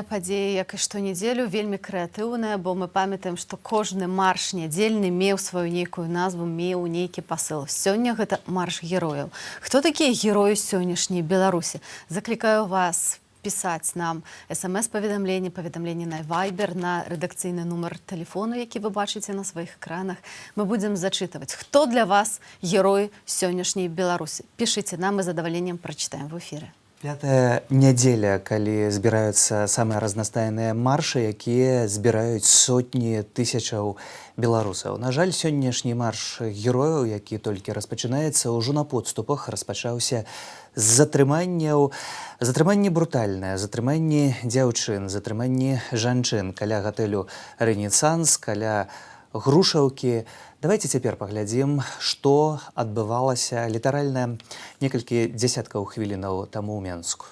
Падзеі, як і штонядзелю, вельмі крэатыўная, бо мы памятаем, што кожны марш нядзельны меў сваю нейкую назву, меў нейкі пасыл. Сёння гэта марш герояў. Хто такія героі сённяшняй Беларусі? Заклікаю вас пісаць нам смс-паведамленні, паведамленні на Viber, на рэдакцыйны нумар тэлефону, які вы бачыце на сваіх экранах. Мы будзем зачытваць, хто для вас герой сённяшняй Беларусі. Пішыце нам, мы з задавальненнем прачытаем в эфіры. Пятая нядзеля, калі збіраюцца самыя разнастайныя маршы, якія збіраюць сотні тысячаў беларусаў. На жаль, сённяшні марш герояў, які толькі распачынаецца, ўжо на подступах распачаўся з затрыманняў. Затрыманні брутальныя, затрыманні дзяўчын, затрыманні жанчын каля гатэлю «Рэнесанс», каля Грушаўкі. Давайте цяпер паглядзім, што адбывалася літаральна некалькі дзесяткаў хвілінаў таму ў Менску.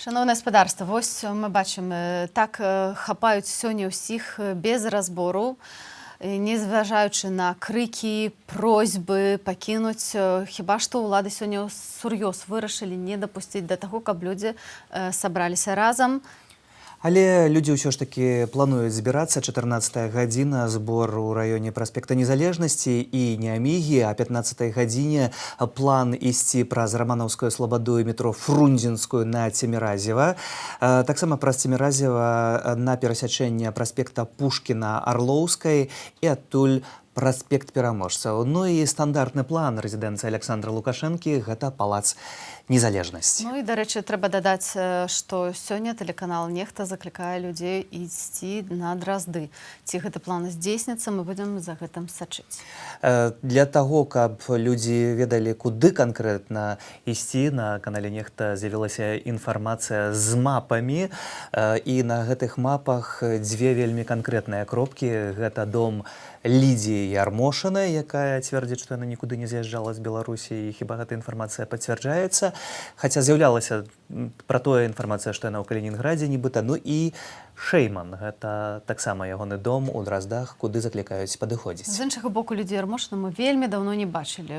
Шановне господарство, вось ми бачимо, так хапають сьогодні усіх без розбору, незважаючи на крики, просьби покинуть. Хіба що улады сьогодні сур'ёз вирішили не допустити до того, каб люди собралися разом. Але людзі ўсё ж такі плануюць збірацца. 14 гадзіна, збор у раёне праспекта Незалежнасці і Неамігі, а 15 гадзіне план ісці праз Раманаўскую слабаду і метро Фрунзенскую на Цеміразева. Таксама праз Цеміразева на перасячэнне праспекта Пушкіна Арлоўскай і адтуль праспект Пераможцаў. Ну і стандартны план рэзідэнцыі Александра Лукашэнкі – гэта палац Незалежнасці. Ну і, да рэчы, трэба дадаць, што сёння тэлеканал «Нехта» заклікае людзей ісці на Дразды. Ці гэты план здзейсніцца, мы будзем за гэтым сачыць. Для таго, каб людзі ведалі, куды канкрэтна ісці, на канале «Нехта» з'явілася інфармацыя з мапамі, і на гэтых мапах дзве вельмі канкрэтныя кропкі. Гэта дом Лідзіі Ярмошынай, якая цвердзіць, што яна нікуды не з'язджала з Беларусі, і хіба гэта інфармацыя пацвярджаецца. Хаця з'яўлялася пра тое інфармацыя, што яна ў Калінінградзе нібыта. Ну і Шэйман, гэта таксама ягоны дом у Драздах, куды заклікаюць падыходзіць. З іншага боку, Лідзію Ярмошыну мы вельмі даўно не бачылі.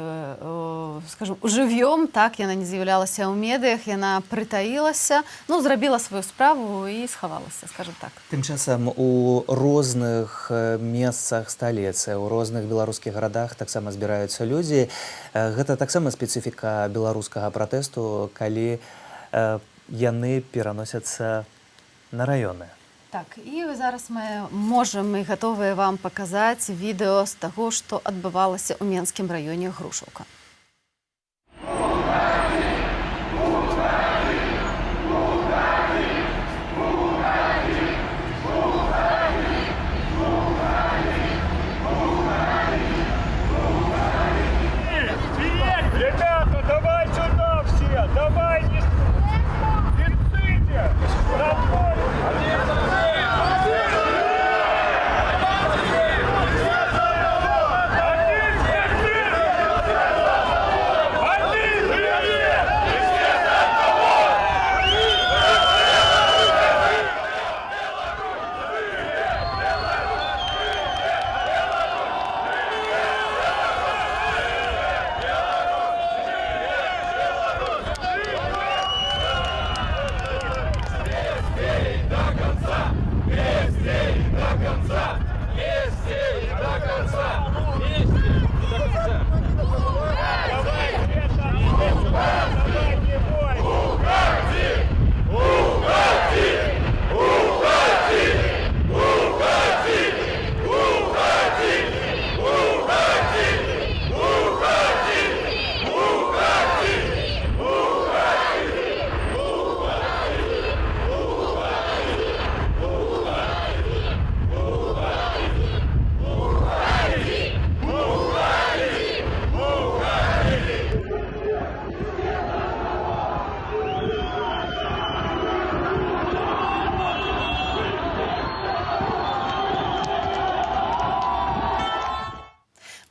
Скажем, жывьём, так, яна не з'яўлялася ў медыях, яна прытаілася, ну, зрабіла сваю справу і схавалася, скажем так. Тым часам у розных месцах сталіцы, у розных беларускіх гарадах таксама збіраюцца людзі. Гэта таксама спецыфіка беларускага пратэсту, калі яны пераносяцца на раёны. Так, і зараз мы можам і гатовыя вам паказаць відэо з таго, што адбывалася ў Менскім раёне Грушаўка. Ребята, давай сюда все! Давай, не спите!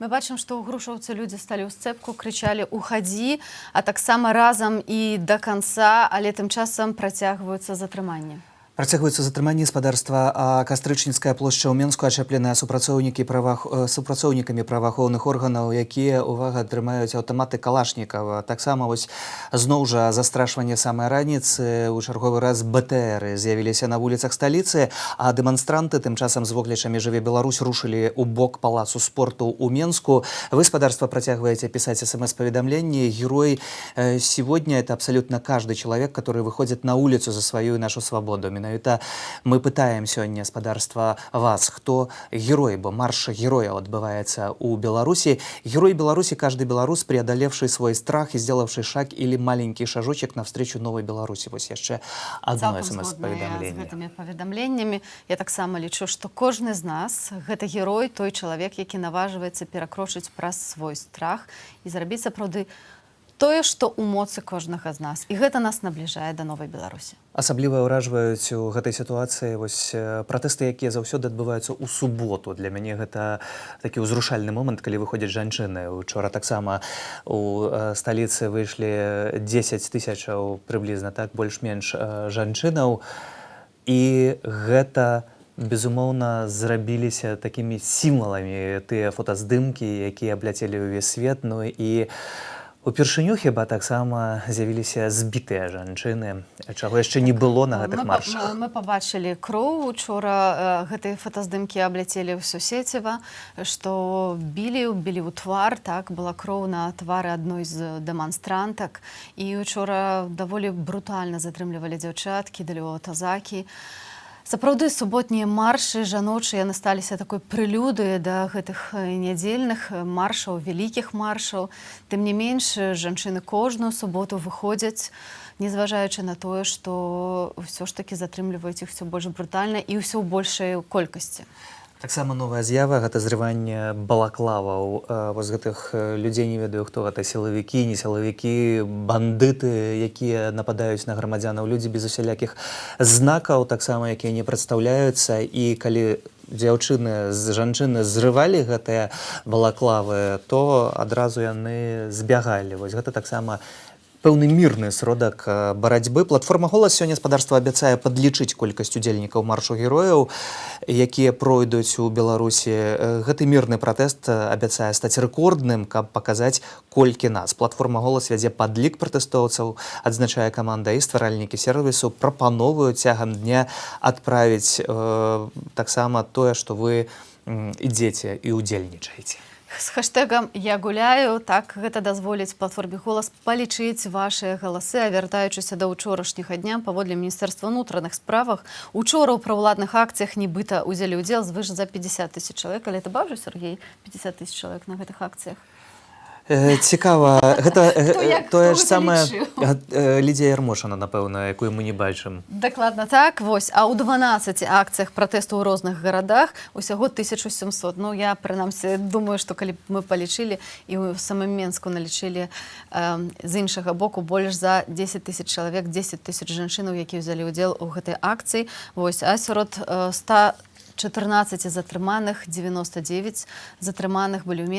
Мы бачым, што ў грушаўцы людзі сталі ў сцэпку, крычалі «Уходзі», а таксама разам і да канца, але тым часам працягваюцца затрыманні. Працягваюцца затрыманні спадарства, а Кастрычніцкая плошча ў Менску ачапленая супрацоўнікамі праваахоўных органаў, якія, увага, трымаюць аўтаматы Калашнікава. Таксама вось зноў жа застрашванне самай раніцы, у чарговы раз БТРы з'явіліся на вуліцах сталіцы, а дэманстранты тым часам з воклічамі «Жыве Беларусь» рушылі ў бок палацу спорту ў Менску. Вы, спадарства, працягваеце пісаць СМС-поведомления. Герой сегодня — это абсолютно каждый человек, который выходит на улицу за свою и нашу свободу. Менавіта мы пытаем сёння, спадарства, вас, хто герой, бо марш герояў адбываецца ў Беларусі. Герой Беларуси — каждый белорус, преодолевший свой страх и сделавший шаг или маленький шажочек навстречу новой Беларуси. Вось яшчэ одно СМС-поведомление. З гэтымі паведамленнямі я таксама лічу, што кожны з нас — гэта герой, той чалавек, які наважваецца перакрочыць праз свой страх і зрабіць сапраўды тое, што ў моцы кожнага з нас. І гэта нас набліжае да новай Беларусі. Асабліва ўражваюць у гэтай сітуацыі вось пратэсты, якія заўсёды адбываюцца ў суботу. Для мяне гэта такі ўзрушальны момант, калі выходзяць жанчыны. Учора таксама у сталіцы выйшлі 10 тысячаў прыблізна, так, больш-менш жанчынаў. І гэта, безумоўна, зрабіліся такімі сімваламі тыя фотаздымкі, якія абляцелі ўвесь свет. Ну і упершыню хіба таксама з'явіліся збітыя жанчыны, чаго яшчэ не было на гэтых маршах. Мы пабачылі кроў. Учора гэтыя фотаздымкі абляцелі ўсё сеціва, што білі ў твар, так, была кроў на твары адной з дэманстрантак. І учора даволі брутальна затрымлівалі дзяўчат, кідалі ў аўтазакі. Сапраўды, суботнія маршы жаночыя, яны сталіся такой прэлюдыяй да гэтых нядзельных маршаў, вялікіх маршаў. Тым не менш, жанчыны кожную суботу выходзяць, незважаючы на тое, што ўсё ж такі затрымліваюць іх усё больш брутальна і ўсё ў большай колькасці. Таксама новая з'ява — гэта зрыванне балаклаваў. Вось гэтых людзей, не ведаю, хто гэта, сілавікі, не сілавікі, бандыты, якія нападаюць на грамадзянаў, людзі без усялякіх знакаў, таксама, якія не прадстаўляюцца. І калі жанчыны зрывалі гэтыя балаклавы, то адразу яны збягалі. Вось гэта таксама пэўны мірны сродак барацьбы. Платформа «Голас» сёння, спадарства, абяцае падлічыць колькасць удзельнікаў маршу герояў, якія пройдуць у Беларусі. Гэты мірны пратэст абяцае стаць рэкордным, каб паказаць, колькі нас. Платформа «Голас» вядзе падлік пратэстоўцаў, адзначае каманда, і стваральнікі сервісу прапановваюць цягам дня адправіць таксама тое, што вы ідзеце і удзельнічаеце. З хэштэгам «Я гуляю», так, гэта дазволіць платформе «Голас» палічыць вашыя галасы. А вяртаючыся да ўчорашняга дня, паводле Міністэрства ўнутраных справах, учора ў праўладных акцыях нібыта ўзялі ўдзел звыш за 50 тысяч чалавек. Але ты бачыш, Сергей, 50 тысяч чалавек на гэтых акцыях? Цікава, гэта тое ж самае Лідія Ярмошина, напэўна, якую мы не бачым. Дакладна так, вось. А ў 12 акцыях пратэсту ў розных гарадах усяго 1700. Ну, я, прынамсі, думаю, што калі мы палічылі і ў самым Менску налічылі з іншага боку больш за 10 тысяч чалавек, 10 тысяч жанчынаў, якія ўзялі ўдзел у гэтай акцыі. Вось, а сярод 114 затрыманых, 99 затрыманых былі ў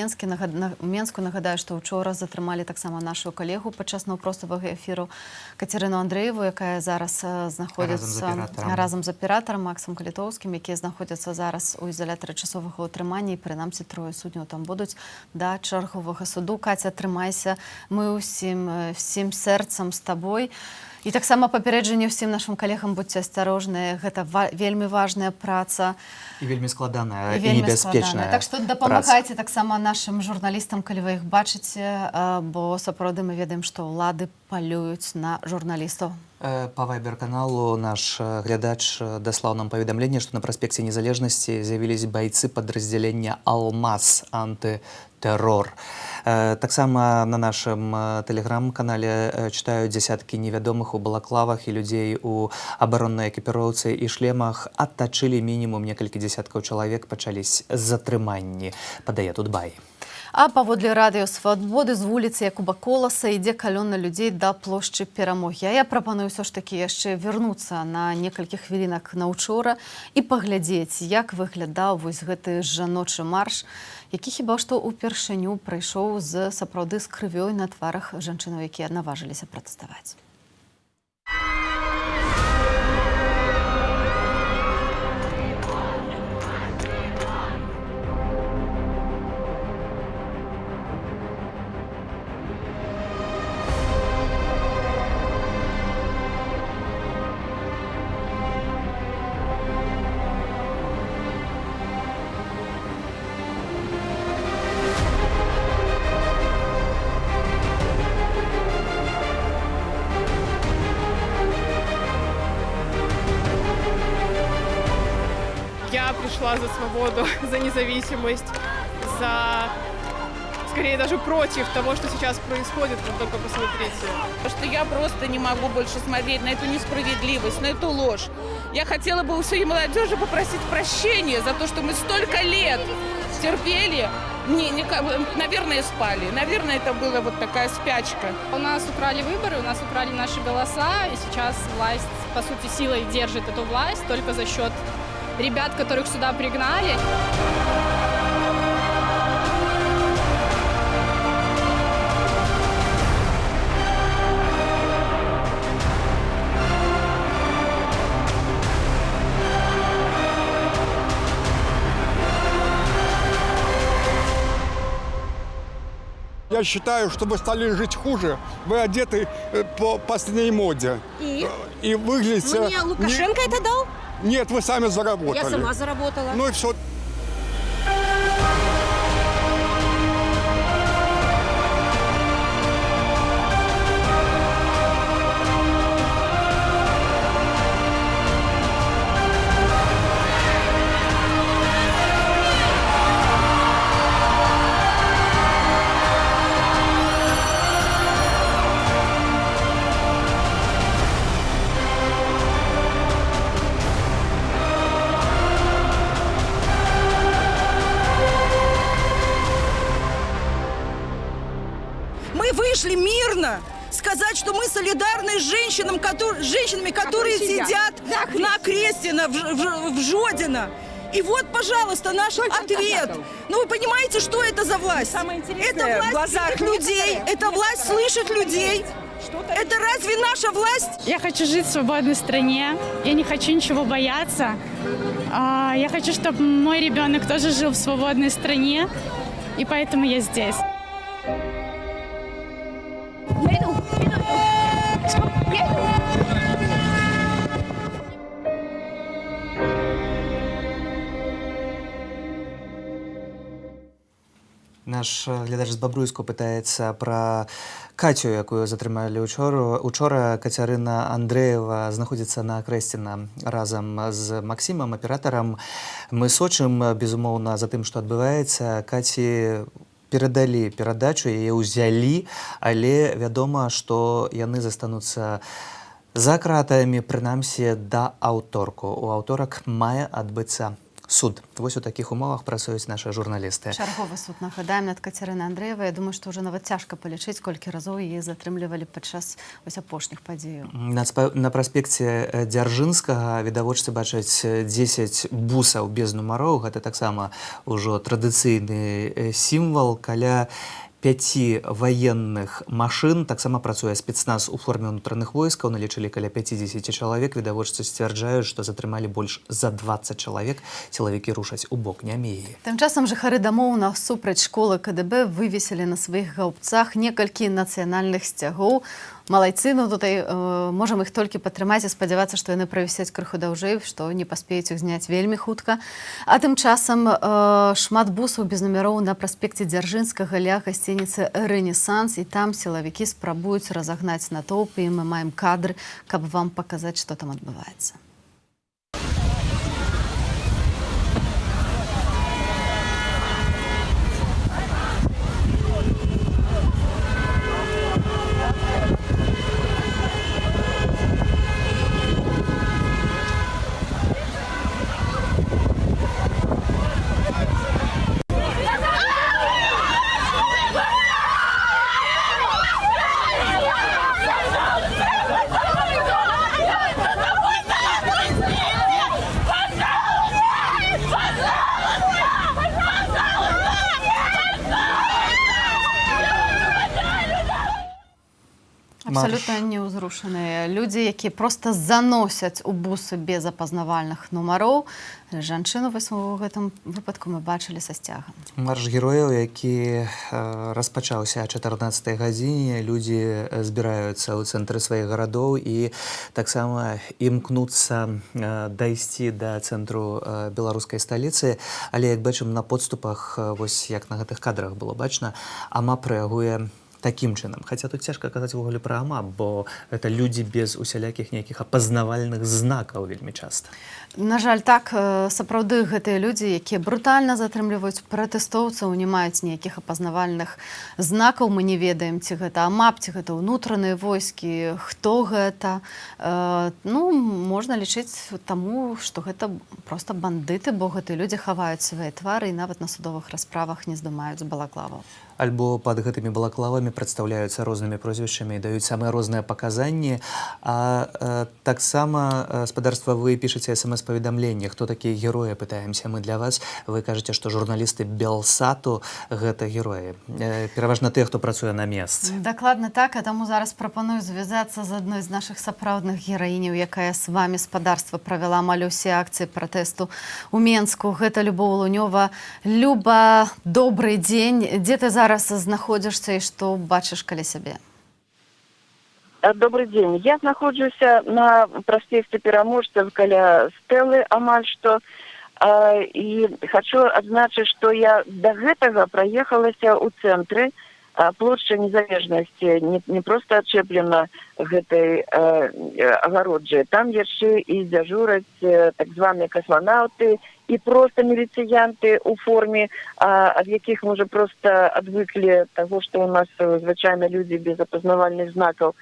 Менску. Нагадаю, што учора затрымалі таксама нашу калегу падчас наўпроставага эфіру Кацярыну Андрэеву, якая зараз знаходзіцца разам з аператарам Максам Калітоўскім, якія знаходзяцца зараз у ізалятары часовага ўтрымання, і прынамсі трое судняў там будуць да чарговага суду. Каця, трымайся, мы ўсім сэрцам з табой. І таксама папярэджанне ўсім нашым калегам: будьце асцярожныя, гэта вельмі важная праца. І вельмі складаная, і небяспечная. Так што дапамагайце таксама нашым журналістам, калі вы іх бачыце, бо сапраўды мы ведаем, што ўлады палююць на журналістаў. По вайбер-каналу наш глядач даслаў нам паведамленне, што на праспекце Незалежнасці з'явіліся байцы падраздзялення «Алмаз» антытэрор. Таксама на нашым тэлеграм-канале чытаюць дзясяткі невядомых у балаклавах і людзей у абароннай экіпіроўцы і шлемах. Адтачылі мінімум некалькі дзесяткаў чалавек, пачались затрыманні, падае Тутбай. А паводле радыё Свабоды з вуліцы Якуба Коласа ідзе калённа людзей да плошчы Перамогі. А я прапаную ўсё ж такі яшчэ вярнуцца на некалькі хвілінак на учора і паглядзець, як выглядаў вось гэты жаночы марш, які хіба што ўпершыню прайшоў сапраўды з крывёй на тварах жанчынаў, якія наважыліся пратэставаць. Я пришла за свободу, за независимость, за, скорее, даже против того, что сейчас происходит. Вот только посмотрите. Потому что я просто не могу больше смотреть на эту несправедливость, на эту ложь. Я хотела бы у всей молодежи попросить прощения за то, что мы столько лет терпели, наверное, спали. Наверное, это была вот такая спячка. У нас украли выборы, у нас украли наши голоса, и сейчас власть, по сути, силой держит эту власть только за счет ребят, которых сюда пригнали. Я считаю, что вы стали жить хуже. Вы одеты по последней моде. И выглядите... Мне Лукашенко это дал? Нет, вы сами заработали. Я сама заработала. Ну и все. Вышли мирно сказать, что мы солидарны с женщинами, которые сидят на Крестина, в Жодино. И вот, пожалуйста, наш ответ. Ну, вы понимаете, что это за власть? Это власть слышит людей, это власть слышит людей. Это разве наша власть? Я хочу жить в свободной стране, я не хочу ничего бояться. Я хочу, чтобы мой ребенок тоже жил в свободной стране, и поэтому я здесь. Наш глядач з Бабруйску пытаецца пра Кацю, якую затрымалі учора. Кацярына Андрэева знаходзіцца на Крэсціна разам з Максімам, аператарам. Мы сочым, безумоўна, за тым, што адбываецца. Каці перадалі перадачу, яе ўзялі, але вядома, што яны застануцца за кратамі, прынамсі, да аўторку. У аўторак мае адбыцца суд. Вось у такіх умовах працуюць нашы журналісты. Чарговы суд, нагадаем, над Кацярынай Андрэевай. Я думаю, што ўжо нават цяжка палічыць, колькі разоў яе затрымлівалі падчас вось апошніх падзеяў. На праспекце Дзяржынскага відавочцы бачаць 10 бусаў без нумароў. Гэта таксама ўжо традыцыйны сімвал. Каля 5 ваенных машын таксама працуе спецназ у форме ўнутраных войскаў. Налічылі каля 50 чалавек. Відавочцы сцвярджаюць, што затрымалі больш за 20 чалавек. Сілавікі рушаць у бок Нямеі. Тым часам жыхары дамоў насупраць школы КДБ вывесілі на сваіх гаўбцах некалькі нацыянальных сцягоў. Малайцы, ну tutaj можам іх толькі падтрымаць і спадзявацца, што яны правісяць крыху даўжэй, што не паспеюць іх зняць вельмі хутка. А тым часам шмат бусаў без нумароў на праспекце Дзяржынскага ля гасцініцы «Рэнесанс», і там сілавікі спрабуюць разагнаць натоўп, і мы маем кадры, каб вам паказаць, што там адбываецца. Абсолютно неўзрушаныя людзі, якія проста заносяць у бусы без апазнавальных нумароў. Жанчыну у гэтым выпадку мы бачылі са сцягам. Марш герояў, які распачаўся о 14 гадзіне, людзі збіраюцца ў цэнтры сваіх гарадоў і таксама імкнуцца дайсці да цэнтру беларускай сталіцы, але як бачым на подступах, вось як на гэтых кадрах было бачна, АМАП рэагуе такім чынам. Хаця тут цяжка казаць увогуле пра АМАП, бо гэта людзі без усялякіх нейкіх апазнавальных знакаў вельмі часта. На жаль, так, сапраўды гэтыя людзі, якія брутальна затрымліваюць пратэстоўцаў, не маюць ніякіх апазнавальных знакаў. Мы не ведаем, ці гэта АМАП, ці гэта ўнутраныя войскі, хто гэта. Можна лічыць таму, што гэта проста бандыты, бо гэтыя людзі хаваюць свае твары і нават на судовых расправах не здымаюць балаклаваў. Альбо пад гэтымі балаклавамі прадстаўляюцца рознымі прозвішчамі і даюць самыя розныя паказанні. А таксама, спадарства, вы пішаце смс-паведамленне. Хто такія героі, пытаемся мы для вас. Вы кажаце, што журналісты Белсату гэта героі. Пераважна тыя, хто працуе на месцы. Дакладна так, а таму зараз прапаную звязацца з адной з нашых сапраўдных гераіняў, якая з вамі спадарства правяла амаль усе акцыі пратэсту ў Менску. Гэта Любоў Лунёва. Люба, добрый дзень. Дзе ты зараз знаходзішся і што бачыш каля сябе? Добрый день. Я знаходжуся на проспекте Пераможцев каля стэлы амаль што. І хочу адзначыць, што я да гэтага праехалася ў цэнтры. Плошча Незалежнасці не проста адчэплена гэтай агароджай. Там яшчэ і дзяжураць так званыя касманаўты, і проста міліцыянты ў форме, ад якіх мы уже проста адвыклі таго, што ў нас звычайна людзі без апазнавальных знакаў.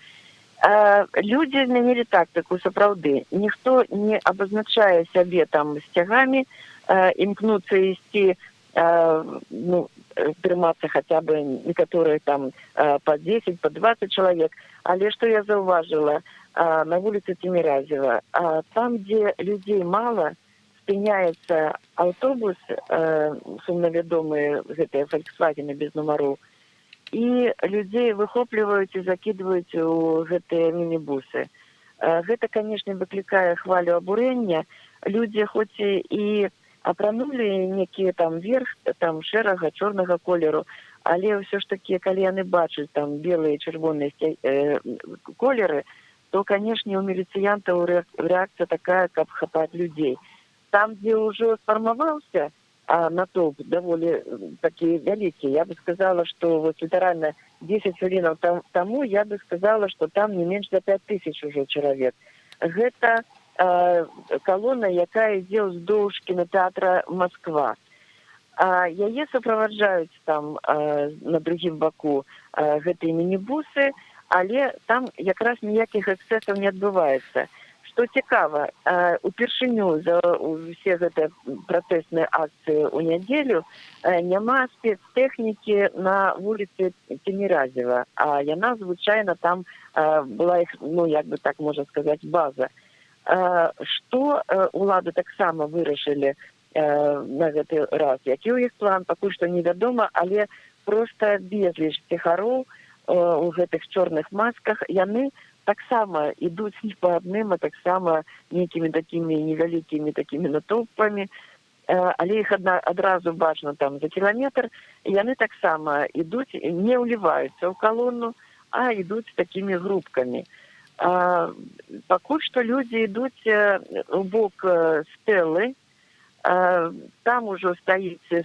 Людзі змянілі тактыку, сапраўды. Ніхто не абазначае сябе там сцягамі, імкнуцца ісці, трымацца хаця бы некаторыя там па 10, па 20 чалавек. Але што я заўважыла на вуліцы Цеміразева, там, дзе людзей мала, спыняецца аўтобус, сумнавядомыя гэтыя Volkswagen без нумароў, і людзей выхопліваюць і закідваюць у гэтыя мінібусы. Гэта, канешне, выклікае хвалю абурэння. Людзі хоць і апранулі некія там верх, там шэрага, чорнага колеру, але ўсё ж такі, калі яны бачаць там белыя, чырвоныя колеры, то, канешне, у міліцыянтаў рэакцыя такая, каб хапаць людзей. Там, дзе ўжо сфармаваўся натоўп даволі такі вялікі, я бы сказала, што вот літаральна 10 хвілінаў таму я бы сказала, што там не менш за 5000 ужо чалавек. Гэта калона, якая ідзе ўздоўж кінотэатра Москва. Яе суправаджаюць там на другім баку гэтыя мінібусы, але там якраз ніякіх эксцэсаў не адбываецца. Што цікава, упершыню за ўсе гэтыя пратэсныя акцыі ў нядзелю няма спецтэхнікі на вуліцы Цеміразева, а яна звычайна там была іх, як бы так можна сказаць, база. Што улады таксама вырашылі на гэты раз? Які ў іх план, пакуль што невядома, але проста безліч ціхароў у гэтых чорных масках, яны таксама ідуць не па адным, а таксама нейкімі такімі невялікімі такімі натоўпамі, але іх адразу бачна там за кіламетр, і яны таксама ідуць, не ўліваюцца ў калону, а ідуць такімі групкамі. Пакуль што людзі ідуць у бок стэлы, там ужо стаіць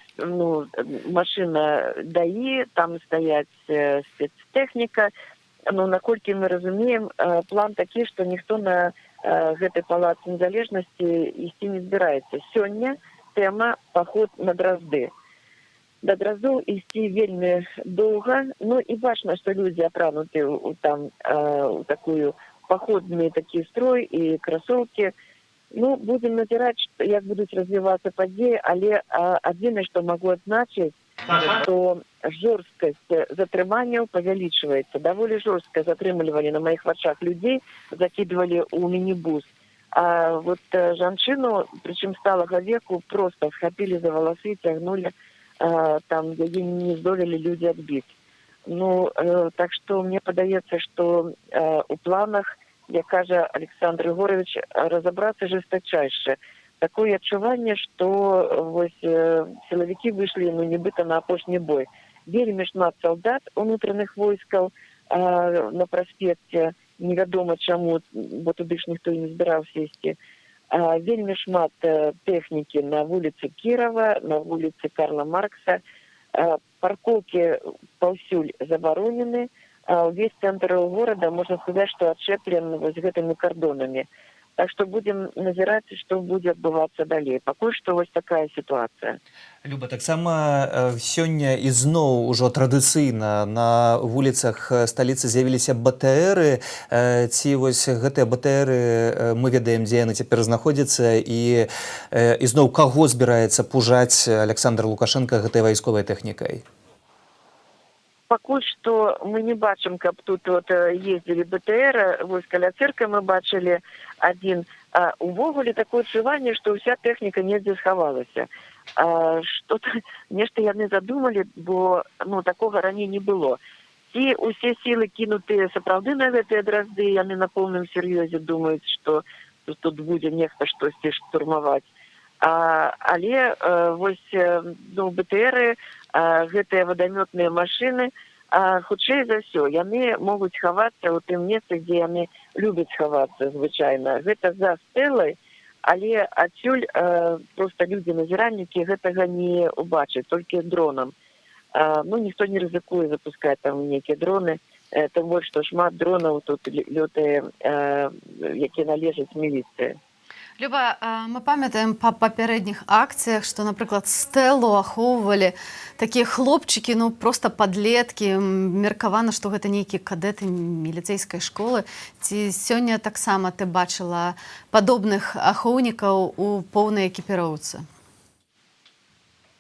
машына ДАІ, там стаяць спецтэхніка. Наколькі мы разумеем, план такі, што ніхто на гэты палац Незалежнасці ісці не збіраецца. Сёння тэма паход на Дразды. Да Драздоў ісці вельмі доўга, і бачна, што людзі апрануты там у такую паходны такі строй і красоўкі. Будзем назіраць, як будуць развівацца падзеі, але адзінае, што магу адзначыць, што жорсткасць затрыманняў павялічваецца. Даволі жорстка затрымлівалі на маіх вачах людзей, закідвалі ў мінібус. А вот жанчыну, прычым сталага веку, проста схапілі за валасы, цягнулі, там яе не здолелі людзі адбіць. Ну, так што мне падаецца, што у планах, як кажа Александр Егорович, разабрацца жестачайше. Такое адчуванне, што вось сілавікі выйшлі, ну, нібыта на апошні бой. Вельмі шмат салдат унутраных войскаў на праспекце, невядома чаму, бо туды ж ніхто і не збіраўся ісці. Вельмі шмат тэхнікі на вуліцы Кірова, на вуліцы Карла Маркса. Паркоўкі паўсюль забаронены. Увесь цэнтр горада, можна сказаць, што адчэплен вось гэтымі кардонамі. Так што будзем назіраць, што будзе адбывацца далей. Пакуль што вось такая сітуацыя. Люба, таксама сёння ізноў ужо традыцыйна на вуліцах сталіцы з'явіліся БТРы. Ці вось гэтыя БТРы мы ведаем, дзе яны цяпер знаходзяцца, і ізноў каго збіраецца пужаць Александр Лукашенко гэтай вайсковай тэхнікай? Пакуль што мы не бачым, каб тут вот ездзілі БТР, вось каля цырка мы бачылі адзін. Увогуле такое адчуванне, што ўся тэхніка недзе схавалася. Што-то, нешта яны задумалі, бо ну, такога раней не было. Ці усе сілы кінутыя сапраўды на гэтыя дразды, яны на поўным сер'ёзе думаюць, што тут будзе нехта штосьці штурмаваць. Але вось ну, БТРы, гэтыя вадамётныя машыны, хутчэй за ўсё, яны могуць хавацца ў тым месцы, дзе яны любяць хавацца звычайна. Гэта за стэлай, але адсюль проста людзі-назіральнікі гэтага не ўбачаць, толькі дронам. Ну, ніхто не рызыкуе запускаць там нейкія дроны, тым больш, што шмат дронаў тут лётае, якія належаць міліцыі. Люба, мы памятаем па папярэдніх акцыях, што, напрыклад, стэлу ахоўвалі такія хлопчыкі, ну, проста падлеткі. Меркавана, што гэта нейкія кадэты міліцэйскай школы. Ці сёння таксама ты бачыла падобных ахоўнікаў у поўнай экіпіроўцы?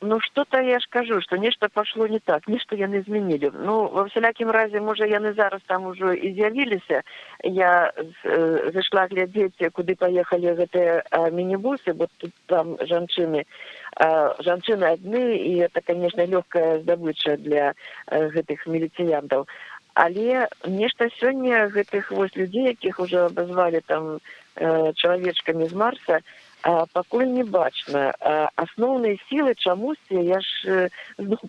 Ну, что-то я ж кажу, что нешта пошло не так, нешта яны змянілі. Ну, во всякім разе, можа, яны зараз там ужо і з'явіліся. Я зайшла глядзець, куды паехалі гэтыя мінібусы, бо тут там жанчыны адны, і это, конечно, лёгкая здабыча для гэтых міліцыянтаў. Але нешта сёння гэтых вось людзей, якіх ужо абазвалі там чалавечкамі з Марса, пакуль не бачна. Асноўныя сілы чамусьці, я ж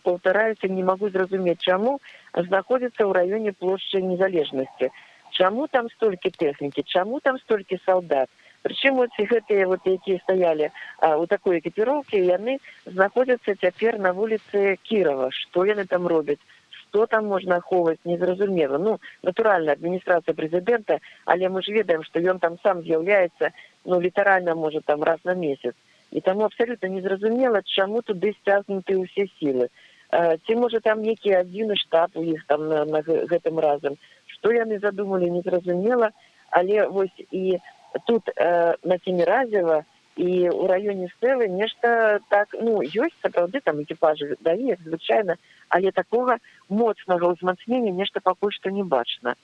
паўтараюся, не магу зразумець, чаму, знаходзяцца ў раёне плошчы Незалежнасці. Чаму там столькі тэхнікі, чаму там столькі салдат? Прычым вот гэтыя, вот, якія стаялі у такой экіпіроўкі, яны знаходзяцца цяпер на вуліцы Кірова. Што яны там робяць? Што там можна ахоўваць, незразумела. Ну, натуральна, адміністрацыя прэзідэнта, але мы ж ведаем, што ён там сам з'яўляецца, ну, літаральна, можа, там раз на месяц. І таму абсалютна незразумела, чаму туды сцягнуты ўсе сілы. Ці, можа, там нейкі адзіны штаб у іх там на гэтым разам. Што яны задумалі, незразумела, але вось і тут на Цеміразева і ў раёне Стэлы нешта так, ну, ёсць сапраўды там экіпажы далі, як звычайна, але такога моцнага ўзмацнення нешта пакуль што не бачна.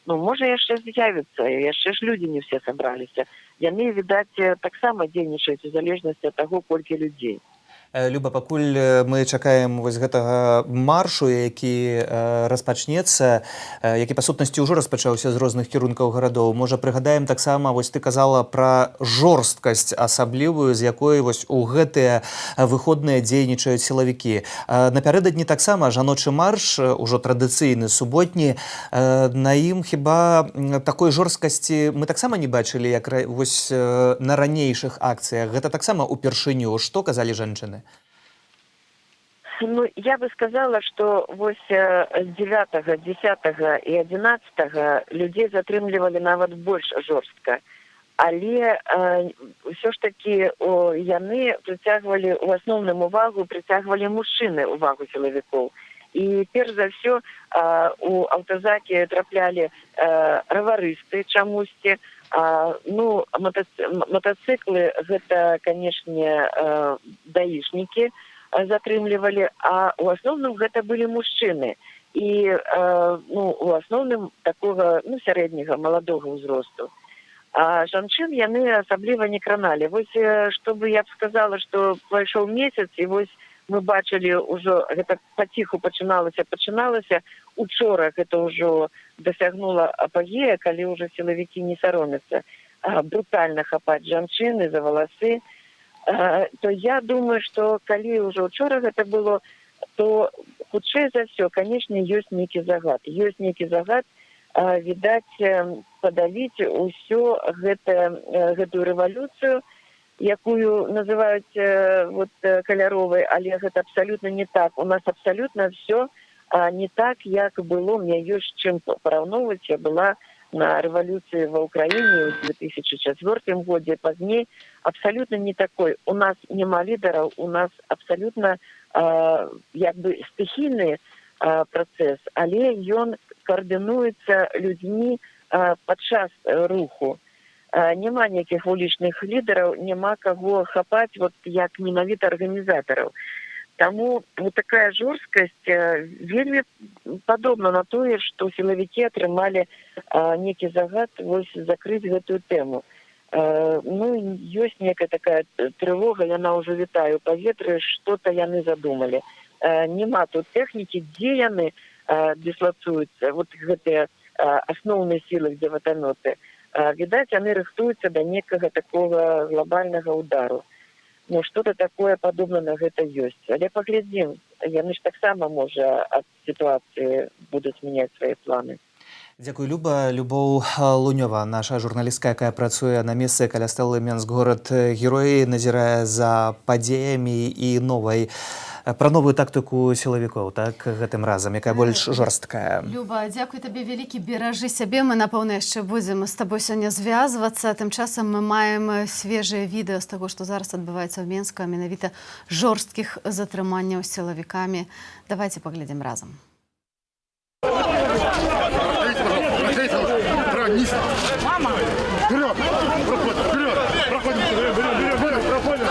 Ну, можа, яшчэ з'явіцца, яшчэ ж людзі не все сабраліся. Яны, відаць, таксама дзейнічаюць у залежнасці ад таго, колькі людзей. Люба, пакуль мы чакаем вось гэтага маршу, які распачнецца, які па сутнасці ўжо распачаўся з розных кірункаў гарадоў, можа, прыгадаем таксама, вось ты казала пра жорсткасць асаблівую, з якой вось у гэтыя выходныя дзейнічаюць сілавікі. Напярэдадні таксама жаночы марш, ужо традыцыйны суботні, на ім хіба такой жорсткасці мы таксама не бачылі, як вось на ранейшых акцыях. Гэта таксама упершыню. Што казалі жанчыны? Ну, я бы сказала, что вось 9, 10 и 11 людей затрымлівалі нават больш жорстка. Але ўсё ж таки яны прыцягвалі ў асноўным увагу, прыцягвалі мужчыны увагу сілавікоў. І перш за ўсё у аўтазакі траплялі раварысты чамусьці. Ну, мотоциклы гэта, канешне, даішнікі затрымлівалі, а ў асноўным гэта былі мужчыны. І, ну, у асноўным такога, ну, сярэдняга, маладога ўзросту. А жанчын яны асабліва не краналі. Вось, што бы я б сказала, што прайшоў месяц, і вось мы бачылі ўжо гэта паціху пачыналася. Учора гэта ўжо дасягнула апагея, калі ўжо сілавікі не саромяцца брутальна хапаць жанчыны за валасы. То я думаю, што калі ўжо учора гэта было, то хутчэй за ўсё, канешне, ёсць нейкі загад. Ёсць нейкі загад, відаць, падавіць усё гэтую рэвалюцыю, якую называюць каляровай, але гэта абсалютна не так. У нас абсалютна все не так, як было. Мне ёсць чым параўноўваць. Я была на рэвалюцыі ва ўкраіне ў 2004 годзе, пазней абсалютна не такой. У нас няма лідараў, у нас абсалютна стыхійны працэс, але ён каардынуецца людзьмі падчас руху. Няма нейкіх вулічных лідараў, няма каго хапаць, як менавіта арганізатараў. Таму такая жорсткасць вельмі падобна на тое, што сілавікі атрымалі нейкі загад закрыць гэтую тэму. Ёсць некая такая трывога, яна ўжо вітае ў паветры, што-то яны задумалі. Няма тут тэхнікі, дзе яны дыслацуюцца, гэтыя асноўныя сілы, дзе ватаноты. Відаць, яны рыхтуюцца да некага такога глобальнага удару. Что-то такое падобна на гэта ёсць. Але паглядзім, яны ж таксама, можа, ад сітуацыі будуць мяняць свае планы. Дзякуй, Люба. Любоў Лунёва, наша журналістка, якая працуе на месцы каля стэлы Менск-горад-герой, назірае за падзеямі і пра новую тактыку сілавікоў, так, гэтым разам, якая больш жорсткая. Люба, дзякуй табе вялікі, беражы сябе. Мы, напэўна, яшчэ будзем з табой сёння звязвацца. Тым часам мы маем свежыя відэа з таго, што зараз адбываецца ў Менску, а менавіта жорсткіх затрыманняў сілавікамі. Давайте паглядзім разам. Мама! Вперед! Вперед! Проходим! Проходим!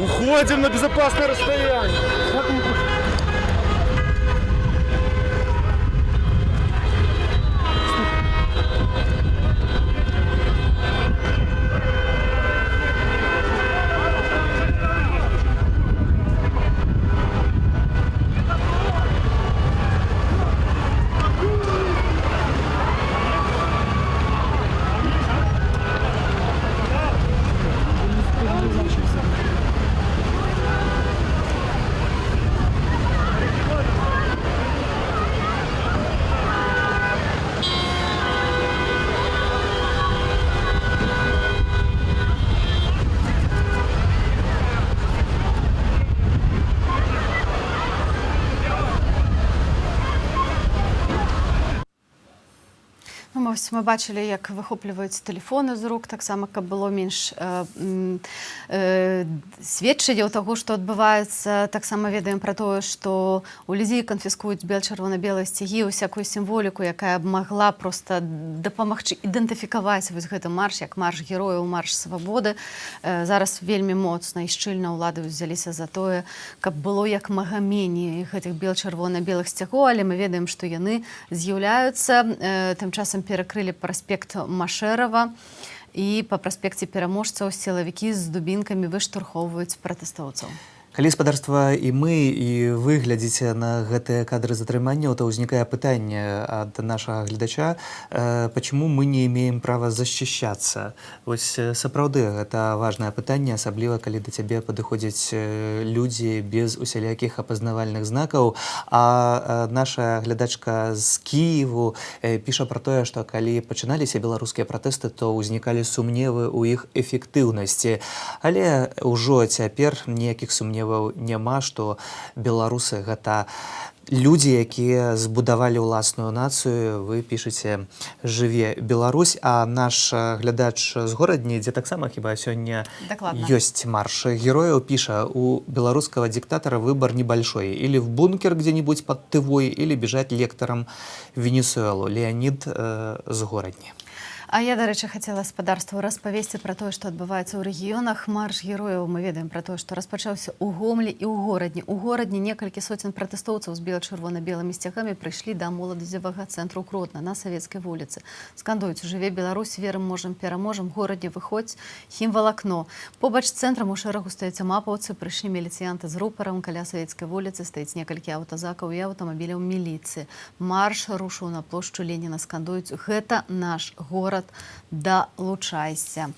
Уходим на безопасное расстояние. Мы бачылі, як выхопліваюць тэлефоны з рук, таксама, каб было менш сведчанняў таго, што адбываецца. Таксама ведаем пра тое, што у людзей канфіскуюць чырвона-белыя сцягі, усякую сімволіку, якая б магла проста дапамагчы ідэнтыфікаваць гэты марш, як марш герояў, марш свабоды. Зараз вельмі моцна і шчыльна ўлады ўзяліся за тое, каб было як мага меней гэтых чырвона-белых сцягоў, але мы ведаем, што яны з'яўляюцца. Тым часам перакрылі праспект Машэрава і па праспекце Пераможцаў сілавікі з дубінкамі выштурхоўваюць пратэстоўцаў. Калі спадарства і мы, і вы глядзіце на гэтыя кадры затрыманняў, то ўзнікае пытанне ад нашага гледача, почему мы не имеем права защищаться. Вось сапраўды гэта важнае пытанне, асабліва калі да цябе падыходзяць людзі без усялякіх апазнавальных знакаў. А наша глядачка з Кіеву піша пра тое, што калі пачыналіся беларускія пратэсты, то ўзнікалі сумневы ў іх эфектыўнасці. Але ўжо цяпер ніякіх сумневаў герояў няма, што беларусы гэта людзі, якія збудавалі ўласную нацыю. Вы пішаце «Жыве Беларусь», а наш глядач з горадні, дзе таксама хіба сёння Дакладна. ёсць марш герояў, піша: у беларускага диктатора выбор небольшой. Или в бункер где-нибудь под Тывой, или бежать лектором в Венесуэлу. Леонид з горадні. А я, дарэчы, хацела гаспадарству распавесці пра тое, што адбываецца ў рэгіёнах. Марш герояў мы ведаем пра тое, што распачаўся ў Гомлі і ў горадні. У горадні некалькі соцень пратэстоўцаў з бела-чырвона-белымі сцягамі прыйшлі да моладзевага цэнтру Гродна на Савецкай вуліцы. Скандуюць: «Жыве Беларусь, верым, можам, пераможам, горадні выходзь, хімвалакно». Побач з цэнтрам у шэрагу стаяць мапаўцы, прыйшлі міліцыянты з рупарам, каля Савецкай вуліцы стаіць некалькі аўтазакаў і аўтамабіляў міліцыі. Марш рушыў на плошчу Леніна, скандуюць: «Гэта наш горад, далучайся».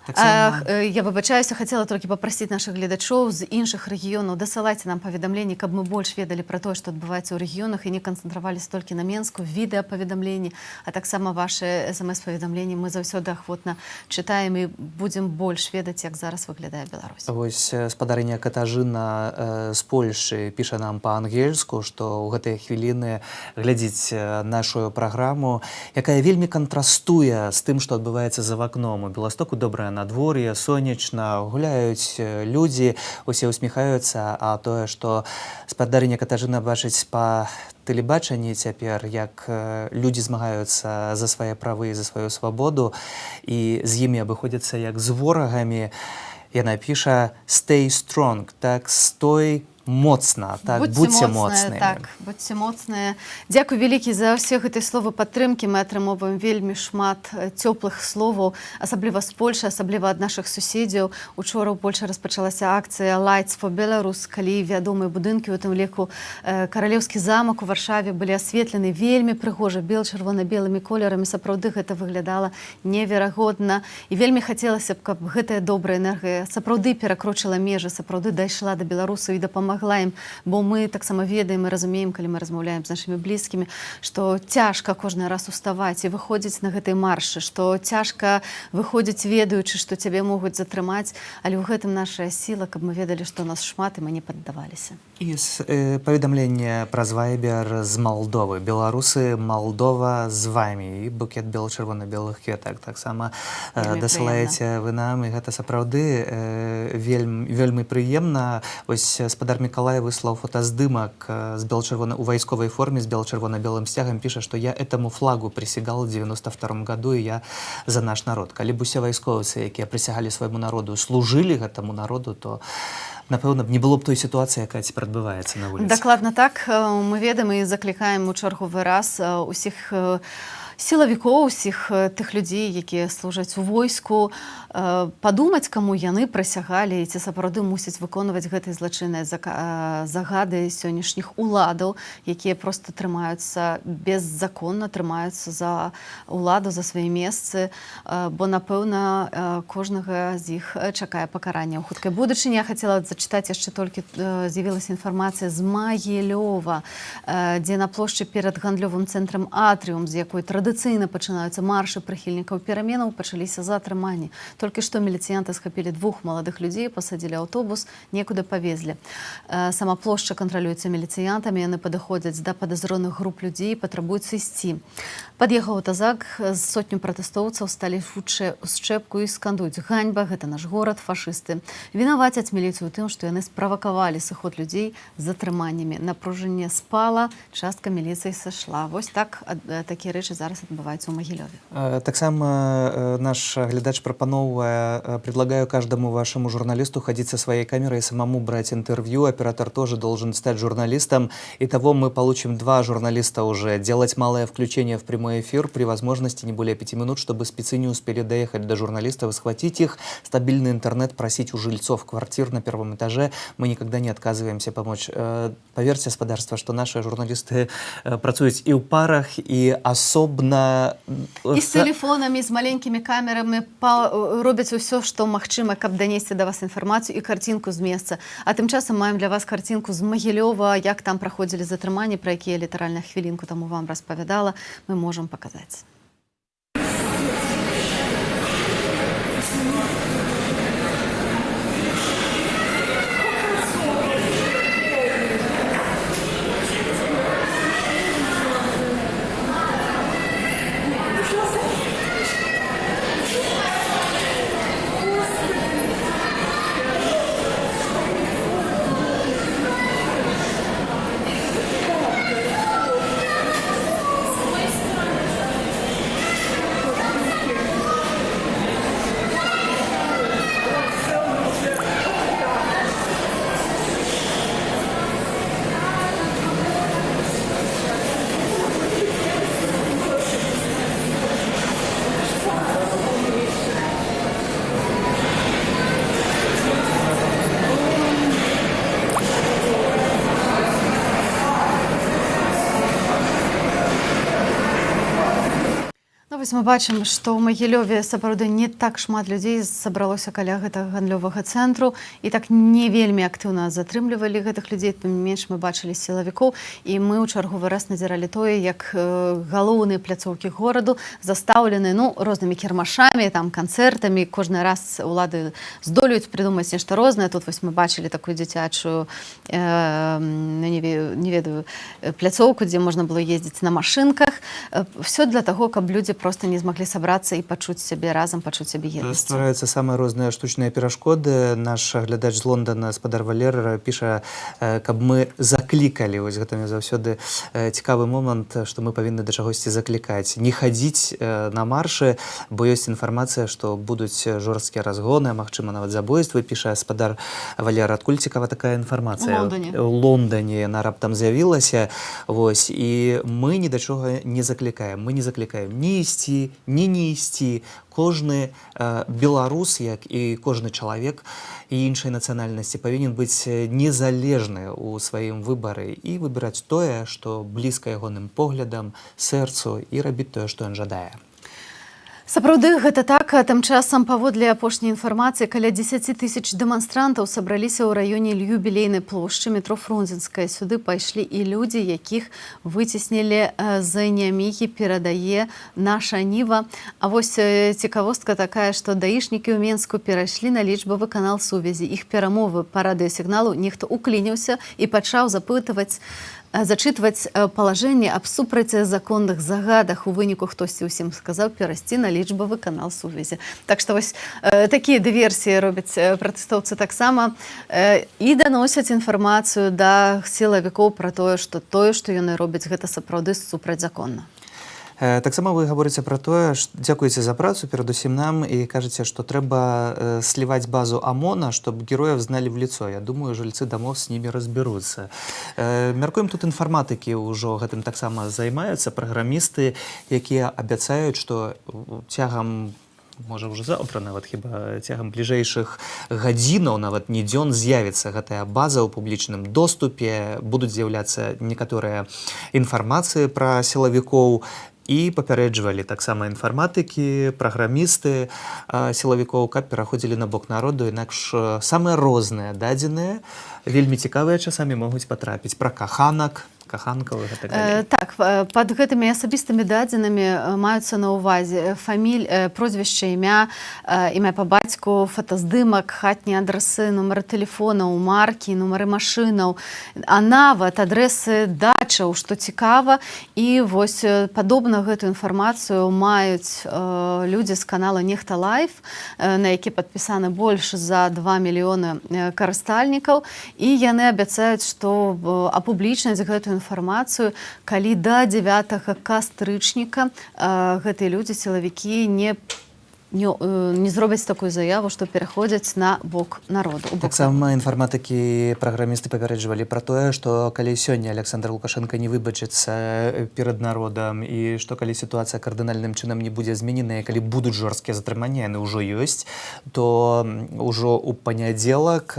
Я выбачаюся, хацела толькі папрасіць нашых гледачоў з іншых рэгіёнаў: дасылайце нам паведамленні, каб мы больш ведалі пра тое, што адбываецца ў рэгіёнах, і не канцэнтраваліся толькі на Менску, відэапаведамленні, а таксама вашы смс-паведамленні. Мы заўсёды ахвотна чытаем і будзем больш ведаць, як зараз выглядае Беларусь. Вось спадарыня Катажына з Польшчы піша нам па-ангельску, што ў гэтыя хвіліны глядзіць нашу праграму, якая вельмі кантрастуе з тым, што адбываецца за вакном. У Беластоку добрая надвор'е, сонечна, гуляюць людзі, усе усміхаюцца, а тое, што спадарыня Катажына бачыць па тэлебачанні цяпер, як людзі змагаюцца за свае правы і за сваю свабоду, і з імі абыходзяцца як з ворагамі, яна піша: «Stay strong», так, стой моцна, так, будьце моцныя. Так, будьце моцныя. Дзякуй вялікі за ўсе гэтыя словы падтрымкі. Мы атрымоўваем вельмі шмат цёплых словаў, асабліва з Польшы, асабліва ад нашых суседзяў. Учора ў Польшы распачалася акцыя «Lights for Belarus», калі вядомыя будынкі, у тым ліку Каралеўскі замак у Варшаве, былі асветлены вельмі прыгожа бел-чырвона-белымі колерамі. Сапраўды гэта выглядала неверагодна. І вельмі хацелася б, каб гэтая добрая энергія сапраўды перакрочыла межы, сапраўды дайшла да беларусаў і дапамагла ім, бо мы таксама ведаем і разумеем, калі мы размаўляем з нашымі блізкімі, што цяжка кожны раз уставаць і выходзіць на гэтыя маршы, што цяжка выходзіць, ведаючы, што цябе могуць затрымаць, але ў гэтым наша сіла, каб мы ведалі, што нас шмат і мы не паддаваліся. І паведамленне праз Вайбер з Малдовы. Беларусы, Малдова з вамі. І букет бел-чырвона-белых кветак таксама дасылаеце вы нам, і гэта сапраўды вельмі прыемна. Вось спадар Миколай выслаў фотаздымак з у вайсковай форме з бел-чырвона-белым сцягам, піша, што я этому флагу присягал в 92 году, і я за наш народ. Калі б усе вайсковцы, якія присягалі свайму народу, служылі гэтаму народу, то напэўна, не было б той сітуацыі, якая цяпер адбываецца на вуліцы. Дакладна так. Мы ведаем і заклікаем у чарговы раз усіх сілавікоў, усіх тых людзей, якія служаць у войску, падумаць, каму яны прысягалі, і ці сапраўды мусяць выконваць гэтыя злачынныя загады сённяшніх уладаў, якія проста трымаюцца беззаконна, трымаюцца за уладу, за свае месцы, бо, напэўна, кожнага з іх чакае пакаранне ў хуткай будучыні. Я хацела зачытаць яшчэ толькі, з'явілася інфармацыя з Магілёва, дзе на плошчы перад гандлёвым цэнтрам «Атрыум», з якой традыцыйна пачынаюцца маршы прыхільнікаў пераменаў, пачаліся затрыманні. Толькі што міліцыянты схапілі 2 маладых людзей, пасадзілі аўтобус, некуды павезлі. Сама плошча кантралюецца міліцыянтамі, яны падыходзяць да падазроных груп людзей, патрабуюць ісці. Пад'ехаў аўтазак, з сотню пратэстоўцаў сталі ў счэпку і скандуюць: «Ганьба, гэта наш горад, фашысты». Вінавацяць міліцыю ў тым, што яны справакавалі сыход людзей з затрыманнямі. Напружанне спала, частка міліцыі сышла. Вось так такія рэчы зараз адбываюцца ў Магілёве. Таксама наш глядач прапаноўвае: предлагаю каждому вашему журналисту ходить со своей камерой и самому брать интервью. Оператор тоже должен стать журналистом. Итого мы получим 2 журналиста уже. Делать малое включение в прямой эфир при возможности не более 5 минут, чтобы спецы не успели доехать до журналистов, схватить их. Стабильный интернет просить у жильцов квартир на 1-м этаже. Мы никогда не отказываемся помочь. Поверьте, спадарства, что наши журналисты працуюць и ў парах, и особно... И с телефонами, с маленькими камерами робяць усё, што магчыма, каб данесці да вас інфармацыю і карцінку з месца. А тым часам маем для вас карцінку з Магілёва, як там праходзілі затрыманні, пра якія літаральна хвілінку таму вам распавядала, мы можам паказаць. Вось мы бачым, што ў Магілёве сапраўды не так шмат людзей сабралося каля гэтага гандлёвага цэнтру і так не вельмі актыўна затрымлівалі гэтых людзей, тым не менш мы бачылі сілавікоў і мы ў чарговы раз назіралі тое, як галоўныя пляцоўкі гораду застаўлены рознымі кірмашамі, там канцэртамі, кожны раз улады здолеюць прыдумаць нешта рознае. Тут вось мы бачылі такую дзіцячую не ведаю пляцоўку, дзе можна было ездзіць на машынках. Все для таго, каб людзі просто не змаглі сабрацца і пачуць сябе разам, пачуць сябе еднасць. Ствараюцца самыя розныя штучныя перашкоды. Наш глядач з Лондона, спадар Валер, піша, каб мы заклікалі. Вось гэта мне заўсёды цікавы момант, што мы павінны да чагосьці заклікаць. Не хадзіць на маршы, бо ёсць інфармацыя, што будуць жорсткія разгоны, магчыма, нават забойствы, піша спадар Валер. Адкуль цікава такая інфармацыя? У Лондоне яна раптам з'явілася. Вось, і мы ні да чога не заклікаем. Мы не заклікаем ні ісці, ні не ісці. Кожны беларус, як і кожны чалавек і іншай нацыянальнасці павінен быць незалежны ў сваім выбары і выбіраць тое, што блізка ягоным поглядам, сэрцу і рабіць тое, што ён жадае. Сапраўды гэта так. Тым часам паводле апошняй інфармацыі каля 10 000 дэманстрантаў сабраліся ў раёне юбілейнай плошчы метро Фрунзенская. Сюды пайшлі і людзі, якіх выцеснілі з Нямігі, перадае наша Ніва. А вось цікавостка такая, што даішнікі ў Менску перайшлі на лічбавы канал сувязі. Іх перамовы па радыёсігналу нехта уклініўся і пачаў зачытваць палажэнне аб супрацьзаконных загадах. У выніку хтосьці ўсім сказаў перайсці на лічбавы канал сувязі. Так што вось такія дыверсіі робяць пратэстоўцы таксама і даносяць інфармацыю да сілавікоў пра тое, што яны робяць, гэта сапраўды супрацьзаконна. Таксама вы гаворыце пра тое, дзякуеце за працу перадусім нам і кажаце, што трэба сліваць базу ОМОНа, чтоб героев знали в лицо. Я думаю, жильцы домов с ними разберутся. Мяркуем, тут інфарматыкі ўжо гэтым таксама займаюцца, праграмісты, якія абяцаюць, што цягам можа ўжо заўтра нават хіба цягам бліжэйшых гадзінаў, нават не дзён, з'явіцца гэтая база ў публічным доступе, будуць з'яўляцца некаторыя інфармацыі пра сілавікоў. І папярэджвалі таксама інфарматыкі, праграмісты сілавікоў, каб пераходзілі на бок народу, інакш самыя розныя дадзеныя, вельмі цікавыя часамі могуць патрапіць пра каханак, каханкаў і гэтак далей. Так, пад гэтымі асабістымі дадзенымі маюцца на ўвазе прозвішча, імя па бацьку, фотаздымак, хатнія адрасы, нумары тэлефонаў, маркі, нумары машынаў, а нават адрэсы дачаў, што цікава. І вось падобна гэтую інфармацыю маюць людзі з канала Нехта Лайф, на які падпісаны больш за 2 мільёны карыстальнікаў, і яны абяцаюць, што апублічнаць гэтую інфармацыю, калі да 9 кастрычніка гэтыя людзі, сілавікі, не зробяць такую заяву, што пераходзяць на бок народу. Таксама інфарматыкі, праграмісты папярэджвалі пра тое, што калі сёння Александр Лукашенко не выбачыцца перад народам і што калі сітуацыя кардынальным чынам не будзе змененая, калі будуць жорсткія затрыманні, яны ўжо ёсць, то ўжо ў панядзелак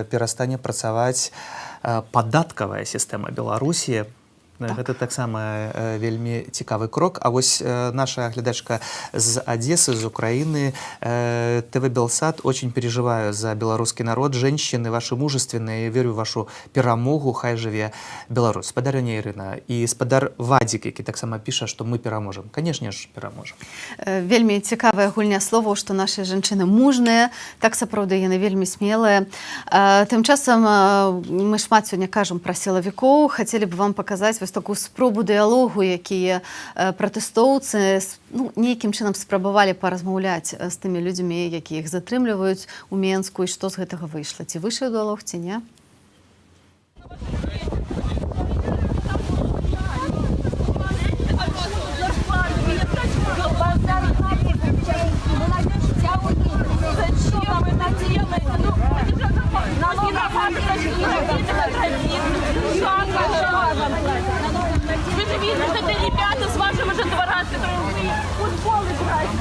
перастане працаваць падаткавая сістэма Беларусі. Гэта таксама вельмі цікавы крок. А вось наша глядачка з Одессы, з Украины, ТВ Белсат, очень переживаю за белорусский народ. Женщины, ваши мужественные, верю в вашу перамогу, хай жыве Беларусь. Спадарыня Ірына і спадар Вадзік, які таксама піша, што мы пераможам. Канешне ж, пераможам. Вельмі цікавая гульня словаў, што нашы жанчыны мужныя, так сапраўды яны вельмі смелыя. Тым часам мы шмат сёння кажам пра сілавікоў. Хацелі б вам паказаць вось такую спробу дыялогу, якія пратэстоўцы нейкім чынам спрабавалі паразмаўляць з тымі людзьмі, якія іх затрымліваюць у Менску, і што з гэтага выйшла. Ці выйшаў дыялог, ці не? Вы же видите, что это ребята с вашего же двора, которые футбол играют.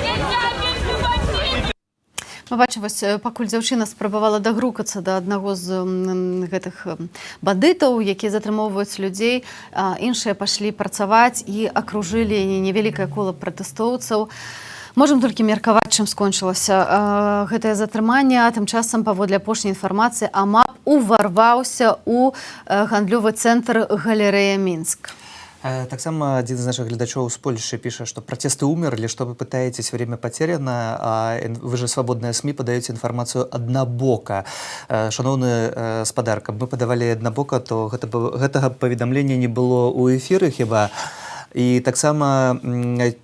Нельзя перебивать Мы бачым, вось пакуль дзяўчына спрабавала дагрукацца да аднаго з гэтых бандытаў, якія затрымоўваюць людзей, іншыя пашлі працаваць і акружылі невялікае кола пратэстоўцаў. Можам толькі меркаваць, чым скончылася гэтае затрыманне. Тым часам, паводле апошняй інфармацыі, АМАП уварваўся ў гандлёвы цэнтр галерэя Мінск. Таксама один из наших глядачоў з Польши пишет, что протесты умерли, что вы пытаетесь, время потеряно, а вы же свободные СМИ подаете информацию однобока. Шановны спадарка, мы подавали однобока, то гэтага паведамлення не было ў эфіры хіба. І таксама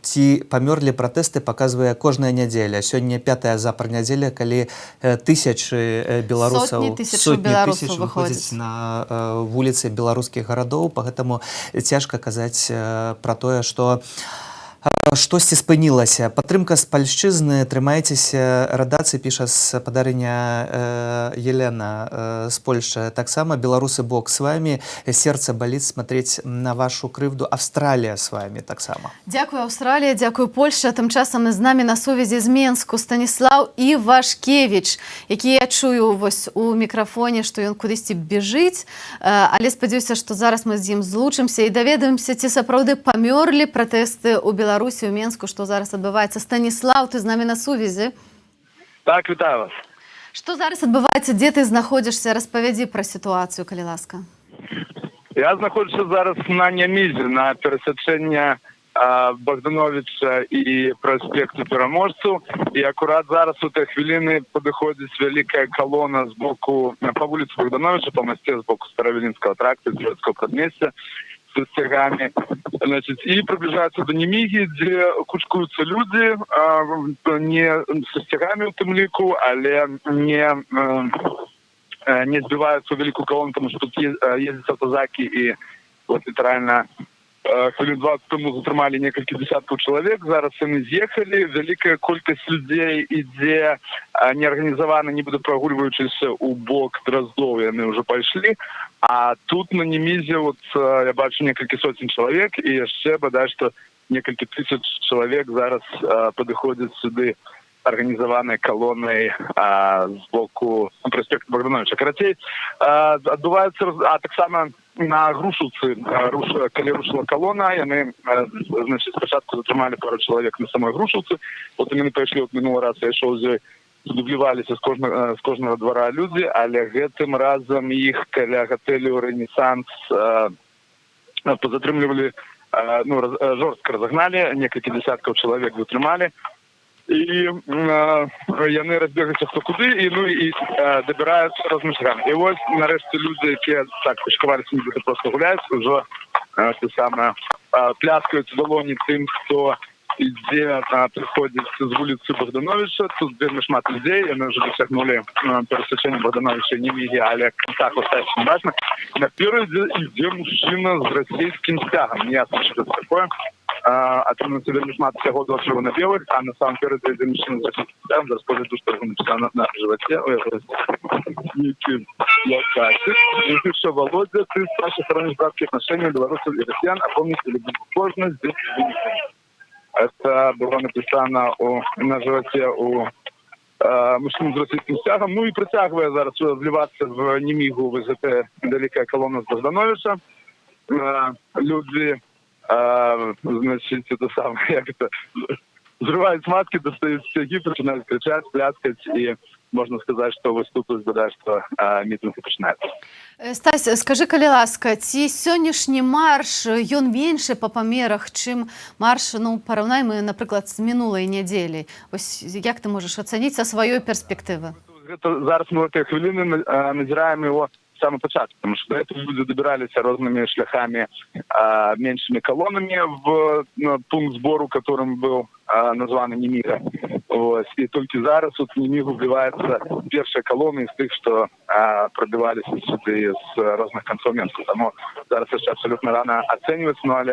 ці памёрлі пратэсты паказвае кожная нядзеля. Сёння 5-я запар нядзеля, калі тысячы беларусаў, сотні тысяч выходзяць на вуліцы беларускіх гарадоў. Пагэтаму цяжка казаць пра тое, што штосьці спынілася. Падтрымка з пальшчызны, трымайцеся, радацыі, піша спадарыня Елена з Польшчы. Таксама беларусы бок с вами, сердце болит смотреть на вашу крывду. Австралія с вами таксама. Дзякую, Аўстралія, дзякую, Польшча. Тым часам з намі на сувязі з Менску Станіслаў Івашкевіч, які я чую вось у мікрафоне, што ён кудысьці бежыць, але спадзяюся, што зараз мы з ім злучымся і даведаемся, ці сапраўды памёрлі пратэсты ў Беларусі, у Менску, што зараз адбываецца. Станіслаў, ты з намі на сувязі? Так, вітаю вас. Што зараз адбываецца? Дзе ты знаходзішся? Распавядзі пра сітуацыю, калі ласка. Я знаходжуся зараз на Нямізе, на перасячэнні Богдановича і праспекту Пераможцу. І акурат зараз у тыя хвіліны падыходзіць вялікая калона з боку па вуліцы Богдановича, па масце з боку Старавілінскага тракта, з Жорского прадмесця, со стягами, значит, и приближаются до Немиги, где кучкуются люди, не со стягами в тем лику, але не сбиваются в великую колонну, потому что тут ездят автозаки, и вот литерально хвилин 20 тому затрымали некалькі десяткаў чалавек, зараз яны з'ехалі, вялікая колькасць людзей ідзе неарганізавана, нібыта прагульваючыся ў бок Дроздоў, яны ўжо пайшлі, а тут на Немізе вот я бачу некалькі сотень чалавек і яшчэ бадай што некалькі тысяч чалавек зараз падыходзяць сюды арганізаванай калонай з боку праспекту Богдановича. Карацей, адбываецца, таксама на Грушаўцы, калі рушила колона, яны, значит, спачатку затрымалі пару чалавек на самой Грушаўцы, потым яны пайшлі, от мінулы раз я ішоў з ёй, здубліваліся з кожнага двара людзі, але гэтым разам іх каля гатэлю «Рэнесанс» позатрымлівалі, жорстка разагналі, некалькі десяткаў чалавек затрымалі, і яны разбегліся хто куды, і дабіраюцца рознымі шагамі. І вось нарэшце людзі, якія так пашкаваліся, нібыта проста гуляюць, ужо пляскаюць далоні тым, хто ідзе, прыходзіць з вуліцы Богдановича. Тут вельмі шмат людзей, яны ўжо дасягнулі перасячэння Богдановича і Немігі, але так остаецца не важна. Наперадзе ідзе мужчына з расійскім сцягам. Не ясно, што це такое. Атрымаецца вельмі шмат всяго до чырвона-белых, а на самом перадзе ідзе мужчына з расійскім сцягам. Зараз пагляджу, што напісана на жываце. Які плакаты. І піша: Володя, ты Саша хранишь братские отношения белорусов и россиян, а помните ли возможность здесь вынесения? Это было написано на животе у мужчины с российским стягом. Ну и притягивая зараз вливаться в Немигу, в ЗП «Великая колонна» с Богдановича. Люди, значит, это самое, как это, взрывают маски, достают стяги, начинают кричать, пляскать, и можно сказать, что выступают, да, что митинг починаецца. Стась, скажи, калі ласка, ці сённяшні марш, ён меншы па памерах, чым марш, параўнаймо, напрыклад, з мінулай нядзелі. Вось як ты можаш ацаніць са сваёй перспектывы? Зараз мы в этой хвилине назираем его с самого початку, потому что до этого люди добирались разными шляхами, меньшими колоннами в пункт сбору, которым был назван Немига. И только зараз вот в Немигу вбивается первая колонна из тех, что пробивались сюда из разных концов Менска. Тому зараз еще абсолютно рано оценивать, но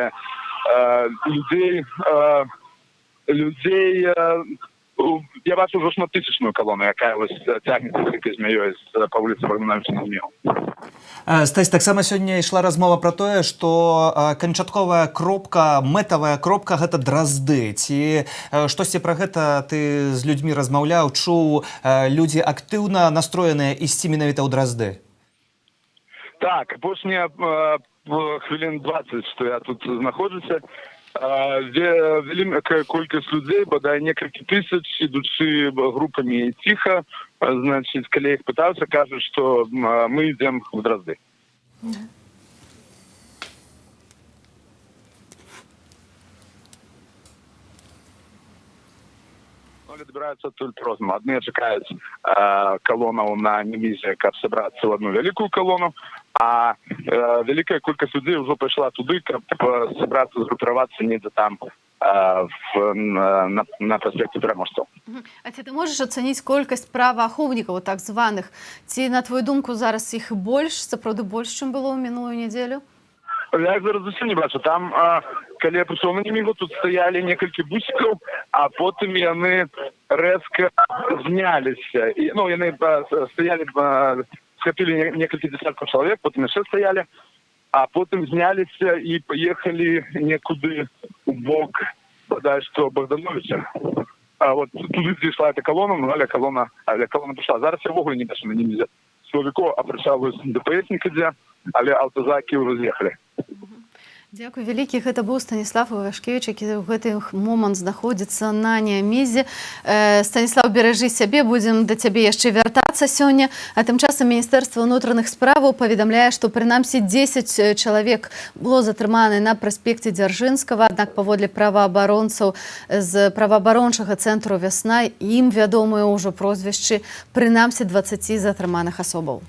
людей я бачу ўжо шматтысячную калону, якая вось цягнецца вялікай змяёй па вуліцы Богдановича на Змею. Стась, таксама сёння ішла размова пра тое, што канчатковая кропка, мэтавая кропка гэта Дразды. Ці штосьці пра гэта ты з людзьмі размаўляў, чуў, людзі актыўна настроеныя ісці менавіта ў Дразды? Так, апошнія хвілін 20, што я тут знаходжуся, вялікая колькасць людзей, бадай некалькі тысяч, ідучы групамі ціха, значыць, калі я іх пытаўся, кажуць, што мы ідзем в Дразды. Вони добираються тут розуму. Одні чекають колону на Немізі, каб зібратися в одну велику колону, а велика кількість людей вже пішла туди, каб зібратися, згрупуватися ніде там на проспекті Переможців. А ці ти можеш оцінити кількість правоохоронників, так званих? Ці, на твою думку, зараз їх більше, справді більше, ніж було в минулу неділю? Я зараз зовсім не бачу. Там, коли я прийшов на Немігу, тут стояли некалькі бусиків, а потім вони резко знялися. Ну, вони стояли, схопили некалькі десятків чоловік, потім ще стояли, а потім знялися і поїхали некуди у бок, бодай що Богдановича. А от туди зійшла ця колона, але колона пішла. Зараз я в огулі не бачу на Немізі. Силовиков, а прийшов ДПСника, але автозаки вже з'їхали. Дякую вялікі. Гэта быў Станіслав Івашкевіч, які ў гэты момант знаходзіцца на Немізе. Станіслав, беражы сябе, будзем да цябе яшчэ вяртацца сёння. А тым часам Міністэрства ўнутраных справаў паведамляе, што прынамсі 10 чалавек было затрыманы на праспекце Дзяржынскага, аднак паводле праваабаронцаў з праваабарончага цэнтру «Вясна» ім вядомыя ўжо прозвішчы прынамсі 20 затрыманых асобаў.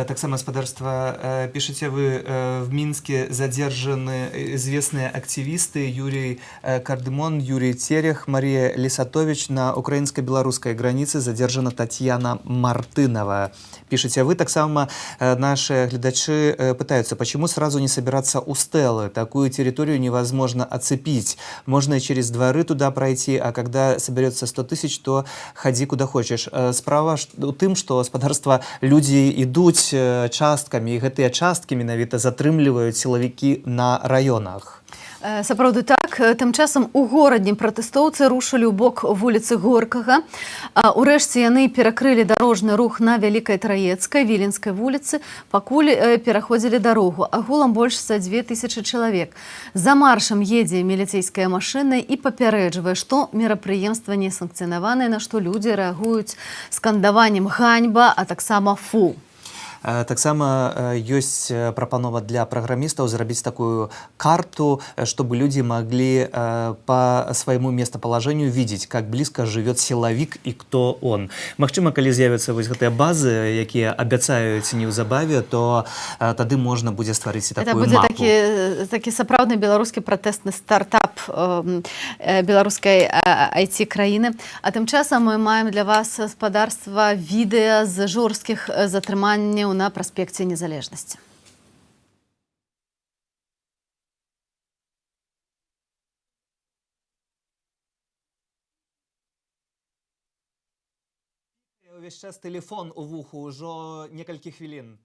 Таксама, спадарства, пишете вы, в Минске задержаны известные активисты Юрий Кардемон, Юрий Терех, Мария Лисатович. На украинско-белорусской границе задержана Татьяна Мартынова. Пишете вы, таксама наши глядачи пытаются, почему сразу не собираться у Стеллы? Такую территорию невозможно оцепить. Можно и через дворы туда пройти, а когда соберется 100 тысяч, то ходи куда хочешь. Справа у тым, что, спадарства, люди идут часткамі, і гэтыя часткі менавіта затрымліваюць сілавікі на раёнах. Сапраўды так. Тым часам у горадні пратэстоўцы рушылі ў бок вуліцы Горкага. Урэшце яны перакрылі дарожны рух на Вялікай Траецкай, Віленскай вуліцы, пакуль пераходзілі дарогу. Агулам больш за 2000 чалавек. За маршам едзе міліцэйская машына і папярэджвае, што мерапрыемства не санкцыянаванае, на што людзі рэагуюць скандаваннем «ганьба», а таксама «фу». Таксама ёсць прапанова для праграмістаў зрабіць такую карту, чтобы люди могли по своему местоположению видеть, как близко живет силовик и кто он. Магчыма, калі з'явяцца вось гэтыя базы, якія абяцаюць неўзабаве, то тады можна будзе стварыць такую мапу. Это будзе такі сапраўдны беларускі пратэстны стартап беларускай IT-краіны. А тым часам мы маем для вас, спадарства, відэа з жорсткіх затрыманняў на праспекце Незалежнасці. Увесь час телефон у вуху ўжо некалькі хвілін.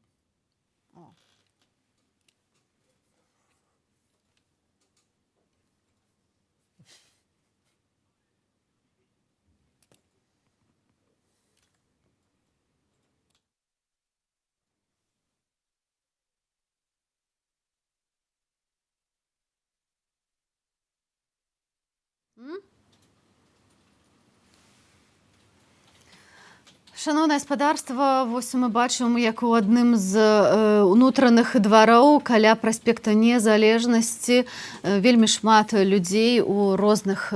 Шановне спадарства, вось мы бачым, як у адным з унутраных двароў каля праспекта Незалежнасці вельмі шмат людзей у розных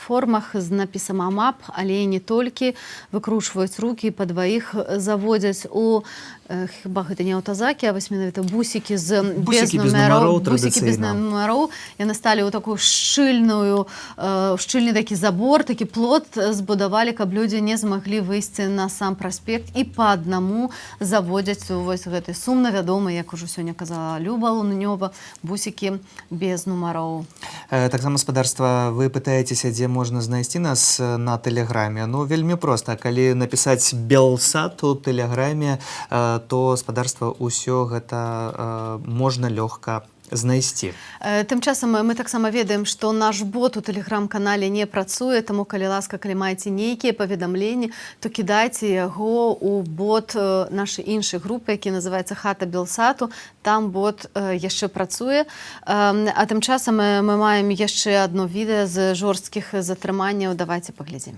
формах з напісам «АМАП», але не толькі, выкручваюць рукі, па дваіх заводзяць у хіба гэта не аўтазакі, а вось менавіта бусікі з Бусікі без нумароў бусікі без традыцыйна. нумароў. Яны сталі ў такую шчыльны такі забор, такі плот збудавалі, каб людзі не змаглі выйсці на сам праспект і па аднаму заводзяць у вось гэты сумна вядомы, як ужо сёння казала Люба Лунёва, бусікі без нумароў. Таксама, спадарства, вы пытаецеся, дзе можна знайсці нас на тэлеграме. Ну, вельмі проста. Калі напісаць Белсат у тэлеграме, то, спадарства, ўсё гэта можна лёгка знайсці. Тым часам мы таксама ведаем, што наш бот у тэлеграм-канале не працуе, таму калі ласка, калі маеце нейкія паведамленні, то кідайце яго ў бот нашай іншай групы, які называецца Хата Белсату. Там бот яшчэ працуе. А тым часам мы маем яшчэ адно відэа з жорсткіх затрыманняў. Давайце паглядзім.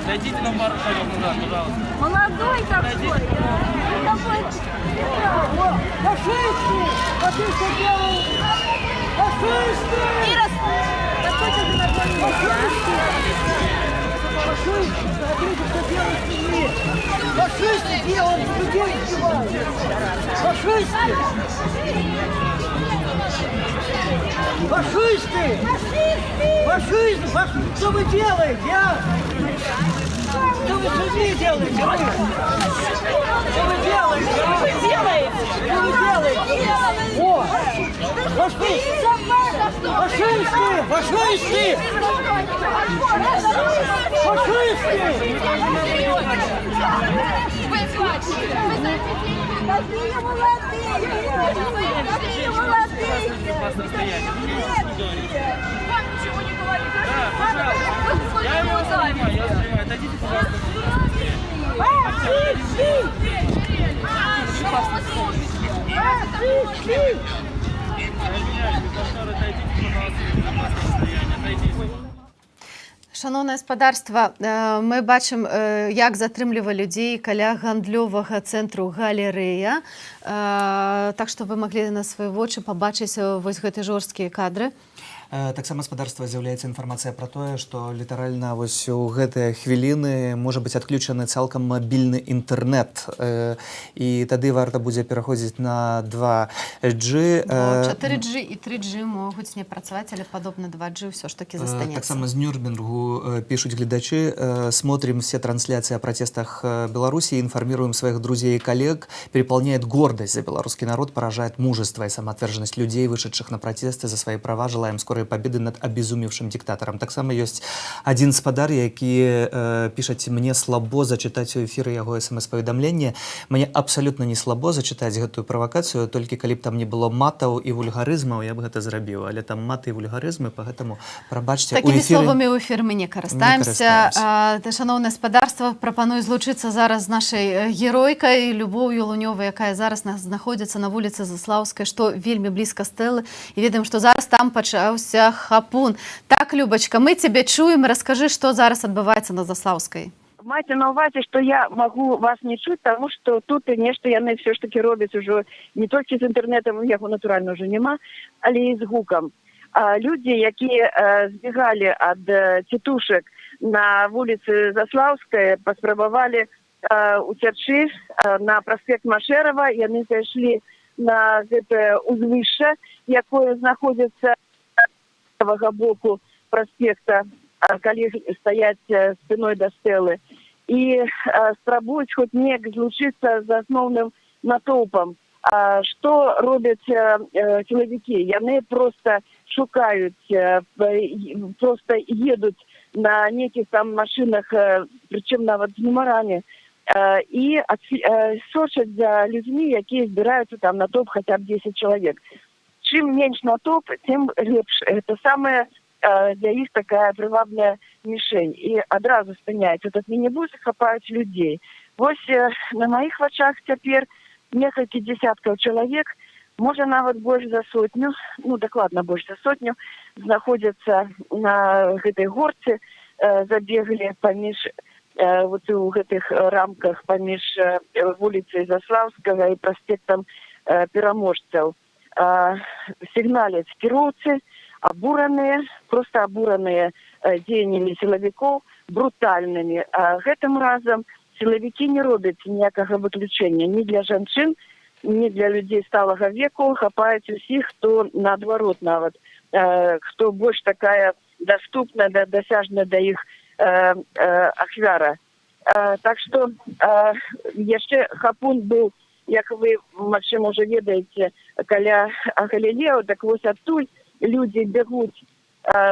Зайдите на пару шагов назад, пожалуйста. Молодой такой. Фашисты! А ты что делал? Фашисты! Фашисты! Смотрите, что делают с людьми! Фашисты делают, людей убивают! Фашисты! Фашисты! Фашисты! Что вы делаете, а? Что вы с людьми делаете? Что вы делаете? Что вы делаете? Что вы делаете? О! Фашисты! Фашисты! Фашисты! Какие молодые! Какие молодые! Вам ничего не говорит. Да, пожалуйста. Я его снимаю, Отойдите, пожалуйста. Шановне спадарства, мы бачым, як затрымлівалі людзей каля гандлёвага цэнтру галерэя. Так што вы маглі на свае вочы пабачыць вось гэтыя жорсткія кадры. Таксама, спадарства, з'яўляецца інфармацыя пра тое, што літаральна вось у гэтыя хвіліны можа быць адключаны цалкам мабільны інтэрнэт. І тады варта будзе пераходзіць на 2G. 4G і 3G могуць не працаваць, але падобна 2G ўсё ж таки застанецца. Таксама з Нюрнбергу пишут глядачи: смотрим все трансляции о протестах Беларуси, информируем своих друзей и коллег. Переполняет гордость за белорусский народ, поражает мужество и самоотверженность людей, вышедших на протесты за свои права. Желаем скорой победы над обезумевшим диктатором. Так само есть один спадар, які пишет: мне слабо зачитать у эфира яго смс-поведомления. Мне абсолютно не слабо зачитать гэтую провокацию, только калі б там не было матаў і вульгарызмаў, я бы гэта зрабіў. Але там маты і вульгарызмы, поэтому прабачце. Такімі словамі ў эфір мы не карыстаемся. Шановне спадарства, прапаную злучыцца зараз з нашай геройкай Любоўю Лунёвай, якая зараз знаходзіцца на вуліцы Заслаўскай, што вельмі блізка стэлы. І ведаем, што зараз там пачаўся хапун. Так, Любачка, мы цябе чуем. Раскажы, што зараз адбываецца на Заслаўскай. Маце на увазе, што я магу вас не чуць, таму што тут нешта яны все ж таки робяць ужо не толькі з інтэрнэтам, яго натуральна ўжо няма, але і з гукам. Людзі, якія збегалі ад цітушак на вуліцы Заслаўскай, паспрабавалі уцячы на праспект Машэрава. Яны зайшлі на гэтае узвышша, якое знаходзіцца з правага боку праспекта, калі стаяць спиной да стэлы, і спрабуюць хоць неяк злучыцца з асноўным натоўпам. Што робяць сілавікі? Яны проста шукаюць, проста едуць на нейкіх там машинах, прычым нават з нумарамі, і сочаць за людзьмі, якія збіраюцца там натоўп хаця б 10 чалавек. Чым менш натоўп, тым лепш. Это самая для іх такая прывабная мішень. І адразу спыняюць этот мінібус і хапаюць людзей. Вось на маіх вачах цяпер некалькі дзесяткаў чалавек, можа нават больш за сотню, ну дакладна больш за сотню, знаходзяцца на гэтай горцы, забеглі паміж вот у гэтых рамках паміж вуліцай Заслаўскага і праспектам Пераможцаў. Сігналяць кіроўцы, абураныя, проста абураныя дзеяннямі сілавікоў, брутальнымі. Гэтым разам сілавікі не робяць ніякага выключэння ні для жанчын, ні для людзей сталага веку, хапаюць усіх, хто наадварот нават, хто больш такая даступная, дасяжная да іх ахвяра. Так што яшчэ хапун быў, як вы, магчыма, ўжо ведаеце, каля Галілею, так вось адтуль людзі бягуць,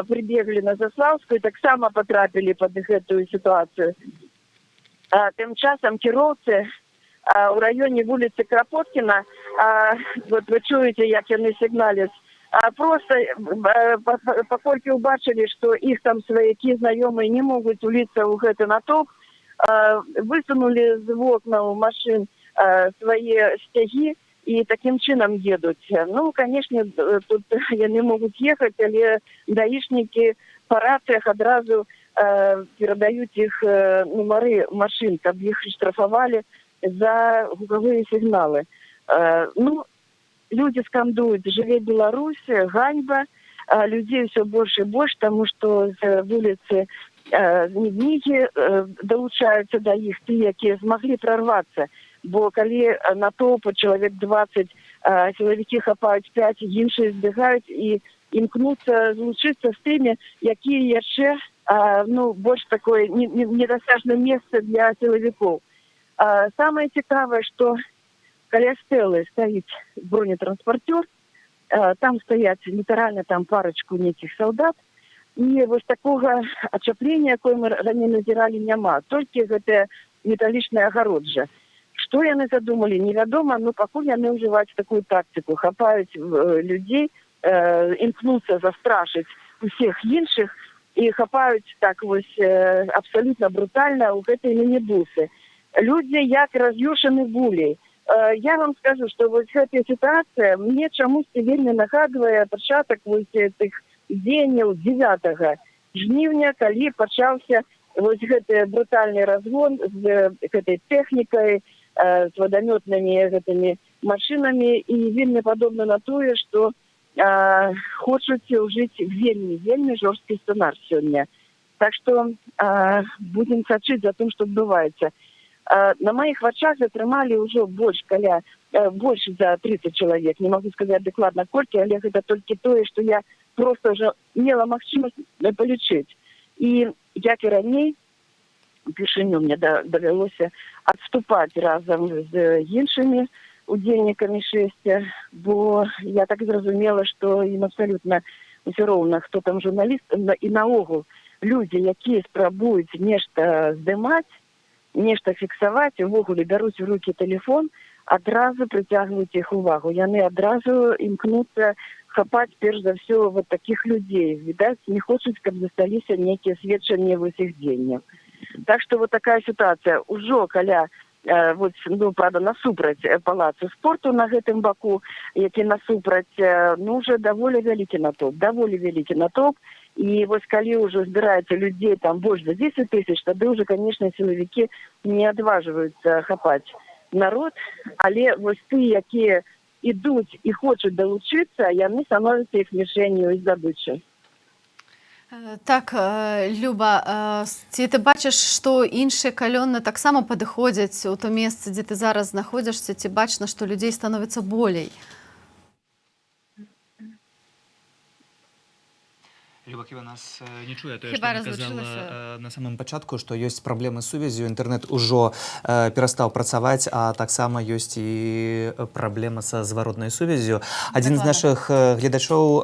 прыбеглі на Заслаўскую, таксама патрапілі пад гэтую сітуацыю. Тым часам кіроўцы у раёне вуліцы Крапоткіна, вот вы чуеце, як яны сігналяць, просто паколькі ўбачылі, што іх там сваякі знаёмыя не могуць уліцца ў гэты натоўп, высунулі з вокнаў машын свае сцягі і такім чынам едуць. Ну, канешне, тут яны могуць ехаць, але даішнікі па рацыях адразу перадаюць іх нумары машын, каб іх штрафавалі за гукавыя сігналы. Ну, люди скандуюць «Жыве Беларусь», «Ганьба», людзей ўсё больш і больш, таму што з вуліцы кнігі далучаюцца да іх, тыя, якія змаглі прарвацца. Бо калі натоўпу чалавек 20, сілавікі хапаюць 5, іншыя збегаюць і імкнуцца злучыцца з тымі, якія яшчэ больш такое недасяжнае месца для сілавікоў. Самае цікавае, што каля стэлы стаіць бронетранспартёр, там стаяць літаральна там парачку нейкіх салдат, і вось такога ачаплення, якое мы раней назіралі, няма. Толькі гэтая металічная агароджа. Што яны задумалі, невядома, но пакуль яны ўжываюць такую тактыку, хапаюць людзей, імкнуцца застрашыць усіх іншых і хапаюць так вось абсалютна брутальна ў гэтыя мінібусы. Людзі як раз'юшаны вулей. Я вам скажу, што вось гэтая сітуацыя мне чамусьці вельмі нагадвае пачатак вось тых дзеянняў 9 жніўня, калі пачаўся вось гэты брутальны разгон з гэтай тэхнікай, з вадамётнымі гэтымі машынамі, і вельмі падобна на тое, што хочуць ўжыць вельмі жорсткі сцэнар сёння. Так што будзем сачыць за тым, што адбываецца. На маіх вачах затрымалі ўжо больш за 30 чалавек. Не магу сказаць дакладна колькі, але гэта толькі тое, што я проста ўжо мела магчымасць палічыць. І як і раней, упершыню мне давялося адступаць разам з іншымі удзельнікамі шэсця, бо я так зразумела, што ім абсалютна ўсё роўна, хто там журналіст, і наогул людзі, якія спрабуюць нешта здымаць, нешта фіксаваць, увогуле бяруць у рукі тэлефон, адразу прыцягваюць іх увагу. Яны адразу імкнуцца хапаць перш за ўсё вот такіх людзей. Відаць, не хочуць, каб засталіся нейкія сведчанні вось іх дзеянняў. Так што вот такая сітуацыя. Ужо каля, правда, насупраць палацу спорту на гэтым баку, які насупраць, уже даволі вялікі натоўп. І вось калі ўжо збіраецца людзей там больш за 10 тысяч, тады ўжо, канешне, сілавікі не адважваюцца хапаць народ, але вось тыя, якія ідуць і хочуць далучыцца, яны становяцца іх мішэнню і здабычай. Так, Люба, ці ты бачыш, што іншыя калёны таксама падыходзяць у то месца, дзе ты зараз знаходзішся, ці бачна, што людзей становіцца болей? Люба Ківа нас не чуе, то Хіба я казала разлучылася? на самом пачатку, што ёсць праблемы з сувяззю, інтэрнэт ужо перастаў працаваць, а таксама ёсць і праблема са зваротнай сувяззю. Адзін з нашых гледачоў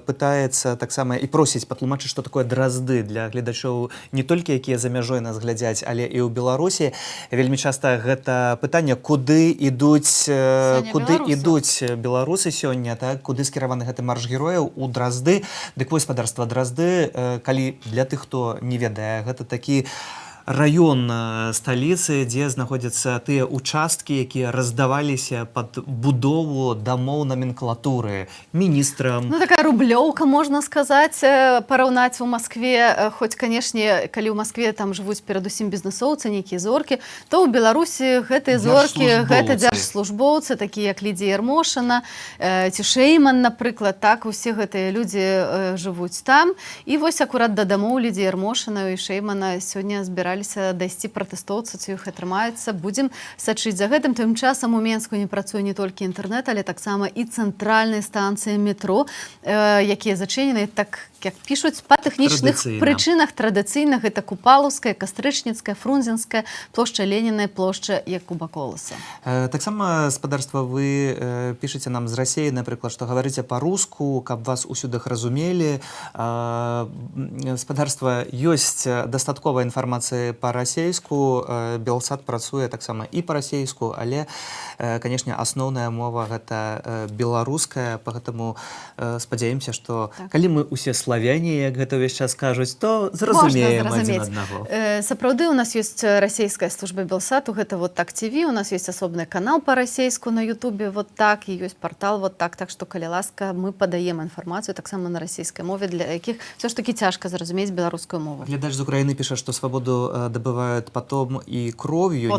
пытаецца таксама і просіць патлумачыць, што такое дразды для гледачоў не толькі якія за мяжой нас глядзяць, але і ў Беларусі. Вельмі часта гэта пытанне, куды ідуць беларусы сёння, так, куды скіраваны гэты марш герояў, у дразды. Дык вось, спадарства, дразды, калі для тых, хто не ведае, гэта такі раён сталіцы, дзе знаходзяцца тыя участкі, якія раздаваліся пад будову дамоў номенклатуры міністрам. Ну, такая рублёўка, можна сказаць, параўнаць у Маскве. Хоць, канешне, калі ў Маскве там жывуць перадусім бізнэсоўцы, нейкія зоркі, то ў Беларусі гэтыя зоркі, гэта дзяржслужбоўцы, такія як Лідія Ярмошына, ці Шэйман, напрыклад, так, усе гэтыя людзі жывуць там. І вось акурат да дамоў Лідіі Ярмошына і Шэймана сёння збіраліся дайсці пратэстоўцы, ці іх атрымаецца. Будзем сачыць за гэтым. Тым часам у Менску не працуе не толькі інтэрнэт, але таксама і цэнтральныя станцыі метро, якія зачынены, так як пішуць, па тэхнічных прычынах традыцыйных. Гэта Купалаўская, Кастрычніцкая, Фрунзенская, плошча Леніна, плошча Якуба Коласа. Таксама, спадарства, вы пішаце нам з Расіі, напрыклад, што гаварыце па-руску, каб вас усюдах разумелі. Спадарства, ёсць дастатковая інфармацыя па-расейску, Белсат працуе таксама і па-расейску, але, канешне, асноўная мова гэта беларуская, пагэтаму спадзяемся, што калі мы усе славяне, як гэта ўвесь час кажуць, то зразумеем адзін аднаго. Сапраўды, у нас ёсць расійская служба Белсату, гэта вот так ТВ, у нас ёсць асобны канал па-расейску на Ютубе, вот так, і ёсць партал вот так, так што, калі ласка, мы падаем інфармацыю таксама на расійскай мове, для якіх все ж таки цяжка зразумець беларускую мову. Глядач з Украіны піша, што свабоду добывают потом и кровью.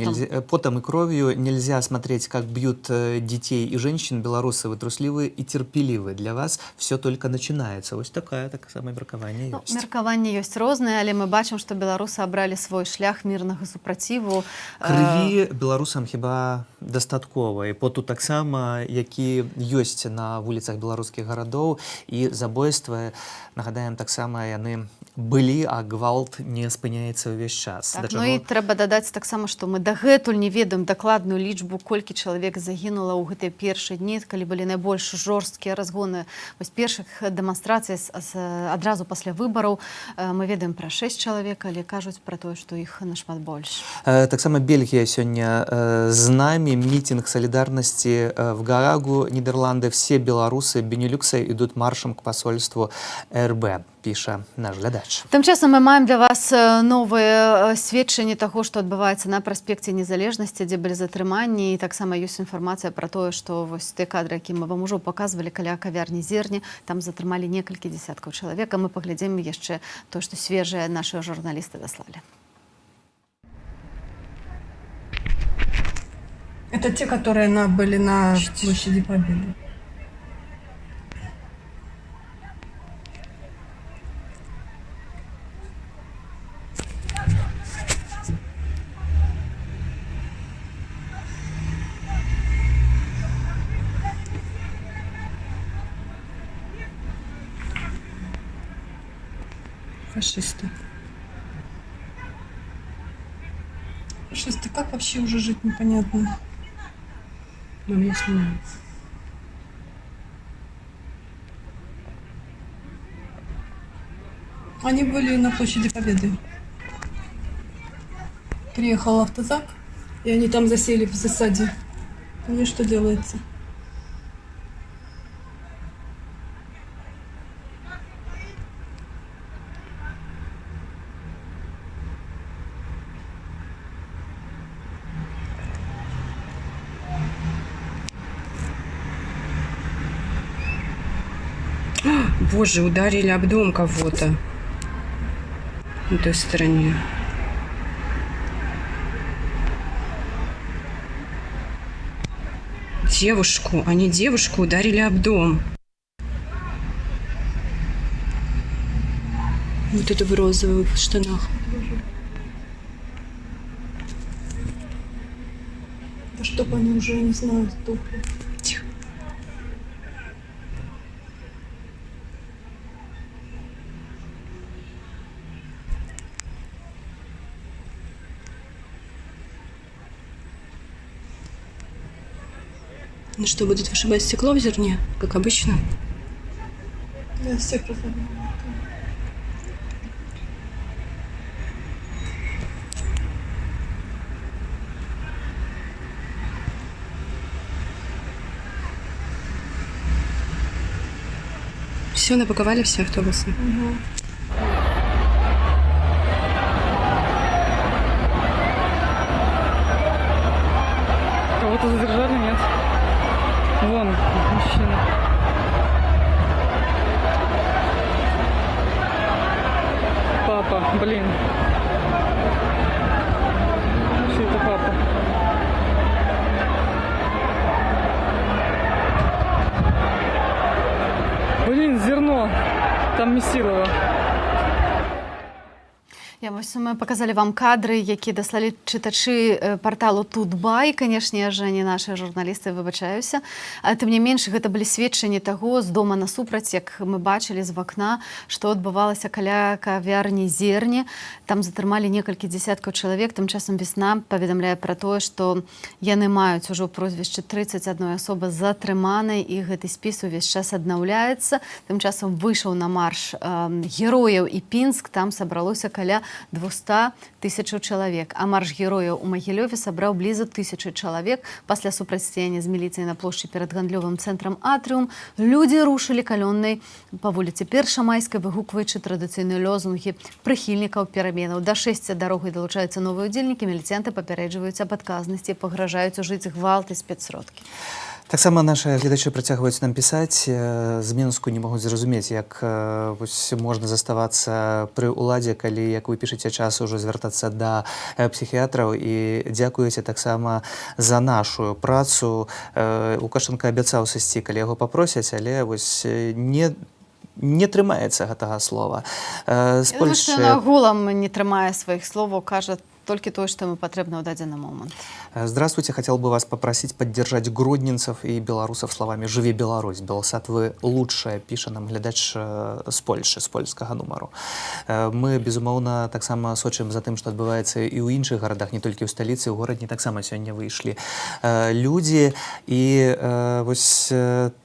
Потом и кровью. Нельзя смотреть, как бьют детей и женщин. Белорусы, вы трусливые и терпеливые. Для вас все только начинается. Вот такое самое меркаванне ёсць. Меркаванне ёсць рознае, але мы бачым, што беларусы абралі свой шлях мірнага супраціву. Крыві беларусам хіба дастаткова. І поту таксама, які ёсць на вуліцах беларускіх гарадоў, і забойствы, нагадаем, таксама яны былі, а гвалт не спыняецца ўвесь час. Так, ну і трэба дадаць таксама, што мы дагэтуль не ведаем дакладную лічбу, колькі чалавек загінула ў гэтыя першыя дні, калі былі найбольш жорсткія разгоны вось першых дэманстрацый адразу пасля выбараў. Мы ведаем пра 6 чалавек, але кажуць пра тое, што іх нашмат больш. Таксама Бельгія сёння з намі, мітинг солидарности в Гаагу, Нидерланды. Все белорусы Бенилюкса идут маршем к посольству РБ, піша наш глядач. Тым часам мы маем для вас новыя сведчанні таго, што адбываецца на праспекце Незалежнасці, дзе былі затрыманні, і таксама ёсць інфармацыя пра тое, што вось тыя кадры, які мы вам ужо паказвалі каля кавярні Зерні, там затрымалі некалькі дзесяткаў чалавек. Мы паглядзім яшчэ тое, што свежыя нашыя журналісты даслалі. Это те, которые были на площади Победы. Фашисты. Фашисты, как вообще уже жить, непонятно. Нам не снимают. Они были на площади Победы. Приехал автозак, и они там засели в засаде. Мне что делается? Боже, ударили об дом кого-то на той стороне. Девушку, они девушку ударили об дом. Вот это в розовых штанах. Да чтоб они уже, не знаю, сдохли. Ну что, будут вышибать стекло в зерне, как обычно? Да, всех разобрали. Все, напаковали все автобусы. Кого-то задержали, нет? Вон, мужчина. Папа, блин. Что это папа? Блин, зерно. Там Месилова. Вось мы показалі вам кадры, які даслалі чытачы парталу Тутбай. Канешне ж, не нашы журналісты, выбачаюся. Тым не менш, гэта былі сведчанні таго з дома насупраць, як мы бачылі з вакна, што адбывалася каля кавярні Зерні. Там затрымалі некалькі дзесяткаў чалавек. Тым часам Весна паведамляе пра тое, што яны маюць ужо прозвішчы 31 асобы затрыманай, і гэты спіс увесь час аднаўляецца. Тым часам выйшаў на марш герояў і Пінск, там сабралося каля 200 000 чалавек. А марш герояў у Магілёве сабраў блізу 1000 чалавек. Пасля супрацьстаяння з міліцыяй на плошчы перад гандлёвым цэнтрам Атрыум людзі рушылі калённай па вуліцы Першамайскай, выгукваючы традыцыйныя лозунгі прыхільнікаў пераменаў. Да 6 дарогай далучаюцца новыя удзельнікі, міліцыянты папярэджваюць аб адказнасці, пагражаюць ужыць гвалт і спецсродкі. Таксама нашы гледачы працягваюць нам пісаць. З Мінску не могуць зразумець, як можна заставацца пры ўладзе, калі, як вы пішаце, час ужо звяртацца да псіхіятраў. І дзякуеце таксама за нашу працу. Лукашенко абяцаў сысці, калі яго папросяць, але не трымаецца гэтага слова. Я думаю, што ён агулам не трымае сваіх словаў, кажа только то, что ему потребно в дадзены момент. Здравствуйте. Хотел бы вас попросить поддержать гродненцев и белорусов словами «Живи Беларусь». Белсат, вы лучшая, пише нам глядач з Польши, з польскага нумару. Мы, безумоўна, таксама сочым за тым, што адбываецца і ў іншых гарадах, не толькі ў сталіцы, у горадні таксама сёння выйшлі люди. И вось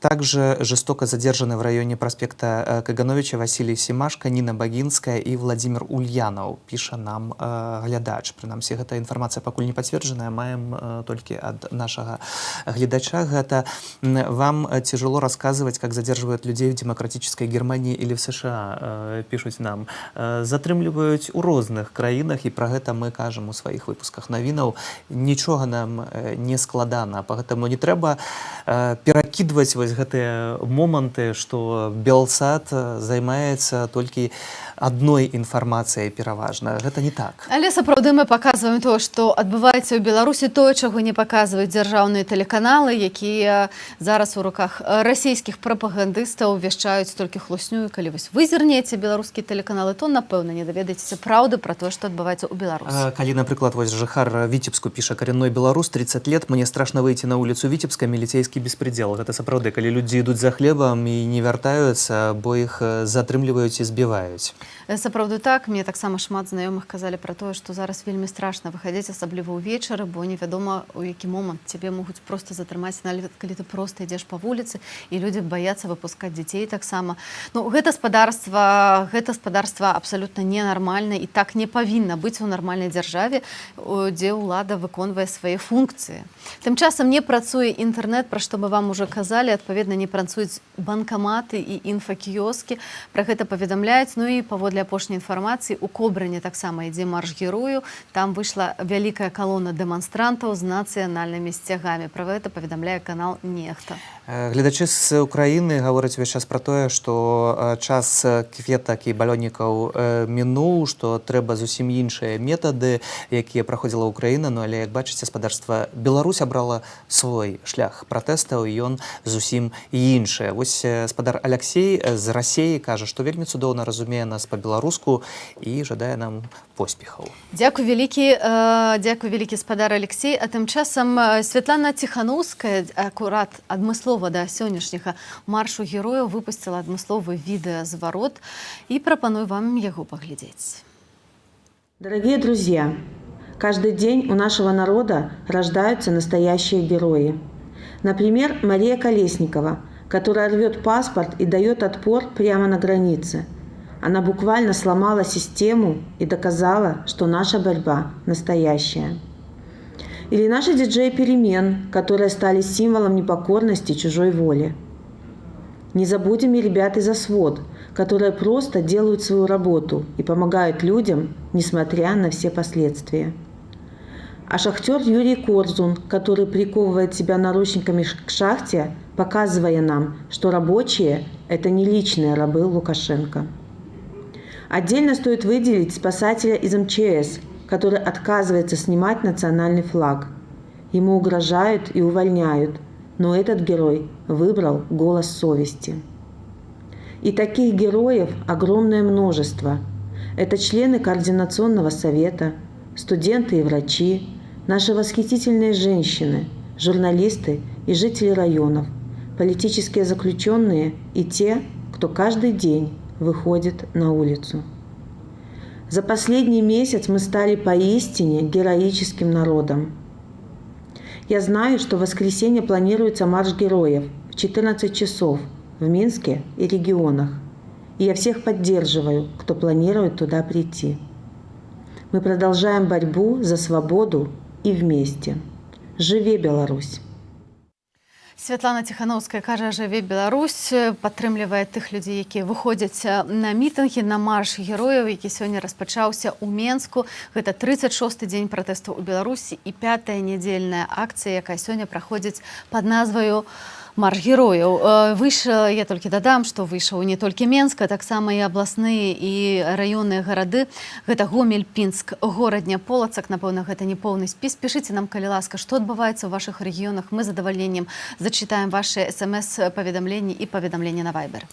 также жестоко задержаны в районе проспекта Кагановича Василий Семашко, Нина Багинская и Владимир Ульянов, піша нам глядач. Прынамсі, гэта інфармацыя пакуль не пацверджаная, маем толькі ад нашага глядача. Гэта вам тяжело рассказывать, как задерживают людей в демократической Германии или в США, пишут нам. Затрымліваюць у розных краінах, і пра гэта мы кажам у сваіх выпусках навінаў. Нічога нам не складана, поэтому не трэба перакідваць вось гэтыя моманты, што Белсат займаецца толькі адной інфармацыяй пераважна. Гэта не так. Але сапраўды мы паказваем то, што адбываецца ў Беларусі, тое, чаго не паказваюць дзяржаўныя тэлеканалы, якія зараз у руках расійскіх прапагандыстаў вяшчаюць толькі хлусню. І калі вось вы зірнеце беларускія тэлеканалы, то, напэўна, не даведаецеся праўды пра тое, што адбываецца ў Беларусі. Калі, напрыклад, вось жыхар Віцебску піша: «Коренной беларус, 30 лет, мне страшно выйти на улицу Віцебска, міліцейскі беспредел». Гэта сапраўды, калі людзі ідуць за хлебам і не вяртаюцца, бо іх затрымліваюць і збіваюць. Сапраўды так, мне таксама шмат знаёмых казалі пра тое, што зараз вельмі страшна выхадзіць, асабліва ўвечары, бо невядома, у які момант цябе могуць проста затрымаць, калі ты проста ідзеш па вуліцы, і людзі баяцца выпускаць дзяцей таксама. Ну, гэта спадарства абсалютна ненармальна, і так не павінна быць у нармальнай дзяржаве, дзе ўлада выконвае свае функцыі. Тым часам не працуе інтэрнэт, пра што мы вам ужо казалі, адпаведна, не працуюць банкаматы і інфакіёскі, пра гэта паведамляюць. Ну і паводле апошняй інфармацыі, у Кобрыне таксама ідзе марш герою. Там выйшла вялікая калона дэманстрантаў з нацыянальнымі сцягамі. Пра гэта паведамляе канал Нехта. Гледачы з Украіны гавораць увесь час пра тое, што час кветак і балёнікаў мінуў, што трэба зусім іншыя метады, якія праходзіла Украіна. Ну, але, як бачыце, спадарства Беларусь абрала свой шлях пратэстаў, і ён зусім іншы. Вось спадар Алексей з Расеі кажа, што вельмі цудоўна разумее нас па-беларуску і жадае нам поспехаў. Дзякуй вялікі спадар Алексей. А тым часам Святлана Ціхановская акурат адмыслова да сённяшняга маршу герояў выпусціла адмысловы відэазварот і прапаную вам яго паглядзець. Дорогие друзья, каждый день у нашего народа рождаются настоящие герои. Например, Мария Колесникова, которая рвет паспорт и дает отпор прямо на границе. Она буквально сломала систему и доказала, что наша борьба настоящая. Или наши диджеи перемен, которые стали символом непокорности чужой воли. Не забудем и ребят из «Освод», которые просто делают свою работу и помогают людям, несмотря на все последствия. А шахтер Юрий Корзун, который приковывает себя наручниками к шахте, показывая нам, что рабочие – это не личные рабы Лукашенко. Отдельно стоит выделить спасателя из МЧС, который отказывается снимать национальный флаг. Ему угрожают и увольняют, но этот герой выбрал голос совести. И таких героев огромное множество. Это члены Координационного совета, студенты и врачи, наши восхитительные женщины, журналисты и жители районов, политические заключенные и те, кто каждый день выходит на улицу. За последний месяц мы стали поистине героическим народом. Я знаю, что в воскресенье планируется марш героев в 14 часов в Минске и регионах. И я всех поддерживаю, кто планирует туда прийти. Мы продолжаем борьбу за свободу и вместе. Живе Беларусь! Святлана Ціхановская кажа, жыве Беларусь, падтрымлівае тых людзей, якія выходзяць на мітынгі, на марш герояў, які сёння распачаўся ў Менску. Гэта 36-й дзень пратэсту ў Беларусі і 5-я нядзельная акцыя, якая сёння праходзіць пад назваю «Марш герояў». Выйшаў, я толькі дадам, што выйшаў не толькі Менск, а таксама і абласныя і раённыя гарады. Гэта Гомель, Пінск, Горадня, Полацак. Напэўна, гэта не поўны спіс. Пішыце нам, калі ласка, што адбываецца ў вашых рэгіёнах. Мы з задавальненнем зачитаем ваши смс-поведомления и поведомления на Вайбер.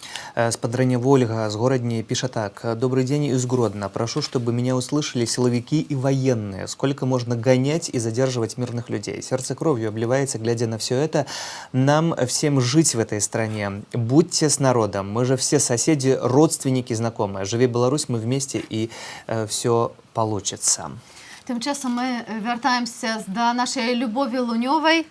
Спадрыня Ольга с Городни пишет так. Добрый день из Гродно. Прошу, чтобы меня услышали силовики и военные. Сколько можно гонять и задерживать мирных людей? Сердце кровью обливается, глядя на все это. Нам всем жить в этой стране. Будьте с народом. Мы же все соседи, родственники, знакомые. Живи Беларусь, мы вместе, и все получится. Тем часом мы вертаемся до нашей Любови Лунёвой.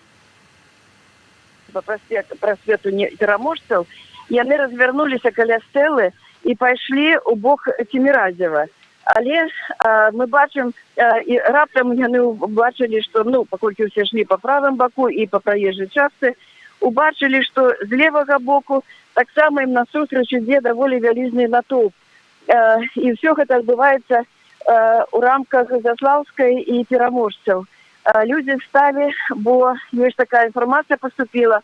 По просвету пераможцаў, яны развярнуліся каля стэлы і пайшлі ў бок Цеміразева. Але мы бачым, і раптам яны убачылі, што, паколькі ўсе шлі па правым баку і па праезжай частцы, убачылі, што з левага боку таксама ім насустрач ідзе даволі вялізны натоўп. І ўсё гэта адбываецца ў рамках Заслаўскай і пераможцаў. Людзі сталі, бо ёсць такая інфармацыя паступіла,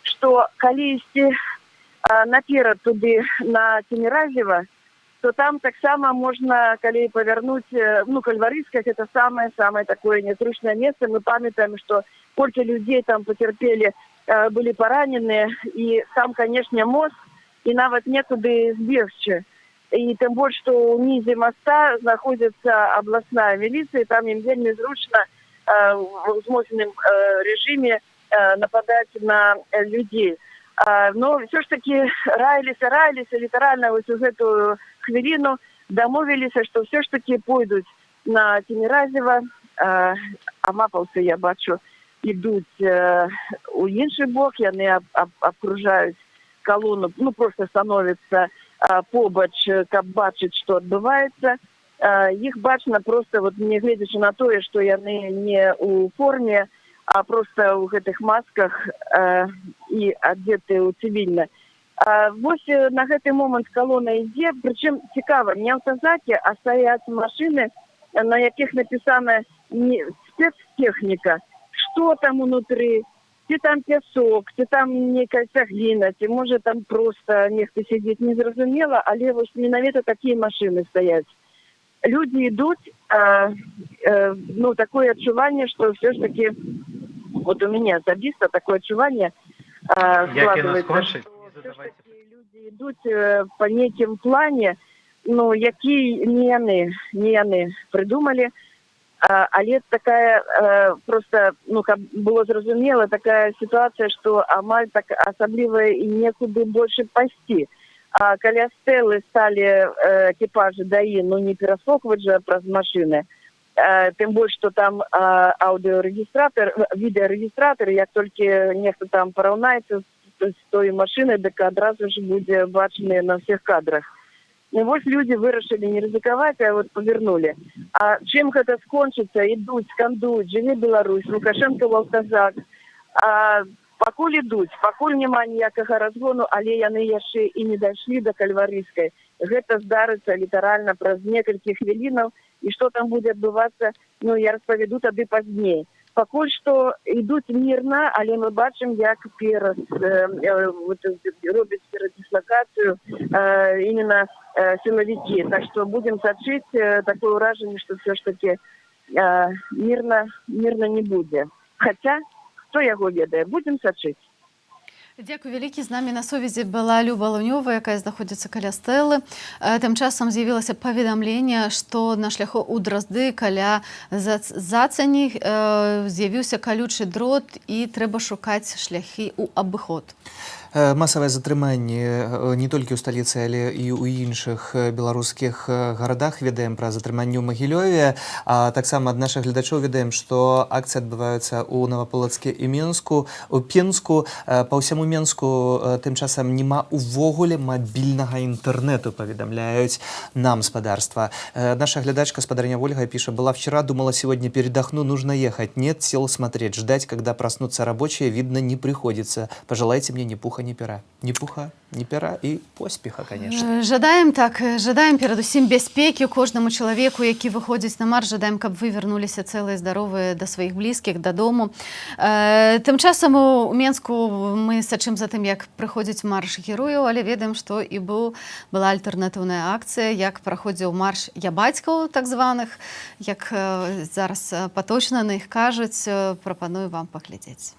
што калі ісці наперад туды на Цеміразева, то там таксама можна, калі павярнуць, Кальварыйская, это самае такое незручнае месца. Мы памятаем, што колькі людзей там пацярпелі, былі параненыя, і там, канешне, мост, і нават некуды збегчы. І тым больш, што ўнізе моста знаходзіцца абласная міліцыя, там ім вельмі зручна в узмоцненым режиме нападать на людей. Но все ж таки раились, литерально вот в эту хвилину домовились, что все ж таки пойдут на Цеміразева, а мапаўцы, я бачу, идут у інший бок, яны обкружают колонну, просто становятся побач, каб бачыць, што адбываецца. Іх бачна просто, не гледзячы на тое, што яны не ў форме, а просто ў гэтых масках і адзеты ў цывільна. Вось на гэты момант колона ідзе, прычым цікава, не аўтазакі, а стаяць машыны, на якіх напісана спецтехніка, што там унутры, ці там пясок, ці там некая цагліна, ці можа там просто нехта сидзіць, незразумела, але вось менавіта такія машыны стаяць. Люди идут, такое отчувание, что все ж таки, вот у меня особисто такое отчувание складывается, что все ж таки люди идут по неким плане, які не яны придумали, але такая просто, каб было зразумела, такая ситуация, что амаль так асабліва і некуды больше пасці. А каля стэлы сталі экіпажы ДАІ, не пераскокваць жа праз машыны, тым больш што там відэарэгістратар, як толькі нехта там параўнаецца з той машынай, дык адразу ж будзе бачаны на ўсіх кадрах. І вось людзі вырашылі не рызыкаваць, а вот павернулі. А чым гэта скончыцца? Ідуць, скандуюць, жыве Беларусь, Лукашенко ваўказак. Пакуль ідуць, пакуль няма ніякага разгону, але яны яшчэ і не дайшлі да Кальварыйскай. Гэта здарыцца літаральна праз некалькі хвілінаў, і што там будзе адбывацца, ну, я распавяду тады пазней. Пакуль што ідуць мірна, але мы бачым, як робяць перадыслакацыю іменно сілавікі. Так што будзем сачыць, такое ўражанне, што все ж таки мірна не будзе. Хаця, хто яго ведае, будзем сачыць. Дзякуй вялікі. З намі на сувязі была Люба Лунёва, якая знаходзіцца каля стэлы. Тым часам з'явілася паведамленне, што на шляху ў Дразды каля Зацані з'явіўся калючы дрот і трэба шукаць шляхі ў абыход. Масавае затрыманне не толькі ў сталіцы, але і ў іншых беларускіх гарадах. Ведаем пра затрыманне ў Магілёве. Таксама ад нашых гледачоў ведаем, што акцыі адбываюцца ў Наваполацке і Менску, у Пенску. Па ўсяму Менску тым часам няма увогуле мабільнага інтэрнэту, паведамляюць нам спадарства. Наша глядачка, спадарня Ольга, піша: «Была вчера, думала, сегодня передохну, нужно ехать. Нет сил смотреть, ждать, когда проснутся рабочие, видно, не приходится. Пожелайте мне ни пуха, ни пера». Ни пуха, ни пера і поспеха, конечно. Жадаем перадусім бяспекі кожнаму чалавеку, які выходзіць на марш. Жадаем, каб вы вярнуліся цэлыя, здаровыя да сваіх блізкіх, дадому. Тым часам у Менску мы сачым за тым, як прыходзіць марш герояў, але ведаем, што і была альтэрнатыўная акцыя, як праходзіў марш ябацькаў, так званых, як зараз паточна на іх кажуць. Прапаную вам паглядзець.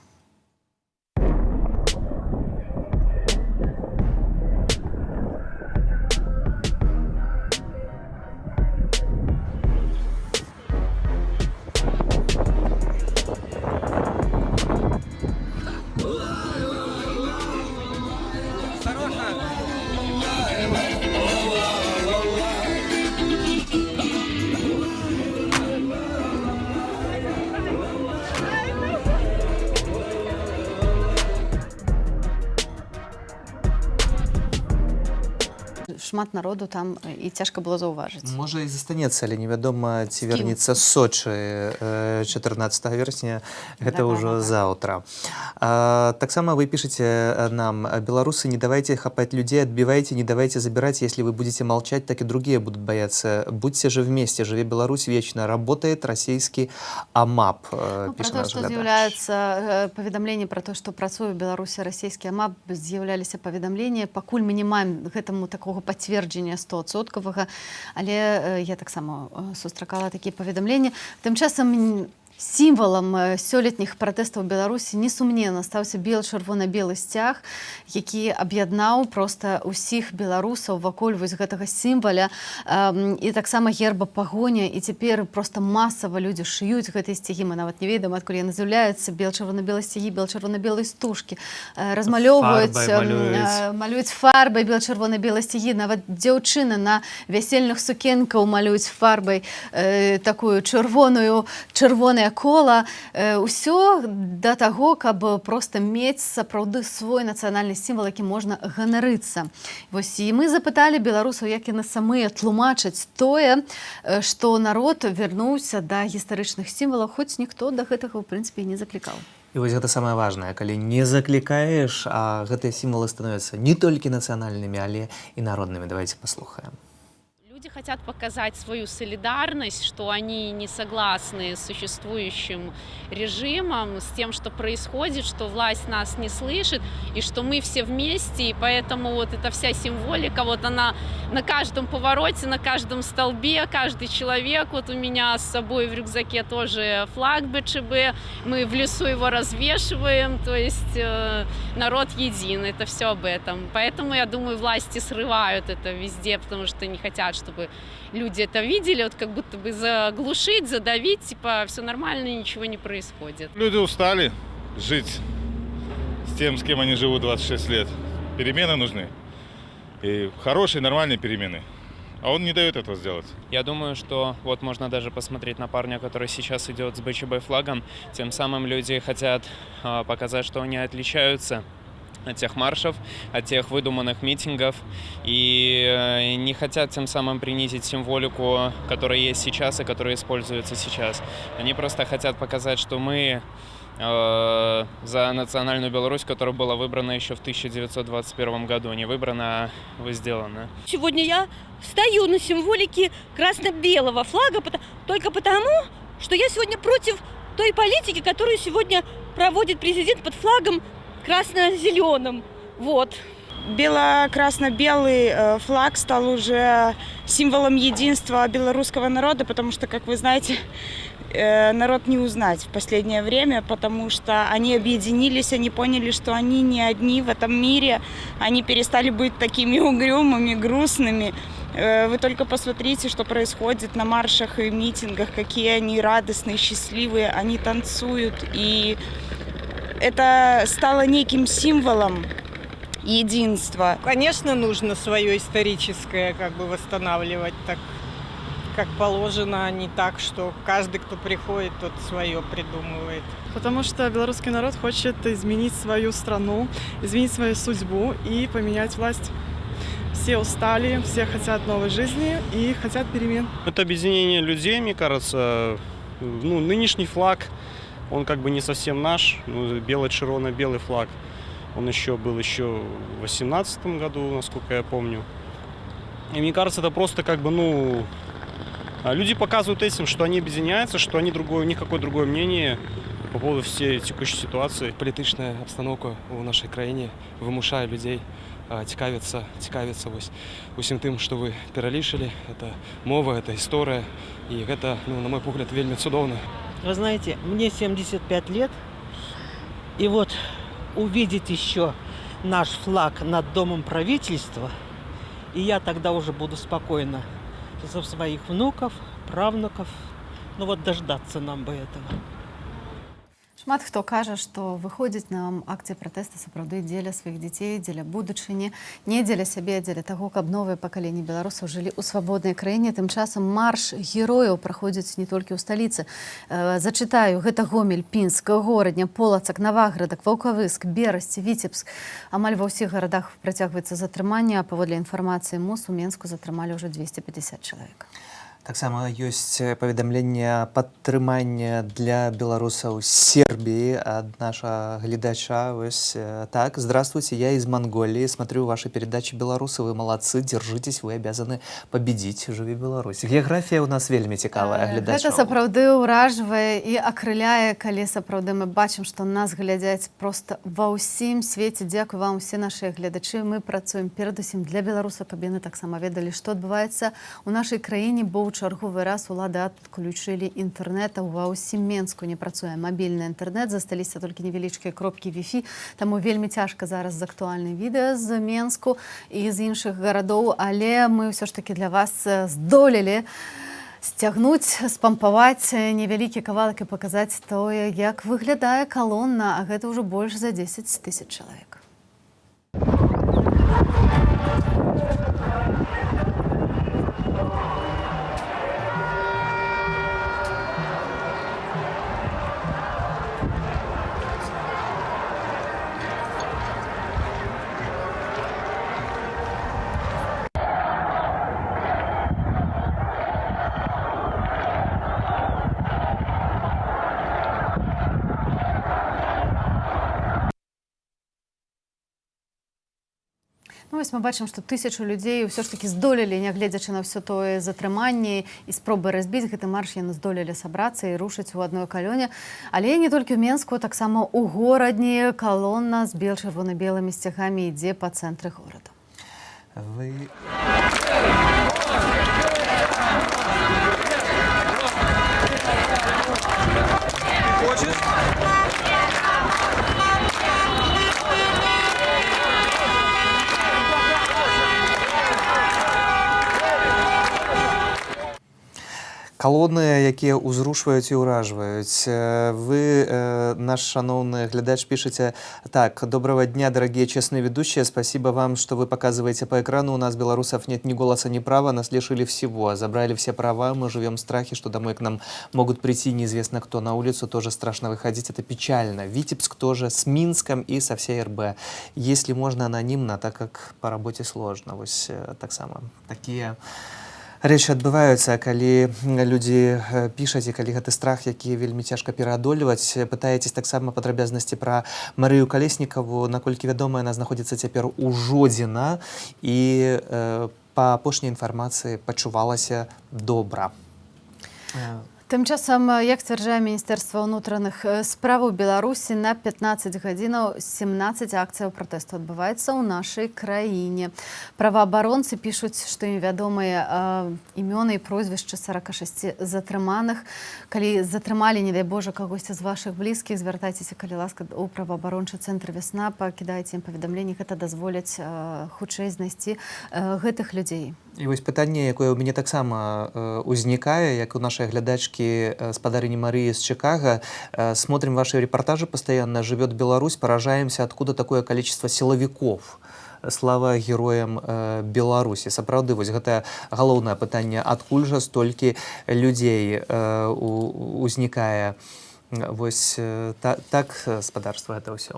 Шмат народу там, і цяжка было заўважыць. Можа і застанецца, але невядома, ці вернецца з Сочы 14 верасня, гэта ўжо заўтра. Таксама вы пишете нам: «Белорусы, не давайте хапать людей, отбивайте, не давайте забирать. Если вы будете молчать, так и другие будут бояться. Будьте же вместе, живи Беларусь вечно. Работает российский АМАП». Про то, што з'яўляецца паведамленне пра то, што працуе ў Беларусі расійскі АМАП, з'яўляліся паведамленні. Пакуль мы не маем гэтаму такого пацверджання 100%, але я таксама сустракала такія паведамленні. Тым часам сімвалам сёлетніх пратэстаў у Беларусі несумненна стаўся чырвона-белы сцяг, які аб'яднаў проста ўсіх беларусаў вакол вось гэтага сімваля, і таксама герба пагоня. І цяпер проста масава людзі шыюць гэтыя сцягі. Мы нават не ведаем, адкуль яны з'яўляюцца. Чырвона-белыя сцягі, чырвона-белыя стужкі, размалёўваюць, малююць фарбай чырвона-белыя сцягі. Нават дзяўчыны на вясельных сукенках малююць фарбай такую чырвоную кола. Усё да таго, каб проста мець сапраўды свой нацыянальны сімвал, якім можна ганарыцца. Вось і мы запыталі беларусаў, як яны самыя тлумачаць тое, што народ вярнуўся да гістарычных сімвалаў, хоць ніхто да гэтага, ў прынцыпе, не заклікаў. І вось гэта самае важнае, калі не заклікаеш, а гэтыя сімвалы становяцца не толькі нацыянальнымі, але і народнымі. Давайте паслухаем. Люди хотят показать свою солидарность, что они не согласны с существующим режимом, с тем, что происходит, что власть нас не слышит, и что мы все вместе, и поэтому вот эта вся символика, вот она на каждом повороте, на каждом столбе, каждый человек, вот у меня с собой в рюкзаке тоже флаг БЧБ, мы в лесу его развешиваем, то есть народ един, это все об этом. Поэтому, я думаю, власти срывают это везде, потому что не хотят, чтобы люди это видели, вот как будто бы заглушить, задавить, типа все нормально, ничего не происходит. Люди устали жить с тем, с кем они живут 26 лет. Перемены нужны. И хорошие, нормальные перемены. А он не дает этого сделать. Я думаю, что вот можно даже посмотреть на парня, который сейчас идет с БЧБ флагом. Тем самым люди хотят показать, что они отличаются от тех маршев, от тех выдуманных митингов, и не хотят тем самым принизить символику, которая есть сейчас и которая используется сейчас. Они просто хотят показать, что мы за национальную Беларусь, которая была выбрана еще в 1921 году. Не выбрана, а возделана. Сегодня я стою на символике красно-белого флага только потому, что я сегодня против той политики, которую сегодня проводит президент под флагом красно-зеленым. Вот. Бело-красно-белый флаг стал уже символом единства белорусского народа, потому что, как вы знаете, народ не узнать в последнее время, потому что они объединились, они поняли, что они не одни в этом мире, они перестали быть такими угрюмыми, грустными. Вы только посмотрите, что происходит на маршах и митингах, какие они радостные, счастливые, они танцуют, и это стало неким символом единства. Конечно, нужно свое историческое восстанавливать так, как положено, а не так, что каждый, кто приходит, тот свое придумывает. Потому что белорусский народ хочет изменить свою страну, изменить свою судьбу и поменять власть. Все устали, все хотят новой жизни и хотят перемен. Это объединение людей, мне кажется. Нынешний флаг, он не совсем наш. Бело-червоно-белый флаг. Он был еще в 2018 году, насколько я помню. И мне кажется, это просто люди показывают этим, что они объединяются, что они у них какое-то другое мнение по поводу всей текущей ситуации. Політична обстановка у нашій країні вимушає людей цікавитися усім тим, що ви перелічили. Це мова, це історія. І це, на мой погляд, вельми цудовно. Вы знаете, мне 75 лет, и вот увидеть еще наш флаг над домом правительства, и я тогда уже буду спокойно за своих внуков, правнуков, дождаться нам бы этого. Шмат хто кажа, што выходзіць на акцыі пратэста сапраўды дзеля сваіх дзяцей, дзеля будучыні, не дзеля сябе, а дзеля таго, каб новыя пакаленні беларусаў жылі ў свабоднай краіне. Тым часам марш герояў праходзіць не толькі ў сталіцы. Зачытаю, гэта Гомель, Пінск, Горадня, Полацак, Наваградак, Ваўкавыск, Берасць, Віцебск. Амаль ва ўсіх гарадах працягваецца затрыманне, а паводле інфармацыі МОЗ у Менску затрымалі ўжо 250 чалавек. Таксама ёсць паведамленне падтрымання для беларусаў Сербии от нашего глядача. Так, здравствуйте, я из Монголии, смотрю ваши передачи, белорусы, вы молодцы, держитесь, вы обязаны победить, живи Беларусь. География у нас вельмі цікавая, глядача. Гэта сапраўды ўражвае і акрыляе, калі сапраўды мы бачым, што нас глядзяць просто ва ўсім свеце. Дзякую вам усе наши глядачы. Мы працуем перадусім для беларусаў, каб яны таксама ведалі, што адбываецца у нашай краіне, бо ў чарговы раз улады адключылі інтэрнэт, ва ўсім Менску не працуе мабільны інтэрнэт, засталіся толькі невялічкія кропкі Wi-Fi, таму вельмі цяжка зараз з актуальнай відэа з Менску і з іншых гарадоў, але мы ўсё ж такі для вас здолелі сцягнуць, спампаваць невялікі кавалак і паказаць тое, як выглядае калона, а гэта ўжо больш за 10 000 чалавек. Вось мы бачым, што 1000 людзей ўсё ж такі здолелі, нягледзячы на ўсё тое затрыманне і спробы разбіць гэты марш, яны здолелі сабрацца і рушыць у адной калоне. Але не толькі ў Менску, таксама ў Горадні калона з чырвона-белымі сцягамі ідзе па цэнтры горада. калоны, якія ўзрушваюць і ўражваюць. Вы, наш шановный глядач, пишете так: «Доброго дня, дорогие честные ведущие. Спасибо вам, что вы показываете по экрану. У нас, белорусов, нет ни голоса, ни права. Нас лишили всего. Забрали все права. Мы живем в страхе, что домой к нам могут прийти неизвестно кто. На улицу тоже страшно выходить. Это печально. Витебск тоже с Минском и со всей РБ. Если можно, анонимно, так как по работе сложно». Вот так само. Такие рэчы адбываюцца, калі людзі пішаць, і калі гэты страх, які вельмі цяжка пераадольваць. Пытаецесь таксама падрабязнасці пра Марыю Калеснікаву. Наколькі вядома, яна знаходзіцца цяпер у Жодзіна і па апошняй інфармацыі пачувалася добра. Тым часам, як сцвярджае Міністэрства ўнутраных справаў Беларусі, на 15 гадзінаў 17 акцыяў пратэсту адбываецца ў нашай краіне. Праваабаронцы пішуць, што ім вядомыя імёны і прозвішчы 46 затрыманых. Калі затрымалі, не дай Божа, кагосьці з вашых блізкіх, звяртайцеся, калі ласка, у праваабарончы цэнтр «Вясна», пакідайце ім паведамленні, гэта дазволяць хутчэй знайсці гэтых людзей. І вось пытанне, якое ў мяне таксама узнікае, як у нашай глядачкі спадарыні Марыі з Чикаго. Смотрим ваши репортажи постоянно. Живет Беларусь, поражаемся, откуда такое количество силовиков. Слава героям Беларусі. Сапраўды, вось гэта галоўнае пытанне, адкуль жа столькі людзей узнікае. Вось так, спадарства, гэта ўсё.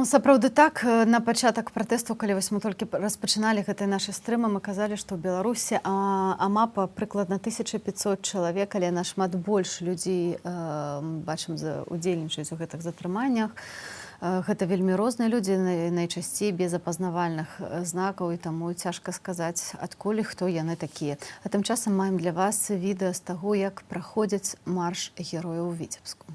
Сапраўды так, на пачатак пратэсту, калі вось мы толькі распачыналі гэтай нашай стрымы, мы казалі, што ў Беларусі амапа прыкладна 1500 чалавек, але нашмат больш людзей, бачым, удзельнічаюць у гэтых затрыманнях. Гэта вельмі розныя людзі, найчасцей без апазнавальных знакаў, і таму цяжка сказаць, адкуль і хто яны такія. А тым часам маем для вас відэа з таго, як праходзіць марш герояў у Віцебску.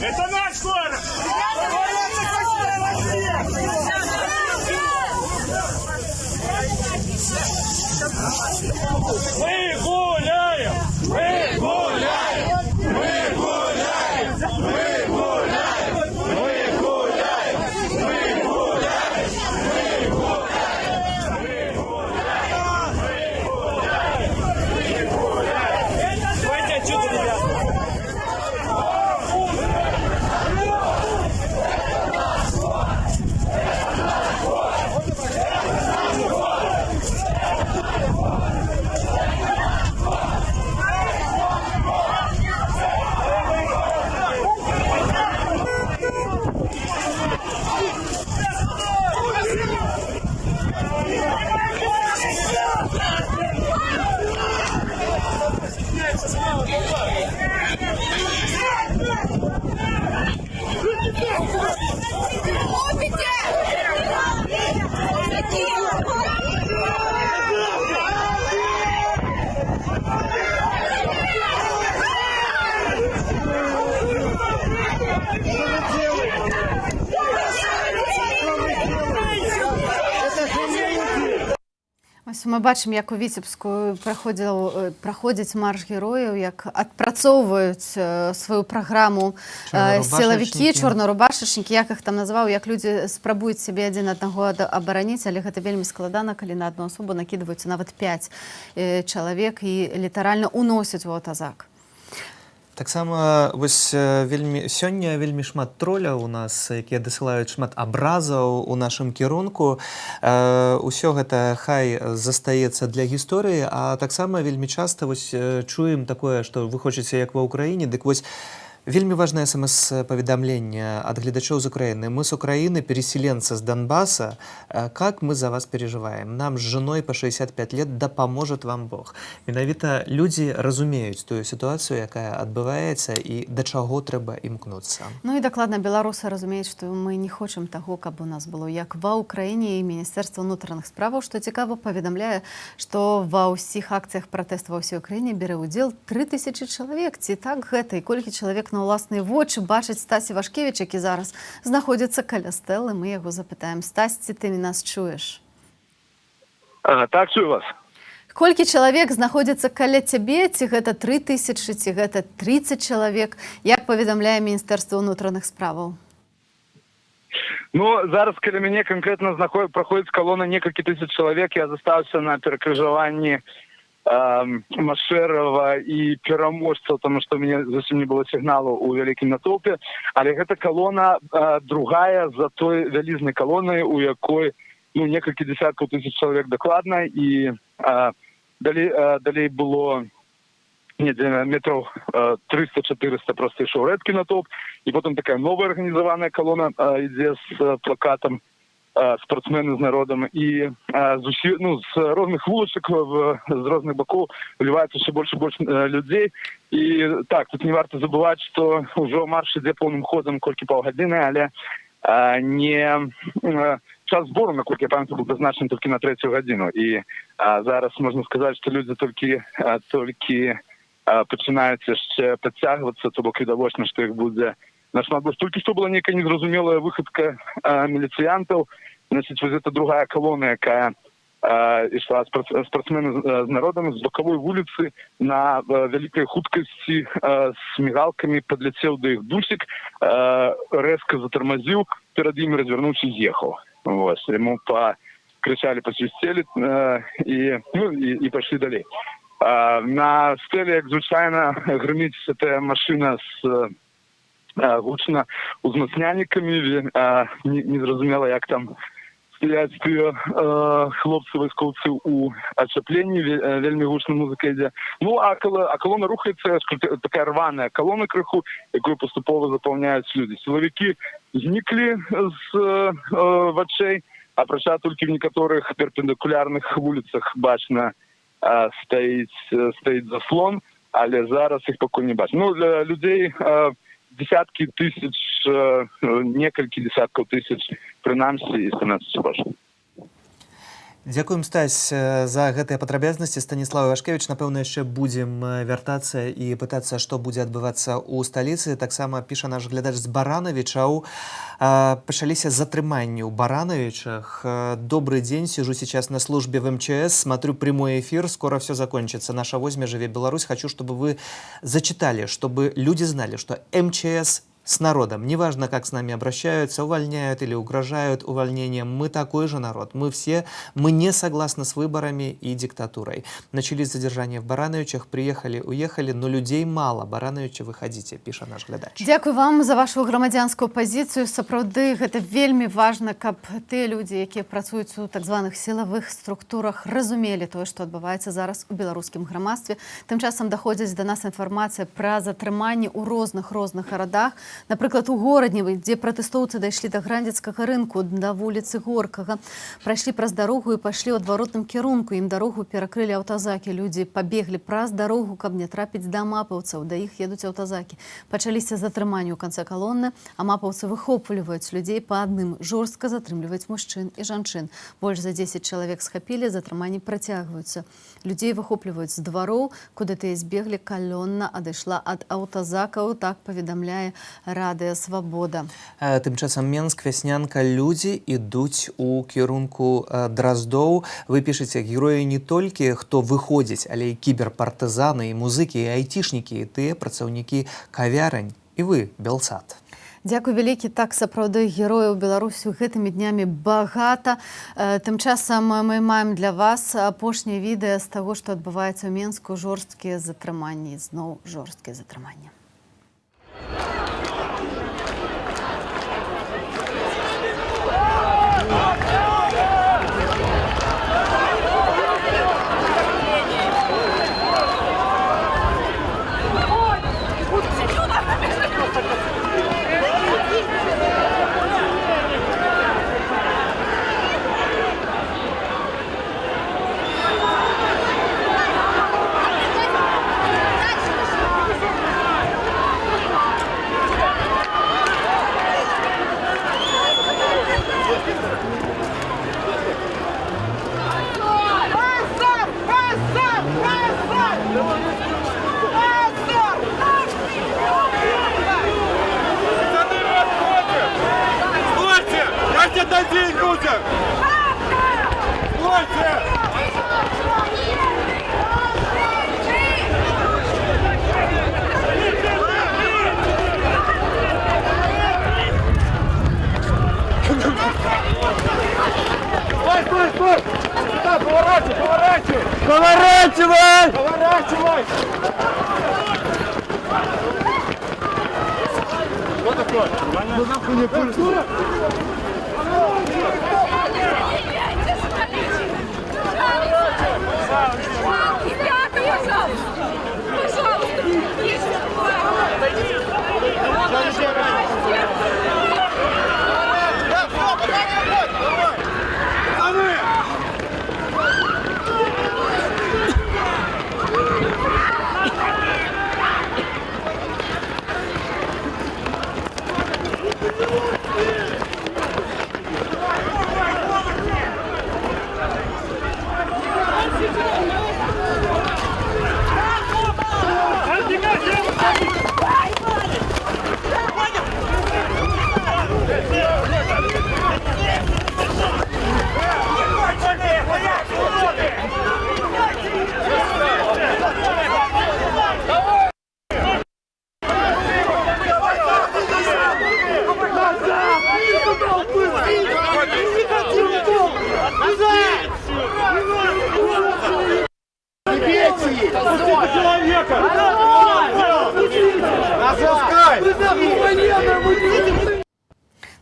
Это наш город! Мы гуляем! Мы гуляем! Мы гуляем! Мы гуляем! Мы гуляем! Мы гуляем! Мы гуляем! Давайте отсюда, ребята! Ось ми бачимо, як у Віцебску праходзіць марш герояў, як адпрацоўваюць сваю праграму сілавікі, чорнарубашачнікі, як іх там назваў, як людзі спрабуюць сябе адзін аднаго абараніць, але гэта вельмі складана, калі на адну асобу накідваюцца нават 5 чалавек і літаральна уносяць у атазак. Таксама вось сёння вельмі шмат троляў у нас, якія дасылаюць шмат абразаў у нашым кірунку. Усё гэта хай застаецца для гісторыі, а таксама вельмі часта вось чуем такое, што вы хочаце як ва Ўкраіне, дык вось Вельмі важнае смс-паведамленне ад гледачоў з Украіны. Мы с Украины, переселенцы с Донбасса. Как мы за вас переживаем? Нам с женой по 65 лет да поможет вам Бог. Менавіта людзі разумеюць тую сітуацыю, якая адбываецца і да чаго трэба імкнуцца. Ну і дакладна беларусы разумеюць, што мы не хочам таго, каб у нас было як ва Ўкраіне, і Міністэрства ўнутраных справаў, што цікава, паведамляе, што ва ўсіх акцыях пратэсту ва ўсёй краіне бярэ ўдзел 3000 чалавек. Ці так гэта? І колькі чалавек на ўласныя вочы бачыць Стась Івашкевіч, які зараз знаходзіцца каля стэлы. Мы яго запытаем: Стась, ці ты нас чуеш? Так, чую вас. Колькі чалавек знаходзіцца каля цябе? Ці гэта 3000, ці гэта 30 чалавек? Як паведамляе Міністэрства ўнутраных справаў? Ну, зараз каля мяне канкрэтна праходзіць калона некалькі тысяч чалавек. Я застаўся на перакрыжаванні Машэрава і пераможцаў, тому што у мяне зусім не было сігналу ў вялікім натоўпе, але гэта калона другая за той вялізнай калонай, у якой некалькі дзесяткаў тысяч чалавек дакладна, і далей было недзе метраў 300-400 просто ішоў рэдкі натоўп, і потым такая новая арганізаваная калона ідзе з плакатам спортсмены з народам, і з розных вулачак, з розных бакоў выліваецца ўсё больш і больш людзей. І так, тут не варта забываць, што ўжо марш ідзе поўным ходам колькі паўгадзіны, але час збору, наколькі я памятаю, быў прызначаны толькі на 3-ю гадзіну. І зараз можна сказаць, што людзі толькі пачынаюць яшчэ падцягвацца, то бок відавочна, што іх будзе нашмат больш. Толькі што была нейкая незразумелая выхадка міліцыянтаў. Значит, вот это другая колонна, якая ішла спортсмены з народам, з бакавой вуліцы на вялікай хуткасці з мігалкамі падляцеў да іх бусік, рэзка затармазіў, перад імі развярнуўся і з'ехаў. Яму пакрычалі, пасвісцелі і пайшлі далей. На стэле, як звычайна, грыміць гэтая машына з гучна узмацняльнікамі, незразумела, як там стаяць тыя хлопцы-вайскоўцы ў ачапленні, вельмі гучна музыка ідзе. Ну, а колона рухаецца, такая рваная колона крыху, якую паступова запаўняюць людзі. Сілавікі зніклі з вачэй, апрача толькі в некаторых перпендыкулярных вуліцах бачна стаіць заслон, але зараз іх пакуль не бачна. Ну, для людзей десятки тысяч, некалькі десяткаў тысяч, прынамсі, і становіцца больш. Дзякуем, Стась, за гэтыя падрабязнасці. Станіслав Івашкевіч, напэўна, яшчэ будзем вяртацца і пытацца, што будзе адбывацца ў сталіцы. Таксама піша наш глядач з Барановичаў. Пачаліся затрыманні ў Барановичах. Добрый день, сижу сейчас на службе в МЧС, смотрю прямой эфир, скоро все закончится. Наша возьме, живе Беларусь. Хочу, чтобы вы зачитали, чтобы люди знали, что МЧС с народом. Неважно, как с нами обращаются, увольняют или угрожают увольнением. Мы такой же народ. Мы не согласны с выборами и диктатурой. Начались задержания в Барановичах, приехали, уехали, но людей мало. Барановичи, выходите, пиша наш глядач. Дякую вам за вашу грамадзянскую пазіцыю. Сапраўды, гэта вельмі важна, каб тыя людзі, якія працуюць у так званых сілавых структурах, разумелі тое, што адбываецца зараз у беларускім грамадстве. Тым часам даходзіць да нас інфармацыя пра затрыманні ў розных гарадах. Напрыклад, у Горадневе, дзе пратэстоўцы дайшлі да Грандзенскага рынку, да вуліцы Горкага, прайшлі праз дарогу і пайшлі ў адваротным кірунку. Ім дарогу перакрылі аўтазакі. Людзі пабеглі праз дарогу, каб не трапіць да мапаўцаў. Да іх едуць аўтазакі. Пачаліся затрыманні ў канцы калоны, а мапаўцы выхопліваюць людзей па адным, жорстка затрымліваюць мужчын і жанчын. Больш за 10 чалавек схапілі, затрыманні працягваюцца. Людзей выхопліваюць з двароў, куды тыя збеглі, калонна адышла ад аўтазакаў, так паведамляе Радыё Свабода. Тым часам Менск, Вяснянка, людзі ідуць у кірунку Драздоў. Вы пішаце, героі не толькі хто выходзіць, але і кіберпартызаны, і музыкі, і айцішнікі, і тыя працаўнікі кавярань, і вы, Белсат. Дзякуй вялікі. Так, сапраўды, герояў Беларусі гэтымі днямі багата. Тым часам мы маем для вас апошняе відэа з таго, што адбываецца ў Менску. Жорсткія затрыманні, зноў жорсткія затрыманні.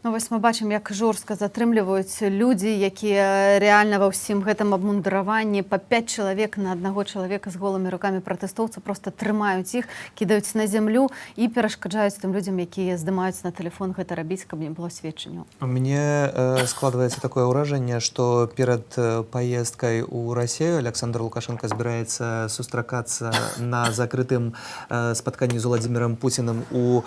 Ну, вось мы бачым, як жорстка затрымліваюць людзі, якія рэальна ва ўсім гэтым абмундыраванні па 5 чалавек на аднаго чалавека з голымі рукамі пратэстоўцы просто трымаюць іх, кідаюць на зямлю і перашкаджаюць тым людзям, якія здымаюць на тэлефон гэта рабіць, каб не было сведчанняў. Мне складваецца такое ўражанне, што перад паездкай у Расію Александр Лукашенко збіраецца сустракацца на закрытым спатканні з Владимиром Путиным у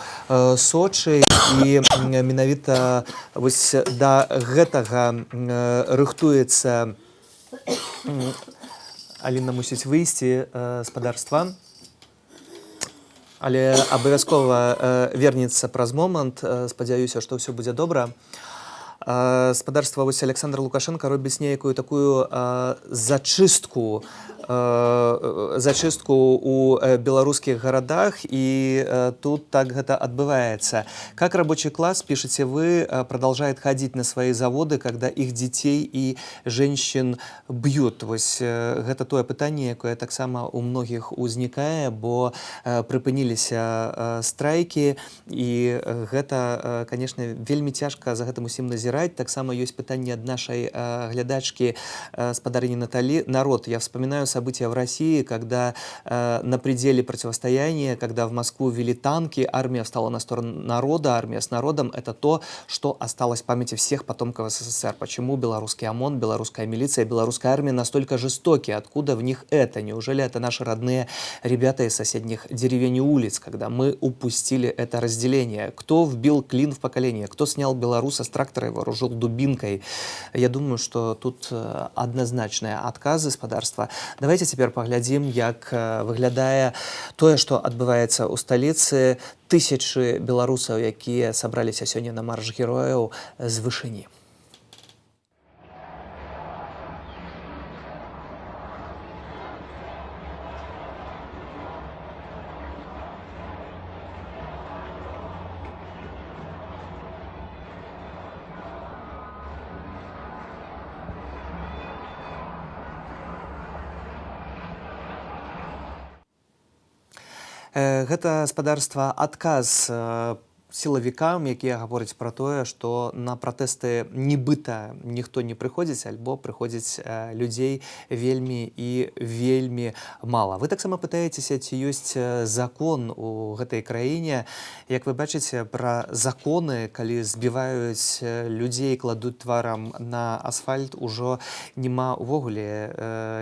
Сочи, і менавіта вось да гэтага рыхтуецца Аліна мусіць выйсці спадарства, але абавязкова вернецца праз момант. Спадзяюся, што ўсё будзе добра. Спадарства, вось Александр Лукашенко робіць нейкую такую зачыстку у белорусских городах, и тут так это отбывается. Как рабочий класс, пишете вы, продолжает ходить на свои заводы, когда их детей и женщин бьют? Вось гэта тое пытанне, якое таксама у многіх узнікае, бо прыпыніліся страйкі, і гэта, конечно, вельмі цяжка за гэтым усім назіраць. Таксама ёсць пытанне ад нашай глядачкі, спадарыні Наталі. Народ, я вспоминаю события в России, когда на пределе противостояния, когда в Москву ввели танки, армия встала на сторону народа, армия с народом. Это то, что осталось в памяти всех потомков СССР. Почему белорусский ОМОН, белорусская милиция, белорусская армия настолько жестоки? Откуда в них это? Неужели это наши родные ребята из соседних деревень и улиц, когда мы упустили это разделение? Кто вбил клин в поколение? Кто снял белоруса с трактора и вооружил дубинкой? Я думаю, что тут однозначные отказы спадарства. Давайте цяпер паглядзім, як выглядае тое, што адбываецца ў сталіцы. Тысячы беларусаў, якія сабраліся сёння на марш герояў з вышыні. Гэта спадарства адказ сілавікам, якія гавораць пра тое, што на пратэсты нібыта ніхто не прыходзіць, альбо прыходзіць людзей вельмі і вельмі мала. Вы таксама пытаецеся, ці ёсць закон у гэтай краіне. Як вы бачыце, пра законы, калі збіваюць людзей, кладуць тварам на асфальт, ужо няма ўвогуле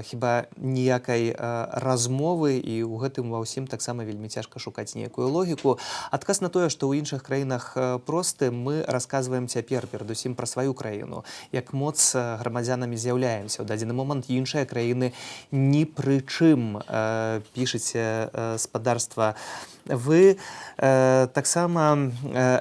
хіба ніякай размовы, і ў гэтым ва ўсім таксама вельмі цяжка шукаць нейкую логіку. Адказ на тое, што ў іншых краінах просты, мы расказваем цяпер перадусім пра сваю краіну, як моц грамадзянамі з'яўляемся. У дадзены момант іншыя краіны ні пры чым, пішыце спадарства вы. Таксама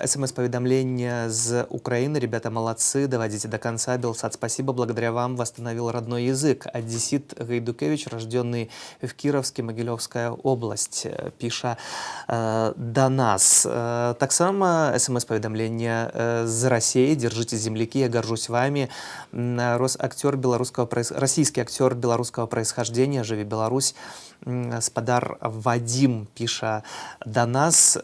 СМС-поведомление з Украины. Ребята, молодцы, доводите до конца. Белсад, спасибо, благодаря вам восстановил родной язык. Одессит Гайдукевич, рожденный в Кировске, Могилевская область, пиша до нас. Таксама таксама СМС-паведамленне з России. Держите земляки, я горжусь вами. Российский актер белорусского происхождения, живи Беларусь. Спадар Вадим піша да нас.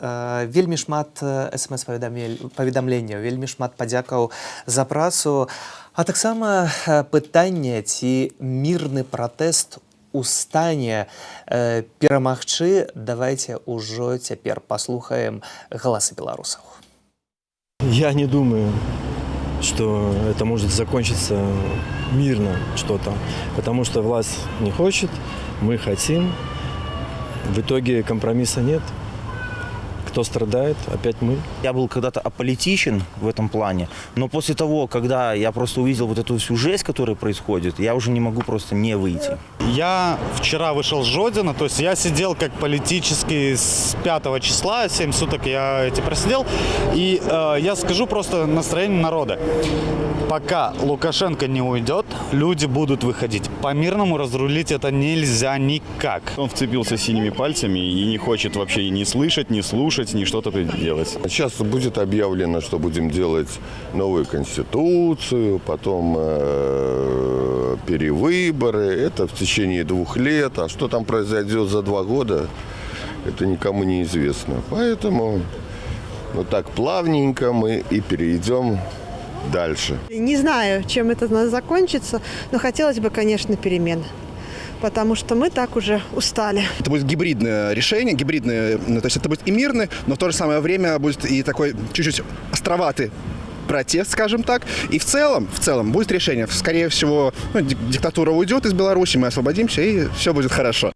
Вельмі шмат СМС-паведамленняў, вельмі шмат падзякаў за працу. А таксама пытанне, ці мірны пратэст у стане перамагчы. Давайте ўжо цяпер паслухаем галасы беларусаў. Я не думаю, что это может закончиться мирно что-то, потому что власть не хочет, мы хотим. В итоге компромисса нет. Кто страдает? Опять мы. Я был когда-то аполитичен в этом плане, но после того, когда я просто увидел вот эту всю жесть, которая происходит, я уже не могу просто не выйти. Я вчера вышел с Жодина, то есть я сидел как политический с 5 числа, 7 суток я эти просидел, и я скажу просто настроение народа. Пока Лукашенко не уйдет, люди будут выходить. По-мирному разрулить это нельзя никак. Он вцепился синими пальцами и не хочет вообще ни слышать, ни слушать, ни что-то делать. Сейчас будет объявлено, что будем делать новую конституцию, потом перевыборы. Это в течение 2 лет. А что там произойдет за 2 года, это никому не известно. Поэтому вот так плавненько мы и перейдем дальше. Не знаю, чем это закончится, но хотелось бы, конечно, перемен. Потому что мы так уже устали. Это будет гибридное решение, то есть это будет и мирный, но в то же самое время будет и такой чуть-чуть островатый протест, скажем так. И в целом будет решение. Скорее всего, диктатура уйдет из Беларуси, мы освободимся, и все будет хорошо.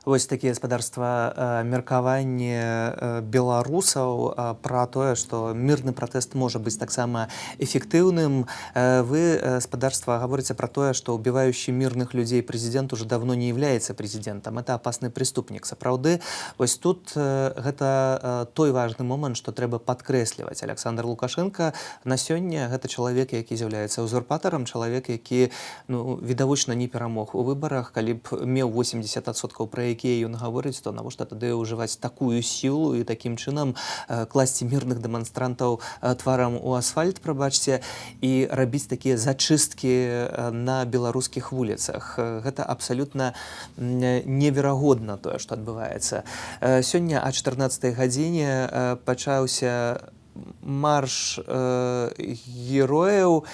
Вось такие спадарства меркаванне беларусаў пра тое, што мірны пратэст можа быць таксама эфектыўным. Вы, спадарства, гаворыце пра тое, што убіваючы мірных людзей прэзідэнт уже давно не являецца прэзідэнтам. Это апасны преступнік. Сапраўды, вось тут гэта той важны момант, што трэба падкрэсліваць. Александр Лукашенко на сёння гэта чалавек, які з'яўляецца узурпатарам, чалавек, які відавочна не перамог у выбарах, калі б меў 80% пра якія ён гаворыць, то навошта тады ўжываць такую сілу і такім чынам класці мірных дэманстрантаў тварам у асфальт, прабачце, і рабіць такія зачысткі на беларускіх вуліцах. Гэта абсалютна неверагодна тое, што адбываецца. Сёння о 14 гадзіне пачаўся марш герояў,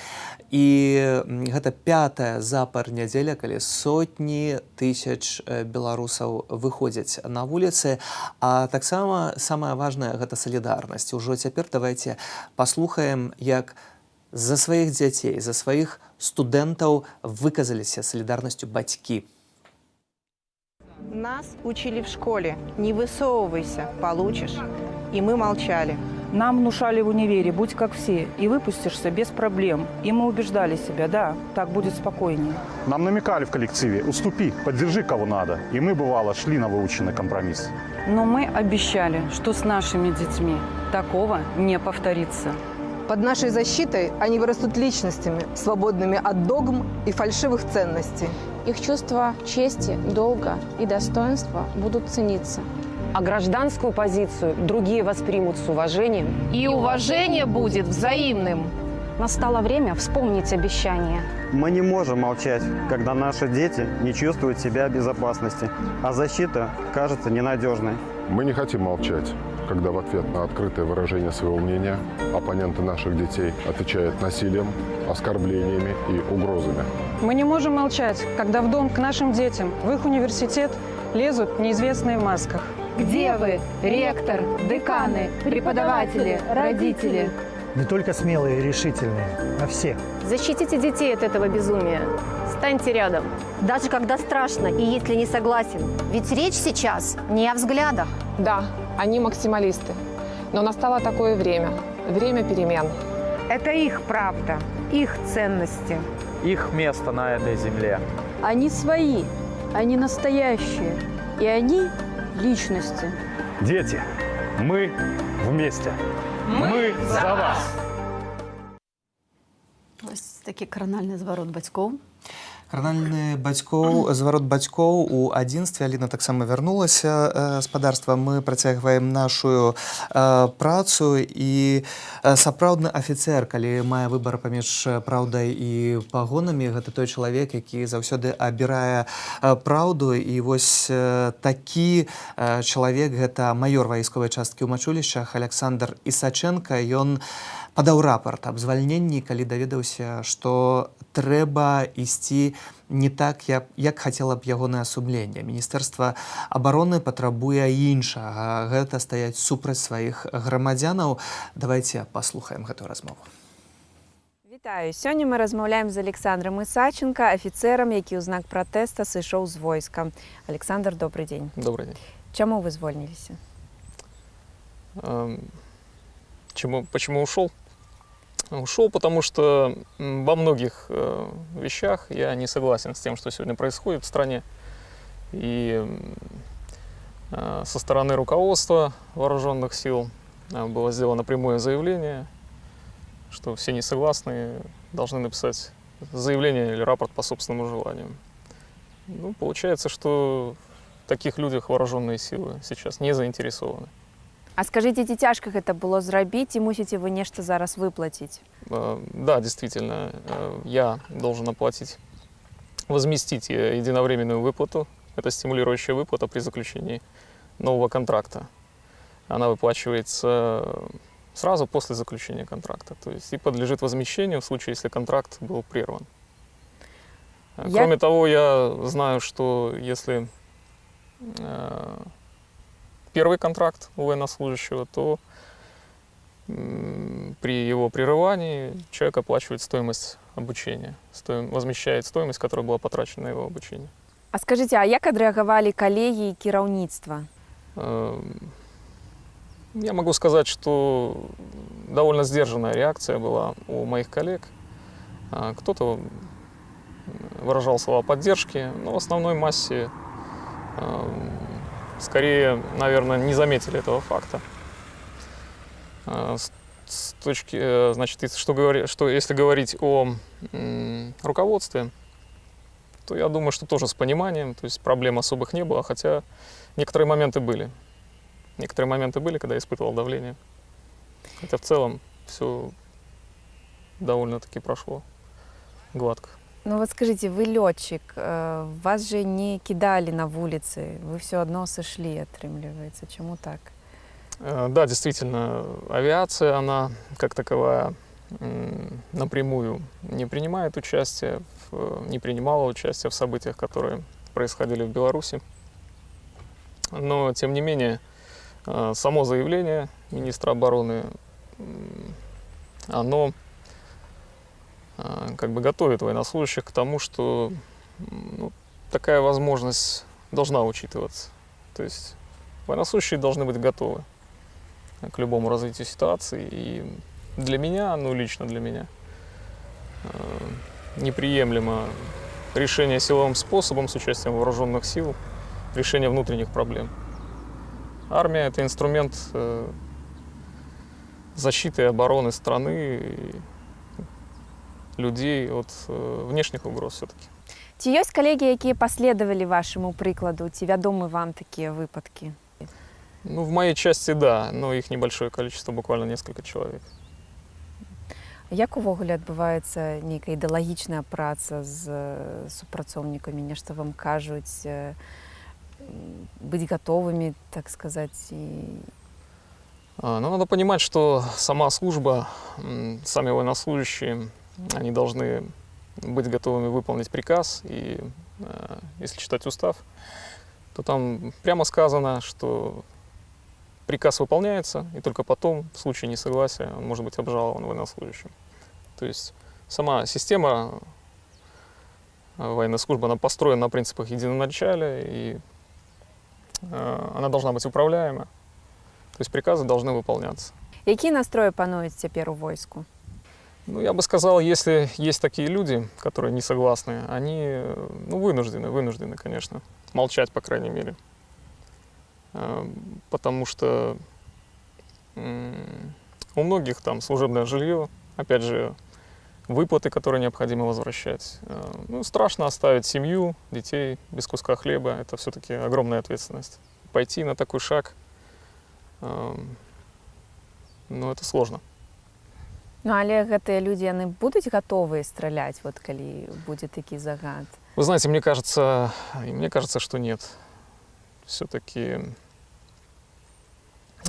і гэта 5-я запар нядзеля, калі сотні тысяч беларусаў выходзяць на вуліцы. А таксама самае важнае гэта салідарнасць. Ужо цяпер давайте паслухаем, як за сваіх дзяцей, за сваіх студэнтаў выказаліся салідарнасцю бацькі. Нас учили в школе: не высовывайся, получишь. И мы молчали. Нам внушали в универе: будь как все, и выпустишься без проблем. И мы убеждали себя: да, так будет спокойнее. Нам намекали в коллективе: уступи, поддержи кого надо. И мы, бывало, шли на выученный компромисс. Но мы обещали, что с нашими детьми такого не повторится. Под нашей защитой они вырастут личностями, свободными от догм и фальшивых ценностей. Их чувства чести, долга и достоинства будут цениться. А гражданскую позицию другие воспримут с уважением. И уважение будет взаимным. Настало время вспомнить обещания. Мы не можем молчать, когда наши дети не чувствуют себя в безопасности, а защита кажется ненадежной. Мы не хотим молчать, когда в ответ на открытое выражение своего мнения оппоненты наших детей отвечают насилием, оскорблениями и угрозами. Мы не можем молчать, когда в дом к нашим детям, в их университет лезут неизвестные в масках. Где вы, ректор, деканы, преподаватели, родители? Не только смелые и решительные, а все. Защитите детей от этого безумия. Станьте рядом. Даже когда страшно и если не согласен. Ведь речь сейчас не о взглядах. Да, они максималисты. Но настало такое время. Время перемен. Это их правда, их ценности. Их место на этой земле. Они свои, они настоящие. И они личности. Дети, мы вместе. Мы за вас. Ось такий корональний зворот батьків. Кранальны зварот бацькоў у адзінстве. Аліна таксама вярнулася спадарства. Мы працягваем нашу працу, і сапраўдны афіцэр, калі мае выбар паміж праўдай і пагонамі, гэта той чалавек, які заўсёды абірае праўду. І вось такі чалавек, гэта маёр вайсковай часткі ў Мачулішчах Александр Ісаченка. Ён падаў рапарт аб звальненні, калі даведаўся, што трэба ісці не так, як хацела б ягонае сумленне. Міністэрства абароны патрабуе іншага. Гэта стаяць супраць сваіх грамадзянаў. Давайце паслухаем гэтую размову. Вітаю. Сёння мы размаўляем з Александром Ісаченка, афіцэрам, які ў знак пратэста сышоў з войска. Александр, добрый дзень. Добрый день. Чаму вы звольніліся? Почему ушел? Ушел, потому что во многих вещах я не согласен с тем, что сегодня происходит в стране. И со стороны руководства вооруженных сил было сделано прямое заявление, что все несогласные должны написать заявление или рапорт по собственному желанию. Ну, получается, что в таких людях вооруженные силы сейчас не заинтересованы. А скажите, ці цяжка гэта было зрабіць, і мусіце вы нешта зараз выплаціць? Да, действительно, я должен оплатить, возместить единовременную выплату. Это стимулирующая выплата при заключении нового контракта. Она выплачивается сразу после заключения контракта, то есть и подлежит возмещению в случае, если контракт был прерван. Кроме того, я знаю, что если первый контракт у военнослужащего, то при его прерывании человек оплачивает стоимость обучения, возмещает стоимость, которая была потрачена на его обучение. А скажите, а як адрэагавалі калегі і кіраўніцтва? Я могу сказать, что довольно сдержанная реакция была у моих коллег. Кто-то выражал слова поддержки, но в основной массе скорее, наверное, не заметили этого факта. С точки, значит, что если говорить о руководстве, то я думаю, что тоже с пониманием, то есть проблем особых не было, хотя некоторые моменты были. Некоторые моменты были, когда я испытывал давление. Хотя в целом все довольно-таки прошло гладко. Ну вот скажите, вы летчик, вас же не кидали на улице, вы все одно сошли, отрымливается. Чему так? Да, действительно, авиация, она как таковая напрямую не принимает участие, не принимала участие в событиях, которые происходили в Беларуси. Но, тем не менее, само заявление министра обороны, оно как бы готовит военнослужащих к тому, что такая возможность должна учитываться. То есть военнослужащие должны быть готовы к любому развитию ситуации. И для меня, лично для меня, неприемлемо решение силовым способом с участием вооруженных сил, решение внутренних проблем. Армия — это инструмент защиты и обороны страны и людей от внешних угроз все-таки. Ці ёсць калегі, якія паследавалі вашаму прыкладу, ці вядомы вам такія выпадкі? В моей части да, но их небольшое количество, буквально несколько человек. Як увогуле адбываецца нейкая ідэалагічная праца з супрацоўнікамі, нешта вам кажуць, быть готовыми, так сказать? Надо понимать, что сама служба, сами военнослужащие, они должны быть готовыми выполнить приказ. И если читать устав, то там прямо сказано, что приказ выполняется, и только потом, в случае несогласия, он может быть обжалован военнослужащим. То есть сама система военной службы, она построена на принципах единоначалия, и она должна быть управляема. То есть приказы должны выполняться. Які настроі пануюць цяпер у войску? Я бы сказал, если есть такие люди, которые не согласны, они вынуждены, конечно, молчать, по крайней мере. Потому что у многих там служебное жилье, опять же, выплаты, которые необходимо возвращать. Ну, страшно оставить семью, детей без куска хлеба. Это все-таки огромная ответственность. Пойти на такой шаг, ну, это сложно. Ну, але гэтыя людзі, яны будуць гатовыя страляць, вот калі будзе такі загад? Вы знаете, мне кажется, что нет. Все-таки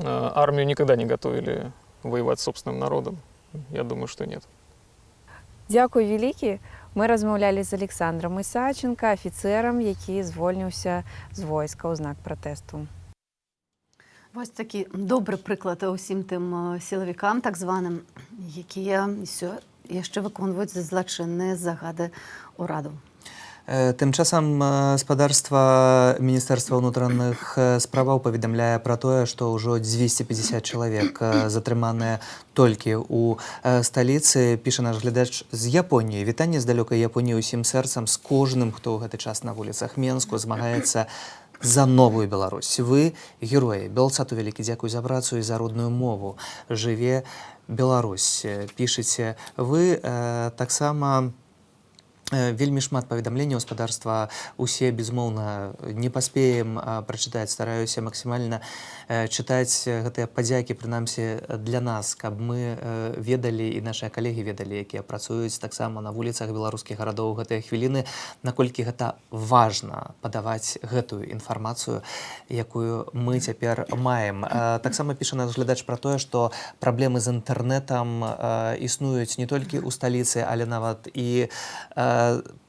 армию никогда не готовили воевать с собственным народом. Я думаю, что нет. Дзякуй вялікі. Мы размаўлялі з Александром Ісаченко, афіцэрам, які звольніўся з войска ў знак пратэсту. Вось такі добры прыклад усім тым сілавікам, так званым, якія яшчэ выконваюць злачынныя загады ўраду. Тым часам спадарства Міністэрства ўнутраных справаў паведамляе пра тое, што ўжо 250 чалавек затрыманыя толькі ў сталіцы. Піша наш глядач з Японіі. Вітанне з далёкай Японіі ўсім сэрцам, з кожным, хто ў гэты час на вуліцах Менску змагаецца за новую Беларусь. Вы героі. Белцату вялікі дзякуй за працу і за родную мову. Жыве Беларусь. Пішыце вы таксама вельмі шмат паведамленняў спадарства. Усе, безумоўна, не паспеем прачытаць. Стараюся максімальна чытаць гэтыя падзякі, прынамсі для нас, каб мы ведалі і нашыя калегі ведалі, якія працуюць таксама на вуліцах беларускіх гарадоў гэтыя хвіліны, наколькі гэта важна падаваць гэтую інфармацыю, якую мы цяпер маем. Таксама піша наш глядач пра тое, што праблемы з інтэрнэтам існуюць не толькі ў сталіцы, але нават і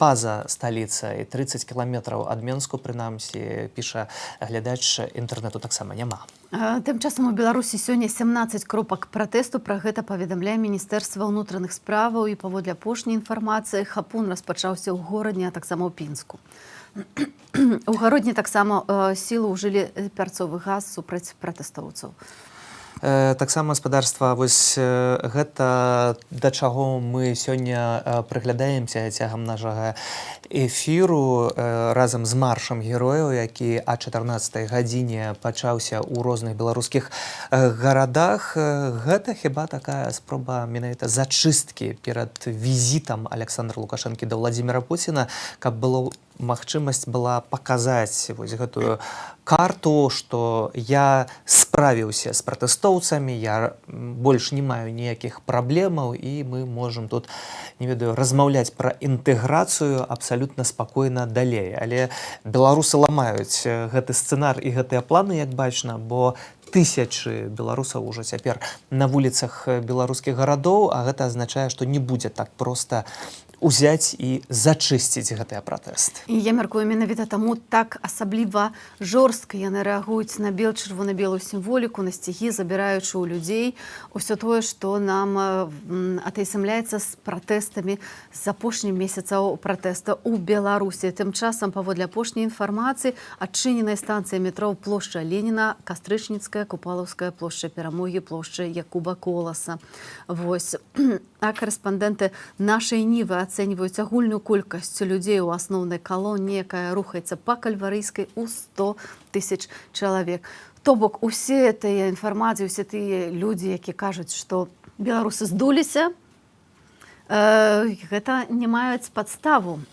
па-за сталіцай, 30 кіламетраў ад Менску, прынамсі, піша глядач, інтэрнэту таксама няма. Тым часам у Беларусі сёння 17 кропак пратэсту. Пра гэта паведамляе Міністэрства ўнутраных справаў, і паводле апошняй інфармацыі хапун распачаўся ў Горадні, а таксама ў Пінску. У Гародні таксама сілы ўжылі пярцовы газ супраць пратэстоўцаў. Таксама спадарства, вось гэта да чаго мы сёння прыглядаемся цягам нашага эфіру разам з маршам герояў, які о 14 гадзіне пачаўся ў розных беларускіх гарадах. Гэта хіба такая спроба менавіта зачысткі перад візітам Александра Лукашэнкі да Владзіміра Пуціна, каб было магчымасць была паказаць вось гэтую карту, што я справіўся з пратэстоўцамі, я больш не маю ніякіх праблемаў, і мы можам тут, не ведаю, размаўляць пра інтэграцыю абсалютна спакойна далей. Але беларусы ламаюць гэты сцэнар і гэтыя планы, як бачна, бо тысячы беларусаў ужо цяпер на вуліцах беларускіх гарадоў, а гэта азначае, што не будзе так проста узяць і зачысціць гэтыя пратэсты. І я мяркую, менавіта таму так асабліва жорстка яны рэагуюць на чырвона-белую сімволіку, на сцягі, забіраючы ў людзей усё тое, што нам атаясамляецца з пратэстамі з апошніх месяцаў пратэста ў Беларусі. Тым часам, паводле апошняй інфармацыі, адчыненая станцыя метро плошча Леніна, Кастрычніцкая, Купалаўская, плошча Перамогі, плошча Якуба Коласа. Вось. А карэспандэнты нашай Нівы ацэньваюць агульную колькасць людзей у асноўнай калоне, якая рухаецца па Кальварыйскай у 100 000 чалавек. То бок усе тыя інфармацыі, усе тыя людзі, які кажуць, што беларусы здуліся, гэта не маюць падставу.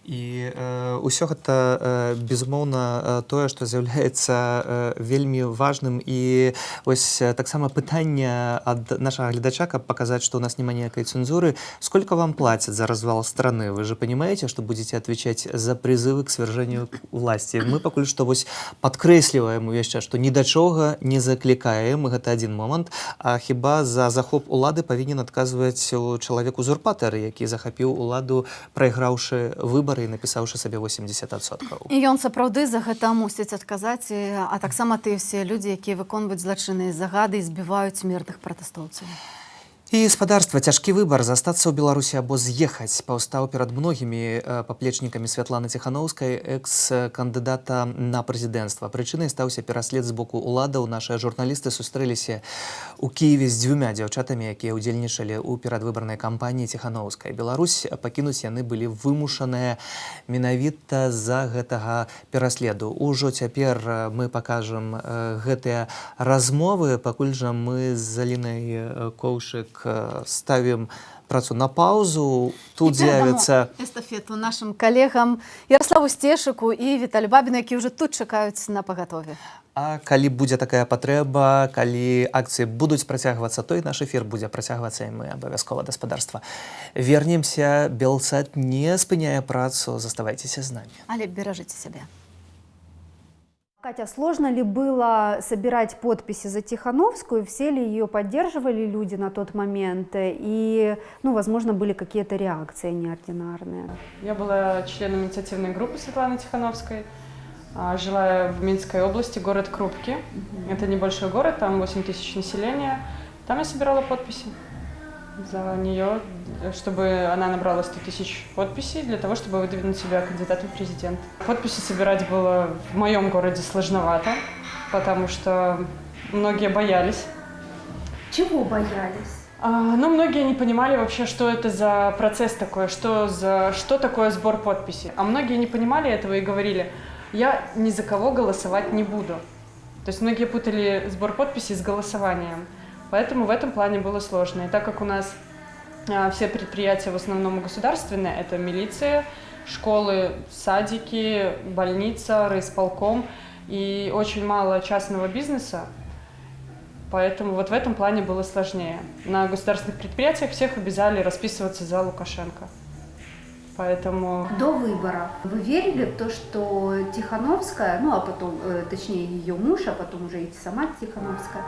І ўсё гэта, безумоўна, тое, што з'яўляецца вельмі важным. І вось таксама пытанне ад нашага глядача, каб паказаць, што ў нас няма ніякай цэнзуры. Сколько вам платят за развал страны? Вы же понимаете, что будете отвечать за призывы к свержению власти. Мы пакуль што вось падкрэсліваем увесь час, што ні да чога не заклікаем, гэта адзін момант, а хіба за захоп улады павінен адказваць чалавек-узурпатар, які захапіў уладу, прайграўшы выбары і напісаўшы сабе 80%. І ён сапраўды за гэта мусіць адказаць, а таксама тыя ўсе людзі, якія выконваюць злачынныя загады і збіваюць мірных пратэстоўцаў. І спадарства, цяжкі выбар застацца ў Беларусі або з'ехаць паўстаў перад многімі паплечнікамі Святланы Ціханаўскай, экс-кандыдата на прэзідэнцтва. Прычынай стаўся пераслед з боку ўладаў. Нашыя журналісты сустрэліся ў Кіеве з 2 дзяўчатамі, якія ўдзельнічалі ў перадвыбарнай кампаніі Ціханаўскай. Беларусь пакінуць яны былі вымушаныя менавіта з-за гэтага пераследу. Ужо цяпер мы пакажам гэтыя размовы. Пакуль жа мы з Алінай Коўшык так ставим працу на паузу. Тут І передамо з'явиться эстафету нашим колегам Ярославу Стешыку і Віталію Бабіну, які вже тут чекають на пагатові. А калі будзе такая патрэба, калі акцыі будуць працягвацца, то і наш эфір будзе працягвацца, і мы абавязкова даспадарства вернемся. Белсат не спыняе працу, заставайцеся з намі. Але беражыце сябе. Катя, сложно ли было собирать подписи за Тихановскую? Все ли ее поддерживали люди на тот момент? И, возможно, были какие-то реакции неординарные? Я была членом инициативной группы Светланы Тихановской. Жила я в Минской области, город Крупки. Это небольшой город, там 8 тысяч населения. Там я собирала подписи за нее, чтобы она набрала 100 тысяч подписей для того, чтобы выдвинуть себя кандидатом в президент. Подписи собирать было в моем городе сложновато, потому что многие боялись. Чего боялись? Многие не понимали вообще, что это за процесс такой, что такое сбор подписей. А многие не понимали этого и говорили: я ни за кого голосовать не буду. То есть многие путали сбор подписей с голосованием. Поэтому в этом плане было сложно. И так как у нас все предприятия в основном государственные, это милиция, школы, садики, больница, райисполком, и очень мало частного бизнеса, поэтому вот в этом плане было сложнее. На государственных предприятиях всех обязали расписываться за Лукашенко. Поэтому... До выборов вы верили в то, что Тихановская, а потом, точнее, ее муж, а потом уже и сама Тихановская,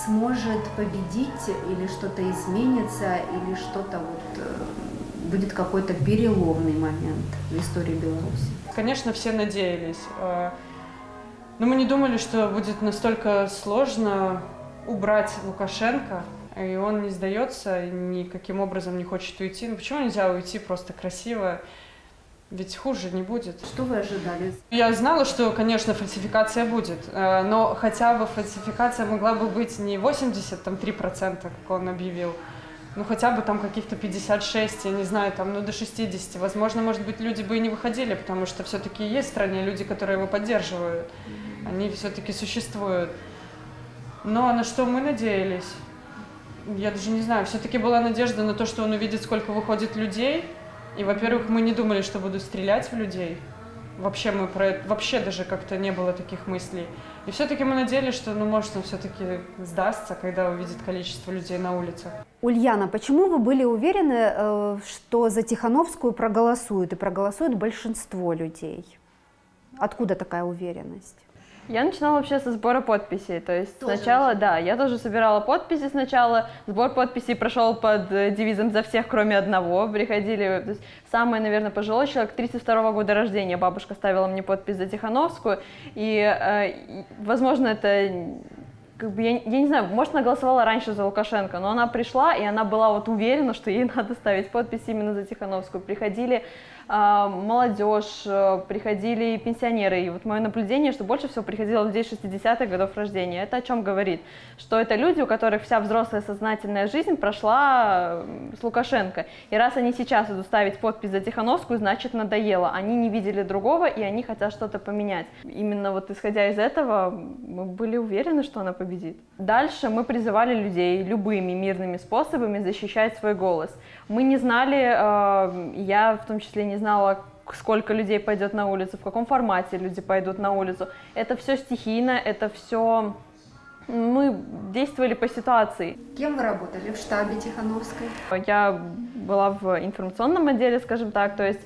сможет победить, или что-то изменится, или что-то будет какой-то переломный момент в истории Беларуси? Конечно, все надеялись. Но мы не думали, что будет настолько сложно убрать Лукашенко, и он не сдается, никаким образом не хочет уйти. Почему нельзя уйти просто красиво? Ведь хуже не будет. Что вы ожидали? Я знала, что, конечно, фальсификация будет, но хотя бы фальсификация могла бы быть не 83%, как он объявил, но хотя бы там каких-то 56, я не знаю, до 60. Возможно, может быть, люди бы и не выходили, потому что все-таки есть в стране люди, которые его поддерживают. Они все-таки существуют. Но на что мы надеялись? Я даже не знаю. Все-таки была надежда на то, что он увидит, сколько выходит людей. И, во-первых, мы не думали, что будут стрелять в людей. Вообще даже как-то не было таких мыслей. И все-таки мы надеялись, что, может, он все-таки сдастся, когда увидит количество людей на улицах. Ульяна, почему вы были уверены, что за Тихановскую проголосуют, и проголосует большинство людей? Откуда такая уверенность? Я начинала вообще со сбора подписей, то есть сначала, я тоже собирала подписи сначала, сбор подписей прошел под девизом «За всех, кроме одного», приходили, то есть самый, наверное, пожилой человек, 32-го года рождения, бабушка ставила мне подпись за Тихановскую, и, возможно, это, я не знаю, может, она голосовала раньше за Лукашенко, но она пришла, и она была уверена, что ей надо ставить подпись именно за Тихановскую. Приходили молодежь, приходили пенсионеры. И мое наблюдение, что больше всего приходило людей 60-х годов рождения. Это о чем говорит? Что это люди, у которых вся взрослая сознательная жизнь прошла с Лукашенко. И раз они сейчас идут ставить подпись за Тихановскую, значит, надоело. Они не видели другого, и они хотят что-то поменять. Именно исходя из этого, мы были уверены, что она победит. Дальше мы призывали людей любыми мирными способами защищать свой голос. Мы не знали, я в том числе не знала, сколько людей пойдет на улицу, в каком формате люди пойдут на улицу. Это все стихийно, это все... Мы действовали по ситуации. Кем вы работали в штабе Тихановской? Я была в информационном отделе, скажем так, то есть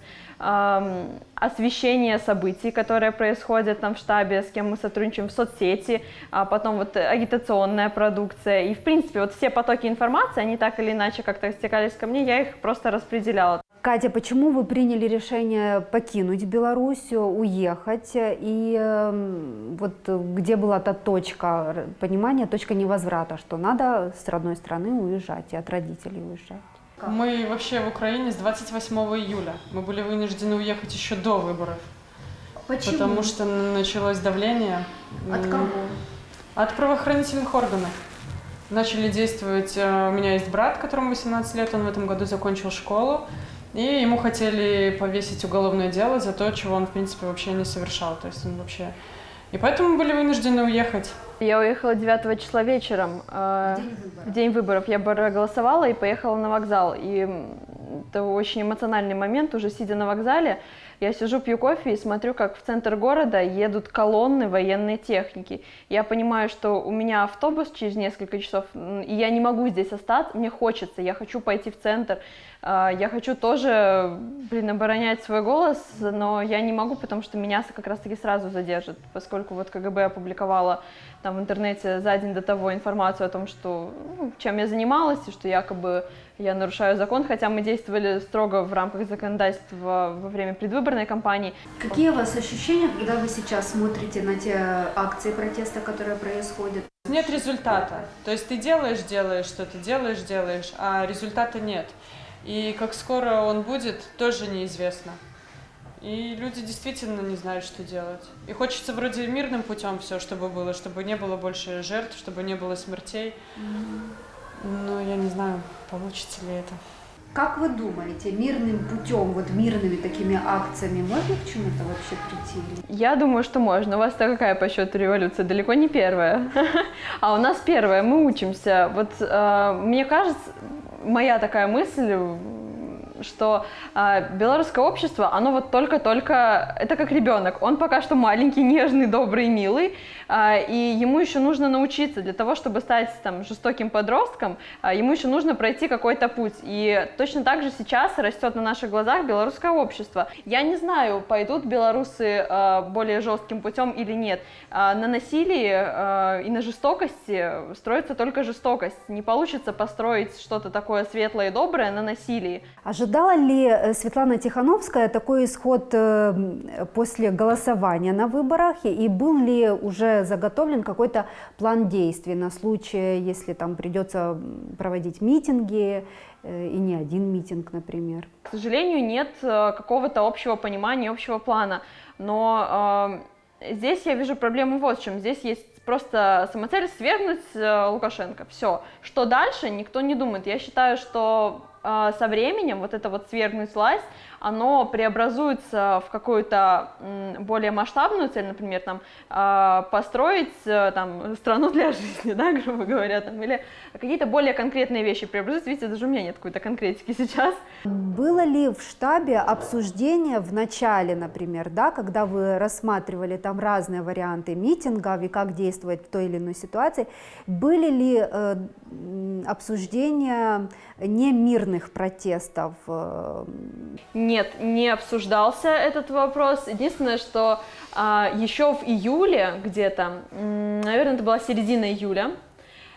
освещение событий, которые происходят там в штабе, с кем мы сотрудничаем в соцсети, а потом агитационная продукция. И, в принципе, все потоки информации, они так или иначе как-то стекались ко мне, я их просто распределяла. Катя, почему вы приняли решение покинуть Беларусь, уехать? И где была та точка понимания, точка невозврата, что надо с родной страны уезжать и от родителей уезжать? Мы вообще в Украине с 28 июля. Мы были вынуждены уехать еще до выборов. Почему? Потому что началось давление. От кого? От правоохранительных органов. Начали действовать... У меня есть брат, которому 18 лет, он в этом году закончил школу. И ему хотели повесить уголовное дело за то, чего он, в принципе, вообще не совершал. То есть он вообще И поэтому мы были вынуждены уехать. Я уехала 9 числа вечером, в день выборов. Я проголосовала и поехала на вокзал. И это очень эмоциональный момент, уже сидя на вокзале. Я сижу, пью кофе и смотрю, как в центр города едут колонны военной техники. Я понимаю, что у меня автобус через несколько часов, и я не могу здесь остаться, мне хочется, я хочу пойти в центр. Я хочу тоже, оборонять свой голос, но я не могу, потому что меня как раз-таки сразу задержат, поскольку вот КГБ опубликовала там в интернете за день до того информацию о том, что, чем я занималась, и что якобы я нарушаю закон, хотя мы действовали строго в рамках законодательства во время предвыборной кампании. Какие у вас ощущения, когда вы сейчас смотрите на те акции протеста, которые происходят? Нет результата. То есть ты делаешь что-то, делаешь, а результата нет. И как скоро он будет, тоже неизвестно. И люди действительно не знают, что делать. И хочется вроде мирным путем все, чтобы было, чтобы не было больше жертв, чтобы не было смертей. Но я не знаю, получится ли это. Как вы думаете, мирным путем, вот мирными такими акциями можно к чему-то вообще прийти? Я думаю, что можно. У вас-то какая по счету революция? Далеко не первая. А у нас первая, мы учимся. Вот мне кажется, моя такая мысль, что белорусское общество, оно вот только-только, это как ребенок, он пока что маленький, нежный, добрый, милый, и ему еще нужно научиться для того, чтобы стать там жестоким подростком, ему еще нужно пройти какой-то путь. И точно так же сейчас растет на наших глазах белорусское общество. Я не знаю, пойдут белорусы более жестким путем или нет. На насилии и на жестокости строится только жестокость. Не получится построить что-то такое светлое и доброе на насилии. Ожидала ли Светлана Тихановская такой исход после голосования на выборах? И был ли уже заготовлен какой-то план действий на случай, если там придется проводить митинги, и не один митинг, например? К сожалению, нет какого-то общего понимания, общего плана. Но здесь я вижу проблему вот в чем. Здесь есть просто самоцель свергнуть Лукашенко. Все. Что дальше, никто не думает. Я считаю, что со временем вот это вот свергнуть власть, оно преобразуется в какую-то более масштабную цель, например, там, построить там, страну для жизни, да, грубо говоря, там, или какие-то более конкретные вещи преобразуются. Видите, даже у меня нет какой-то конкретики сейчас. Было ли в штабе обсуждение в начале, например, да, когда вы рассматривали там разные варианты митингов и как действовать в той или иной ситуации, были ли обсуждения немирных протестов? Нет, не обсуждался этот вопрос. Единственное, что еще в июле где-то, наверное, это была середина июля,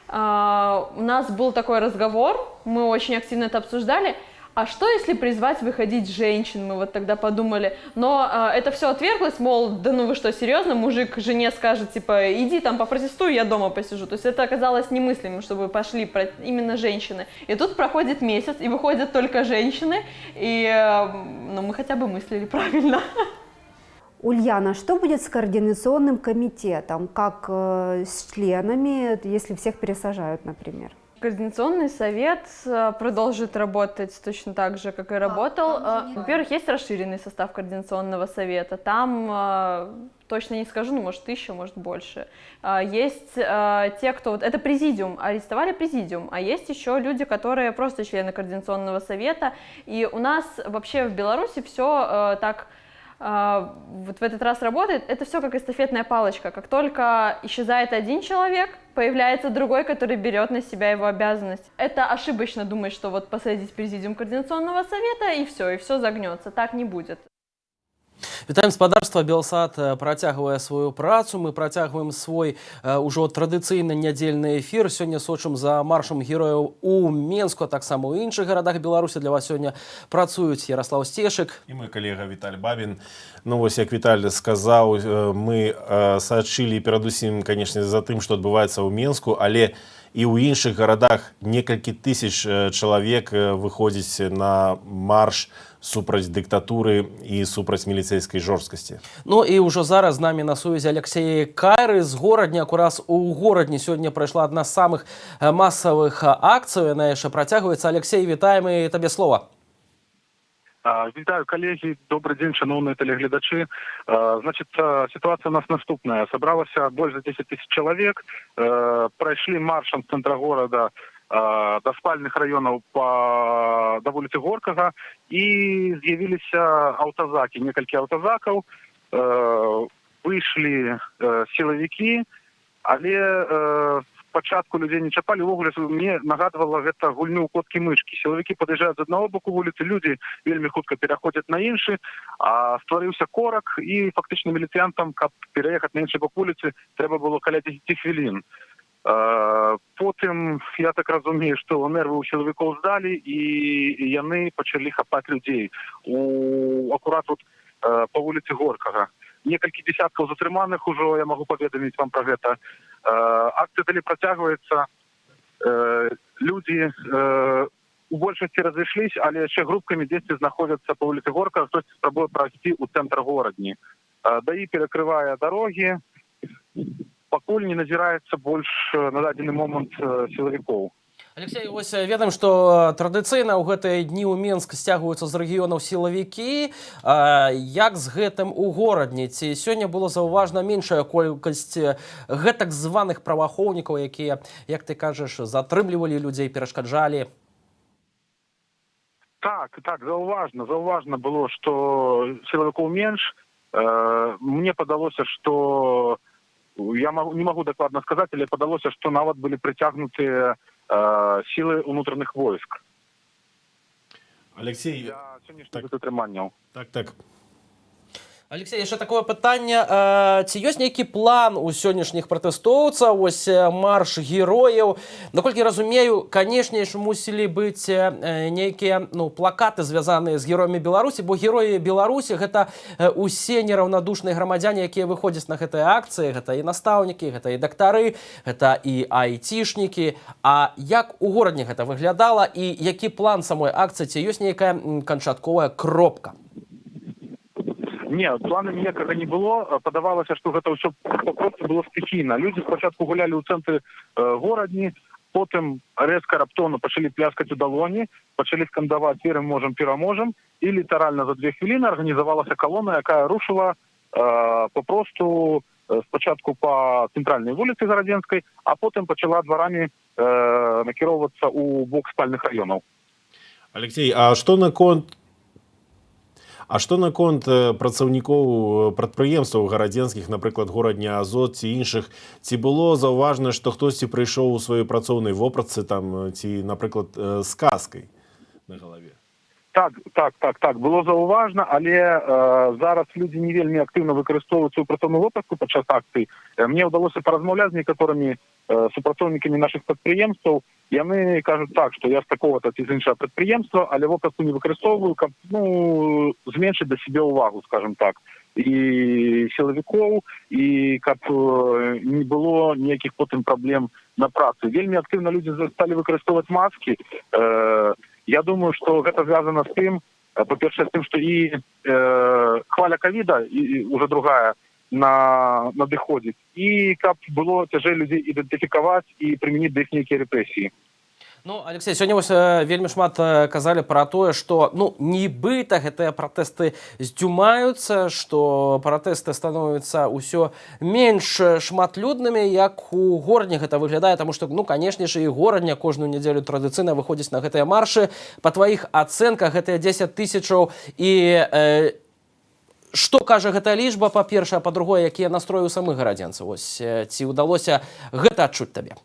у нас был такой разговор, мы очень активно это обсуждали. А что, если призвать выходить женщин? Мы вот тогда подумали. Но это все отверглось, мол, да ну вы что, серьезно? Мужик жене скажет, типа, иди там попротестуй, я дома посижу. То есть это оказалось немыслимым, чтобы пошли именно женщины. И тут проходит месяц, и выходят только женщины, и ну, мы хотя бы мыслили правильно. Ульяна, что будет с координационным комитетом? Как с членами, если всех пересажают, например? Координационный совет продолжит работать точно так же, как и работал. Во-первых, есть расширенный состав координационного совета. Там, точно не скажу, ну, может, 1000, может, больше. Есть те, кто... Вот, это президиум, арестовали президиум, а есть еще люди, которые просто члены координационного совета. И у нас вообще в Беларуси все так... вот в этот раз работает, это все как эстафетная палочка. Как только исчезает один человек, появляется другой, который берет на себя его обязанность. Это ошибочно думать, что вот посадить президиум координационного совета и все загнется. Так не будет. Вітаем спадарства. Белсат працягвае сваю працу. Мы працягваем свой ужо традыцыйны нядзельны эфір. Сёння сочым за маршам герояў у Менску, а таксама ў іншых гарадах Беларусі. Для вас сёння працуюць Ярослав Стешык і мой калега Віталь Бабін. Ну вось, як Віталь сказаў, мы сачылі перадусім, канешне, за тым, што адбываецца ў Менску, але і ў іншых гарадах некалькі тысяч чалавек выходзіць на марш супраць дыктатуры і супраць міліцэйскай жорсткасці. Ну і ўжо зараз з намі на сувязі Алексей Кайры з горадня. Акураз у горадні сёння прайшла адна з самых масавых акцый. Яна яшчэ працягваецца. Алексей, вітаем і табе слова. Вітаю, коллеги, добрый день, шановные телеглядачи. Значит, ситуация у нас наступная. Собралось больше 10 тысяч человек, прошли маршем с центра города до спальных районов до вулицы Горкага и з'явилися автозаки, несколько автозаков, вышли силовики, але спочатку людей не чапали, увогуле мне нагадывало гэта гульню ў коткі-мышкі. Сілавікі пад'язджаюць з аднаго боку вуліцы, людзі вельмі хутка пераходзяць на іншы, а стварыўся корак, і фактычна міліцыянтам, каб пераехаць на іншы бок вуліцы, трэба было каля 10 хвілін. Потым, я так разумею, што нервы ў сілавікоў здалі, і яны пачалі хапаць людзей. Акурат тут па вуліцы Горкага. Некалькі десяткаў затрыманых ужо, я магу паведаміць вам пра гэта. Акцыя далей працягваецца. Людзі у большасці разышліся, але яшчэ групкамі дзесьці знаходзяцца па вуліцы Горкага, хтосьці спрабуе прайсці ў цэнтр горадні. ДАІ перакрывае дарогі, пакуль не назіраецца больш на дадзены момант сілавікоў. Алексей, вось ведаем, што традыцыйна ў гэтыя дні ў Менск сцягваюцца з рэгіёнаў сілавікі. Як з гэтым у горадні? Ці сёння было заўважна меншая колькасць гэтак званых праваахоўнікаў, якія, як ты кажаш, затрымлівалі людзей, перашкаджалі? Так, заўважна было, што сілавікоў менш. Мне падалося, што я не магу дакладна сказаць, але падалося, што нават былі прыцягнутыя силы внутренних войск. Алексей, так. Алексей, яшчэ такое пытанне. Ці ёсць нейкі план у сённяшніх пратэстоўцаў? Ось марш герояў. Наколькі разумею, канешне ж мусілі быць нейкія плакаты, звязаныя з героямі Беларусі, бо героі Беларусі гэта усе нераўнадушныя грамадзяне, якія выходзяць на гэтыя акцыі. Гэта і настаўнікі, гэта і дактары, гэта і айцішнікі. А як у горадні гэта выглядала і які план самой акцыі? Ці ёсць нейкая канчатковая кропка? Не, плана ніякага не было. Падавалася, што гэта ўсё проста было стыхійна. Людзі спачатку гулялі ў цэнтры горадні, потым рэзка раптоўна пачалі пляскаць у далоні, пачалі скандаваць «Пераможам, пераможам», і літаральна за 2 хвіліны арганізавалася калона, якая рушыла папросту спачатку па цэнтральнай вуліцы Гарадзенскай, а потым пачала дварамі накіроўвацца ў бок спальных раёнаў. Алексей, а што наконт працаўнікоў прадпрыемстваў гарадзенскіх, напрыклад, горадня Азот ці іншых? Ці было заўважна, што хтосьці прыйшоў у сваёй працоўнай вопратцы там, ці, напрыклад, з каскай на галаве? Так, было заўважна, але зараз людзі не вельмі актыўна выкарыстоўваюць сваю працоўную вопратку падчас акцый. Мне ўдалося паразмаўляць з некаторымі супрацоўнікамі нашых прадпрыемстваў. Яны кажуць так, што я з такого-то ці з іншага прадпрыемства, але вопратку не выкарыстоўваю, каб зменшыць да сябе ўвагу, скажем так, і сілавікоў, і каб не было ніякіх потым праблем на працы. Вельмі актыўна людзі сталі выкарыстоўваць маскі. Я думаю, што гэта звязана з тым, па-першае, з тым, што і хваля ковіда, і уже другая, надыходзіць. І каб было цяжэй людзей ідэнтыфікаваць і прымяніць да іх нейкія рэпрэсіі. Алексей, сёння вось вельмі шмат казалі пра тое, што нібыта гэтыя пратэсты здзюмаюцца, што пратэсты становяцца ўсё менш шматлюднымі, як у горадні гэта выглядае, таму што, канешне ж, і горадня кожную нядзелю традыцыйна выходзіць на гэтыя маршы. Па тваіх ацэнках гэтыя 10 тысячаў і што кажа гэтая лічба, па-першае, а па-другое, якія настроі ў самых гарадзенцаў? Вось ці ўдалося гэта адчуць табе?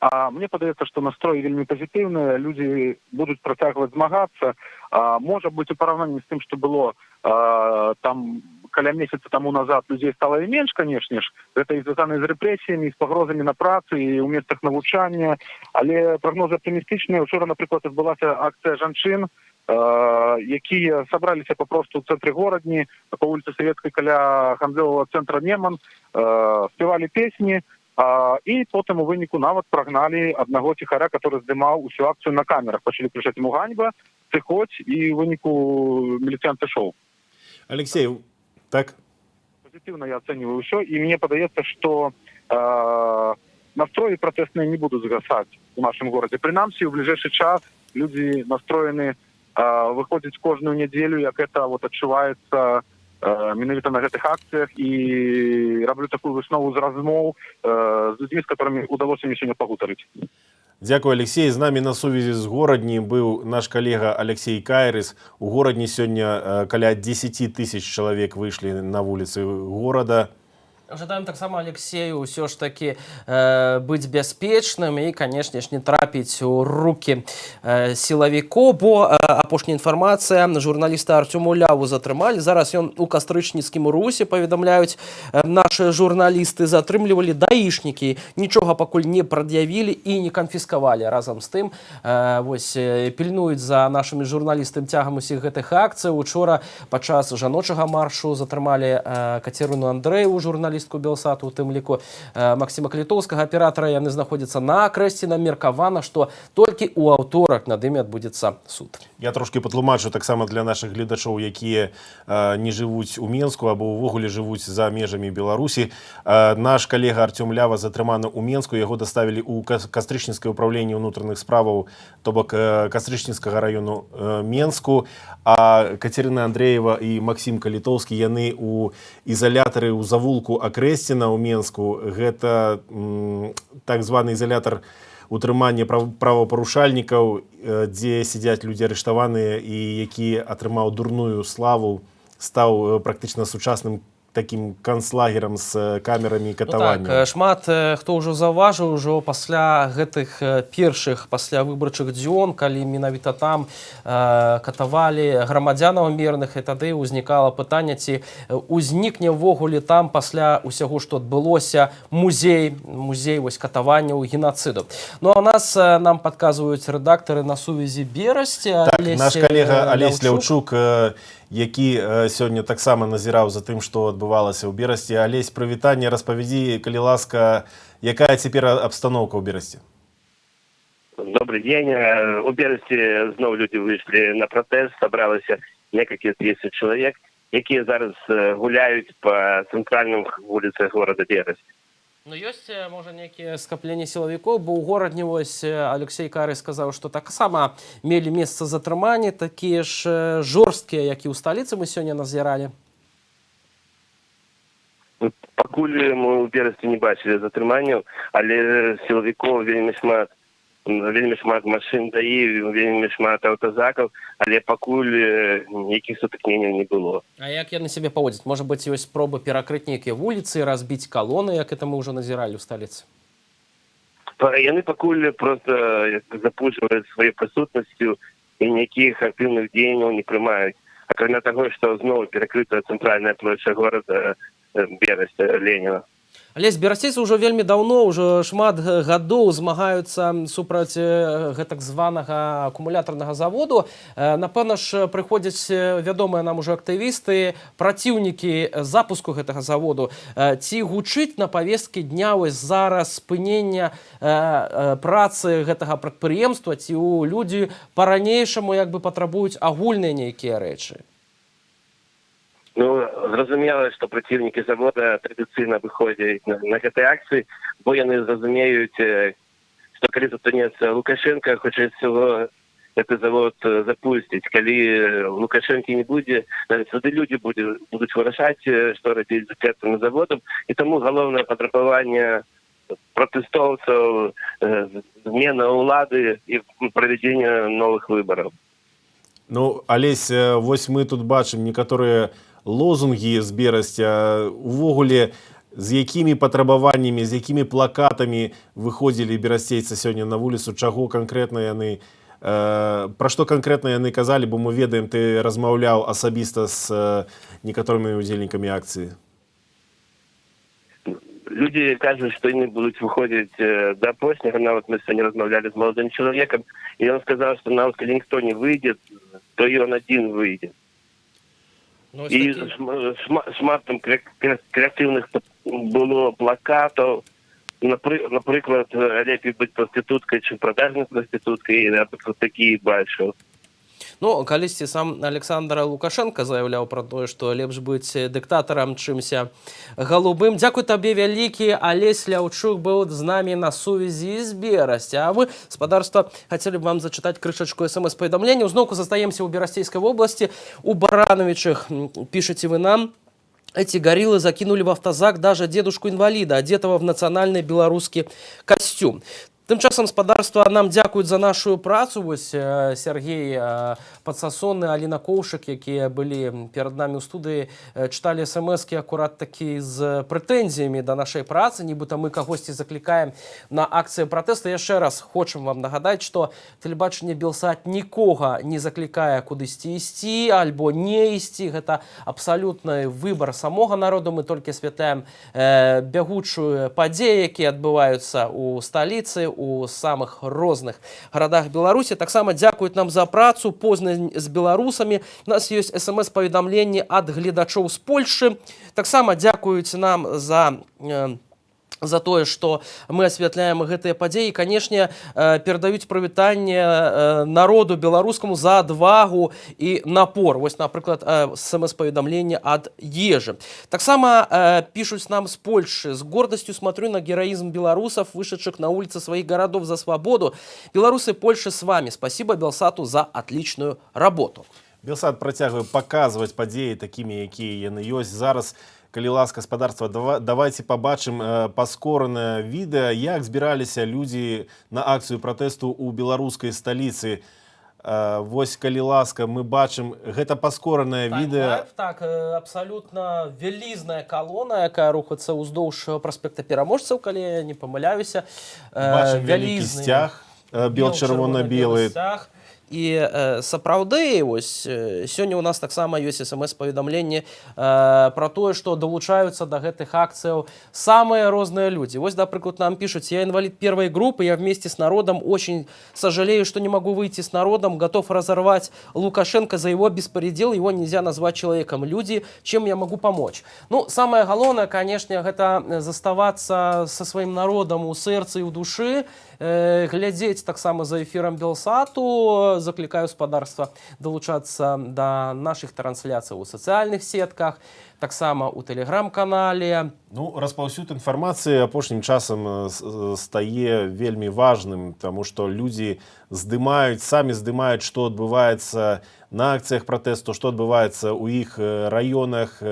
Мне падаецца, што настроі вельмі пазітыўныя, людзі будуць працягваць змагацца. Можа быць, у параўнанні з тым, што было там каля месяца таму назад, людзей стала і менш, канешне ж. Гэта і звязана з рэпрэсіямі, з пагрозамі на працы, і ў месцах навучання. Але прагнозы аптымістычныя. Учора, напрыклад, адбылася акцыя жанчын, якія сабраліся папросту ў цэнтры горадні, па вуліцы Савецкай каля гандлёвага цэнтра Неман, спявалі песні, і потым у выніку нават прагналі аднаго ціхара, который здымаў усю акцыю на камерах. Пачалі крычаць ему ганьба, сыходзь, і ў выніку міліцыянт сышоў. Алексей, так? Позитивно я оцениваю все, и мне подается, что настрои протестные не будут загасать в нашем городе. Принамсі, в ближайший час люди настроены выходзіць кожную нядзелю, як это вот адчуваецца менавіта на гэтых акцыях, і раблю такую выснову з размоў з людзьмі, з которымі удалося мне сёння пагутарыць. Дякую, Алексей. З намі на сувязі з Горадні быў наш калега Алексей Кайрыс. У Горадні сёння каля 10 тысяч чалавек выйшлі на вуліцы горада. Жадаем таксама Алексею ўсё ж таки быць бяспечным і, канешне ж, не трапіць у рукі сілавікоў, бо апошняя інфармацыя, журналіста Артёму Ляву затрымалі. Зараз ён у кастрычніцкім русе, паведамляюць нашы журналісты, затрымлівалі даішнікі, нічога пакуль не прад'явілі і не канфіскавалі. Разам з тым, вось, пільнуюць за нашымі журналістамі цягам усіх гэтых акцый. Учора падчас жаночага маршу затрымалі Кацярыну Андрэеву, журналістку Белсату, у тым ліку Максіма Калітоўскага, аператара. Яны знаходзяцца на Крэсціна. Меркавана, што толькі ў аўторак над імі адбудзецца суд. Я трошки патлумачу таксама для нашых гледачоў, якія не жывуць у Менску або ўвогуле жывуць за межамі Беларусі. Наш калега Артём Лява затрыманы ў Менску. Яго даставілі ў Кастрычніцкае ўправленне ўнутраных справаў, то бок Кастрычніцкага району Менску. А Кацярына Андрэева і Максім Калітоўскі, яны ў ізалятары ў завулку Акрэсціна ў Менску. Гэта так званы ізалятар утрымання правапарушальнікаў, дзе сядзяць людзі арыштаваныя і які атрымаў дурную славу, стаў практычна сучасным таким канцлагерам з камерамі катавання. Так, шмат хто ўжо заўважыў ужо пасля гэтых першых паслявыбарчых дзён, калі менавіта там катавалі грамадзянаў мірных, і тады ўзнікала пытанне, ці ўзнікне ўвогуле там пасля ўсяго, што адбылося, музей вось катаванняў, генацыду. Ну а у нас нам падказваюць рэдактары на сувязі Берасці. Так, наш калега Алесь Ляўчук, які сёння таксама назіраў за тым, што адбывалася ў Берасці. Алесь, прывітанне, распавядзі, калі ласка, якая цяпер абстаноўка ў Берасці? Добрый день. У Берасці зноў людзі выйшлі на пратэст, сабралася некалькі тысяч чалавек, якія зараз гуляюць па цэнтральным вуліцах горада Берасць. Ну, ёсць, можа, нейкія скапленні сілавікоў, бо ў горадні вось Алексей Кайрыс сказаў, што таксама мелі месца затрымання, такія ж жорсткія, як і ў сталіцы мы сёння назіралі. Пакуль мы ў Берасці не бачылі затрыманняў, але сілавікоў вельмі шмат машын даі, вельмі шмат аўтазакаў, але пакуль ніякіх сутыкненняў не было. А як яны сябе паводзяць? Можа быць, ёсць спроба перакрыць нейкія вуліцы, разбіць калоны, як это мы ўжо назіралі ў сталіцы? Яны пакуль проста запужваюць сваёй прысутнасцю і ніякіх актыўных дзеянняў не прымаюць. Акрамя таго, што зноў перакрытая цэнтральная плошча горада Берасць, Леніна. Алесь, берасцейцы ўжо вельмі даўно, ўжо шмат гадоў змагаюцца супраць гэтак званага акумулятарнага заводу. Напэўна ж, прыходзяць вядомыя нам ужо актывісты, праціўнікі запуску гэтага заводу. Ці гучыць на павесткі дня вось зараз спынення працы гэтага прадпрыемства, ці людзі па-ранейшаму як бы патрабуюць агульныя нейкія рэчы? Ну, зразумела, што праціўнікі завода традыцыйна выходзяць на гэтай акцыі, бо яны зразумеюць, што калі затонецца Лукашенко, хутчэй всего, гэты завод запусціць. Калі Лукашэнкі не будзе, тады людзі будуць вырашаць, што рабіць з гэтым заводам, і таму галоўнае патрабаванне пратэстоўцаў, змена ўлады і правядзення новых выбараў. Ну, Алесь, вось мы тут бачым некаторыя лозунгі з Берасця. Увогуле, з якімі патрабаваннямі, з якімі плакатамі выходзілі берасцейцы сёння на вуліцу, чаго канкрэтна яны, пра што канкрэтна яны казалі, бо мы ведаем, ты размаўляў асабіста з некаторымі удзельнікамі акцыі. Людзі кажуць, што яны будуць выходзіць да апошняга. Нават мы сёння размаўлялі з маладым чалавекам, і ён сказаў, што нават калі ніхто не выйдзе, то ён адзін выйдзе. І шмат там крэатыўных было плакатаў. Напрыклад, лепей быць прастытуткай, чым прадажнай прастытуткай, і такія бачыў. Ну, калісьці сам Александр Лукашенко заявляў пра тое, што лепш быць дыктатарам, чымся голубым. Дзякуй табе вялікі. Алесь Ляўчук быў з намі на сувязі з Берасця. А вы, спадарства, хацелі б вам зачытаць крышачку смс-паведамлення. Зноўку застаемся ў Берасцейскай вобласці. У Барановичах пішаце вы нам. Эти гориллы закинули в автозак даже дедушку-инвалида, одетого в национальный белорусский костюм. Тым часам спадарства нам дзякуюць за нашу працу. Вось Сергей Падсасоны, Аліна Коўшык, якія былі перад намі ў студыі, чыталі смс-кі акурат такі з прэтэнзіямі да нашай працы, нібыта мы кагосьці заклікаем на акцыі пратэсту. Яшчэ раз хочам вам нагадаць, што тэлебачанне Белсат нікога не заклікае кудысьці ісці альбо не ісці. Гэта абсалютны выбар самога народу. Мы толькі асвятляем бягучую падзеі, якія адбываюцца ў сталіцы, у самых розных гарадах Беларусі. Таксама дзякуюць нам за працу позна з беларусамі. У нас ёсць смс-паведамленні ад гледачоў з Польшчы. Таксама дзякуюць нам за тое, што мы асвятляем гэтыя падзеі. Канешне, перадаюць прывітанне народу беларускаму за адвагу і напор. Вось, напрыклад, смс-паведамленне ад Ежы. Таксама пишуць нам з Польшчы. С гордостью смотрю на героизм белорусов, вышедших на улицы своих городов за свободу. Белорусы Польши с вами. Спасибо Белсату за отличную работу. Белсат працягвае паказваць падзеі такімі, якія яны ёсць. Зараз, калі ласка, спадарства, давайте пабачым паскоранае відэа, як збіраліся людзі на акцыю пратэсту ў беларускай сталіцы. Вось, калі ласка, мы бачым, гэта паскоранае відэа. Так, абсалютна вялізная калона, якая рухаецца ўздоўж праспекта Пераможцаў, калі я не памыляюся. Бачым вялікі сцяг, бел-чырвона-белы. І сапраўды, ось, сёння у нас таксама ёсць смс-паведамленне пра тое, што далучаюцца да гэтых акцыяў самыя розныя людзі. Вось, напрыклад, нам пишуць: я инвалид первой группы, я вместе с народом очень сожалею, что не могу выйти с народом, готов разорвать Лукашенко за его беспредел, его нельзя назвать человеком. Люди, чем я могу помочь? Ну, самое галоўнае, конечно, гэта заставацца со сваім народам у сэрцы і ў душы, глядзець таксама за эфірам Белсату. Закликаю спадарства долучацца до наших трансляцый у сацыяльных сетках, таксама у тэлеграм-канале. Ну, распаўсюд інфармацыі апошнім часам стае вельмі важным, тому што людзі самі здымаюць, што адбываецца на акцыях пратэсту, што адбываецца ў іх раёнах,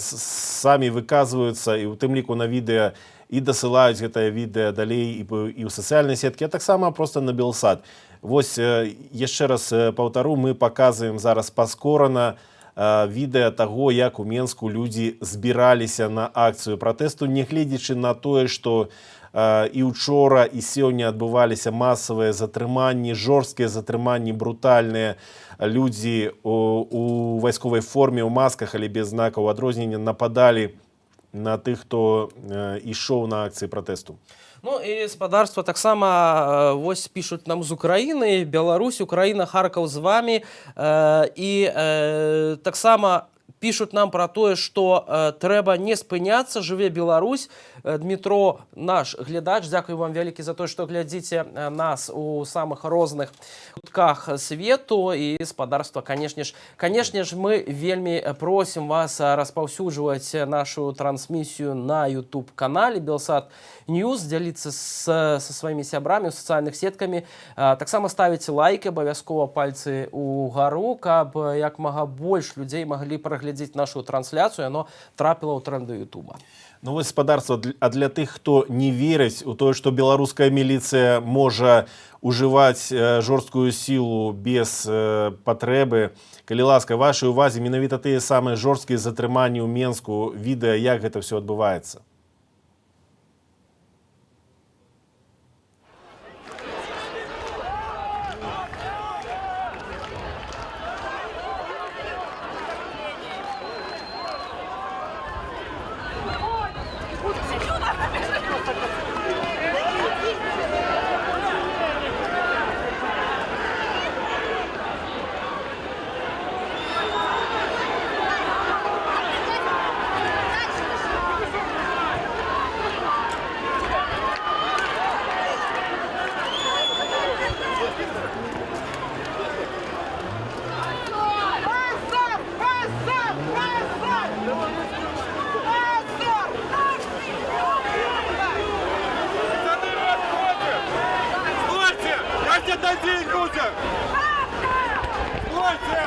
самі выказваюцца і ў тым ліку на відэа, і дасылаюць гэтае відэа далей і ў сацыяльнай сеткі, а таксама проста на Белсат. Вось, яшчэ раз паўтару, мы паказваем зараз паскорана відэа таго, як у Менску людзі збіраліся на акцыю пратэсту, нягледзячы на тое, што і учора, і сёння адбываліся масавыя затрыманні, жорсткія затрыманні, брутальныя. Людзі у вайсковай форме, у масках, але без знакаў адрознення нападалі на тых, хто ішоў на акцыі пратэсту. Ну і спадарства таксама вось пишуць нам з Украіны, Беларусь, Украіна, Харкаў з вами. І таксама пишуць нам пра тое, што трэба не спыняцца, жыве Беларусь. Дмітро, наш глядач, дзякую вам вялікі за тое, што глядзіце нас у самых розных кутках свету. І спадарства, канешне ж, мы вельмі просім вас распаўсюджваць нашу трансмісію на YouTube-канале Белсат News, дзяліцца са сваімі сябрамі, сацыяльных сеткамі. Таксама ставіце лайки, абавязкова пальцы ўгару, каб як мага больш людзей маглі праглядзець нашу трансляцыю, яно трапіла ў тренды Ютуба. Ну, вось, спадарства, а для тых, хто не верыць у тое, што беларуская міліцыя можа ужываць жорсткую сілу без патрэбы, калі ласка, вашай увазе менавіта тыя самыя жорсткія затрыманні ў Менску, відэа, як гэта ўсё адбываецца. отдадим людям! Стойте!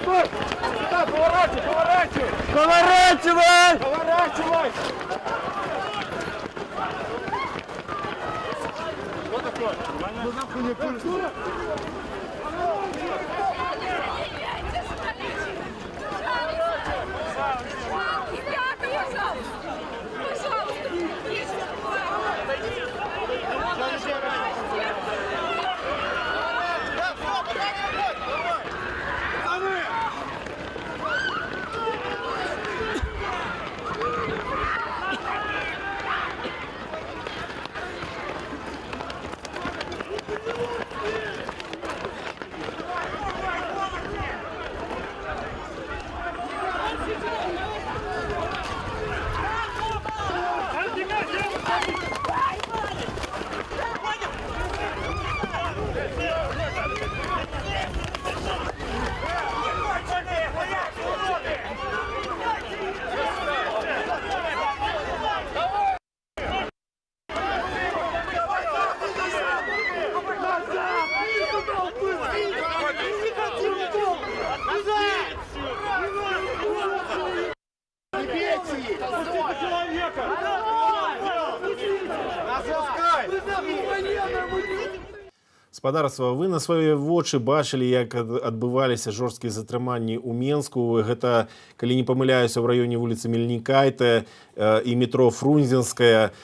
Стой! Сюда, поворачивай! Поворачивай! Что такое? Ну нахуй не пульсует. Спадарства, вы на свае вочы бачылі, як адбываліся жорсткія затрыманні ў Менску. Гэта, калі не памыляюся, ў раёне вуліцы Мельнікайта і метро Фрунзенская.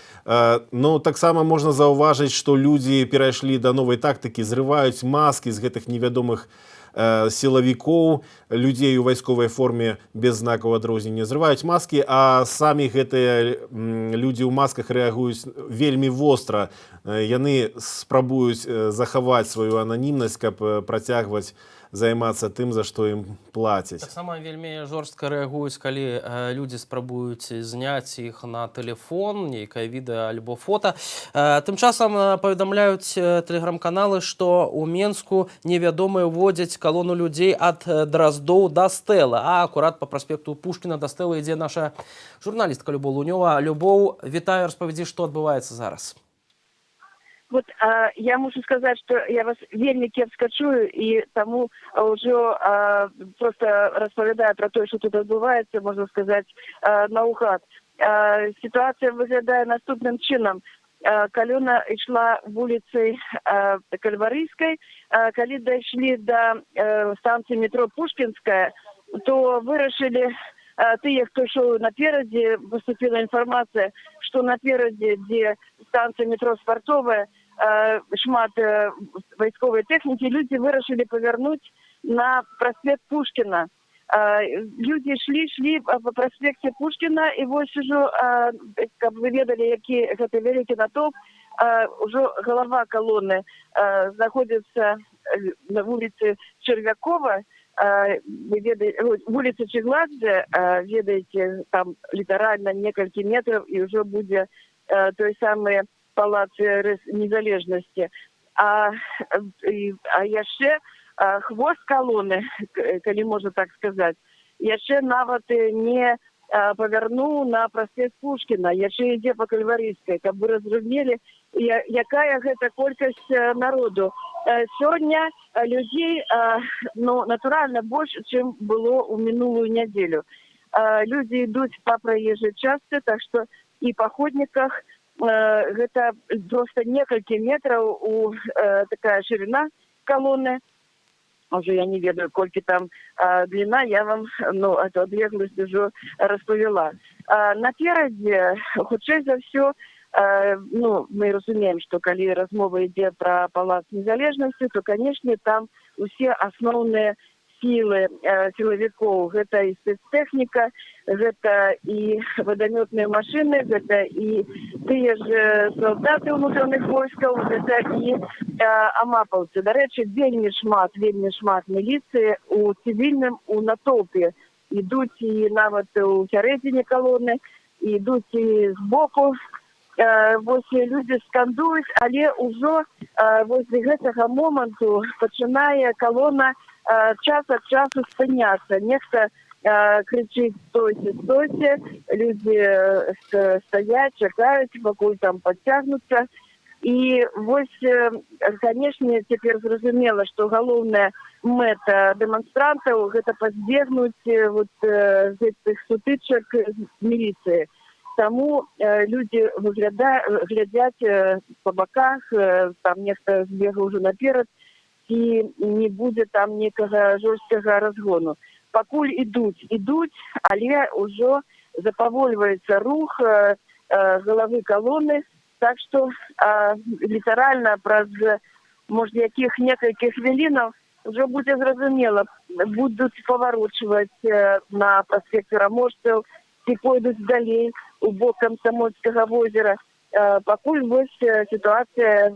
Но таксама можна заўважыць, што людзі перайшлі да новай тактыкі, зрываюць маскі з гэтых невядомых сілавікоў, людзей у вайсковай форме без знакаў адрознення, зрываюць маскі, а самі гэтыя людзі ў масках рэагуюць вельмі востра. Яны спрабуюць захаваць сваю ананімнасць, каб працягваць займацца тым, за што ім плацяць. Таксама вельмі жорстка рэагуюць, калі людзі спрабуюць зняць іх на тэлефон, нейкае відэа альбо фота. Тым часам паведамляюць тэлеграм-каналы, што ў Менску невядомыя ўводзяць калону людзей ад Драздоў да Стэлы. А акурат па праспекту Пушкіна да Стэлы ідзе наша журналістка Любоў Лунёва. Любоў, вітаю, распавядзі, што адбываецца зараз. Вот я мушу сказать, что я вас вельмі кепска чую, и тому уже просто распавядаю про то, что тут адбываецца, можно сказать, наугад. Ситуация выглядае наступным чином. Калёна ішла вуліцай Кальварыйскай, калі дайшлі до станции метро Пушкинская, то вырашылі тыя, хто ішоў наперадзе, поступила информация, что наперадзе, где станция метро Спартовая, шмат вайсковай тэхнікі, люди вырашылі павярнуць на проспект Пушкина. Люди шли по проспекте Пушкина, и вось ужо, каб вы ведалі, які гэта вялікі натоўп, ужо голова колонны знаходзіцца на вуліцы Червякова, вулица Чегладзе, ведаете, там литерально некалькі метров, и уже будет той самый палац незалежности. А яшчэ хвост колонны, калі можно так сказать, яшчэ нават не павярнуў на проспект Пушкина, яшчэ ідзе по Кальварыйскай, каб вы разумелі, якая гэта колькасць народу. Сёння людей, ну, натурально больше, чем было у минулую неделю. Люди идут по проезжей части, так что и по ходниках это просто несколько метров такая ширина колонны. Уже я не ведаю, сколько там длина, я вам, ну, эту одлеглость уже распавяла. Наперадзе, хутчэй за все, ну, мы разумеем, что калі размова ідзе про палац незалежности, то, конечно, там усе основные силы силовиков. Это и спецтехника, это и водометные машины, это и тыя же солдаты внутренних войсков, это и амапаўцы. До речі, вельмі шмат милиции у цивільным, у натоўпе. Ідуць і нават у сярэдзіне колонны, ідуць і збоку. Вось люди скандуюць, але ўжо возле гэтага моманту пачынае калона час ад часу спыняцца. Нехта крычыць «стойце, стойце», людзі стаяць, чакаюць, пакуль там падцягнуцца. І вось, канешне, цяпер зразумела, што галоўная мэта дэманстрантаў гэта пазбегнуць гэтых сутычак з міліцыяй. Таму людзі глядзяць па баках, там нехта збега ўжо наперад, ці не будзе там некага жорсткага разгону. Пакуль ідуць, але ўжо запавольваецца рух галавы калоны, так што літаральна праз, можа, якіх некалькі хвілінаў ўжо будзе зразумела, будуць паварочваць на праспект Пераможцаў, ці пойдуць далей у бок Камсамольскага возера. Пакуль вось сітуацыя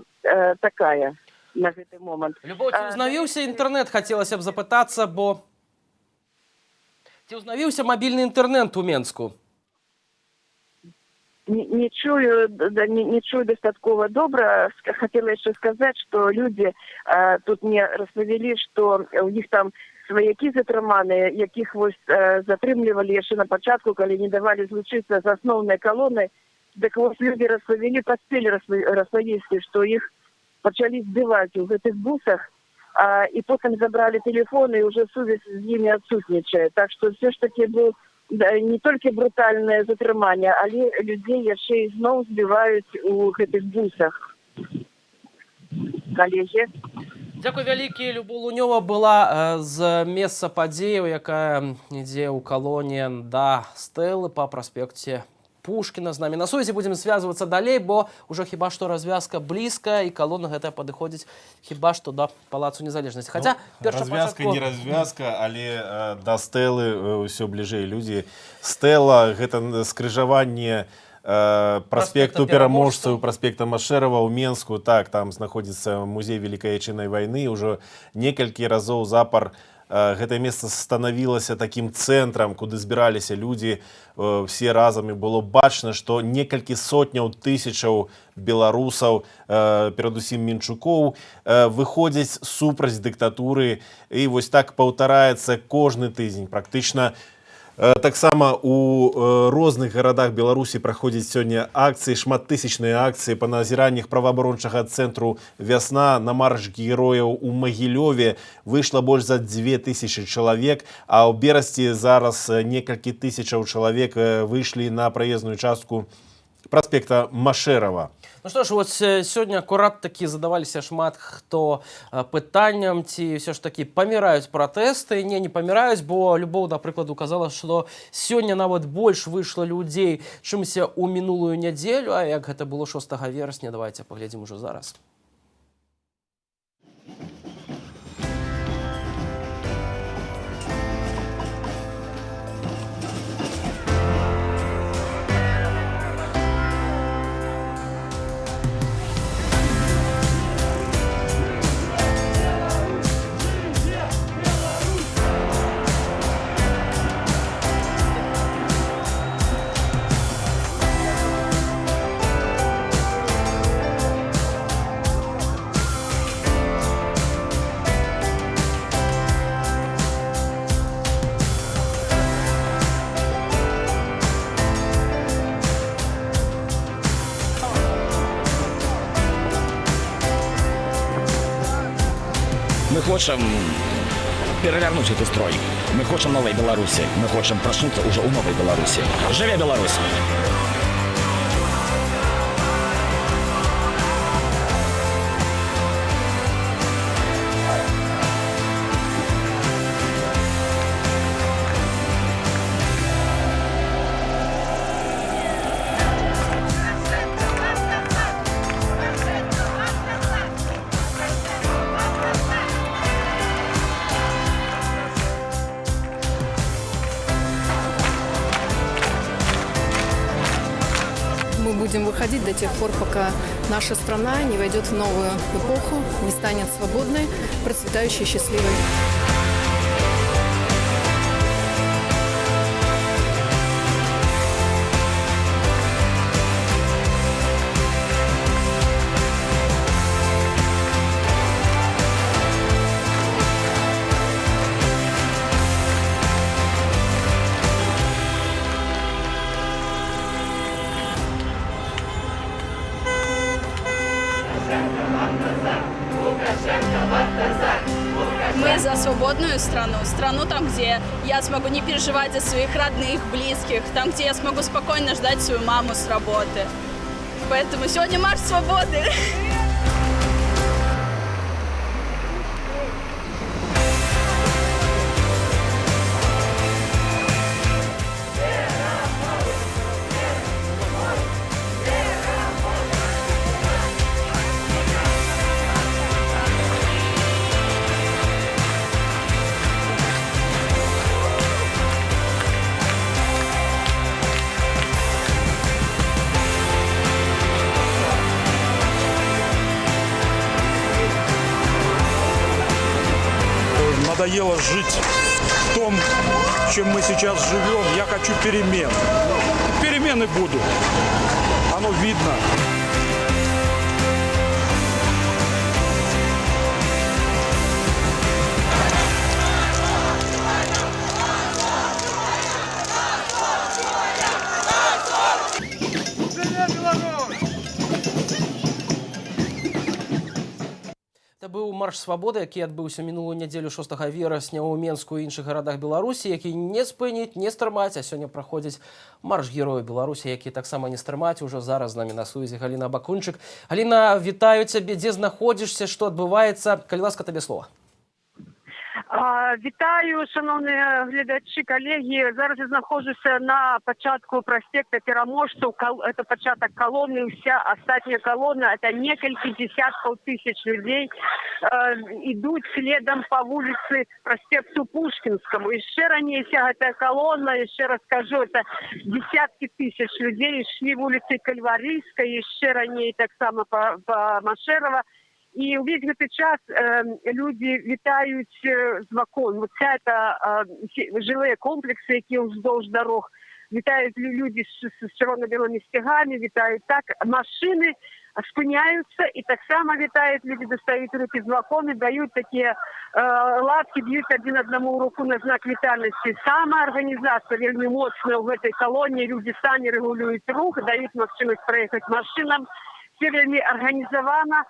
такая на гэты момант. Любоў, ці ўзнавіўся інтэрнэт, хацелася б запытацца, бо ці ўзнавіўся мабільны інтэрнэт у Менску? Не чую дастаткова добра. Хотела яшчэ сказаць, што людзі тут мне распавялі, што у іх там сваякі затрыманыя, якіх вось затрымлівалі яшчэ на пачатку, калі не давалі злучыцца з асноўнай калонай. Дык вось людзі распавялі, паспелі распавесці, што іх пачалі збіваць у гэтых бусах, і потым забралі тэлефоны, і ўжо сувязь з імі адсутнічае. Так што все ж таки быў не толькі брутальнае затрыманне, але людзей яшчэ і зноў збіваюць у гэтых бусах. Калегі. Дзякуй вялікі. Любоў Лунёва была з месца падзеяў, якая ідзе ў калоне да стэлы па праспекце Пушкіна. З намі на сувязі будзем звязвацца далей, бо ўжо хіба што развязка блізка, і калона гэтая падыходзіць хіба што да Палацу Незалежнасці. Хаця развязка не развязка, але да стэлы ўсё бліжэй. Людзі, стэла гэта скрыжаванне праспекту Пераможцаў, праспекта Машэрава ў Менску. Так, там знаходзіцца музей Вялікай Айчыннай вайны. Ужо некалькі разоў запар гэтае месца станавілася такім цэнтрам, куды збіраліся людзі все разам, і было бачна, што некалькі сотняў тысячаў беларусаў, перадусім мінчукоў, выходзяць супраць дыктатуры, і вось так паўтараецца кожны тыдзень. Практычна таксама у розных гарадах Беларусі праходзяць сёння акцыі, шматтысячныя акцыі па назіраннях праваабарончага цэнтру «Вясна». На марш герояў у Магілёве выйшла больш за 2000 чалавек, а ў Берасці зараз некалькі тысячаў чалавек выйшлі на праезную частку праспекта Машэрава. Ну што ж, вось сёння акурат такі задаваліся шмат хто пытанням, ці ўсё ж такі паміраюць пратэсты. Не паміраюць, бо Любоў, да прыкладу, казала, што сёння нават больш выйшла людзей, чымся ў мінулую нядзелю. А як гэта было 6 верасня, давайте паглядзім ужо зараз. Мы хочам перавярнуць гэты строй. Мы хочам новай Беларусі. Мы хочам праснуцца ўжо ў новай Беларусі. Жыве Беларусь! Будем выходить до тех пор, пока наша страна не войдет в новую эпоху, не станет свободной, процветающей, счастливой. Мы за свободную страну. Страну там, где я смогу не переживать за своих родных, близких. Там, где я смогу спокойно ждать свою маму с работы. Поэтому сегодня марш свободы. Надоело жить в том, чем мы сейчас живем. Я хочу перемен. Перемены будут. Оно видно. Это быў марш свабоды, які адбыўся мінулую нядзелю 6 верасня ў Менску і іншых гарадах Беларусі, які не спыніць, не стрымаць, а сёння праходзіць марш герояў Беларусі, які таксама не стрымаць. Ужо зараз з намі на сувязі Галіна Бакунчык. Галіна, вітаю цябе, дзе знаходзішся, што адбываецца? Калі ласка, табе слова. Вітаю, шановні глядачі, колеги. Зараз я знаходжуся на початку проспекта Пераможцаў. Это початок колонны. Вся остатняя колонна, это несколько десятков тысяч людей, идут следом по улице проспекту Пушкинскому. Еще ранее вся эта колонна, еще раз скажу, это десятки тысяч людей шли в улице Кальварийской, еще ранее так само по Машерова. І увесь гэты час люди вітаюць з вакон. Вот вся это жилыя комплексы, якія ўздоўж дарог. Вітаюць люди з чырвона-белымі сцягамі, вітаюць так. Машины спыняются, и так само вітаюць люди, достают руки з вакон и дают такие лапки, бьют один одному руку на знак вітальности. Сама организация вельмі моцная в этой колонне. Люди сами регулюют рух, дают возможность проехать машинам. Все вельмі организовано.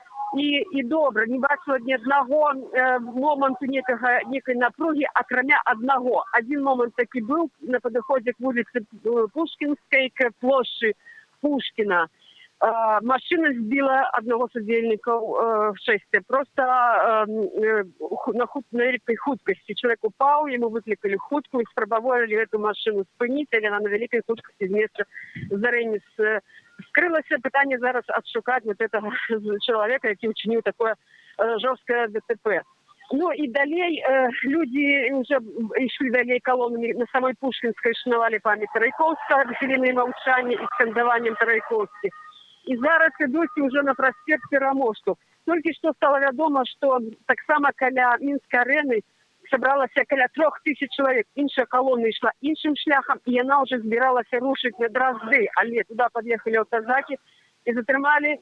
І добре, не бачила ні одного моменту некой напруги, акрамя одного. Один момент таки был на подходе к улице Пушкинской, к площади Пушкина. Машина сбила одного с удельников в шествие. Просто на великой хуткости. Человек упал, ему выкликали хутку и спробовали эту машину спынить, или она на великой хуткости з места здарення скрылася. Пытание зараз отшукать вот этого человека, який учинил такое жесткое ДТП. Ну и далее люди уже шли далее колоннами на самой Пушкинской, шановали память Тарайковского, хвилиное молчание и скандованием Тарайковских. И зараз идут уже на проспект Пераможцаў. Только что стало вядома, что так само каля Минской арены собралось каля 3000 человек. Инша колонна шла іншим шляхом, и она уже збиралась рушить на Дрозды. Але туда подъехали автозаки и затрымали.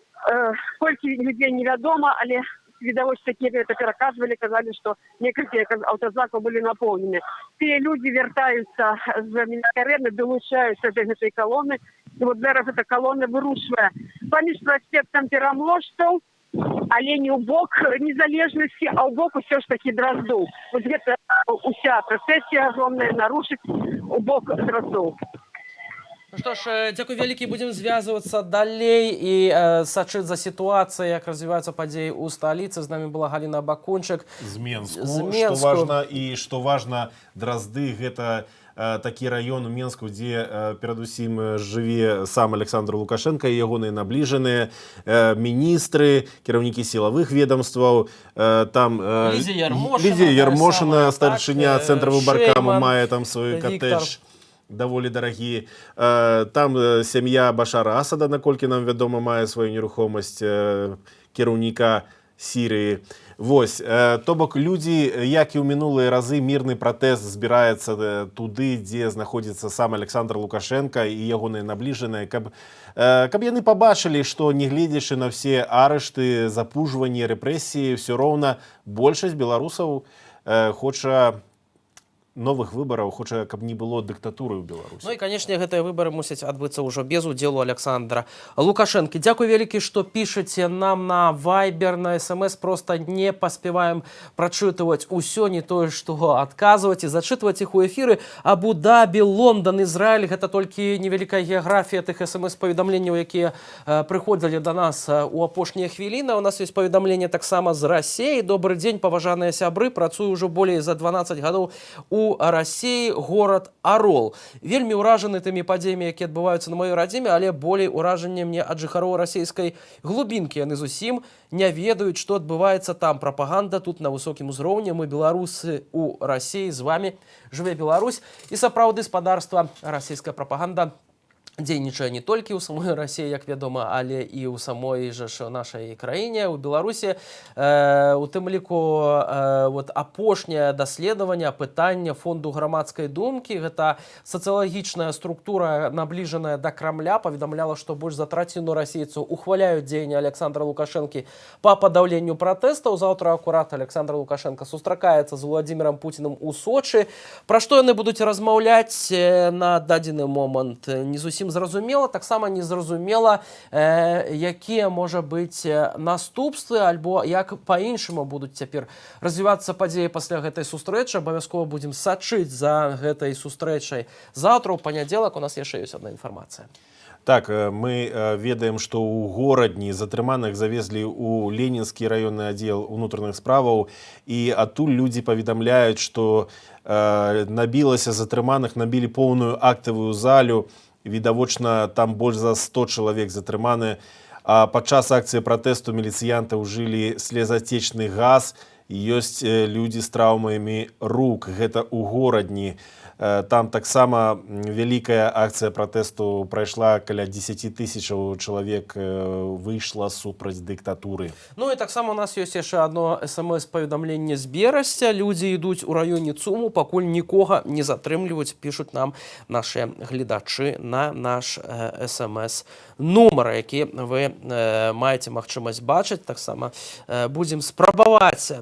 Сколько людей невядомо, але видовочцы это переказывали, сказали, что некоторые автозаков были наполнены. Те люди вертаются з Минской арены, долучаются до этой колонны. И вот зараз эта колонна вырушивая. Паміж проспектом Пераможцаў, але не ў бок незалежнасці, а ў бок усё ж таки Дроздоў. Вот гэта уся працэсія огромная нарушыць у бок Дроздоў. Ну што ж, дзякуй вялікі, будзем звязвацца далей і сачыць за сітуацыяй, як развіваюцца падзеі ў сталіцы. З намі была Галіна Бакунчык. З Менску. Што важна, Дрозды гэта такі раён у Менску, дзе перадусім жыве сам Александр Лукашенко і ягоныя набліжаныя міністры, кіраўнікі сілавых ведомстваў. Там Лідія Ярмошина, старшыня цэнтра выбаркама, мае там свой катэдж даволі дарагі. Там сям'я Башара Асада, наколькі нам вядома, мае сваю нерухомасць, кіраўніка Сірыі. Вось, то бок людзі, як і ў мінулыя разы, мірны пратэст збіраецца туды, дзе знаходзіцца сам Александр Лукашенко і ягоныя набліжаныя, каб яны пабачылі, што не гледзячы на все арышты, запужванні, рэпрэсіі, ўсё роўна большасць беларусаў хоча новых выбараў, хоча, каб не было дыктатуры ў Беларусі. Ну і, канешне, гэтыя выбары мусяць адбыцца ўжо без удзелу Александра Лукашэнкі. Дзякуй вялікі, што пішаце нам на Viber, на SMS. Просто не паспяваем прачытваць усё, не тое, што адказваць і зачытваць іх у эфіры. Абу-Дабі, Лондан, Ізраіль — гэта толькі невялікая геаграфія тых SMS-паведамленняў, якія прыходзілі да нас у апошнія хвіліны. У нас ёсць паведамленне таксама з Расіі. Добры дзень, паважаныя сябры. Працую ўжо болей за 12 гадоў у Расіі, горад Арол. Вельмі ўражаны тымі падзеямі, якія адбываюцца на маёй радзіме, але болей ўражанне мне ад жыхароў расійскай глубінкі. Яны зусім не ведаюць, што адбываецца там. Прапаганда тут на высокім узроўні. Мы, беларусы у Расіі, з вамі. Жыве Беларусь. І сапраўды, спадарства, расійская прапаганда дзейнічае не толькі ў самой Расіі, як вядома, але і ў самой жа нашай краіне, у Беларусі. У тым ліку апошняе даследаванне, апытанне фонду грамадскай думкі, гэта сацыялагічная структура, набліжаная да Крамля, паведамляла, што больш за траціну расейцаў ухваляюць дзеянні Александра Лукашэнкі па падаўленню пратэстаў. Заўтра акурат Александр Лукашенко сустракаецца з Владзімірам Пуцінам у Сочы. Пра што яны будуць размаўляць на дадзены момант, не зусім зразумела. Таксама незразумела, якія можа быць наступствы, альбо як па-іншаму будуць цяпер развівацца падзеі пасля гэтай сустрэчы. Абавязкова будзем сачыць за гэтай сустрэчай. Заўтра, у панядзелак, у нас яшчэ ёсць адна інфармацыя. Так, мы ведаем, што ў горадні затрыманых завезлі ў Ленінскі раённы аддзел унутраных справаў, і адтуль людзі паведамляюць, што набілася затрыманых, набілі поўную актавую залю. Відавочна, там больш за 100 чалавек затрыманы. А падчас акцыі пратэсту міліцыянты ўжылі слезацечны газ. Ёсць людзі з траўмамі рук. Гэта ў горадні. Там таксама вялікая акцыя пратэсту прайшла, каля 10 тысячаў чалавек выйшла супраць дыктатуры. Ну і таксама у нас ёсць яшчэ адно SMS-паведамленне з Берасця. Людзі ідуць у раёне ЦУМу, пакуль нікога не затрымліваюць, пішуць нам нашы гледачы на наш SMS-нумар, які вы маеце магчымасць бачыць. Таксама будзем спрабаваць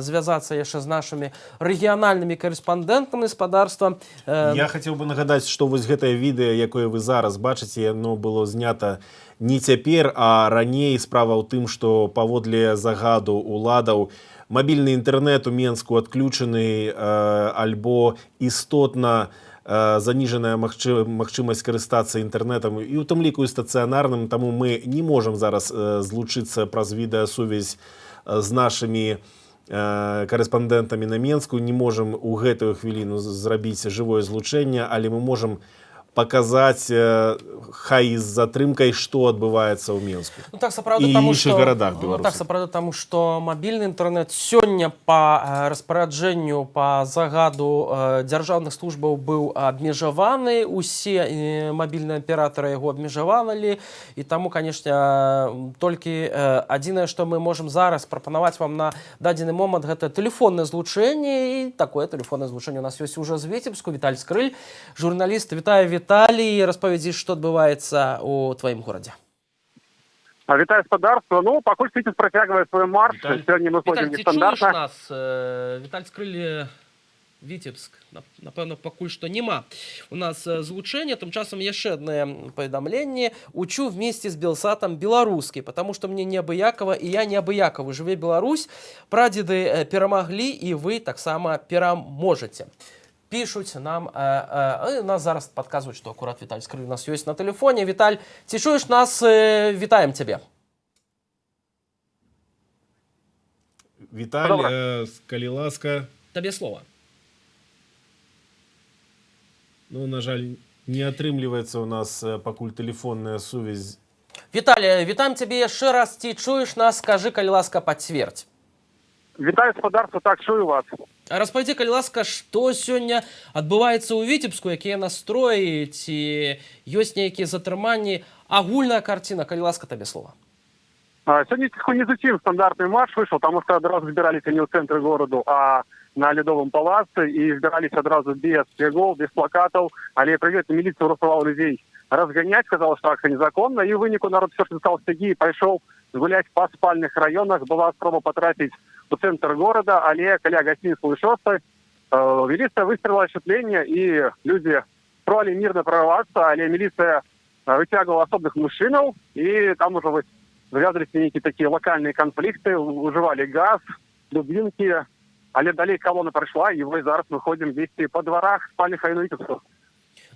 звязацца яшчэ з нашымі рэгіянальнымі карэспандэнтамі спадарства. Я хацеў бы нагадаць, што вось гэтае відэа, якое вы зараз бачыце, яно было знята не цяпер, а раней. Справа ў тым, што паводле загаду уладаў мабільны інтэрнэт у Менску адключаны, альбо істотна заніжаная магчымасць карыстацца інтэрнэтам, і ў тым ліку і стацыянарным, таму мы не можам зараз злучыцца праз відэасувязь з нашымі карэспандэнтамі на Менску, не можам у гэтую хвіліну зрабіць жывое злучэнне, але мы можам паказаць, хай з затрымкай, што адбываецца ў Менску і іншых гарадах Беларусі. Так, сапраўды, таму што мабільны інтэрнэт сёння па распараджэнню, па загаду дзяржаўных службаў быў абмежаваны, усе мабільныя аператары яго абмежавалі, і таму, канешне, толькі адзінае, што мы можам зараз прапанаваць вам на дадзены момант, гэта тэлефоннае злучэнне, і такое тэлефоннае злучэнне у нас ёсць ужо з Віцебску. Віталь Скрыль, журналіст. Вітаю, Віталій, распавядзі, што адбываецца ў тваім горадзе. Вітаю, спадарства. Ну, пакуль Віцебск працягвае свой марш. Сёння мы ходзім нестандартна. Віталь, ці чуеш нас? Віталь Скрыль, Віцебск. Напэўна, пакуль што няма у нас злучэння. Тым часам яшчэ адно паведамленне. Учу вместе с Белсатом беларускі, потому что мне неабыякова, і я неабыякавы. Жыве Беларусь, прадзеды перамаглі, і вы таксама пераможаце. Пишуть нам, нас зараз подказывают, что аккурат Виталь Скрыль у нас есть на телефоне. Виталь, ты чуешь нас? Витаем тебя. Виталь, калі ласка. Тебе слово. Ну, на жаль, не атрымліваецца у нас пакуль тэлефонная сувязь. Виталий, вітаем тебе яшчэ раз. Ты чуешь нас? Скажи, калі ласка, пацвердзь. Вітаю, спадарства, так, чую вас. Распавядзі, калі ласка, што сёння адбываецца ў Віцебску, якія настроі, ці ёсць нейкія затрыманні, агульная карціна, калі ласка, табе слова. Сёння не зусім стандартны марш выйшаў, таму што адразу збіраліся не ў цэнтры гораду, а на Лядовым палацы, і збіраліся адразу без флягоў, без плакатаў, але прывітна міліцыя ўрахавала людзей разганяць, сказала, што акцыя незаконна, і ў выніку народ все ж стаў сцягі і пайшоў гуляць па спальных раёнах. Была спроба патрапіць у цэнтр горада, але каля гасцініцы «Лышоста» Милиция выстрелила отщепление, и люди пробовали мирно прорваться, але милиция вытягивала особых мужчинов, и там уже завязывались некие такие локальные конфликты, уживали газ, дубинки, але далее колонна прошла, и вот зараз мы ходим здесь по дворах спальных районов.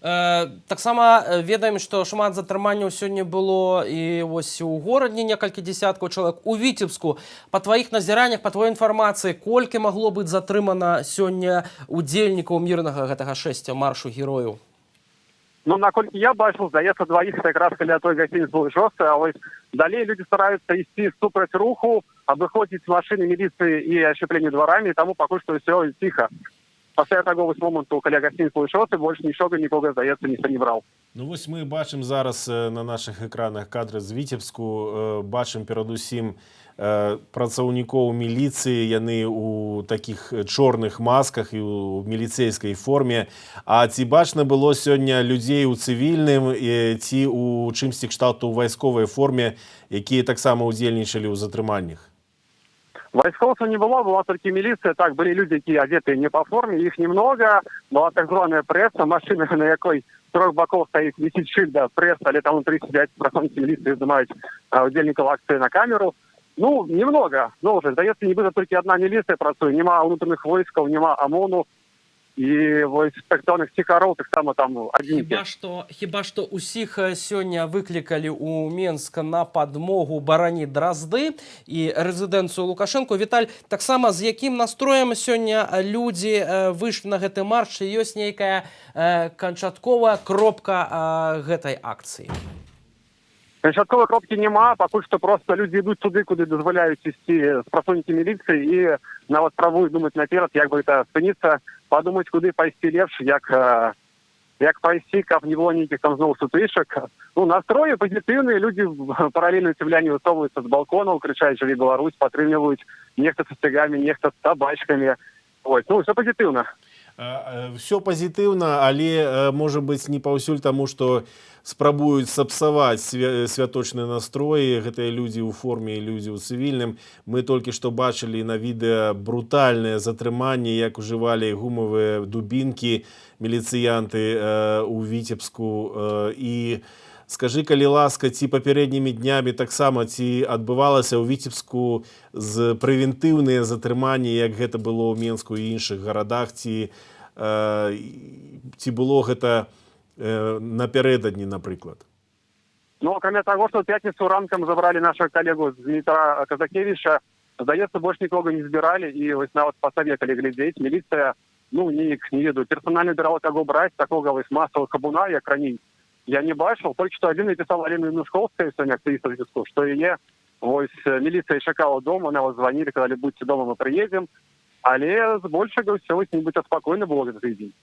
Таксама ведаем, што шмат затрыманняў сёння было і вось у горадзе некалькі дзесяткаў чалавек. У Віцебску, па тваіх назіраннях, па твоей інфармацыі, колькі магло быць затрымана сёння удзельнікаў мірнага гэтага шэсця маршу герояў? Ну, наколькі я бачыў, здаецца, двоих это якраз каля той гостиницы было жорстка, а вось далей люди стараются ісці супраць руху, абыходзіць машины милиции и ошчепление дворами, тому пакуль што все тихо. Пасля таго моманту каля гостиницы Лышосы больше нікога, здаецца, ніхто не браў. Ну вось мы бачым зараз на наших экранах кадры з Віцебску, бачым перадусім працаўнікоў міліцыі, яны у такіх чорных масках і у міліцейскай форме. А ці бачна было сёння людзей у цывільным ці у чымсьці кшталту ў вайсковай форме, якія таксама ўдзельнічалі ў затрыманнях? Войсковцев не было, была только милиция. Так, были люди, которые одеты не по форме, их немного. Была так званая пресса, машина, на якой с трех боков стоит, висит шильд, да, пресса, але там внутри сидят pracownicy милиции, снимают удельников акции на камеру. Ну, немного. Ну, уже, здаецца, нібыта толькі одна милиция працуе. Нема внутренних войсков, нема ОМОНу. І вось інспекцыйных ціхароў таксама там адзінкі. Хіба што ўсіх сёння выклікалі ў Менск на падмогу бараніць Дразды і рэзідэнцыю Лукашэнку. Віталь, таксама з якім настроем сёння людзі выйшлі на гэты марш, і ёсць нейкая канчатковая кропка гэтай акцыі? Канчатковай кропкі няма, пакуль што проста людзі ідуць туды, куды дазваляюць ісці працоўнікі міліцыі, і нават спрабуюць думаць наперад, як бы гэта спыніцца, падумаць, куды пайсці лепш, як пайсці, каб не было нейкіх там зноў сутычак. Ну, настроі пазітыўныя, людзі паралельна цывіляне высоўваюцца з балконаў, крычаць «Жыві Беларусь», падтрымліваюць, нехта са сцягамі, нехта з табачкамі. Ось, ну, ўсё пазітыўна. Все пазітыўна, але можа быць не паўсюль, таму што спрабуюць сапсаваць святочны настрой гэтыя людзі ў форме і людзі ў цывільным. Мы толькі што бачылі на відэа брутальнае затрыманне, як ужывалі гумавыя дубінкі міліцыянты ў Віцебску. І скажы, калі ласка, ці папярэднімі днямі таксама ці адбывалася ў Віцебску з прэвентыўныя затрыманні, як гэта было ў Менску і іншых гарадах, ці было гэта напярэдадні, напрыклад? Ну, акрамя таго, што ў пятніцу ранкам забралі нашага калегу з Дмітра Казакевіча, здаецца, больш нікога не збіралі, і вось нават па сабе, калі глядзець, міліцыя, ну, неяк, не ведаю, персанальна выбірала каго браць, такога вось масавага кабуна, як раней, я не бачыў, толькі што адзін напісаў Алена Янушковская сёння, актывіста Віцебску, што яе вось міліцыя чакала дома, нават званілі, казалі, будьце дома, мы прыедзем, але збольшага ўсё вось нібыта спакойна было гэты дзень.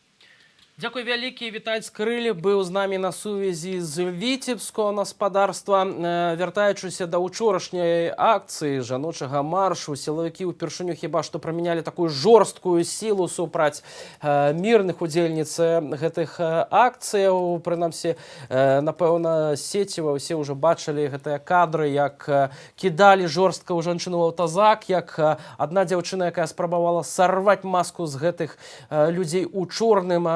Дзякуй вялікі. Віталь Скрыль быў з намі на сувязі з Віцебскага гаспадарства. Вяртаючыся да ўчорашняй акцыі жаночага маршу, сілавікі ўпершыню хіба што прымянялі такую жорсткую сілу супраць мірных удзельніц гэтых акцыяў. Прынамсі, напэўна, сеціва ўсе ўжо бачылі гэтыя кадры, як кідалі жорстка ў жанчыну ў аўтазак, як адна дзяўчына, якая спрабавала сарваць маску з гэтых людзей у чорным,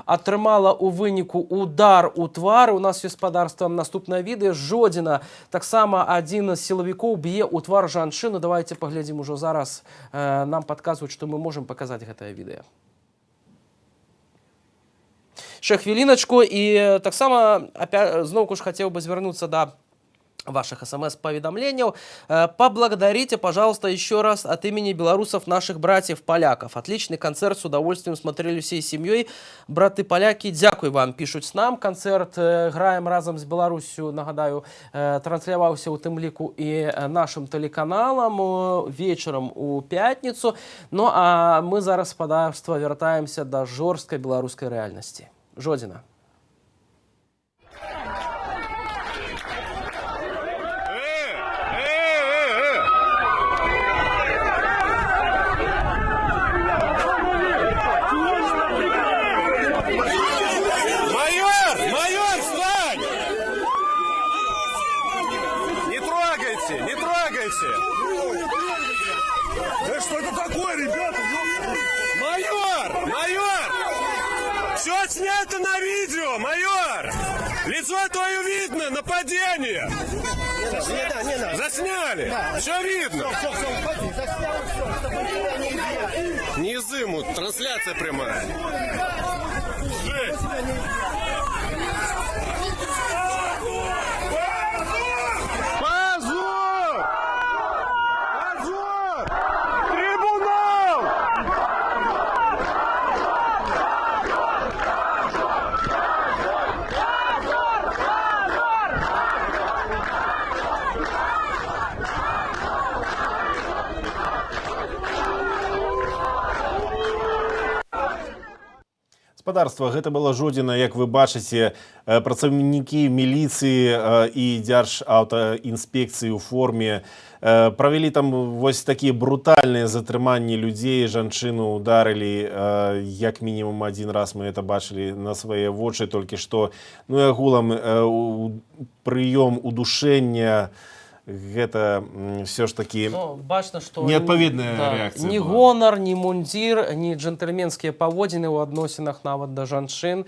атрымала у выніку удар у твар. У нас гаспадарства наступнае відэа. Жодзіна таксама адзін з сілавікоў б'е ў твар жанчыну. Давайте паглядзім ужо зараз. Нам падказваюць, што мы можам паказаць гэтае відэа. Ще хвіліначку. І таксама зноўку ж хацеў бы звярнуцца да ваших СМС-поведомлений. Поблагодарите, пожалуйста, еще раз от имени белорусов, наших братьев-поляков. Отличный концерт, с удовольствием смотрели всей семьей. Браты-поляки, дякую вам, пишут с нам. Концерт «Граем разом с Беларусью», нагадаю, транслировался у тым ліку и нашим телеканалам вечером у пятницу. Ну, а мы зараз, гаспадарства, вяртаемся до жорсткай беларускай реальности. Жодзіна. Да что это такое, ребята? Майор! Майор! Все снято на видео, майор! Лицо твое видно, нападение! Засняли! Все видно! Не изымут, трансляция прямая. Жесть! Позор! Позор! Трибунал! Гаспадарства, гэта была Жодзіна, як вы бачыце, працаўнікі міліцыі і дзяржаўтаінспекцыі ў форме правялі там вось такія брутальныя затрыманні людзей, жанчыну ударылі, як мінімум один раз мы это бачылі на свае вочы толькі што. Ну і агулам прыём удушэння, гэта все ж таки бачна, што неадпаведная рэакцыя ні гонар, ні мундзір, ні джентльменскія паводзіны ў адносінах нават да жанчын.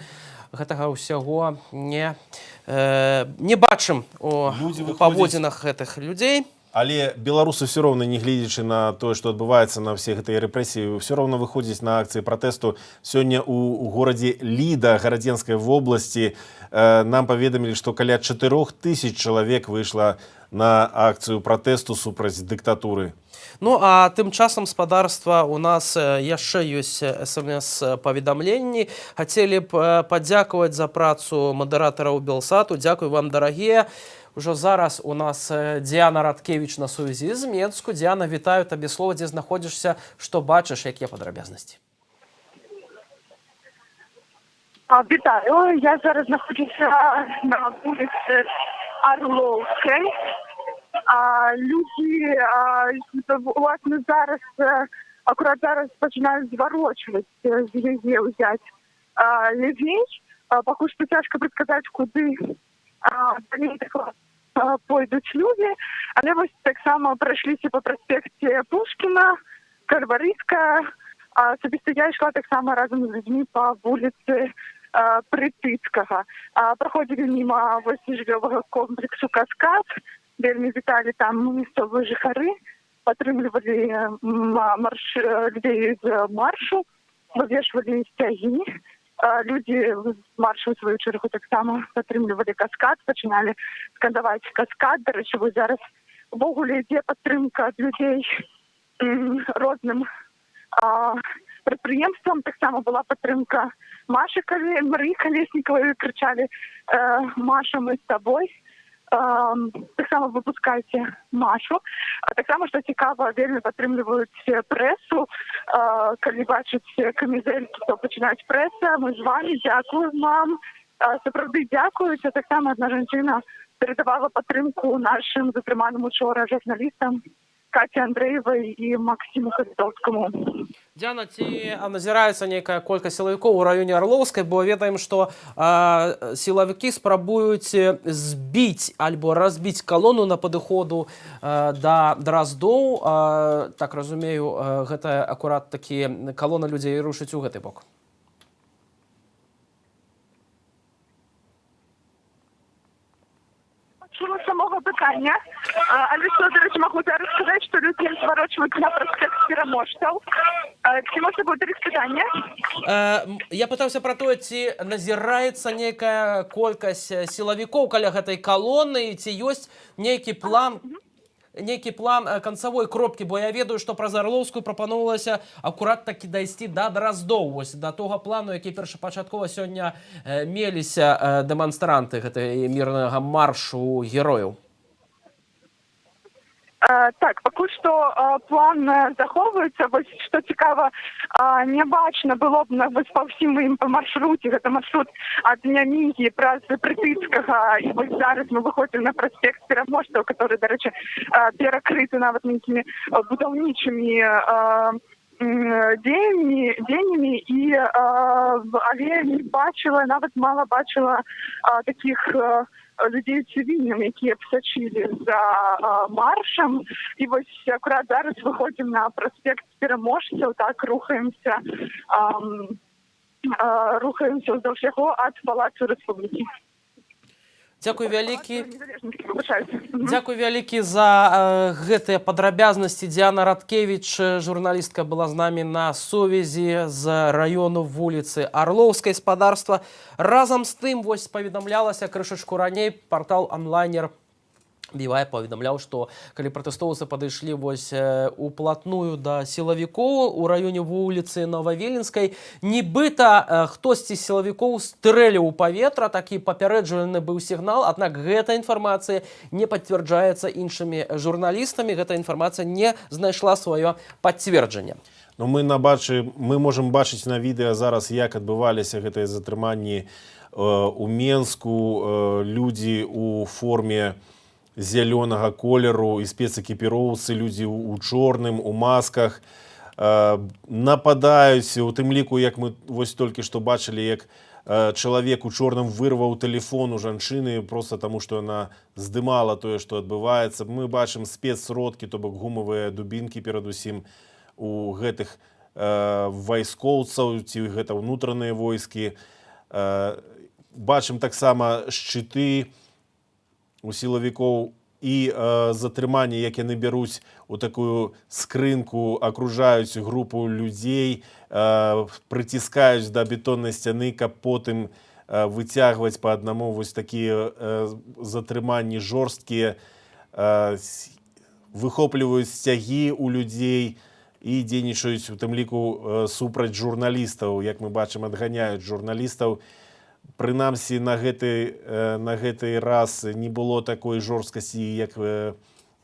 Гэтага ўсяго не бачым у паводзінах гэтых людзей. Але беларусы все роўна, не гледзячы на тое, што адбываецца на ўсе гэтыя рэпрэсіі, все роўна выходзіць на акцыі пратэсту. Сёння у горадзе Ліда Гарадзенскай вобласці нам паведамілі, што каля 4000 чалавек выйшла на акцыю пратэсту супраць дыктатуры. Ну, а тым часам, спадарства, у нас яшчэ ёсць СМС-паведамленні. Хацелі б падзякаваць за працу мадэратараў Белсату. Дзякуй вам, дарагія. Ужо зараз у нас Діана Радкевіч на сувязі з Менску. Діана, вітаю, табе слова, дзе знаходзішся, што бачыш, якія падрабязнасці? Вітаю, я зараз знаходжуся на вулиці Орловській. Люди, власне, зараз, акурат зараз починають зворочувати з її взяти людей. Поки що тяжко предсказати, куди пойдуть люди. Але ось так само пройшлися по проспекті Пушкіна, Карвариська. Особисто я йшла так само разом з людьми по вулиці Притицького. Проходили мимо житлового комплексу «Каскад», вельми вітали там місцеві жихари, підтримували людей з маршу, вивішували стяги. Люди з маршу, в свою чергу, так само підтримували «Каскад», починали скандувати «Каскад». До речі, зараз в огулі є підтримка людей розним підприємствам. Так само була підтримка Марії Колєснікової, кричали «Маша, ми з тобою». Так само випускайте Машу. Так само, що цікаво, вельми підтримують пресу. Коли бачать камізельки, то починають преса. Ми з вами, дякуємо вам. Справді дякую. Це так само одна жінка передавала підтримку нашим затриманим учора журналістам Каті Андреєвій і Максиму Харитовському. Діана, ці назіраецца нейкая колькасць сілавікоў у раёне Орловскай, бо ведаем, што сілавікі спрабуюць збіць альбо разбіць калону на падыходу да Драздоў. Так разумею, гэта акурат такі калона людзей рушыць у гэты бок. Чула самого питання, але що, до речі, можу зараз сказати, що люди зворачують на проспект Переможців. Ці може бути питання? Я пытаўся пра тое, ці назіраецца нейкая колькасць сілавікоў каля гэтай калоны, ці ёсць нейкі план канцавой кропкі, бо я ведаю, што праз Орловскую прапаноўвалася акурат такі дайсці да Драздоў, вось да того плану, які першапачаткова сёння меліся дэманстранты гэтай мірнага маршу герояў. Так, поки що план заховується. Ось що цікаво, не бачно було б ось по всім їм по маршруті. Це маршрут від Няміги, Притицького. І ось зараз ми виходимо на проспект Переможців, який, до речі, перекритий навіть такими будівничими діяннями. Але не бачила, навіть мало бачила таких людей цивільним, які б сочили за маршем. І ось якраз зараз виходимо на проспект Переможців, так рухаємося вздовж його від Палацу Республіки. Дзякуй вялікі. Дзякуй вялікі за гэтыя падрабязнасці. Диана Радкевич, журналістка, была з намі на сувязі з раёну вуліцы Арлоўскай спадарства. Разам з тым, вось паведамлялася крышачку раней, партал онлайнер Бівай паведамляў, што калі пратэстоўцы падышлі вось уплатную да сілавікоў у раёне вуліцы Новавіленскай, нібыта хтосьці з сілавікоў стрэліў у паветра, такі папярэджвальны быў сігнал, аднак гэта інфармацыя не пацвярджаецца іншымі журналістамі, гэта інфармацыя не знайшла сваё пацверджанне. Ну, мы можам бачыць на відэа зараз, як адбываліся гэтыя затрыманні у Менску, людзі у форме зялёнага колеру і спецэкіпіроўцы, людзі у чорным, у масках, нападаюць, у тым ліку, як мы вось толькі што бачылі, як чалавек у чорным вырваў тэлефон у жанчыны проста таму, што яна здымала тое, што адбываецца. Мы бачым спецсродкі, то бок гумавыя дубінкі перадусім у гэтых вайскоўцаў, ці гэта ўнутраныя войскі. Бачым таксама шчыты у сілавікоў і затрыманні, як яны бяруць у такую скрынку, акружаюць групу людзей, прыціскаюць да бетоннай сцяны, каб потым выцягваць па аднаму вось такія затрыманні жорсткія, выхопліваюць сцягі ў людзей і дзейнічаюць у тым ліку супраць журналістаў, як мы бачым, адганяюць журналістаў. Прынамсі, на гэты раз не было такой жорсткасці, як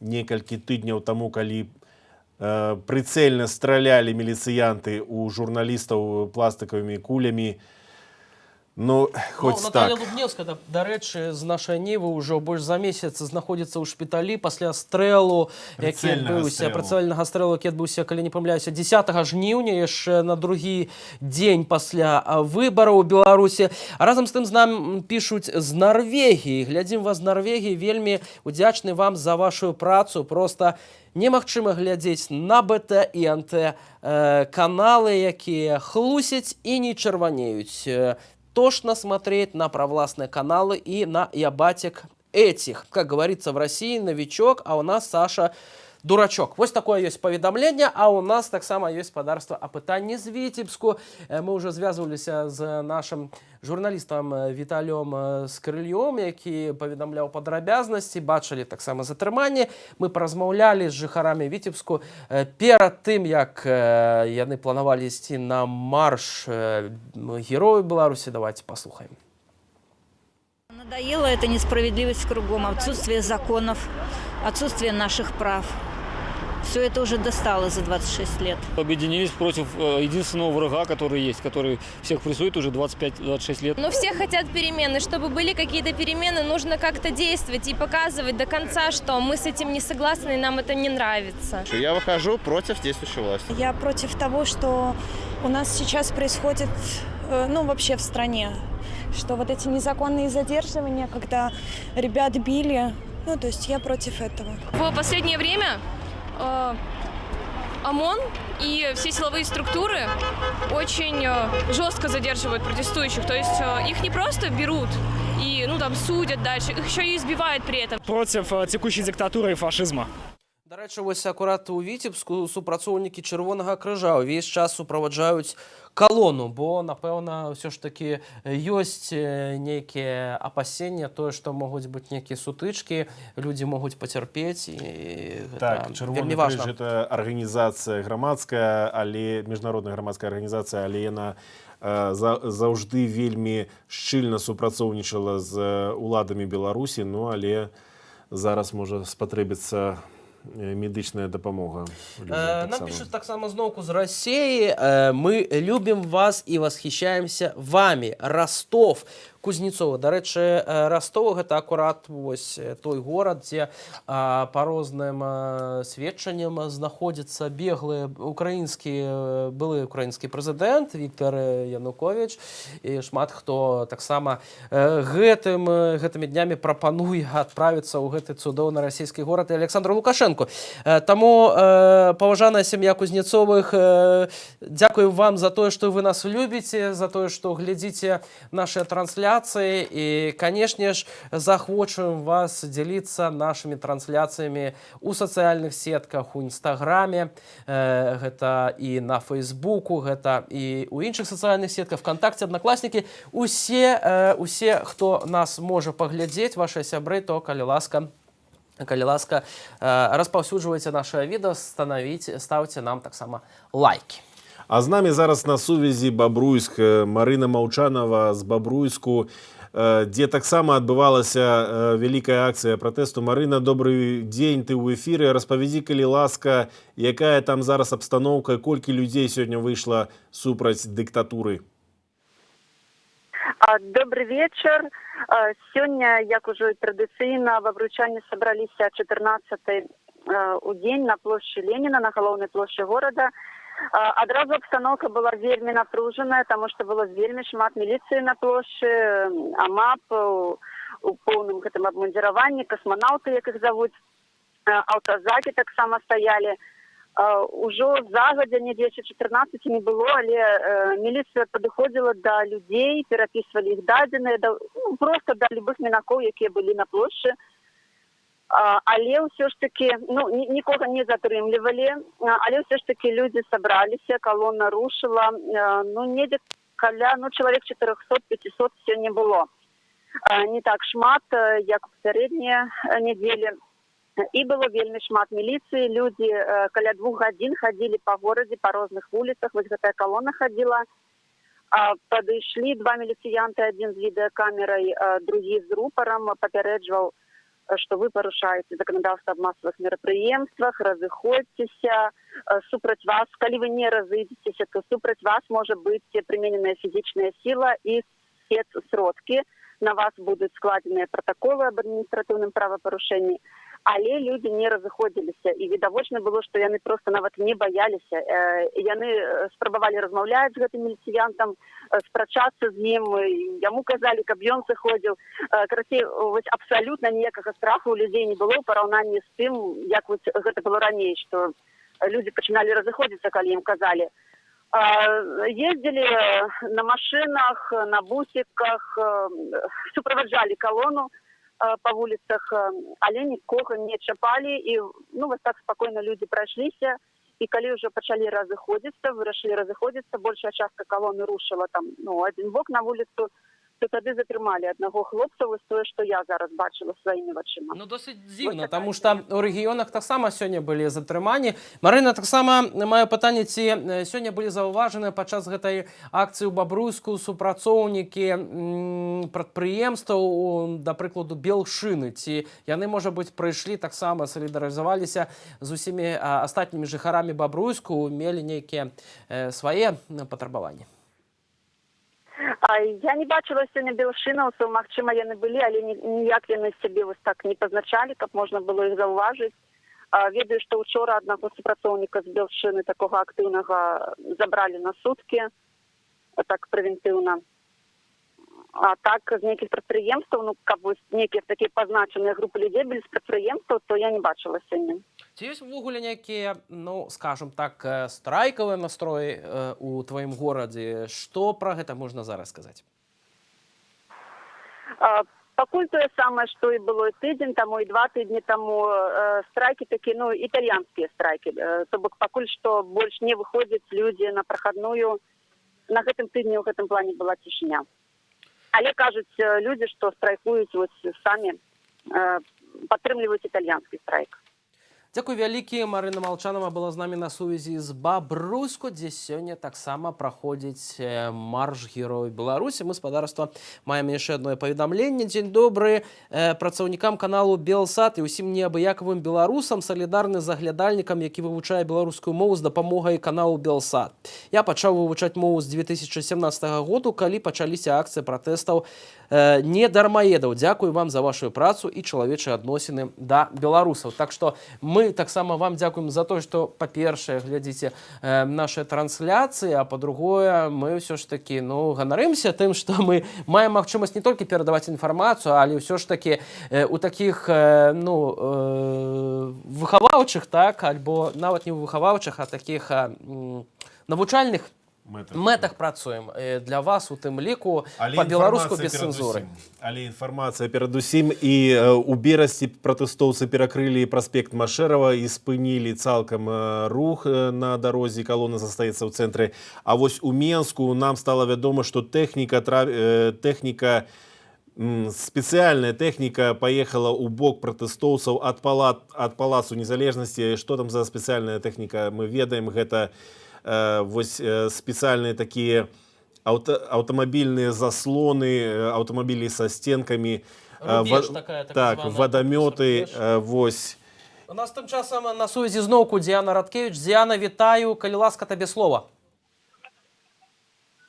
некалькі тыдняў таму, калі прыцэльна стралялі міліцыянты ў журналістаў пластыкавымі кулямі. Ну, хоць так. Наталія Лубневска, дарэчы, з нашай Нівы ўжо больш за месяц знаходзіцца ў шпіталі пасля стрэлу, які адбыўся, прыцэльнага стрэлу, які адбыўся, калі не памыляюся, 10 жніўня, яшчэ на другі дзень пасля выбараў у Беларусі. А разам з тым з нам пішуць з Нарвегіі. Глядзім вас з Нарвегіі, вельмі удзячны вам за вашу працу. Проста немагчыма глядзець на БТ і НТ каналы, якія хлусяць і не чырванеюць. Тошно смотреть на провластные каналы и на ябатик этих. Как говорится в России, новичок, а у нас Саша дурачок. Вот такое есть поведомление, а у нас так само есть подарство о пытании з Витебску. Мы уже связывались с нашим журналистом Виталием Скрыльем, які поведомлял подробязности, бачили так само затрыманні. Мы поразмаўлялі з жыхарамі Витебску перед тым, як яны планавалі ісці на марш героев Беларуси. Давайте послухаем. Надоела эта несправедливость кругом, отсутствие законов, отсутствие наших прав. Все это уже достало за 26 лет. Объединились против единственного врага, который есть, который всех прессует уже 25-26 лет. Но все хотят перемены. Чтобы были какие-то перемены, нужно как-то действовать и показывать до конца, что мы с этим не согласны и нам это не нравится. Я выхожу против действующей власти. Я против того, что у нас сейчас происходит, вообще в стране. Что вот эти незаконные задерживания, когда ребят били, то есть я против этого. В последнее время ОМОН и все силовые структуры очень жестко задерживают протестующих. То есть их не просто берут и судят дальше, их еще и избивают при этом. Против текущей диктатуры и фашизма. До речі, ось акурат у Вітебску супрацоўнікі Чырвонага крыжа ўвесь час суправаджаюць калону, бо, напэўна, ўсё ж такі ёсць нейкія апасенні, тое, што могуць быць нейкія сутычкі, людзі могуць пацярпець, і гэта вельмі важна. Чырвоны крыж — это арганізацыя грамадская, але міжнародная грамадская арганізацыя, але яна заўжды вельмі шчыльна супрацоўнічала з уладамі Беларусі, але зараз можа спатрэбіцца медычная дапамога. Нам пишут так само зноўку з России. Мы любим вас и восхищаемся вами. Ростов. Кузнецова. До рэчы, Ростов гэта акурат вось той горад, дзе па розным сведчанням знаходзіцца беглы былы украінскі прэзідэнт Віктор Янукович, і шмат хто таксама гэтымі днямі прапануе адправіцца ў гэты цудоўны расійскі горад і Александру Лукашенку. Таму, паважаная сям'я Кузнецовых, дзякую вам за тое, што вы нас любіце, за тое, што глядзіце нашыя трансляцыі, і, канешне ж, захвочваем вас дзяліцца нашымі трансляцыямі ў сацыяльных сетках, у Інстаграме, гэта і на Фейсбуку, гэта і ў іншых сацыяльных сетках, ВКонтакце, Аднакласнікі. Усе, хто нас можа паглядзець, вашыя сябры, то, калі ласка, распаўсюджвайце наше відэо, ставце нам таксама лайки. А з нами зараз на сувязі Бабруйск, Марына Маўчанова з Бабруйску, дзе таксама адбывалася вялікая акцыя пратэсту. Марына, добрый дзень, ты ў эфіры. Распавядзі, калі ласка, якая там зараз абстаноўка, колькі людзей сёння выйшла супраць дыктатуры? Добрый вечер. Сегодня, як уже традыцыйна, бабруйчане сабраліся 14-й у дзень на плошчы Леніна, на галоўнай плошчы горада. Адразу абстаноўка была вельмі напружаная, таму што было вельмі шмат міліцыі на плошчы, АМАП у поўным гэтым абмундзіраванні, касманаўты, як іх завуць, аўтазакі таксама стаялі. Ужо загадзя не 10-14 не было, але міліцыя падыходзіла да людзей, перапісвалі іх дадзеныя, проста да любых мінакоў, якія былі на плошчы. Але ўсё ж такі, нікога не затрымлівалі, але ўсё ж такі людзі сабраліся, калона рушыла, недзе каля, чалавек 400-500 сёння было. Не так шмат, як у папярэднія нядзелі. І было вельмі шмат міліцыі, людзі каля 2 гадзін хадзілі па горадзе, па розных вуліцах, вось гэтая калона хадзіла. Падышлі 2 міліцыянты, адзін з відэакамерай, другі з рупарам, папярэджваў, што вы парушаеце заканадаўства аб масавых мерапрыемствах, разыходзьцеся, супраць вас, калі вы не разыдзецеся, то супраць вас можа быць прымененая фізічная сіла і спецсродкі. На вас будуць складзеныя пратаколы аб адміністратыўным правапарушэнні. Але людзі не разыходзіліся, і відавочна было, што яны проста нават не баяліся. Яны спрабавалі размаўляць з гэтым міліцыянтам, спрачацца з ім, яму казалі, каб ён сыходзіў. Карацей, вось абсалютна ніякага страху у людзей не было ў параўнанні з тым, як гэта было раней, што людзі пачыналі разыходзіцца, калі ім казалі. Ездзілі на машынах, на бусіках, суправаджалі калону па вуліцах, але нікога не чапалі, і вось так спакойна людзі прайшліся, і калі ўжо пачалі разыходзіцца, вырашылі разыходзіцца, большая частка калоны рушыла там, адзін бок на вуліцу, то тады затрымалі аднаго хлопца, вось тое, што я зараз бачыла сваімі вачыма. Досыць дзіўна, таму што ў рэгіёнах таксама сёння былі затрыманні. Марына, таксама мае пытанне, ці сёння былі заўважаныя падчас гэтай акцыі ў Бабруйску супрацоўнікі прадпрыемстваў, да прыкладу, Белшыны, ці яны, можа быць, прыйшлі таксама, салідарызаваліся з усімі астатнімі жыхарамі Бабруйску, мелі нейкія свае патрабаванні? Я не бачыла сёння белшынаўцаў, магчыма, яны былі, але ніяк яны сябе вось так не пазначалі, каб можна было іх заўважыць. Ведаю, што ўчора аднаго супрацоўніка з Белшыны, такога актыўнага, забралі на суткі, так прэвентыўна. А так, з нейкіх прадпрыемстваў, каб вось нейкія такія пазначаныя групы людзей былі з прадпрыемстваў, то я не бачыла сёння. Ці ёсць увогуле нейкія, скажам так, страйкавыя настроі у тваім горадзе? Што пра гэта можна зараз сказаць? Пакуль тое самае, што і было і тыдзень таму, і 2 тыдні таму. Страйкі такія, італьянскія страйкі. То бок пакуль што больш не выходзяць людзі на прахадную. На гэтым тыдні ў гэтым плане была цішыня. Але кажуць людзі, што страйкуюць самі, падтрымліваюць італьянскі страйк. Дзякуй вялікі. Марына Малчанова была з намі на сувязі з Бабруйску, дзе сёння таксама праходзіць марш герояў Беларусі. Мы, спадарства, маем яшчэ адно паведамленне. Дзень добры працаўнікам каналу Белсат і ўсім неабыякавым беларусам, салідарны з аглядальнікам, які вывучае беларускую мову з дапамогай каналу Белсат. Я пачаў вывучаць мову з 2017 году, калі пачаліся акцыі пратэстаў недармаедаў. Дзякую вам за вашу працу і чалавечыя адносіны да беларусаў. Так што мы таксама вам дзякуем за то, што, па-першае, глядзіце нашы трансляцыі, а па-другое, мы ўсё ж такі ганарымся тым, што мы маем магчымасць не толькі перадаваць інфармацыю, але ўсё ж такі у такіх выхаваўчых, так, альбо нават не ў выхаваўчых, а такіх навучальных мэтах працуем для вас у тым ліку па-беларуску без цэнзуры. Але інфармацыя перадусім, і у берасці пратэстоўцы перакрылі праспект Машэрава і спынілі цалкам рух на дарозе, калона застаецца ў цэнтры. А вось у Менску нам стала вядома, што спецыяльная тэхніка паехала ў бок пратэстоўцаў ад палацу Незалежнасці. Што там за спецыяльная тэхніка, мы ведаем, гэта вось спецыяльныя такія аўтамабільныя заслоны, аўтамабілі са стенкамі, вадамёты. Вось. У нас тым часам на сувязі зноўку Діана Радкевіч. Діана, вітаю, калі ласка, табе слова.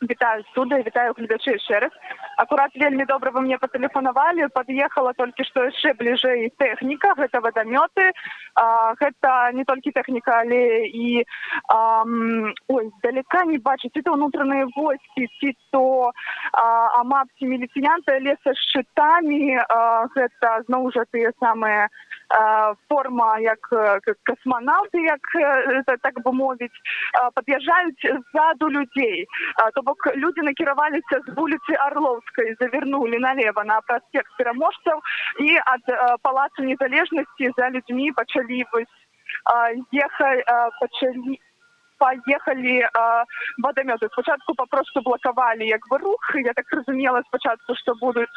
Вітаю студыя, вітаю гледачы яшчэ раз. Акурат вельмі добра вы мне патэлефанавалі, пад'ехала толькі што яшчэ бліжэй тэхніка, гэта вадамёты, гэта не толькі тэхніка, але і здалека не бачыць, ці то ўнутраныя войскі, ці то амапці міліцыянты, але са шчытамі, гэта зноў жа тыя самыя форма як касманаўты, як так бы мовіць, пад'язджаюць ззаду людзей. То бок людзі накіраваліся з вуліцы Орловскай, завернулі налево на праспект Пераможцаў і ад палацу Незалежнасці за людзьмі пачалі поехали водометы. Спочатку попросту блокували якби рух. Я так зрозуміла спочатку, що будуть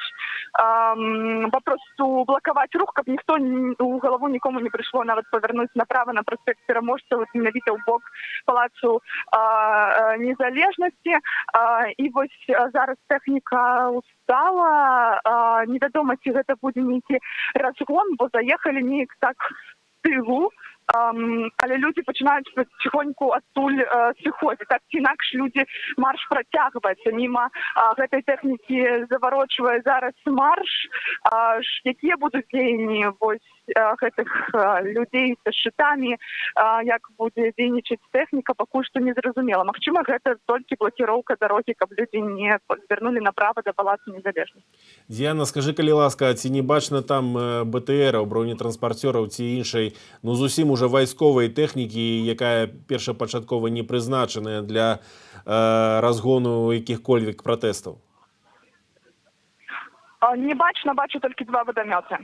попросту блокувати рух, щоб ніхто у голову нікому не прийшло навіть повернутися направо на проспект Переможців, навіть у бок палацу Незалежності. І ось зараз техніка устала. Невідомо, чи це буде некий розгон, бо заїхали ніяк так тилу. Але люди починають потихоньку адтуль сыходзіць. Так ці інакш люди марш працягваецца. Міма гэтай тэхнікі заварочвае зараз марш. Якія будуць дзеянні гэтых людзей са шчытамі, як будзе дзейнічаць тэхніка, пакуль што не зразумела. Магчыма, гэта толькі блакіроўка дарогі, каб людзі не звернулі направа да палацу Незалежнасці. Діана, скажы, калі ласка, ці не бачна там БТРаў, бронетранспарцёраў ці іншай, зусім уже вайсковай тэхнікі, якая першапачаткова не прызначаная для разгону якіх-кольвек пратэстаў? Не бачна, бачу толькі два вадамёты.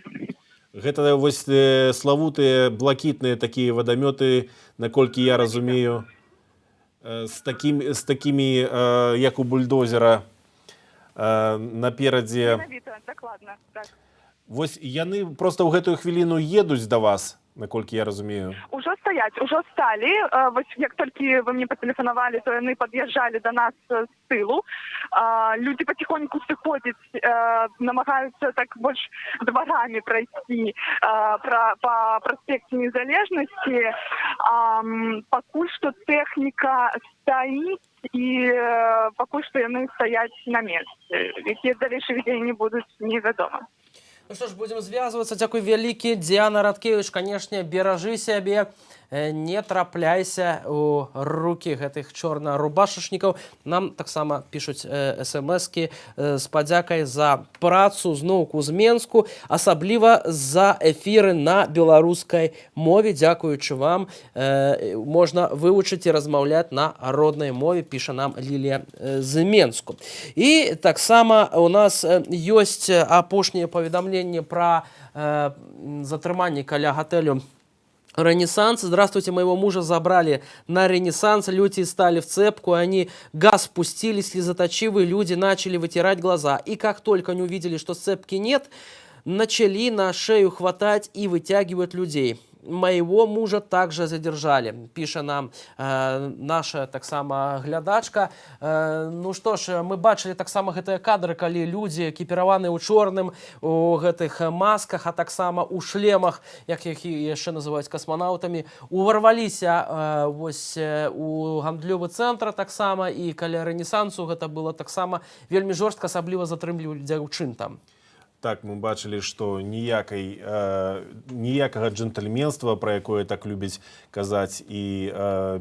Гэта вось славутыя блакітныя такія вадамёты, наколькі я разумею, з такімі, як у бульдозера, наперадзе. Дакладна, так. Вось яны проста ў гэтую хвіліну едуць да вас, наколькі я разумею. Ужо сталі. Вось як толькі вы мне патэлефанавалі, то яны пад'язджалі да нас з тылу. Людзі паціхоньку сыходзяць, намагаюцца так больш дварамі прайсці па праспекце Незалежнасці. Пакуль што тэхніка стаіць і пакуль што яны стаяць на месцы. Якія далейшыя дзеянні будуць, невядома. Ну што ж, будзем звязвацца. Дзякуй вялікі. Діана Радкевіч, канешне, беражы сябе, не трапляйся у рукі гэтых чорна-рубашачнікаў. Нам таксама пішуць смс-кі з падзякай за працу зноўку з Менску, асабліва за эфіры на беларускай мове. Дзякуючы вам можна вывучыць і размаўляць на роднай мове, піша нам Лілія з Менску. І таксама у нас ёсць апошняе паведамленне пра затрыманне каля гатэлю «Ренессанс». Здравствуйте, моего мужа забрали на «Ренессанс», люди стали в цепку, они газ пустили, слезоточивые люди начали вытирать глаза. И как только они увидели, что цепки нет, начали на шею хватать и вытягивать людей. моего мужа также задержали, піша нам наша таксама глядачка. Ну што ж, мы бачылі таксама гэтыя кадры, калі людзі экіпіраваныя ў чорным, у гэтых масках, а таксама у шлемах, як іх яшчэ называюць касманаўтамі, уварваліся вось у гандлёвы цэнтр таксама, і каля Рэнесансу гэта было таксама вельмі жорстка, асабліва затрымлівалі дзяўчын там. Так, мы бачили, что ніякага джентльменства, про якое так любіць казаць і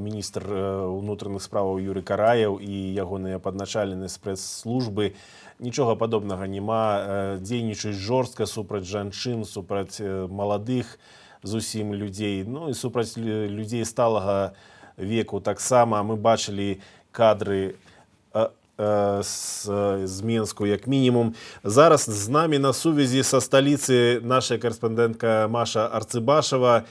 міністр унутраных справаў Юрий Караев і ягоныя падначалены з прэс-службы, нічога падобнага няма. Дзейнічаюць жорстка супраць жанчын, супраць маладых зусім людзей, ну і супраць людзей сталага веку таксама. Мы бачылі кадры з Менску, як мінімум. Зараз з нами на сувязі са сталіцы наша карэспандэнтка Маша Арцыбашева.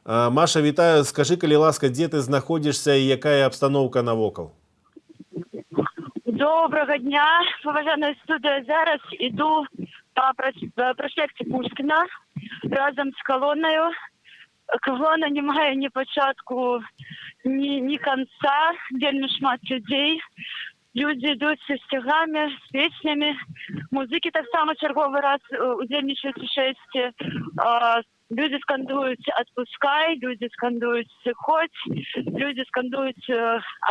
Маша, вітаю. Скажы, калі ласка, дзе ты знаходзішся і якая абстаноўка навокал? Доброго дня, поважаная студія. Зараз іду по проспекті Пушкіна разом з колоною. Колона не має ні початку, ні кінця, вельми шмат людей. Люди йдуть зі стягами, з піснями. Музики так само черговий раз удільничають у шесті. Люди скандують «Отпускай», люди скандують «Ходь», люди скандують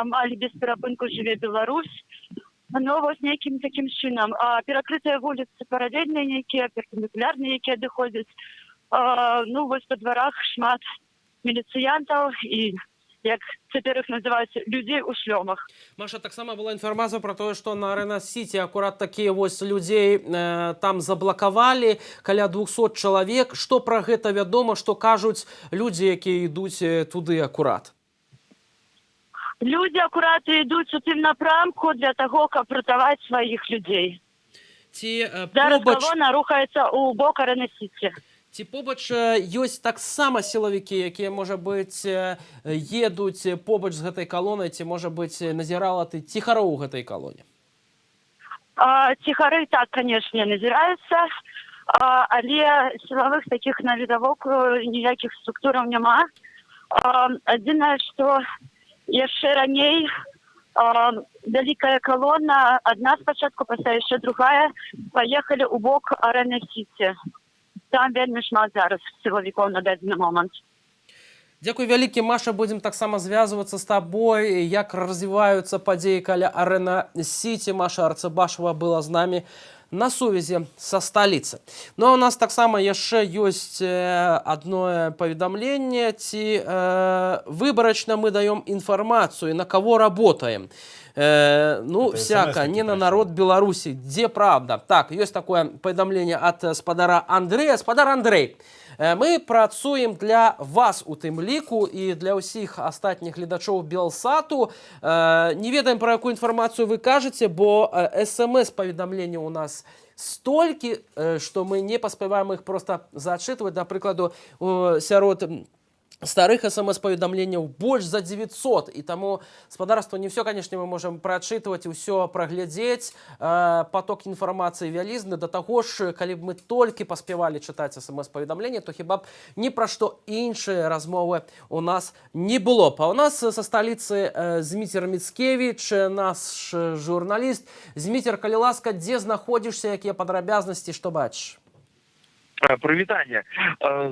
«Амаль без перепинку живе Білорусь». Ну, ось неким таким чином. Перекриті вулиці паралельні які, перпендикулярні які доходять. Ну, ось по дворах шмат міліціянтів і, як цяпер їх називають, людей у шльомах. Маша, таксама была інфармацыя про тое, што на Арена-Сіці акурат такія вось людзей там заблакавалі, каля 200 чалавек. Што пра гэта вядома, што кажуць людзі, якія ідуць туды акурат? Люди акурат ідуць у тым напрамку для того, каб ратаваць сваіх людзей. Зараз колона рухаецца у бок Арена-Сіці. Ці побач ёсць таксама сілавікі, якія, можа быць, едуць побач з гэтай калонай, ці, можа быць, назірала ты ціхароў у гэтай калоне? Ціхары, так, канешне, назіраюцца, але сілавых такіх навідавок ніякіх структураў няма. Адзінае, што яшчэ раней вялікая калона, адна спачатку, пасля яшчэ другая, паехалі ў бок Арена-Сіці. Там вельмі шмат зараз сілавікоў на дадзены момант. Дзякуй вялікі, Маша, будзем таксама звязвацца з табой, як развіваюцца падзеі каля Арена-Сіці. Маша Арцыбашева была з намі на сувязі са сталіцы. Ну, а у нас таксама яшчэ ёсць адно паведамленне, ці выбарачна мы даём інфармацыю, на каго работаем. Ну, всяко, не на народ Беларуси. Где правда? Так, есть такое поведомление от спадара Андрея. Спадар Андрей, мы працуем для вас у тым ліку і для ўсіх астатніх гледачоў Белсату. Не ведаем, про якую інфармацыю вы кажаце, бо СМС-паведамленняў у нас столькі, што мы не паспяваем іх проста зачытваць. Да прыкладу, сярод старых СМС-паведамленняў больш за 900, і таму спадарства не все, конечно, мы можем прачытваць, усё праглядзець. Поток інфармацыі вялізны. Да таго ж, калі б мы толькі паспявалі чытаць СМС-паведамленне, то хіба б ні пра што іншыя размовы у нас не было. А у нас са сталіцы Зміцер Міцкевіч, наш журналіст. Зміцер, калі ласка, дзе знаходзішся, якія падрабязнасці, што бачыш? Прывітанне.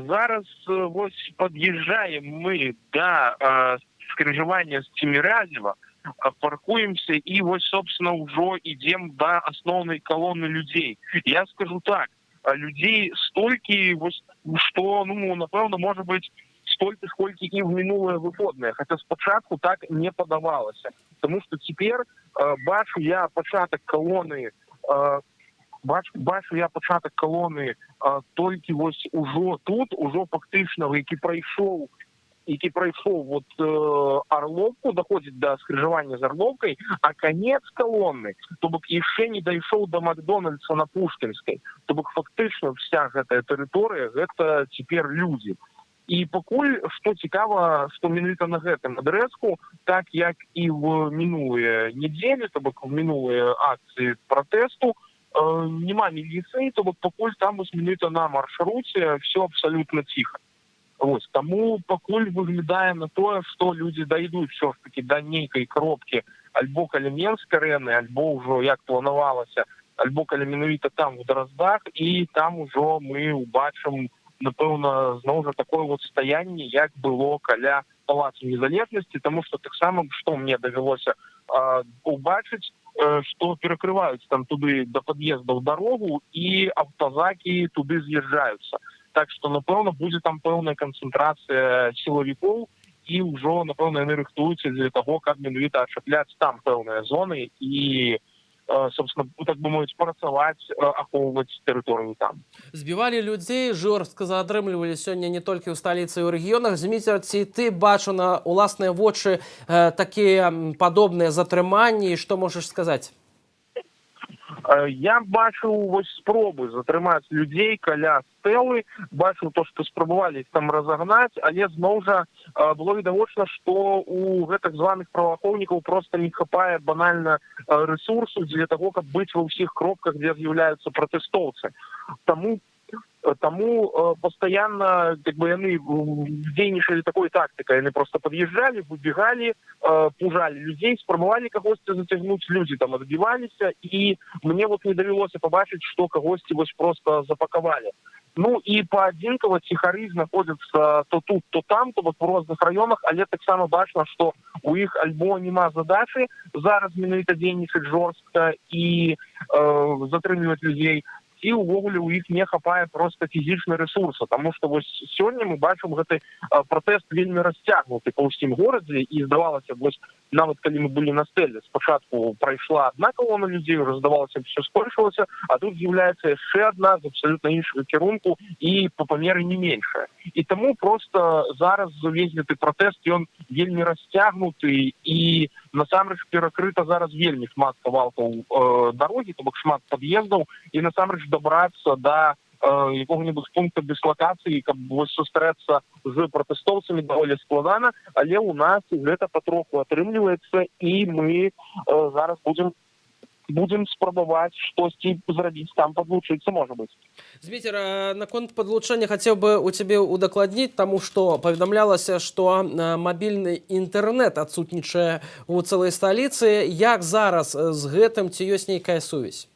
Зараз вось пад'язджаем мы да скрыжавання з Цеміразева, паркуемся і вось, собственно, ўжо ідзем да асноўнай калоны людзей. Я скажу так, людзей столькі, вось, што, ну, напэўна, можа быць, столькі, сколькі і в мінулыя выходныя, хаця спачатку так не падавалася. Таму што цяпер бачу я пачатак калоны бачу я пачатак калоны толькі вось ужо тут, ужо фактычна, які прайшоў вот Орловку, доходзіць да скрыжавання з Орловкай, а канец калоны, то бок яшчэ не дайшоў да Макдональдса на Пушкінскай. То бок фактычна вся гэтая тэрыторыя, гэта цяпер людзі. І пакуль, што цікава, што менавіта на гэтым адрэзку, так як і в мінулыя нядзелі, то бок в мінулыя акцыі пратэсту, няма міліцыі, то бок пакуль там менавіта на маршруце все абсолютно ціха. Вось, таму пакуль выглядае на тое, што людзі дайдуць все ж таки да нейкай кропкі альбо каля Менскай арэны, альбо ўжо як планавалася, альбо каля менавіта там у Дроздах, і там ужо мы убачым, напэўна, зноў жа такое вот стаянне, як было каля Палацу Незалежнасці, таму што таксама, што мне давялося убачыць, што перакрываюць там туды да пад'ездаў дарогу, і аўтазакі туды з'язджаюцца. Так што, напэўна, будзе там пэўная канцэнтрацыя сілавікоў, і ўжо, напэўна, яны рыхтуюцца для таго, каб менавіта ачапляць там пэўныя зоны і, собственно, так бы мовіць, працаваць, ахоўваць тэрыторыю там. Збівалі людзей, жорстка заатрымлівалі сёння не толькі ў сталіцы і ў рэгіёнах. Зміцер, ці ты бачыў на ўласныя вочы такія падобныя затрыманні, і што можаш сказаць? Я бачыў вось спробы затрымаць людзей каля стэлы, бачыў то, што спрабавалі іх там разагнаць, але зноў жа было відавочна, што у гэтых званых праваахоўнікаў проста не хапае банальна рэсурсу для таго, каб быць ва ўсіх кропках, дзе з'яўляюцца пратэстоўцы. Таму постоянно как бы яны дзейнічалі такой тактыкай, яны просто подъезжали, выбегали, пужали людей, спрабавалі кагосьці зацягнуць, люди там адбіваліся, і мне вот не давялося побачыць, што кагосьці вось просто запаковали. Ну і поадзінкава ціхары знаходзяцца то тут, то там, то вот в розных раёнах, але таксама бачна, што у іх альбо няма задачы зараз менавіта дзейнічаць жорстка і затрымліваць людзей, і ўвогуле у іх не хапае просто фізічна рэсурса, таму што вось сёння мы бачым гэты пратэст вельмі расцягнуты па ўсім горадзе, і здавалася, вось нават калі мы былі на стэле, спачатку прайшла адна калона людзей, уже здавалася, все скончылася, а тут з'яўляецца яшчэ адна з абсалютна іншага кірунку і па памеры не меншая. І таму просто зараз увесь гэты пратэст, ён вельмі расцягнуты, і насамрэч перакрыта зараз вельмі шмат кавалкаў дарогі, то бок шмат пад'ездаў, і насамрэч добрацца да якога-небудзь пункта дыслакацыі, каб вось сустрэцца з пратэстоўцамі даволі складана, але ў нас гэта патроху атрымліваецца, і мы зараз будем спрабаваць штосьці зрабіць там, падлучыцца, можа быць. Зміцер, наконт падлучэння хацеў бы у цябе удакладніць, таму што паведамлялася, што мабільны інтэрнэт адсутнічае ў цэлай сталіцы. Як зараз з гэтым, ці ёсць нейкая сувязь?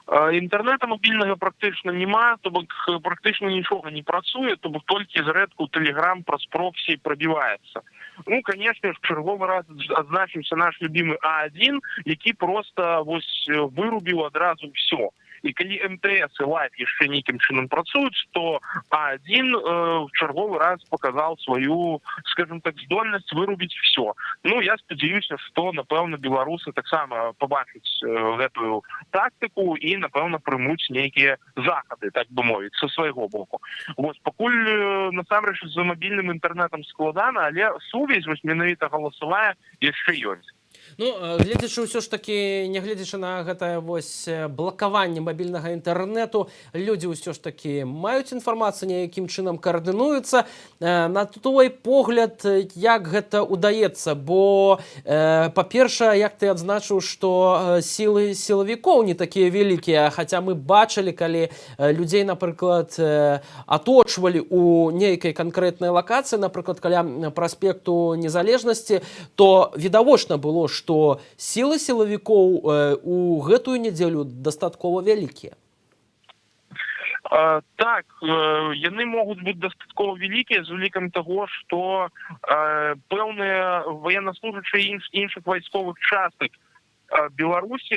Інтэрнэта мобільнага практычна няма, то бок практычна нічога не працуе, то бок толькі зрэдку Telegram праз проксі прабіваецца. Ну, конечно, в чарговы раз адзначыўся наш любимый А1, які просто вось вырубіў адразу все. І калі МТС і Лайф яшчэ нейкім чынам працуюць, то А1 в чарговы раз показал свою, скажем так, здольнасць вырубіць все. Ну, я спадзяюся, што, напэўна, беларусы таксама побачаць гэтую тактыку і, напэўна, прымуць нейкія захады, так бы мовіць, са свайго боку. Вось, пакуль насамрэч з мабільным інтэрнэтам складана, але сувязь вось менавіта галасавая яшчэ ёсць. Ну, гледзячы ўсё ж такі, нягледзячы на гэтае вось блакаванне мабільнага інтэрнэту, людзі ўсё ж такі маюць інфармацыю, якім чынам каардынуюцца. На твой погляд, як гэта удаецца? Бо, па-першае, як ты адзначыў, што сілы сілавікоў не такія вялікія, хаця мы бачылі, калі людзей, напрыклад, аточвалі ў нейкай канкрэтнай лакацыі, напрыклад, каля праспекту Незалежнасці, то відавочна было, што сілы сілавікоў у гэтую нядзелю дастаткова вялікія. Так, яны могуць быць дастаткова вялікія з улікам таго, што пэўныя ваеннаслужачыя іншых вайсковых частак Беларусі,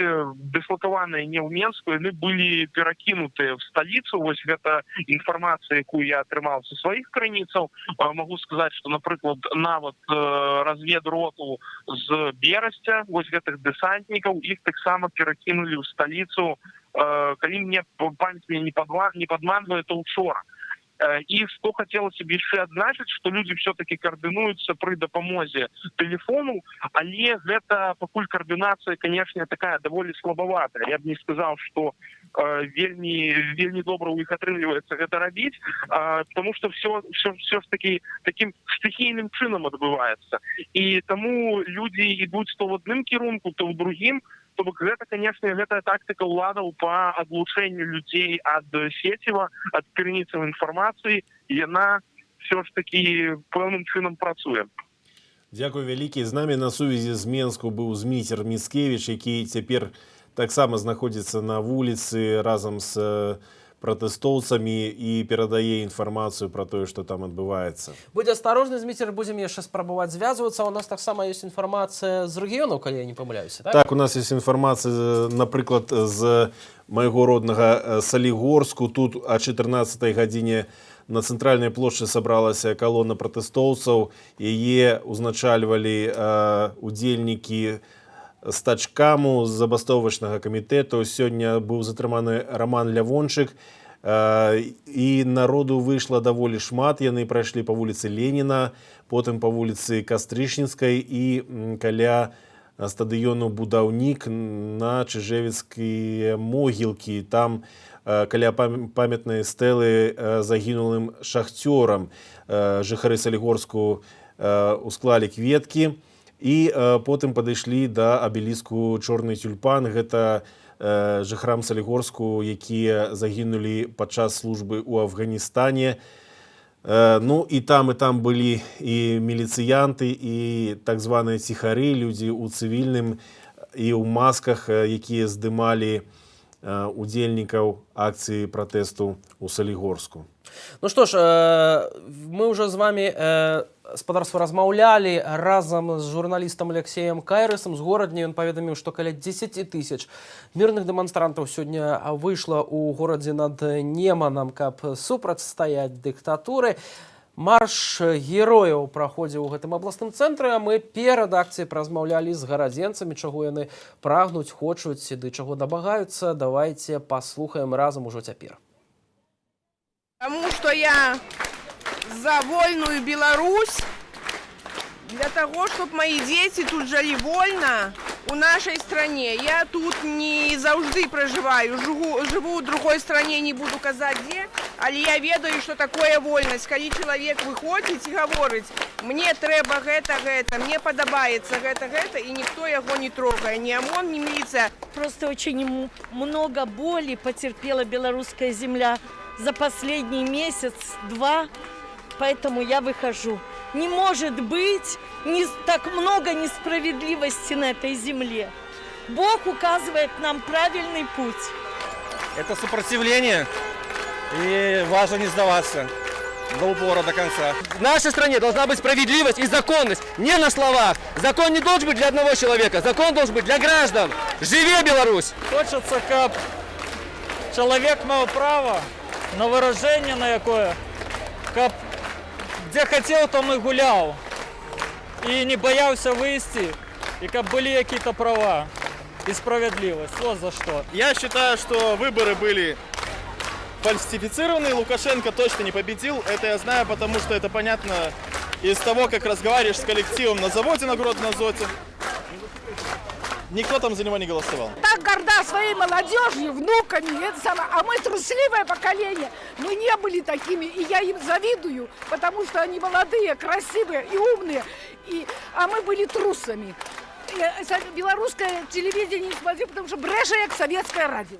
дыслакаваныя не ў Менску, яны былі перакінутыя в сталіцу. Вось гэта інфармацыя, якую я атрымаў са сваіх крыніцаў. Магу сказаць, што, напрыклад, нават разведроту з Берасця, вось гэтых дэсантнікаў, іх таксама перакінулі ў сталіцу, калі мне памяць не падманвае, то учора. І што хацелася б яшчэ адзначыць, што людзі все-таки каардынуюцца пры дапамозе тэлефону, але гэта пакуль каардынацыя, канешне, такая даволі слабаватая. Я б не сказаў, што вельмі добра ў іх атрымліваецца гэта рабіць, потому што все ж таки таким стыхійным чынам адбываецца. І таму людзі ідуць то в адным кірунку, то ў другім. То бок гэта, канешне, гэтая тактыка ўладаў па адлучэнню людзей ад сеціва, ад крыніцаў інфармацыі, яна все ж таки певним чином працює. Дякую вялікі. З нами на сувязі з Менску быў Зміцер Міцкевіч, які цяпер таксама знаходзіцца на вуліцы разам з пратэстоўцамі і перадае інфармацыю пра тое, што там адбываецца. Будь асторожны, Зміцер, будзем яшчэ спрабаваць звязвацца. У нас таксама ёсць інфармацыя з рэгіёнаў, калі я не памыляюся, так? Так, у нас есть информация, например, з моего родного Солигорску. Тут о 14 године на центральной площади собралась колонна протестовцев. Ее узначальвали удельники стачкаму з забастовачнага камітэту. Сёння быў затрыманы Роман Лявончык. І народу выйшла даволі шмат. Яны прайшлі па вуліцы Леніна, потым па вуліцы Кастрычніцкай і каля стадыёну Будаўнік на Чыжэвіцкія могілкі. Там каля памятнай стэлы загінулым шахцёрам жыхары Салігорску усклалі кветкі. І потым падышлі да абеліску Чорны тюльпан. Гэта жыхарам Салігорску, якія загінулі падчас службы ў Афганістане. Ну і там былі і міліцыянты, і так званыя ціхары, людзі ў цывільным і ў масках, якія здымалі удзельнікаў акцыі пратэсту ў Салігорску. Ну что ж, мы уже з вами спадарства размаўлялі разам з журналістам Алексеем Кайрысам з горадні. Ён паведаміў, што каля 10 000 мірных дэманстрантаў сёння выйшла ў горадзе над Неманам, каб супрацьстаяць дыктатуры. Марш герояў праходзіў у гэтым абласным цэнтры, а мы перад акцыяй размаўлялі з гарадзенцамі, чаго яны прагнуць, хочуць, ды чаго дамагаюцца. Давайте паслухаем разам ужо цяпер. Потому что я за вольную Беларусь, для того, чтобы мои дети тут жили вольно у нашей стране. Я тут не завжды проживаю, живу в другой стране, не буду казать где, але я ведаю, что такое вольность. Когда человек выходит и говорит, мне треба гэта, мне подобается гэта, и никто его не трогает, ни ОМОН, ни милиция. Просто очень много боли потерпела белорусская земля за последний месяц-два, поэтому я выхожу. Не может быть так много несправедливости на этой земле. Бог указывает нам правильный путь. Это сопротивление, и важно не сдаваться до упора, до конца. В нашей стране должна быть справедливость и законность. Не на словах. Закон не должен быть для одного человека. Закон должен быть для граждан. Живи, Беларусь! Хочется, как человек имел право на выражение на якое, как где хотел, там и гулял. И не боялся выйти, и как были какие-то права и справедливость. Вот за что. Я считаю, что выборы были фальсифицированы. Лукашенко точно не победил. Это я знаю, потому что это понятно из того, как разговариваешь с коллективом на заводе на Гродно-Азоте. Никто там за него не голосовал. Так горда своей молодежью, внуками, а мы трусливое поколение. Мы не были такими, и я им завидую, потому что они молодые, красивые и умные, а мы были трусами. Белорусское телевидение не смотрю, потому что брэша як советское радио.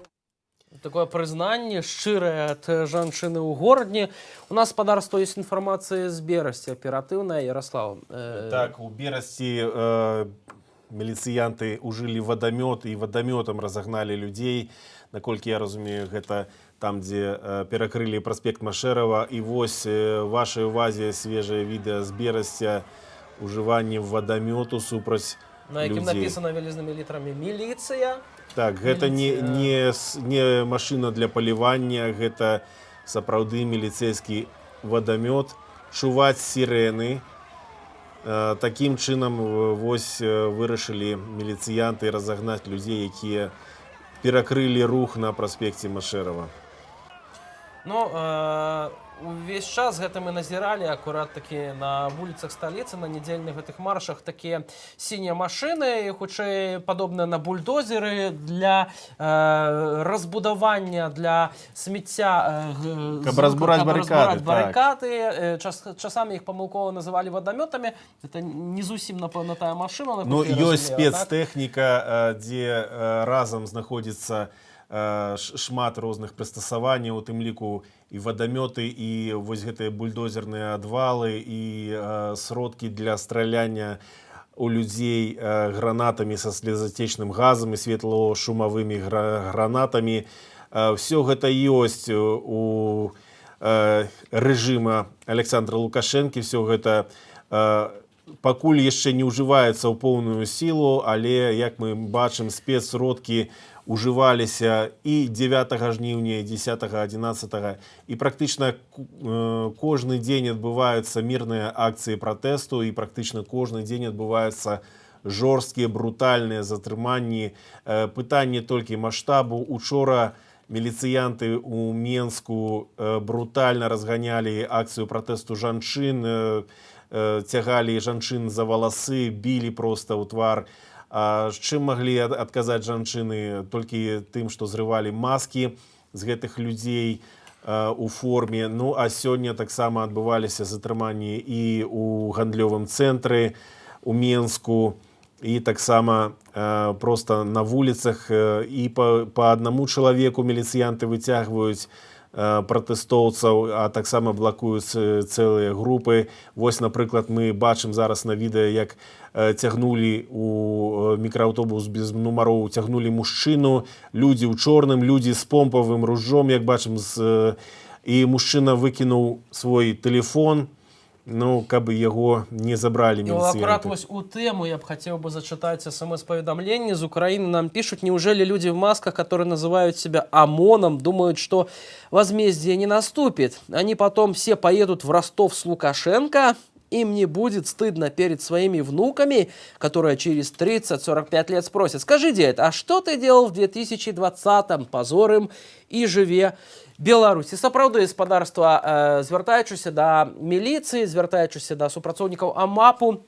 Такое прызнанне шчырае ад жанчыны ў горадні. У нас спадарства ёсць інфармацыя з Берасці, аператыўная. Ярослав. Так, у Берасці міліцыянты ўжылі вадамёт і вадамётам разагналі людзей. Наколькі я разумею, гэта там, дзе перакрылі праспект Машэрава. І вось вашай увазе свежае відэа з Берасця ужыванне вадамёту супраць людзей. На якім напісана вялізнымі літрамі «Міліцыя». Так, гэта не машына для палівання, гэта сапраўды міліцэйскі вадамёт. Чуваць сірэны. Такім чынам вось вырашылі міліцыянты разагнаць людзей, якія перакрылі рух на праспекце Машэрава. Ну, увесь час гэта мы назіралі акурат такі на вуліцах сталіцы, на нядзельных гэтых маршах такія сінія машыны, хутчэй падобныя на бульдозеры для разбудавання, для смецця, каб разбураць барыкады. Часамі іх памылкова называлі вадамётамі. Гэта не зусім, напэўна, тая машына. Ну, ёсць спецтэхніка, дзе разам знаходзіцца шмат розных прыстасаванняў, у тым ліку і вадамёты, і вось гэтыя бульдозерныя адвалы, і сродкі для страляння у людзей гранатамі са слезатечным газам і светлошумавымі гранатамі. Все гэта ёсць у рэжыма Александра Лукашэнкі, все гэта пакуль яшчэ не ўжываецца ў поўную сілу, але, як мы бачым, спецсродкі ўжываліся і 9 жніўня, і 10, 11, і практычна кожны дзень адбываюцца мірныя акцыі пратэсту, і практычна кожны дзень адбываюцца жорсткія, брутальныя затрыманні. Пытанне толькі маштабу. Учора міліцыянты ў Менску брутальна разганялі акцыю пратэсту жанчын, цягалі жанчын за валасы, білі проста ў твар. З чым маглі адказаць жанчыны? Толькі тым, што зрывалі маскі з гэтых людзей у форме. Ну, а сёння таксама адбываліся затрыманні і ў гандлёвым цэнтры у Менску, і таксама проста на вуліцах, і па аднаму чалавеку міліцыянты выцягваюць пратэстоўцаў, а таксама блакуюць цэлыя групы. Вось, напрыклад, мы бачым зараз на відэа, як цягнулі у мікрааўтобус без нумароў, цягнулі мужчыну, людзі ў чорным, людзі з помпавым ружжом, як бачым, і мужчына выкінуў свой тэлефон, ну, каб яго не забрали міліцыянты. Ну, аккурат вось у тему я б хотел бы зачитать СМС-поведомление из Украины. Нам пишут: неужели люди в масках, которые называют себя ОМОНом, думают, что возмездие не наступит? Они потом все поедут в Ростов с Лукашенко, им не будет стыдно перед своими внуками, которые через 30-45 лет спросят: скажи, дед, а что ты делал в 2020-м? Позор им и живе Беларусі. Сапраўды, гаспадарства, звяртаючыся да міліцыі, звяртаючыся да супрацоўнікаў АМАПу,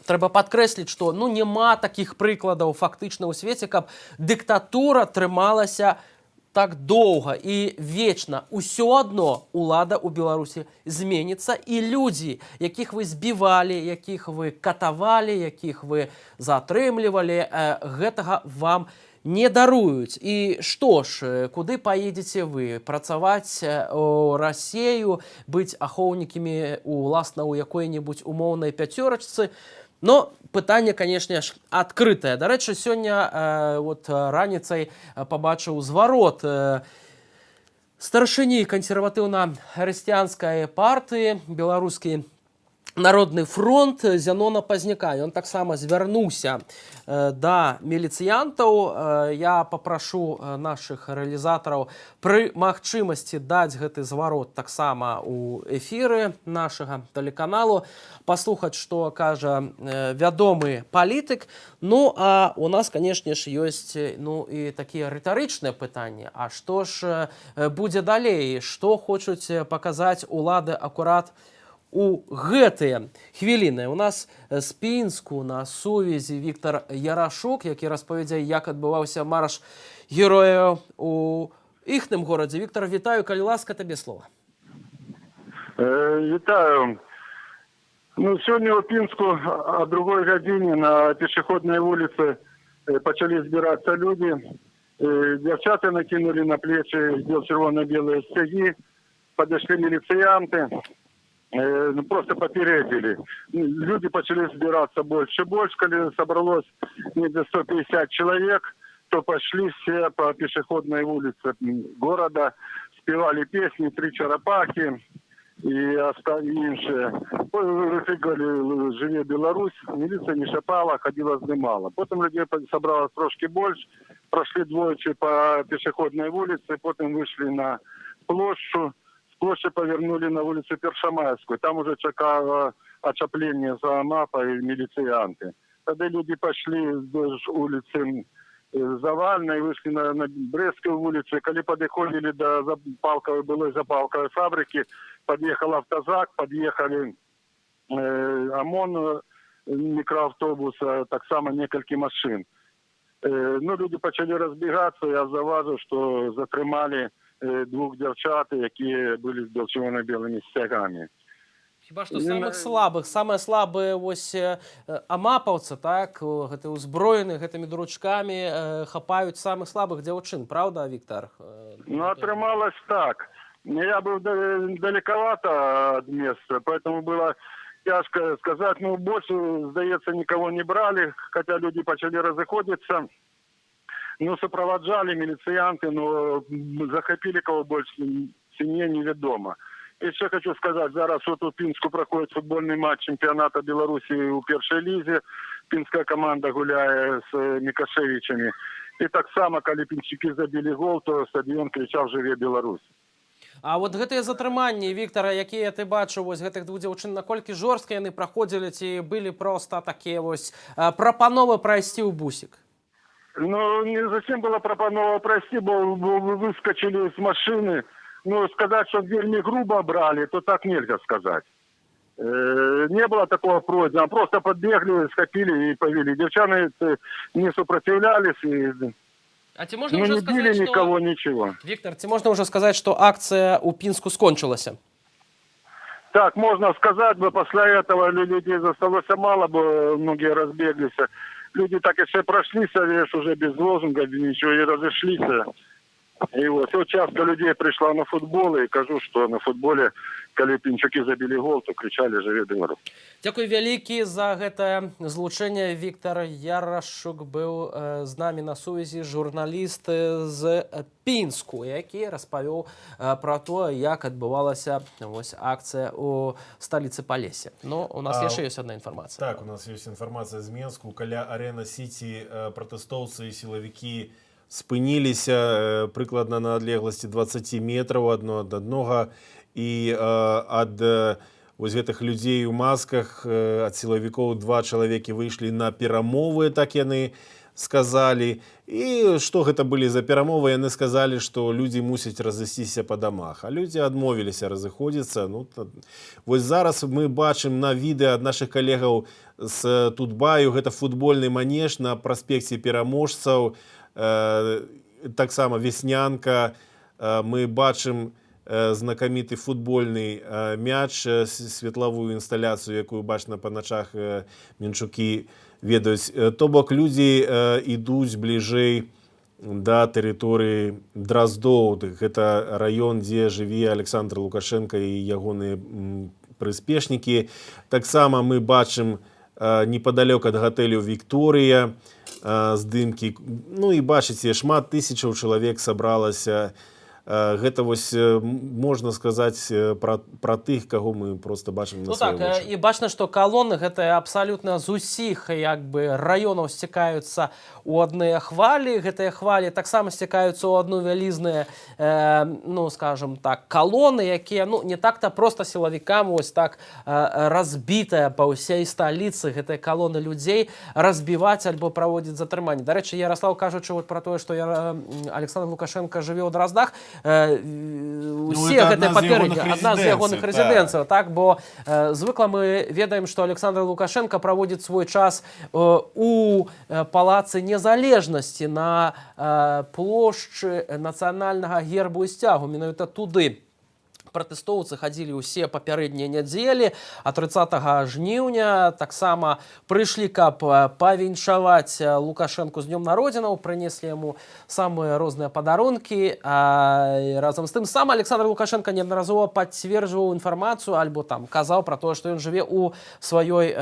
трэба падкрэсліць, што ну няма такіх прыкладаў фактычна ў свеце, каб дыктатура трымалася так доўга і вечна. Усё адно улада ў Беларусі зменіцца, і людзі, якіх вы збівалі, якіх вы катавалі, якіх вы затрымлівалі, гэтага вам не даруюць. І што ж, куды паедзеце вы? Працаваць у Расею, быць ахоўнікамі уласна ў якой-небудзь умоўнай пяцёрачцы? Но пытанне, канешне ж, адкрытае. Дарэчы, сёння вот раніцай пабачыў зварот старшыні кансерватыўна-хрысціянскай партыі, беларускі Народны фронт Зянона Пазняка. Ён таксама звярнуўся да міліцыянтаў. Я папрашу нашых рэалізатараў пры магчымасці даць гэты зварот таксама ў эфіры нашага тэлеканалу, паслухаць, што кажа вядомы палітык. Ну, а у нас, канешне ж, ёсць ну, і такія рытарычныя пытанні. А што ж будзе далей? Што хочуць паказаць улады акурат у гэтыя хвіліны? У нас з Пінску на сувязі Віктор Ярашук, які распавядзе, як адбываўся марш герояў у іхным горадзе. Віктор, вітаю, калі ласка, табе слова. Вітаю. Ну, сёння ў Пінску о 2 гадзіне на пешеходнай вуліцы пачалі збірацца людзі. Дзяўчаты накінулі на плечы чырвона-белыя сцягі, падышлі міліцыянты, просто попередили. Люди начали собираться больше и больше. Когда собралось где-то 150 человек, то пошли все по пешеходной улице города, спевали песни «Три черепахи» и иншие. Выкрикали «Живе Беларусь!», милиция не шапала, ходила, снимала. Потом людей собралось трошки больше, прошли двойче по пешеходной улице, потом вышли на площадь. Площадь повернули на улицу Першамайскую. Там уже чекало очапление за АМАПа и милицианты. Тогда люди пошли вдоль улицы Завальной, вышли на Брестскую улицу. Когда подходили до запалковой, былой запалковой фабрики, подъехал автозак, подъехали ОМОН, микроавтобус, так само несколько машин. Ну, люди почали разбегаться. Я заважу, что затримали 2 дівчат, які були з червоно-білими стягами. Хіба што самых слабых, самыя слабыя вось амапаўцы, так, гэты ўзброены гэтымі дручкамі хапаюць самых слабых дзяўчын, правда, Віктор? Ну, атрымалось так. Я был далековато от места, поэтому было тяжко сказать. Ну, больше, здаецца, никого не брали, хотя люди почали разыходиться. Ну, сопровождали милицианты, но захопили кого больше, сильнее неведомо. Еще хочу сказать, зараз вот у Пинску проходит футбольный матч чемпионата Беларуси у першей лизе. Пинская команда гуляет с Микашевичами. И так само, когда пинчаки забили гол, то стадион кричал «Живе Беларусь». А вот гэтыя затрыманні, Віктара, якія ты бачыў, вось гэтых двух дзяўчын, наколькі жорстка яны праходзілі, ці былі проста такія вось прапановы прайсці ў бусік? Ну, не зачем было пропанова пройти, бо выскочили с машины. Ну, сказать, что вельми грубо брали, то так нельзя сказать. Не было такого просьбы, просто подбегли, схопили и повели. Девчаны не сопротивлялись и не били никого, ничего. Віктор, ці можна ўжо сказаць, што акцыя ў Пінску скончылася? Так, можно сказать, бы после этого людей засталось мало, бы многие разбеглись. Люди так и все прошлись, уже без лозунгов, ничего, и разошлись. И вот часто людей пришла на футбол, и кажу, что на футболе, когда пинчаки забили гол, то кричали «Живе Беларусь». Дзякуй вялікі за гэтае злучэнне. Віктор Ярашук быў з намі на сувязі, журналіст з Пінску, які распавёў пра то, як адбывалася вось акцыя ў сталіцы Палесе. Но у нас яшчэ ёсць одна інфармацыя. Так, у нас ёсць інфармацыя з Менску. Каля Арена Сіці пратэстоўцы і сілавікі спыніліся прыкладна на адлегласці 20 метраў адно ад аднога, і ад вось гэтых людзей у масках, ад сілавікоў 2 чалавекі выйшлі на перамовы, так яны сказалі. І што гэта былі за перамовы, яны сказалі, што людзі мусяць разысціся па дамах, а людзі адмовіліся разыходзіцца. Ну, вось зараз мы бачым на відэа ад нашых калегаў з Тутбаю, гэта футбольны манеж на праспекце Пераможцаў, таксама Веснянка, мы бачым знакаміты футбольны мяч, светлавую інсталяцыю, якую бачна па начах менчукі ведаюць. То бок людзі ідуць бліжэй да тэрыторыі Драздоў. Гэта раён, дзе жыве Александр Лукашенко і ягоныя прыспешнікі. Таксама мы бачым непадалёк ад гатэлю Вікторыя здымкі. Ну і бачыце, шмат тысячаў чалавек сабралася. Гэта вось можна сказаць пра тых, каго мы просто бачым на свае вочы. І бачна, што калоны гэта абсалютна з усіх раёнаў сцікаюцца ў адныя хвалі. Гэтыя хвалі таксама сцікаюцца ў адну вялізныя, ну, скажем так, калоны, якія, ну, не так-то проста сілавікам вось так разбітая па ўсей сталіцы гэтыя калоны людзей разбіваць альбо праводзіць затрыманні. Дарэчы, Ярослав, кажучы пра тое, што Александр Лукашенко жыве ў Драздах, усе гэтыя паперы адна з ягоных рэзідэнцыяў, так, бо звыкла мы ведаем, што Александр Лукашенко праводзіць свой час у палацы Незалежнасці на плошчы нацыянальнага гербу і сцягу. Менавіта туды пратэстоўцы хадзілі ўсе папярэднія нядзелі, а 30 жніўня таксама прыйшлі, каб павіншаваць Лукашенку з днём народзінаў, прынеслі яму самыя розныя падарункі. Разам з тым сам Александр Лукашенко неаднаразова пацверджваў інфармацыю альбо там казаў пра тое, што ён жыве ў сваёй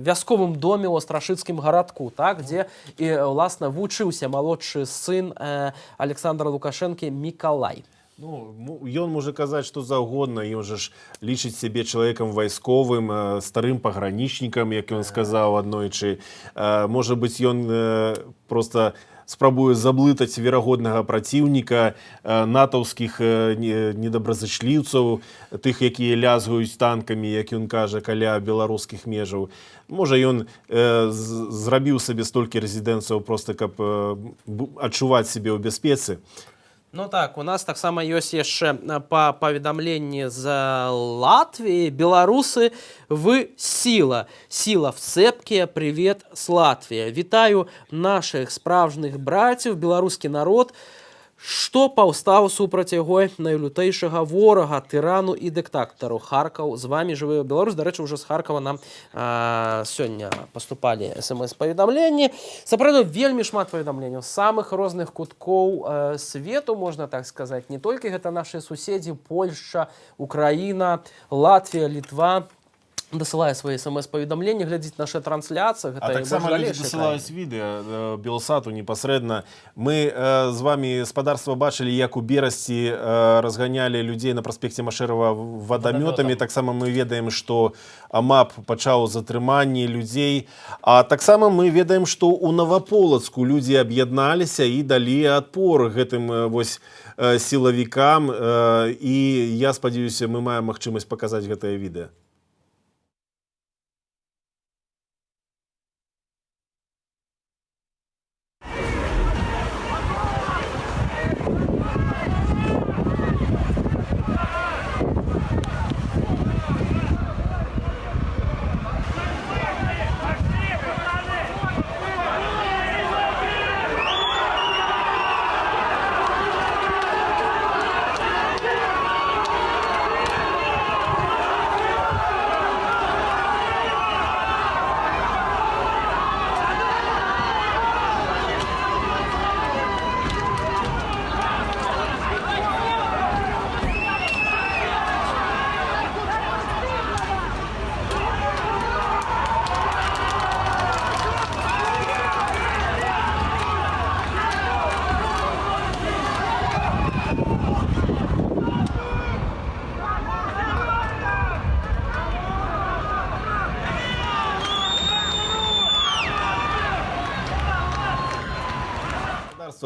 вясковым доме ў Астрашыцкім гарадку, так, дзе і ўласна вучыўся малодшы сын Александра Лукашэнкі Мікалай. Ну, ён можа казаць што заўгодна, ён жа ж лічыць сябе чалавекам вайсковым, старым пагранічнікам, як ён сказаў аднойчы. Можа быць, ён проста спрабуе заблытаць верагоднага праціўніка, натаўскіх недобразычліўцаў, тых, якія лязгаюць танкамі, як ён кажа, каля беларускіх межаў. Можа, ён зрабіў сабе столькі рэзідэнцыяў проста, каб адчуваць сябе ў бяспецы. Ну так, у нас таксама ёсць яшчэ па паведамленні з Латвіі. Беларусы, вы сила. Сила в цепке. Привет с Латвии. Вітаю наших справжніх братів. Беларускі народ Што паўстаў супраць яго найлютэйшага ворага, тырану і дыктатару. Харкаў. З вами жыве Беларусь. Дарэчы, ўжо з Харкава нам сёння паступалі смс-паведамленні. Сапраўды, вельмі шмат паведамленняў з самых розных куткоў свету, можна так сказаць. Не толькі гэта нашыя суседзі, Польшча, Украіна, Латвія, Літва. Дасылае свае смс-паведамленні, глядзіць нашы трансляцыі. А таксама людзі дасылаюць відэа Белсату непасрэдна. Мы з вамі, спадарства, бачылі, як у Берасці разганялі людзей на праспекце Машэрава вадамётамі. Таксама мы ведаем, што АМАП пачаў затрыманне людзей. А таксама мы ведаем, што ў Новаполацку людзі аб'ядналіся і далі адпор гэтым вось сілавікам. І я спадзяюся, мы маем магчымасць паказаць гэтае відэа.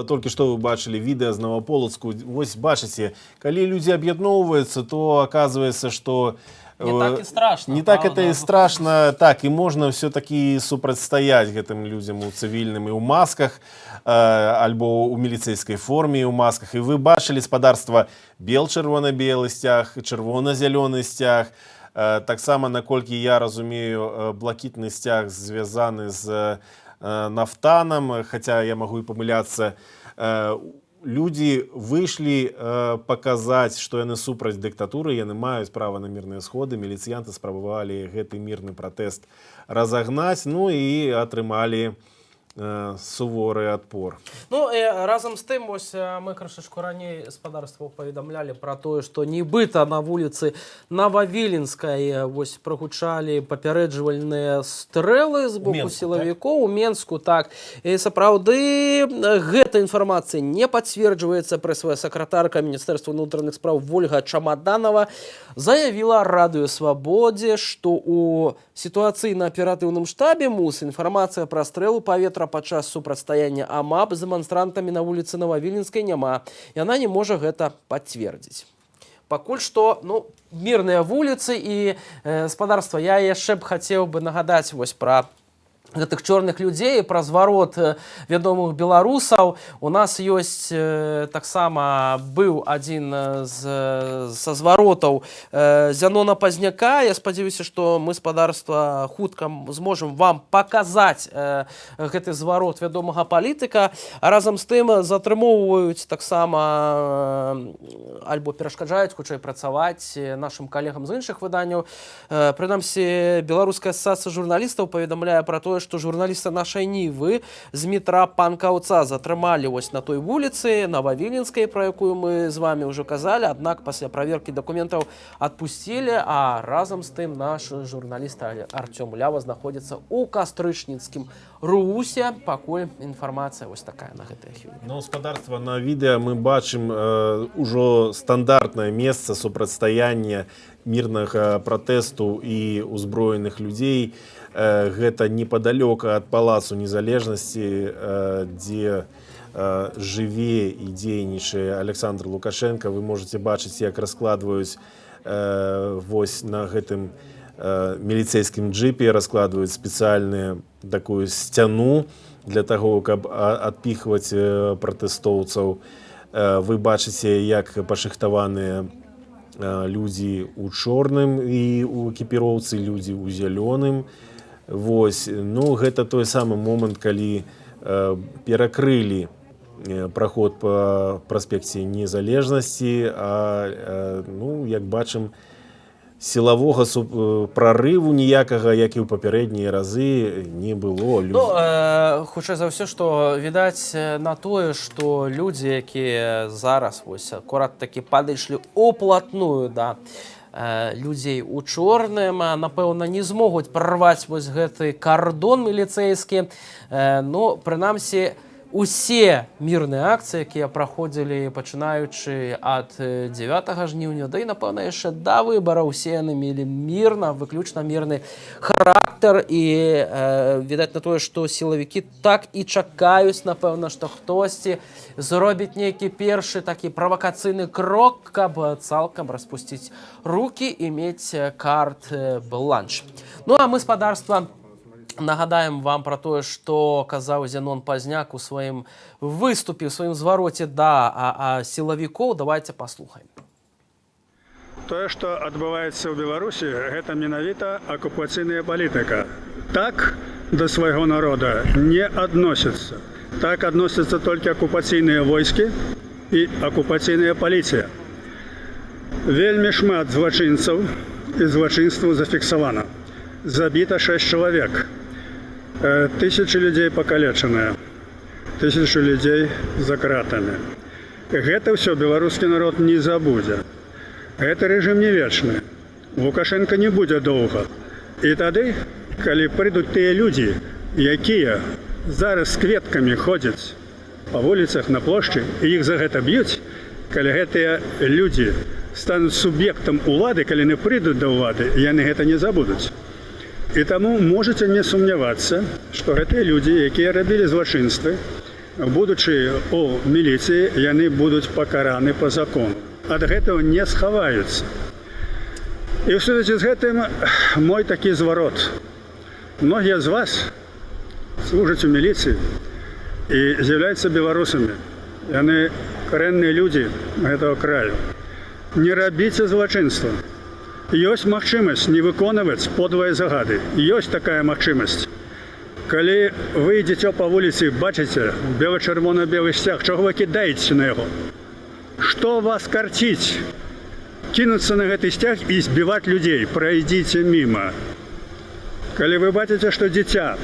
Толькі што вы бачылі відэа з Новаполацку. Вось бачыце, калі людзі аб'ядноўваюцца, то аказваецца, што не так і страшна. Не так это і страшна. Так, і можна ўсё-такі супрацьстаяць гэтым людзям у цывільным і ў масках, альбо ў міліцэйскай форме і ў масках. І вы бачылі, спадарства, бел-чырвона-белы сцяг, чырвона-зялёны сцяг. Таксама, наколькі я разумею, блакітны сцяг звязаны з нафтаном, хотя я могу и помыляться. Люди вышли показать, что яны супраць дыктатуры, яны маюць права на мирные сходы. Міліцыянты спрабавалі гэты мирны пратэст разогнать, ну и атрымалі суворы адпор. Ну, разам з тым, вось мы крышачку раней спадарстваў паведамлялі пра тое, што нібыта на вуліцы Новавіленскай вось прагучалі папярэджвальныя стрэлы з боку сілавікоў у Менску, так. І сапраўды гэта інфармацыя не пацверджваецца. Прэс-сакратарка Міністэрства ўнутраных спраў Вольга Чамаданова заявіла Радыё Свабодзе, што у сітуацыі на аператыўным штабе МУС інфармацыя пра стрэлу паветра падчас супрацьстаяння АМАП з дэманстрантамі на вуліцы Новавіленскай няма. Яна не можа гэта пацвердзіць. Пакуль што, ну, мірныя вуліцы і спадарства, я яшчэ б хацеў бы нагадаць вось пра гэтых чорных людзей, пра зварот вядомых беларусаў. У нас ёсць таксама быў адзін са зваротаў Зянона Пазняка. Я спадзяюся, што мы, спадарства, хутка зможам вам паказаць гэты зварот вядомага палітыка. А разам з тым затрымоўваюць таксама альбо перашкаджаюць хутчэй працаваць нашым калегам з іншых выданняў. Прынамсі, Беларуская асацыяцыя журналістаў паведамляе пра тое, што журналіста нашай Нівы з метра Панкаўца затрымалі вось на той вуліцы Новавіленскай, пра якую мы з вами ўжо казалі, аднак пасля праверкі дакументаў адпусцілі, а разам з тым наш журналіст Артём Лява знаходзіцца ў кастрычніцкім Русе. Пакуль інфармацыя вось такая на гэтай хвілі. Ну, спадарства, на відэа мы бачым ужо стандартнае месца супрацьстаяння мірнага пратэсту і узброеных людзей. Гэта непадалёк ад Палацу Незалежнасці, дзе жыве і дзейнічае Александр Лукашенко. Вы можете бачыць, як раскладваюць вось на гэтым міліцэйскім джипе, раскладваюць спецыяльную такую сцяну для таго, каб адпіхваць пратэстоўцаў. Вы бачыце, як пашыхтаваныя людзі ў чорным і ў экіпіроўцы, людзі ў зялёным. Вось, ну, гэта той самы момант, калі перакрылі праход па праспекце Незалежнасці, а ну, як бачым, сілавога прарыву ніякага, як і ў папярэднія разы, не было. Ну, хутчэй за ўсё, што відаць на тое, што людзі, якія зараз вось акурат такі падышлі уплатную да людзей у чорным, напэўна, не змогуць прарваць вось гэты кардон міліцэйскі. Ну, прынамсі, усе мірныя акцыі, якія праходзілі пачынаючы ад 9 жніўня, да і, напэўна, яшчэ да выбараў, усе яны мелі мірна, выключна мірны характар. І відаць на тое, што сілавікі так і чакаюць, напэўна, што хтосьці зробіць нейкі першы такі правакацыйны крок, каб цалкам распусціць рукі і мець карт-бланш. Ну, а мы, спадарства, нагадаем вам про тое, што казаў Зенон Пазняк у сваім выступе, у сваім звароце да сілавікоў. Давайте паслухаем. Тое, што адбываецца ў Беларусі, гэта менавіта акупацыйная палітыка. Так да свайго народа не адносяцца. Так адносяцца толькі акупацыйныя войскі і акупацыйная паліцыя. Вельмі шмат злачынцаў і злачынстваў зафіксавана. Забіта 6 чалавек. Тысячи людей пакалечаныя, 1000 людзей за кратамі. Гэта ўсё беларускі народ не забудзе. Гэты рэжым не вечны. Лукашенко не будзе доўга. І тады, калі прыйдуць тыя людзі, якія зараз з кветкамі ходзяць па вуліцах на плошчы, і іх за гэта б'юць, калі гэтыя людзі стануць суб'ектам улады, калі не прыйдуць да ўлады, яны гэта не забудуць. І таму можаце не сумнявацца, што гэтыя людзі, якія рабілі злачынствы, будучы у міліцыі, яны будуць пакараны па закону. Ад гэтага не схаваюцца. І ў сувязі з гэтым мой такі зварот. Многія з вас служаць у міліцыі і з'яўляюцца беларусамі. Яны карэнныя людзі гэтага краю. Не рабіце злачынства. Ёсць магчымасць не выконваць подлыя загады. Ёсць такая магчымасць. Калі вы ідзеце па вуліцы, бачыце бела-чырвона-белы сцяг, чаго вы кідаеце на яго? Што вас карціць? Кінуцца на гэты сцяг і збіваць людзей. Прайдзіце міма. Калі вы бачыце, што дзіця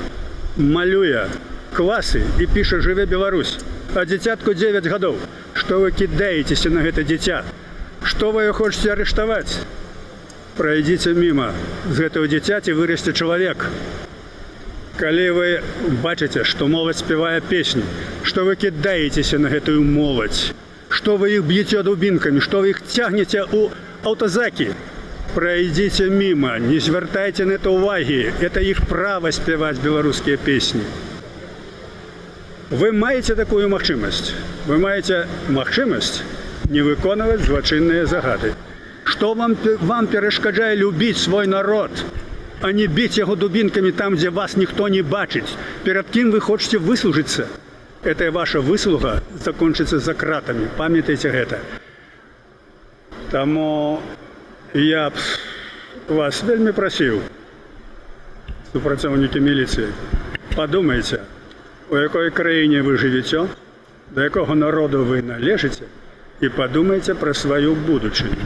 малюе класы і піша «Жыве Беларусь», а дзіцятку 9 гадоў, што вы кідаецеся на гэта дзіця? Што вы хочаце арыштаваць? Пройдите мимо. З гэтага дзіцяці вырасце чалавек. Калі вы бачыце, што моладзь спявае песні, што вы кідаецеся на гэтую моладзь, што вы іх б'еце дубінкамі, што вы іх цягнеце ў аўтазакі, пройдите мимо, не звяртайце на это ўвагі. Это іх права спяваць беларускія песні. Вы маеце такую магчымасць. Вы маеце магчымасць не выконваць злачынныя загады. Што вам перашкаджае любіць свой народ, а не біць яго дубінкамі там, дзе вас ніхто не бачыць? Перад кім вы хочаце выслужыцца? Гэтая ваша выслуга закончыцца за кратамі. Памятайце гэта. Таму я б вас вельмі прасіў, супрацоўнікі міліцыі, падумайце, у якой краіне вы жывеце, да якога народу вы належыце, і падумайце пра сваю будучыню.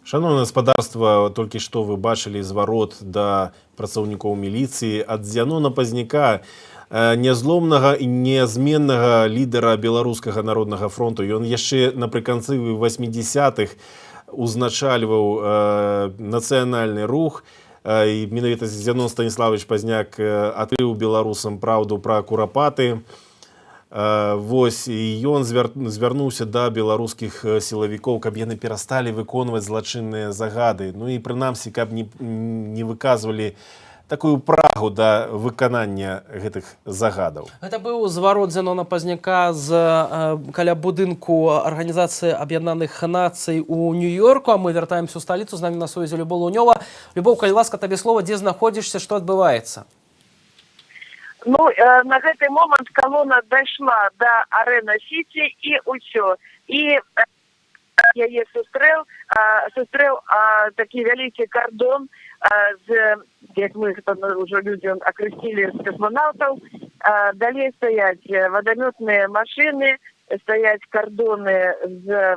Шановне гаспадарства, толькі што вы бачылі зварот да працаўнікоў міліцыі ад Зянона Пазняка, нязломнага і нязменнага лідара Беларускага народнага фронту. Ён яшчэ напрыканцы 80-х узначальваў нацыянальны рух. І менавіта Зянон Станіславович Пазняк адкрыў беларусам праўду пра курапаты. Вось, і ён звярнуўся да беларускіх сілавікоў, каб яны перасталі выконваць злачынныя загады. Ну і прынамсі, каб не выказвалі такую прагу да выканання гэтых загадаў. Гэта быў зварот Зянона Пазняка каля будынку Арганізацыі Аб'яднаных Нацый у Нью-Йорку, а мы вяртаемся ў сталіцу. З намі на сувязі Любоў Лунёва. Любоў, калі ласка, табе слова, дзе знаходзішся, што адбываецца? Ну, на гэты момант колона дайшла до Арена-Сіці і ўсё. І яе сустрэў такі вялікі кардон з, як мы гэта ўжо людзі акрэсцілі, з касманаўтаў, Далее стоять водометные машины, стоять кордоны з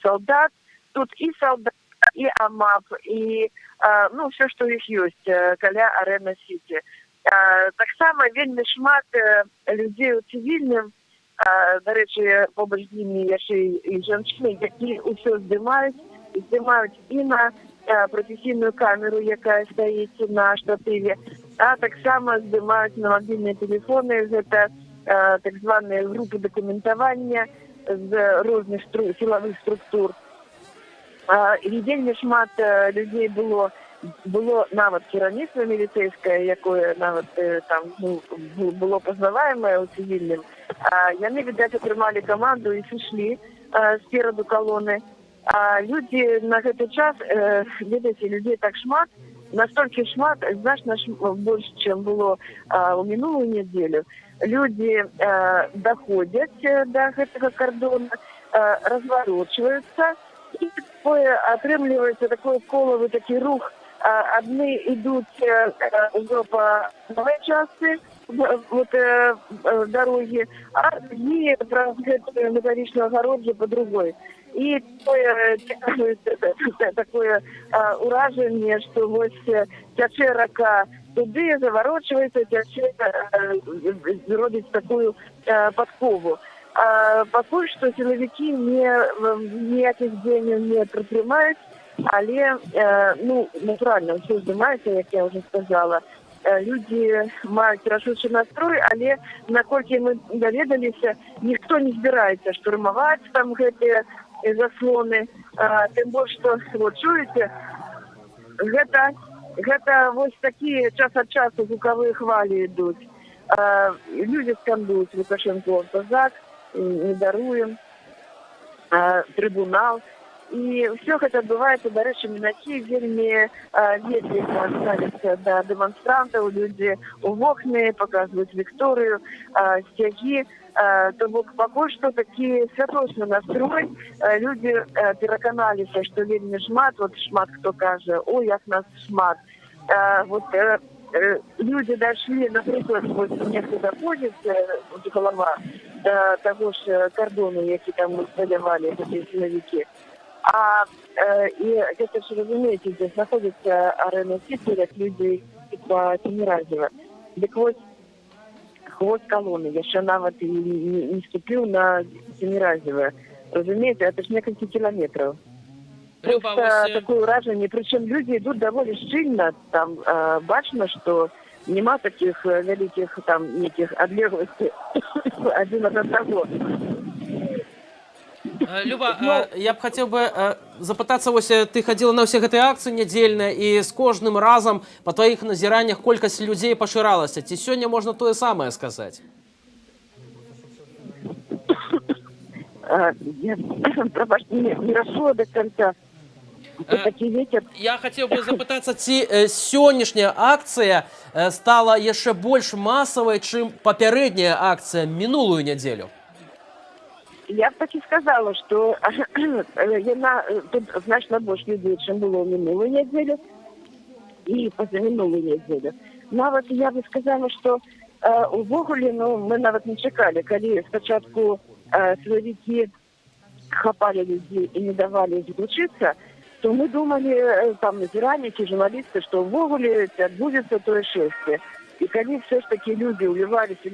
солдат. Тут и солдат, и АМАП, и ну, все, что у них есть, каля Арена Сити. Так само вельмі шмат людей у цивільним, до речі, побач з ними є ще і жінки, які усе здимають і на професійну камеру, яка стоїть на штативі, а так само здимають на мобільні телефони, це так звані групи документування з різних силових структур. І вельмі шмат людей було навіть керівництво міліцейське, яке навіть там було познаваємо у цивільним. Вони, видать, отримали команду і пішли спереду колони. А люди на этот час, видите, людей так шмат, настолько шмат, значно больше, чем было у минулую неделю. Люди доходят до этого кордона, разворачиваются, и такое отрымливается такой коловый такой рух. Одни идут уже по новой части вот, дороги, а другие на Заречном огороде по другой. И такое уражение, что вот тяче рака туди, заворачивается, тяче робит такую подкову. Пока что силовики никаких денег не предпринимают, але, ну, натурально, все здимається, як я вже сказала. Люди мають рішучий настрой, але, наколькі ми довідалися, ніхто не збирається штурмувати там гэты заслоны. Тим більше, що, вот, чуєте, гэта ось такі час від часу звукові хвалі йдуть. Люди скандують Лукашенко автозак, не даруем, трибунал. И все это отбывается, до речі, мінакі вельмі ветліво ставляться до демонстрантів, люди у вокны показывают Викторию, стяги. То бок поки що такий святочний настрой. Люди переконалися, що вельмі шмат, от шмат хто каже, ой, як нас шмат. Вот люди дошли, наприклад, вот мне хто доходить, голова, до того ж кордону, які там сподівали, ці силовики. И это все разумеете, здесь находится Арена Сити, ряд людей по Тимиразева. Так вот, хвост колонны, я еще навод не ступил на Тимиразева. Разумеете, это же несколько километров. Люба, просто такое уражение, причем люди идут довольно щільно, там бачно, что нема таких великих там неких отлеглостей один от одного. Люба, я б хотел бы запытаться, ось ты ходила на все гэтыя акции недельные, и с кожным разом по твоих назираннях колькость людей поширалась. Ці сёння можно то самое сказать? Я не расшла до конца. Я хотел бы запытаться, ці сённяшняя акция стала яшчэ больш масавай, чым папярэдняя акция минулую неделю? Я бы так и сказала, что тут значно больше людей, чем было в минулую неделю и позаминулую неделю. Нават я бы сказала, что увогуле, ну, мы нават не чекали, коли спочатку силовики хапали людей и не давали излучиться, то мы думали, там, назиранники, журналисты, что увогуле отбудется то шествие. И коли все ж таки люди уливались, не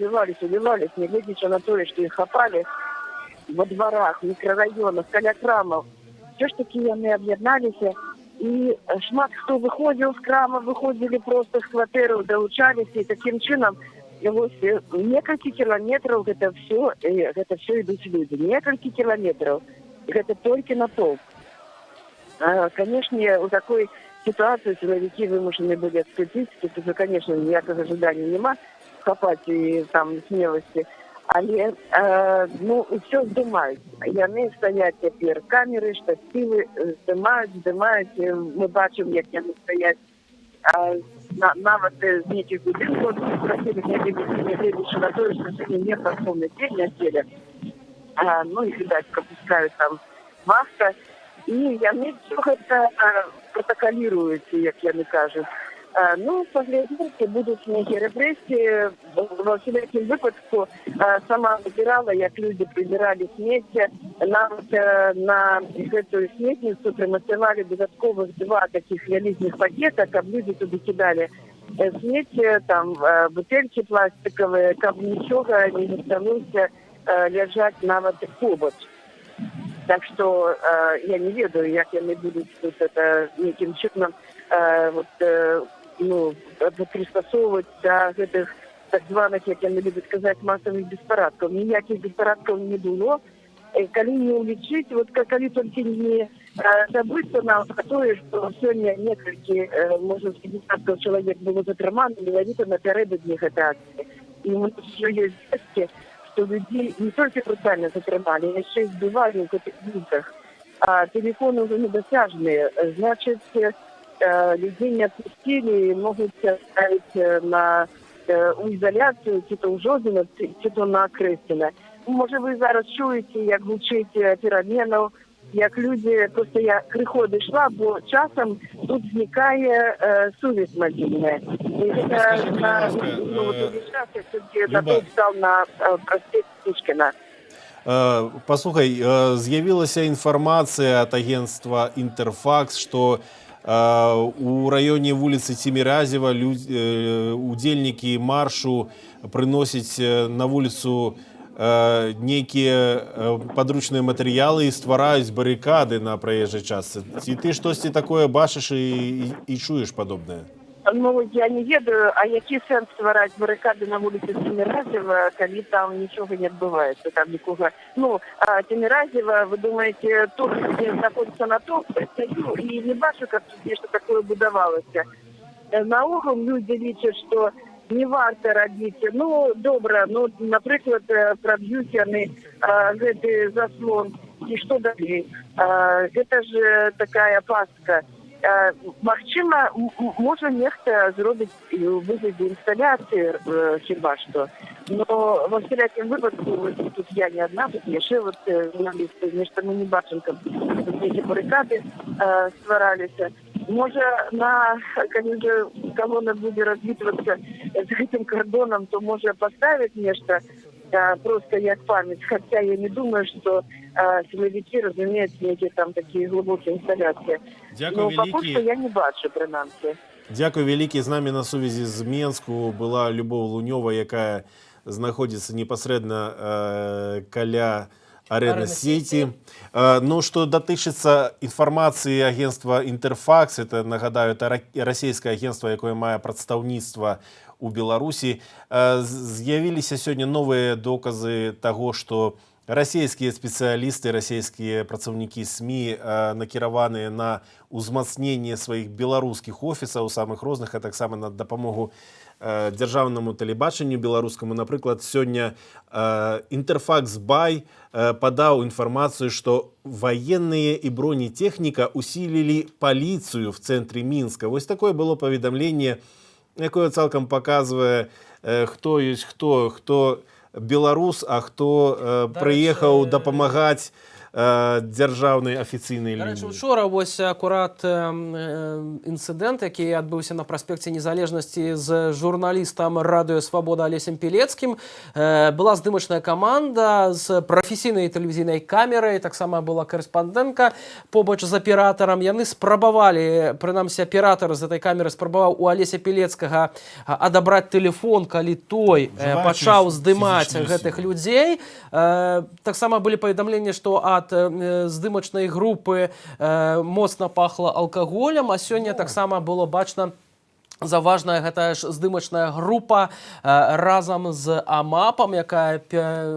глядя на то, что их хапали, во дворах, микрорайонах, каля крамов. Все ж таки они об'єдналися. И шмат хто виходив з крама, виходили просто з квартиру, долучалися. И таким чином, ось несколько километров это все идут люди. Несколько километров. Это только на толк. Конечно, у такой ситуации силовики вымушены были отступить. Тут уже, конечно, никаких ожиданий нема хапать и там смелости. Але, ну, все здымаюць. Яны стаяць цяпер камеры, штативы, здымаюць. Мы бачым, як яны стаяць нават з нейкіх будынкаў. Просили, не глядзячы на тое, што сёння не працоўны дзень нядзеля. Ну, і, відаць, пропускаюць там вахта. І яны все гэта протакаліруюць, як яны кажуць. Ну, поглядите, будут некие репрессии. Во всяком выпадку сама выбирала, как люди прибирали смеття. Нам на эту сметницу примасывали додатковых 2 таких великих пакета, как люди туда кидали смеття, там бутылки пластиковые, как ничего не засталося лежать нават побач. Так что я не ведаю, как они будут тут это неким чином пристосовывать до этих так званых, как они любят сказать, массовых беспорядков. Никаких беспорядков не было. Коли не уличить, вот коли только не забыться нам о том, что сегодня несколько, может, десятков человек было затримано, менавіта напередодні этой акции. И у нас еще есть звестки, что людей не только брутально затримали, а еще избивали в этих бунках. А телефоны уже недосяжные. Значит, людей не отпустили, могут оставить у изоляцию, чи то у Жодина, чи то на Крестина. Може, ви зараз чуєте, як звучить переміну, як люди, просто я крихо дійшла, бо часом тут зникає совість мобільна. І це на час, я став на проспект Пушкіна. Послухай, з'явилася інформація від агентства «Інтерфакс», що у районе улицы Тимирязева удельники маршу приносят на улицу некие подручные материалы и ствараюць баррикады на проезжей части. И ты что-то такое бачишь и чуешь подобное? Ну, я не ведаю, а який сенс ствараць баррикады на вулиці Тимирязева, коли там ничего не отбывается, там никого. Ну, Тимирязева, вы думаете, тоже находится на том, стою и не бачу, как тут нечто такое будовалось. Наогул люди лічаць, что не варто робить. Ну, добре, ну, наприклад, пробьют они гэты заслон. И что далее? Это же такая пастка. Магчыма, можа нехта зробіць у выглядзе інсталяцыі хіба што. Но во всякім выпадку, тут я не одна, тут яшчэ журналісты, нешта мы не бачым, каб эти баррикады ствараліся. Можа, калі же колонна будзе развітвацца з гэтым кордоном, то можа поставить нешта просто як память. Хотя я не думаю, что силовики разумеют некие там такие глубокие инсталляции. Но пока что я не бачу, принаймні. Дякую вялікі. З нами на сувязі з Менску была Любов Лунёва, якая знаходится непосредственно каля Арена Сити. Ну, что датычыцца информации агентства «Интерфакс», это, нагадаю, это российское агентство, якое мае прадстаўніцтва у Беларусі, з'явіліся сёння новыя доказы таго, што расійскія спецыялісты, расійскія працаўнікі СМІ накіраваныя на ўзмацненне сваіх беларускіх офісаў самых розных, а таксама на дапамогу дзяржаўнаму тэлебачанню беларускаму. Напрыклад, сёння «Интерфакс Бай» падаў інфармацыю, што военные и бронетехніка усилили полицию в центре Минска. Вось такое было паведамленне, якое цалкам показывае, хто ёсць хто беларус, а хто прыехаў дапамагаць дзяржаўнай афіцыйнай лініі. Учора вось акурат інцыдэнт, які адбыўся на праспекце Незалежнасці з журналістам радыё Свабода Алесем Пілецкім. Была здымачная каманда з прафесійнай тэлевізійнай камерай, таксама была корэспандэнтка побач з аператарам. Яны спрабавалі, прынамсі аператар з этой камеры спрабаваў у Алеся Пілецкага адабраць тэлефон, калі той пачаў здымаць гэтых людзей. Таксама былі паведамленні, што ад здымачнай групы моцна пахла алкаголем, а сёння таксама было бачна заважная гэтая ж здымачная група разам з АМАПам, якая,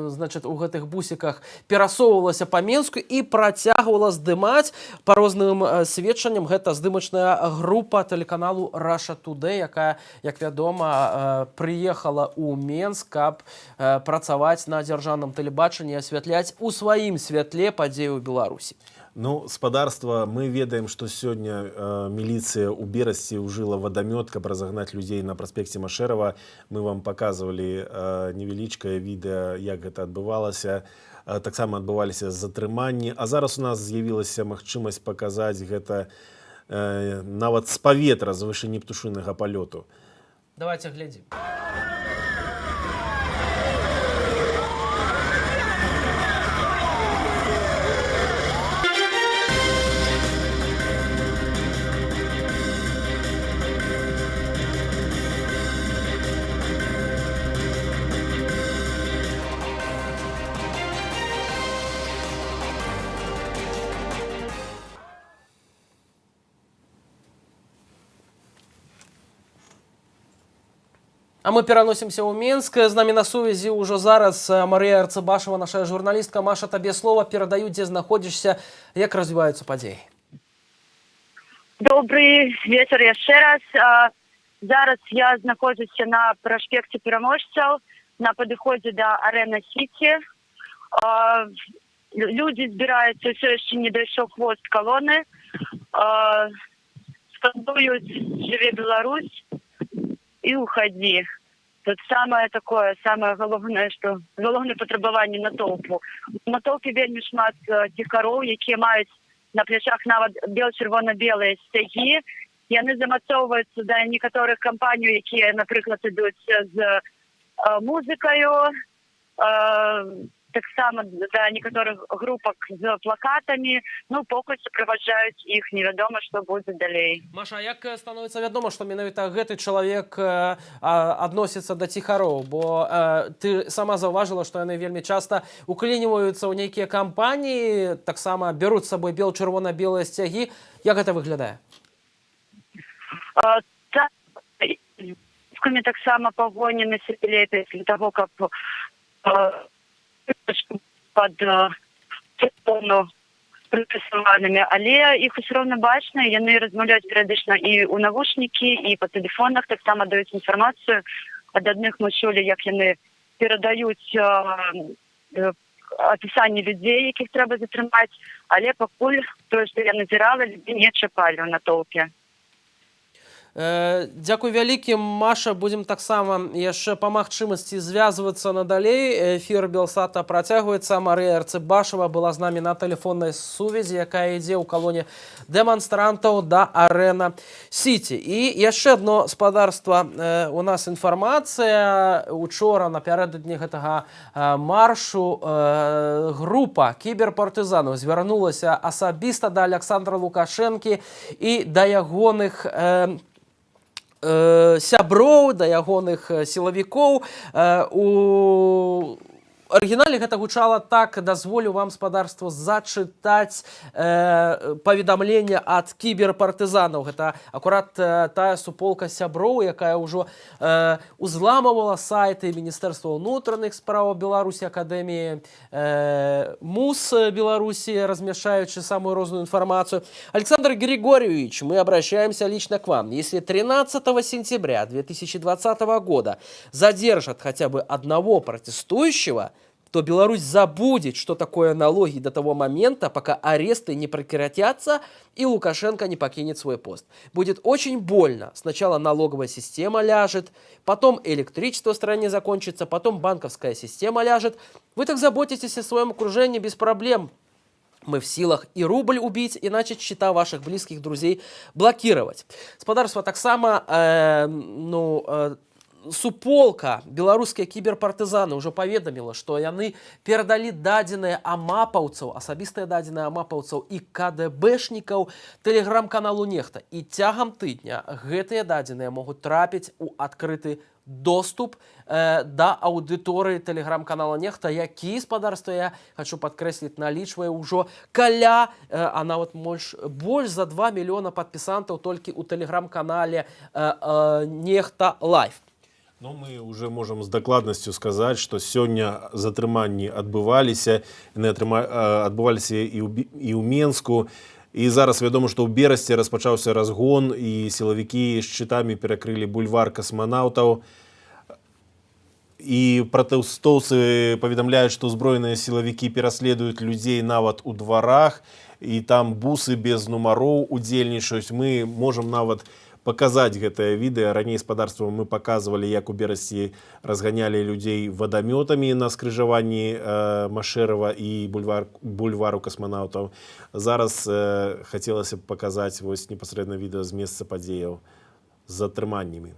значит, у гэтых бусіках перасоўвалася па Менску і працягвала здымаць. Па розным сведчанням, гэта здымачная група тэлеканалу Russia Today, якая, як вядома, прыехала ў Менск, каб працаваць на дзяржаўным тэлебачанні, асвятляць у сваім святле падзеі ў Беларусі. Ну, спадарства, мы ведаем, што сёння міліцыя ў Берасці ўжыла вадамёт, каб разагнаць людзей на праспекце Машэрава. Мы вам паказвалі невялічкае відэа, як гэта адбывалася. Таксама адбываліся затрыманні. А зараз у нас з'явілася магчымасць паказаць гэта нават з паветра з вышыні птушынага палёту. Давайте глядзім. А мы пераносимся ў Менск. З намі на сувязі ўжо зараз Марыя Арцыбашева, наша журналістка. Маша, табе слова, перадаю, дзе знаходзішся, як развіваюцца падзеі. Добрый вечер яшчэ раз. Зараз я знаходжуся на праспекце Пераможцаў, на падыходзе да Арэна Сіці. Людзі збіраюцца, ўсё яшчэ не дайшоў хвост калоны. Скандуюць «Жыве Беларусь» и уходи. Тут самое такое, самое головное, что головне патрабаванне натоўпу. У натоўпе вельмі шмат ціхароў, якія маюць на плячах нават бел-чырвона-белыя сцягі. Яны замацоўваюцца да некаторых кампаній, якія, напрыклад, ідуць з музыкаю, так само да некаторых групак з плакатамі. Ну, покуль суправаджаюць іх, невядома, што будзе далей. Маша, а як становіцца вядома, што менавіта гэты чалавек адносіцца да ціхароў? Бо ты сама заўважыла, што яны вельмі часта уклініваюцца ў нейкія кампаніі, таксама бяруць з сабой бел-чырвона-белыя сцягі. Як гэта выглядае? Таксама пагонены сепілеты для таго, каб пад телефону прыпісаванымі, але іх усё роўна бачна, яны размаўляюць перыядычна і ў навушнікі, і па тэлефонах, таксама даюць інфармацыю. Ад адных мы чулі, як яны перадаюць апісанне людзей, якіх трэба затрымаць, але пакуль тое, што я назірала, людзей не чапалі ў натоўпе. Дзякуй вялікі, Маша, будзем таксама яшчэ па магчымасці звязвацца надалей. Эфір Белсата працягваецца. Марыя Арцыбашева была з намі на тэлефоннай сувязі, якая ідзе ў калоне дэманстрантаў да Арэна Сіці. І яшчэ одно спадарства. У нас інфармацыя. Учора напярэдадні гэтага маршу група кіберпартызанаў звярнулася асабіста да Александра Лукашэнкі і да ягоных сяброў, да ягоных сілавікоў. У арыгінале гэта гучала так: дазволю вам, спадарству, зачытаць паведамленне ад кіберпартызанаў. Гэта акурат тая суполка сяброў, якая ўжо узламывала сайты Міністэрства ўнутраных спраў Беларусі, Акадэміі МУС Беларусі, размещаючи самую розную информацию. Александр Григорьевич, мы обращаемся лично к вам. Если 13 сентября 2020 года задержат хотя бы одного протестующего, то Беларусь забудет, что такое налоги до того момента, пока аресты не прекратятся и Лукашенко не покинет свой пост. Будет очень больно. Сначала налоговая система ляжет, потом электричество в стране закончится, потом банковская система ляжет. Вы так заботитесь о своем окружении без проблем. Мы в силах и рубль убить, и начать счета ваших близких друзей блокировать. Спадарства таксама, суполка, беларускія кіберпартызаны ўжо паведаміла, што яны перадалі дадзеныя амапаўцаў, асабістыя дадзеныя амапаўцаў і КДБшнікаў тэлеграм-каналу «Нехта». І цягам тыдня гэтыя дадзеныя могуць трапіць у адкрыты доступ да аўдыторыі тэлеграм-канала «Нехта», які, спадарства, я хочу падкрэсліць, налічвае ўжо каля, а нават больш за 2 мільёна падпісантаў толькі ў тэлеграм-канале «Нехта Лайф». Ну, мы уже можем с докладностью сказать, что сегодня затрыманні адбываліся і ў Менску. І зараз вядома, што ў Берасці распачаўся разгон, і сілавікі шчытамі перакрылі бульвар касманаўтаў. І пратэстоўцы паведамляюць, што ўзброеныя сілавікі пераследуюць людзей нават у дварах, і там бусы без нумароў удзельнічаюць. Мы можам нават паказаць гэтае відэа. Раней спадарства мы паказвалі, як у Берасці разганялі людзей вадамётамі на скрыжаванні Машэрава і бульвару касманаўтаў. Зараз хацелася б паказаць вось непасрэдна відэа з месца падзеяў з затрыманнямі.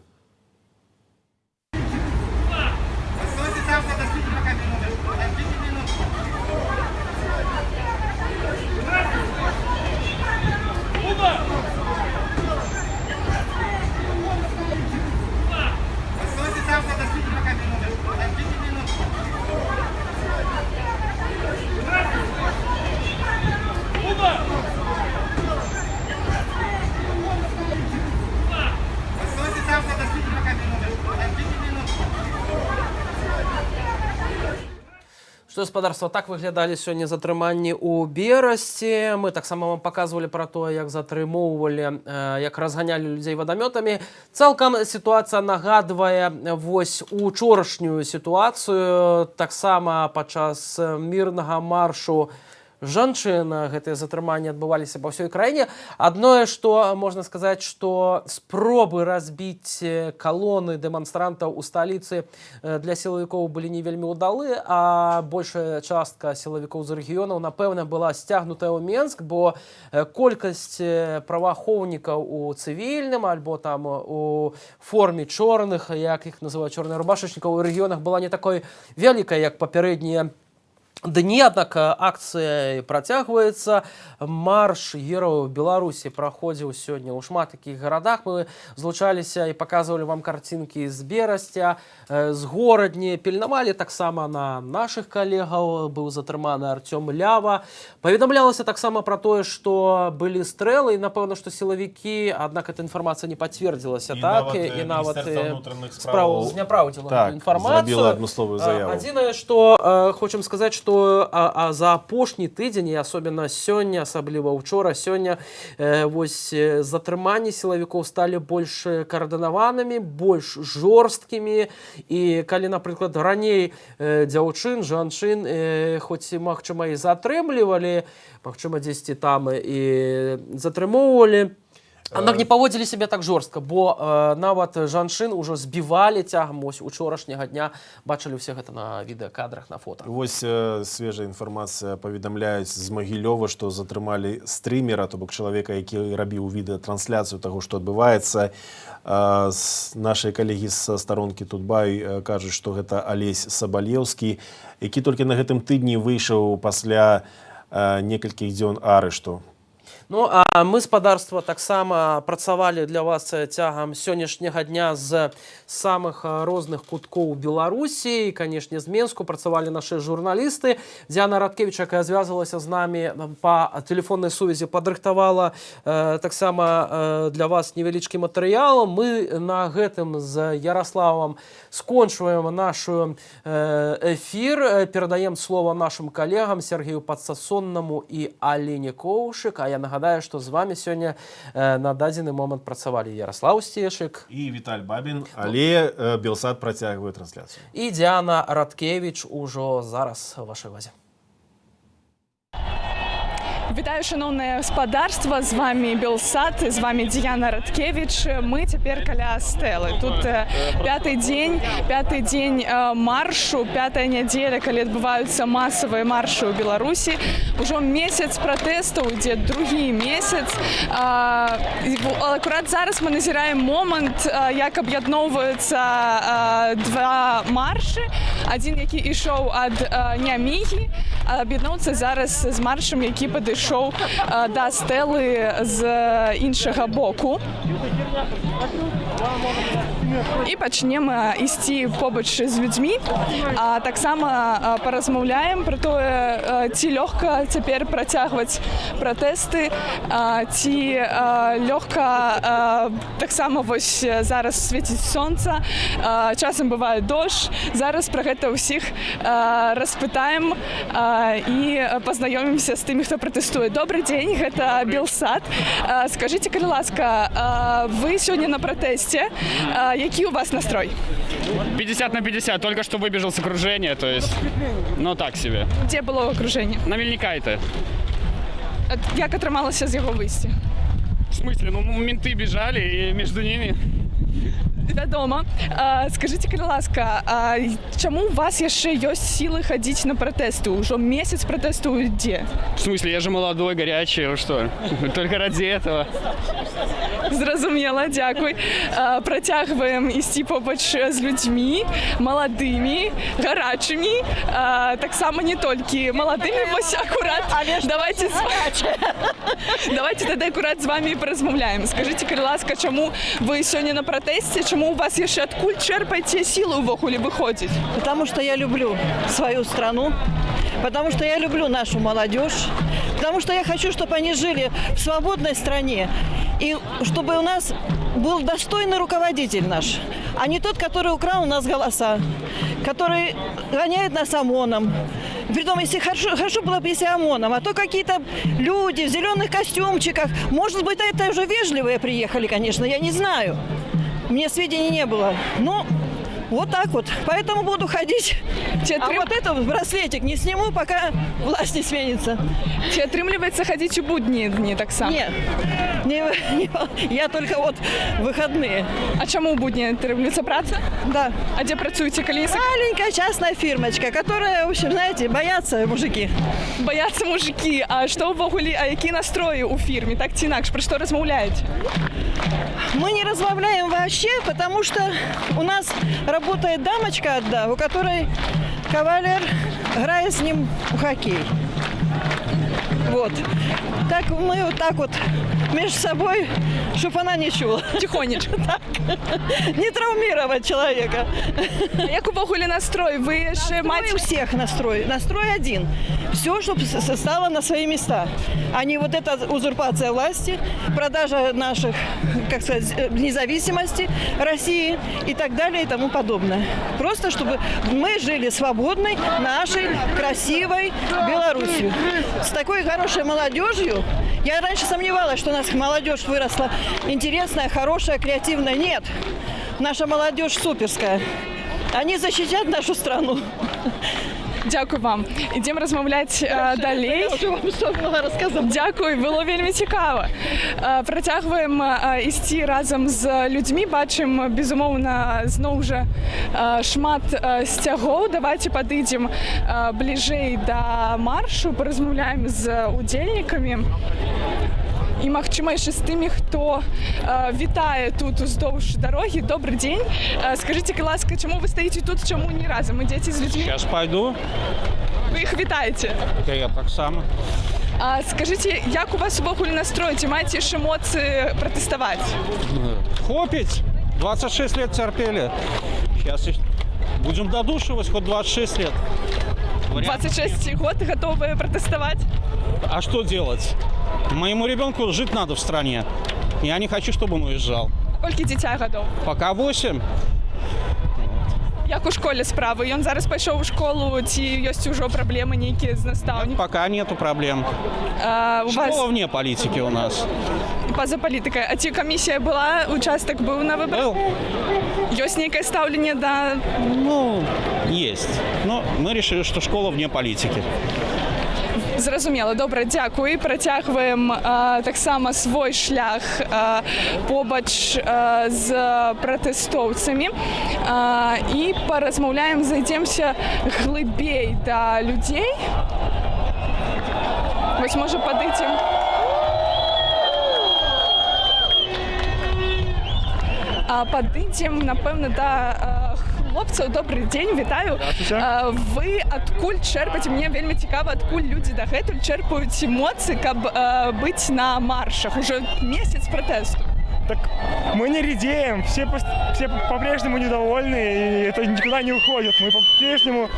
Што гаспадарства, так выглядалі сёння затрыманні ў Берасці. Мы таксама вам паказвалі пра тое, як затрымоўвалі, як разганялі людзей вадамётамі. Цалкам сітуацыя нагадвае вось учорашнюю сітуацыю. Таксама падчас мірнага маршу жанчын гэтыя затрыманні адбываліся па ўсёй краіне. Адное, што можна сказаць, што спробы разбіць калоны дэманстрантаў у сталіцы для сілавікоў былі не вельмі ўдалы, а большая частка сілавікоў з рэгіёнаў, напэўна, была сцягнутая ў Менск, бо колькасць праваахоўнікаў у цывільным альбо там у форме чорных, як іх называюць, чорных рубашачнікаў у рэгіёнах была не такой вялікай, як папярэднія дні, аднак акцыя працягваецца. Марш герояў Беларусі праходзіў сёння ў шмат такіх гарадах. Мы злучаліся і паказвалі вам карцінкі з Берасця, з Горадні, пільнавалі таксама на нашых калегаў. Быў затрыманы Артём Лява. Паведамлялася таксама пра тое, што былі стрэлы, і напэўна, што сілавікі, аднак эта інфармацыя не пацвердзілася, так? І нават справа зняпраўдзіла інфармацыю. Зрабіла адмысловую заяву. Адзінае, што хочам сказаць, што за апошні тыдзень, і асобна сёння, асабліва ўчора, сёння вось затрыманні сілавікоў сталі больш каардынаванымі, больш жорсткімі. І калі, напрыклад, раней дзяўчын, жанчын, хоць, магчыма, і затрымлівалі, магчыма, дзесьці там і затрымоўвалі, аднак не паводзілі сябе так жорстка, бо нават жанчын ужо збівалі цягам вось учорашняга дня. Бачылі ўсе гэта на відэакадрах, на фота. Вось свежая інфармацыя, паведамляюць з Магілёва, што затрымалі стрымера, то бок чалавека, які рабіў відэатрансляцыю таго, што адбываецца. Нашыя калегі са старонкі Тутбай кажуць, што гэта Алесь Сабалеўскі, які толькі на гэтым тыдні выйшаў пасля некалькіх дзён арышту. Ну, а мы, спадарства, таксама працавалі для вас цягам сённяшняга дня з самых розных куткоў Беларусі. І, канешне, з Менску працавалі нашы журналісты. Дзяна Радкевіч, якая звязвалася з намі па тэлефоннай сувязі, падрыхтавала таксама для вас невялічкі матэрыял. Мы на гэтым з Ярославам скончваем наш эфір. Перадаем слова нашым калегам Сергею Падсасоннаму і Алене Коўшык. А я нагадаю, што з вами сёння на дадзены момант працавалі Ярослаў Сцешык і Віталь Бабін, але Белсат працягвае трансляцыю. І Дзяна Радкевіч ужо зараз у вашай увазе. Вітаю, шановне господарство, з вами Белсат, з вами Діана Радкевич. Ми тепер каля стели. Тут п'ятий день маршу, п'ята неділя, коли відбуваються масові марші у Білорусі. Уже місяць протесту, йде другий місяць. Акурат зараз ми назираємо момент, як об'єдновуються два марші. Один, який йшов від Нямігі, об'єднується зараз з маршем, який підійшов до стели з іншого боку. І почнемо йти побач з людьми, а так само порозмовляємо про те, ці легко тепер протягувати протести, ці легко так само ось зараз світить сонце, часом буває дощ. Зараз про це усіх розпитаємо і познайомимося з тими, хто протестує. Добрий день, це Белсат. Скажіть, будь ласка, ви сьогодні на протесті. Який у вас настрой? 50/50. Только что выбежал с окружения, то есть, ну так себе. Де було окруження? На Мельника это. Як отрималося з його вийсті? В смысле? Ну, менты бежали, и между ними... Вядома. Скажите, будь ласка, чому у вас еще есть силы ходить на протесты? Уже месяц протестуют где? В смысле? Я же молодой, горячий, вы что? Только ради этого. Зрозуміло, дякую. Протягуємо істи побач з людьми, молодими, гарячими. Так само не тільки молодими, ось акурат. Давайте тоді акурат з вами і порозмовляємо. Скажіть, будь ласка, чому ви сьогодні на протесті? Чому у вас є ще откуль черпаєте силу в охулі виходить? Потому что я люблю свою страну, потому что я люблю нашу молодежь, потому что я хочу, чтобы они жили в свободной стране, и чтобы у нас был достойный руководитель наш, а не тот, который украл у нас голоса, который гоняет нас ОМОНом. Притом, если хорошо было бы, если ОМОНом, а то какие-то люди в зеленых костюмчиках, может быть, это уже вежливые приехали, конечно, я не знаю. Мне сведений не было. Но вот так вот. Поэтому буду ходить. А вот этот браслетик не сниму, пока власть не сменится. Чи отрымливается ходить у будние дни так само? Нет. Я только вот выходные. А чему будни отрымливается праца? Да. А где працуете, коли не маленькая частная фирмочка, которая, в общем, знаете, боятся мужики. Боятся мужики. А что в огуле, а какие настрои у фирмы? Так ці інакш, про что размовляете? Мы не размовляем вообще, потому что у нас работает дамочка одна, у которой кавалер играет с ним в хоккей. Вот. Так мы вот так вот между собой, чтобы она не чула. Тихонечко. Не травмировать человека. А як у Богулі настрой? Ви ще Настрой у всех настрой. Настрой один. Все, чтобы стало на свои места. А не вот эта узурпация власти, продажа наших, как сказать, независимости России и так далее и тому подобное. Просто, чтобы мы жили свободной, нашей, красивой Белоруссией. С такой хорошей молодежью. Я раньше сомневалась, что у нас молодежь выросла интересная, хорошая, креативная. Нет, наша молодежь суперская. Они защитят нашу страну. Дякую вам. Ідемо розмовляти далі. Я вже вам все много розказала. Дякую, було вельми цікаво. Протягуємо істи разом з людьми. Бачимо, безумовно, знову ж шмат сцягоў. Давайте підійдемо ближей до маршу, порозмовляємо з удзельниками. І, магчыма, яшчэ з тымі, хто вітае тут уздоўж дарогі. Добрый день. Скажите, ласка, чаму вы стаіце тут, чаму не разам? Ідзеце з людзьмі? Сейчас пойду. Вы іх вітаеце? Я так само. Скажите, як у вас увогуле настрой? Ці маеце яшчэ эмоцыі пратэставаць? Хопить. 26 лет терпели. Сейчас будем додушивать хоть 26 лет. 26 год готовы протестовать? А что делать? Моему ребенку жить надо в стране. Я не хочу, чтобы он уезжал. Сколько дитя годов? Пока 8. Як у школе справы? Ён зараз пайшоў у школу, ці ёсць ужо праблемы нейкія з настаўнікамі? Пока нету проблем. Школа вне политики у нас. Поза политикой. А ці комиссия была, участок был на выборах? Был. Ёсць нейкае стаўленне да... Ну, есть. Но мы решили, что школа вне политики. Зразумела, добра, дзякуй. Працягваем таксама свой шлях побач з пратэстоўцамі і паразмаўляем, зайдземся глыбей да людзей. Вось, можа, падыдзем. Падыдзем, напэўна, да хлопцаў. Добрый дзень, вітаю. Вы адкуль чэрпаце? Мне вельмі цікава, адкуль людзі дагэтуль чэрпаюць эмоцыі, каб быць на маршах. Уже месяц пратэсту. Так мы не редеем, все по-прежнему недовольны, и это никуда не уходит. Мы по-прежнему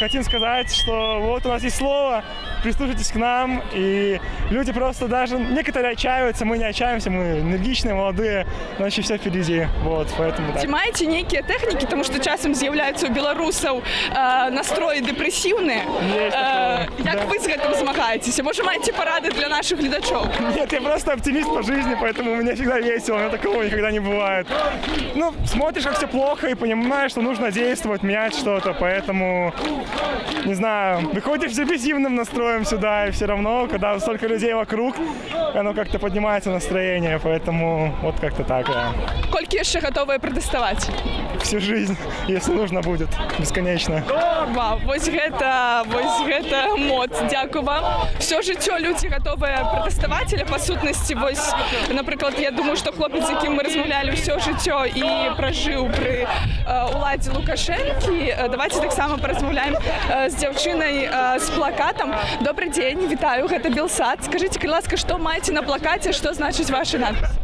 хотим сказать, что вот у нас есть слово, прислушайтесь к нам, и люди просто даже, некоторые отчаиваются, мы не отчаиваемся, мы энергичные, молодые, но еще все впереди, вот, поэтому так. Ці маеце нейкія тэхнікі, тому што часам з'яўляюцца у беларусаў настроі дэпрэсіўныя. Як вы з гэтым змагаецеся? Можа, маеце парады для наших гледачоў? Нет, я просто оптимист по жизни, поэтому у меня всегда весело, у меня такого никогда не бывает. Ну, смотришь, как все плохо, и понимаешь, что нужно действовать, менять что-то, поэтому, не знаю, выходишь в депрессивном настрое, приходим сюда, и все равно, когда столько людей вокруг, оно как-то поднимается настроение, поэтому вот как-то так. Да. Колькі яшчэ гатовыя пратэставаць? Всю жизнь, если нужно будет, бесконечно. Вау, вось гэта моц. Дзякую вам. Всё жыццё людзі гатовыя пратэставаць, але па сутнасці, вось, напрыклад, я думаю, што хлопец, з якім мы размаўлялі ўсё жыццё і пражыў пры уладзе Лукашэнкі. Давайте таксама паразмаўляем з дзяўчынай з плакатам. Добрый дзень, вітаю, гэта Белсат. Скажыце, калі ласка, што маеце на плакаце, што значыць вашы надпісы?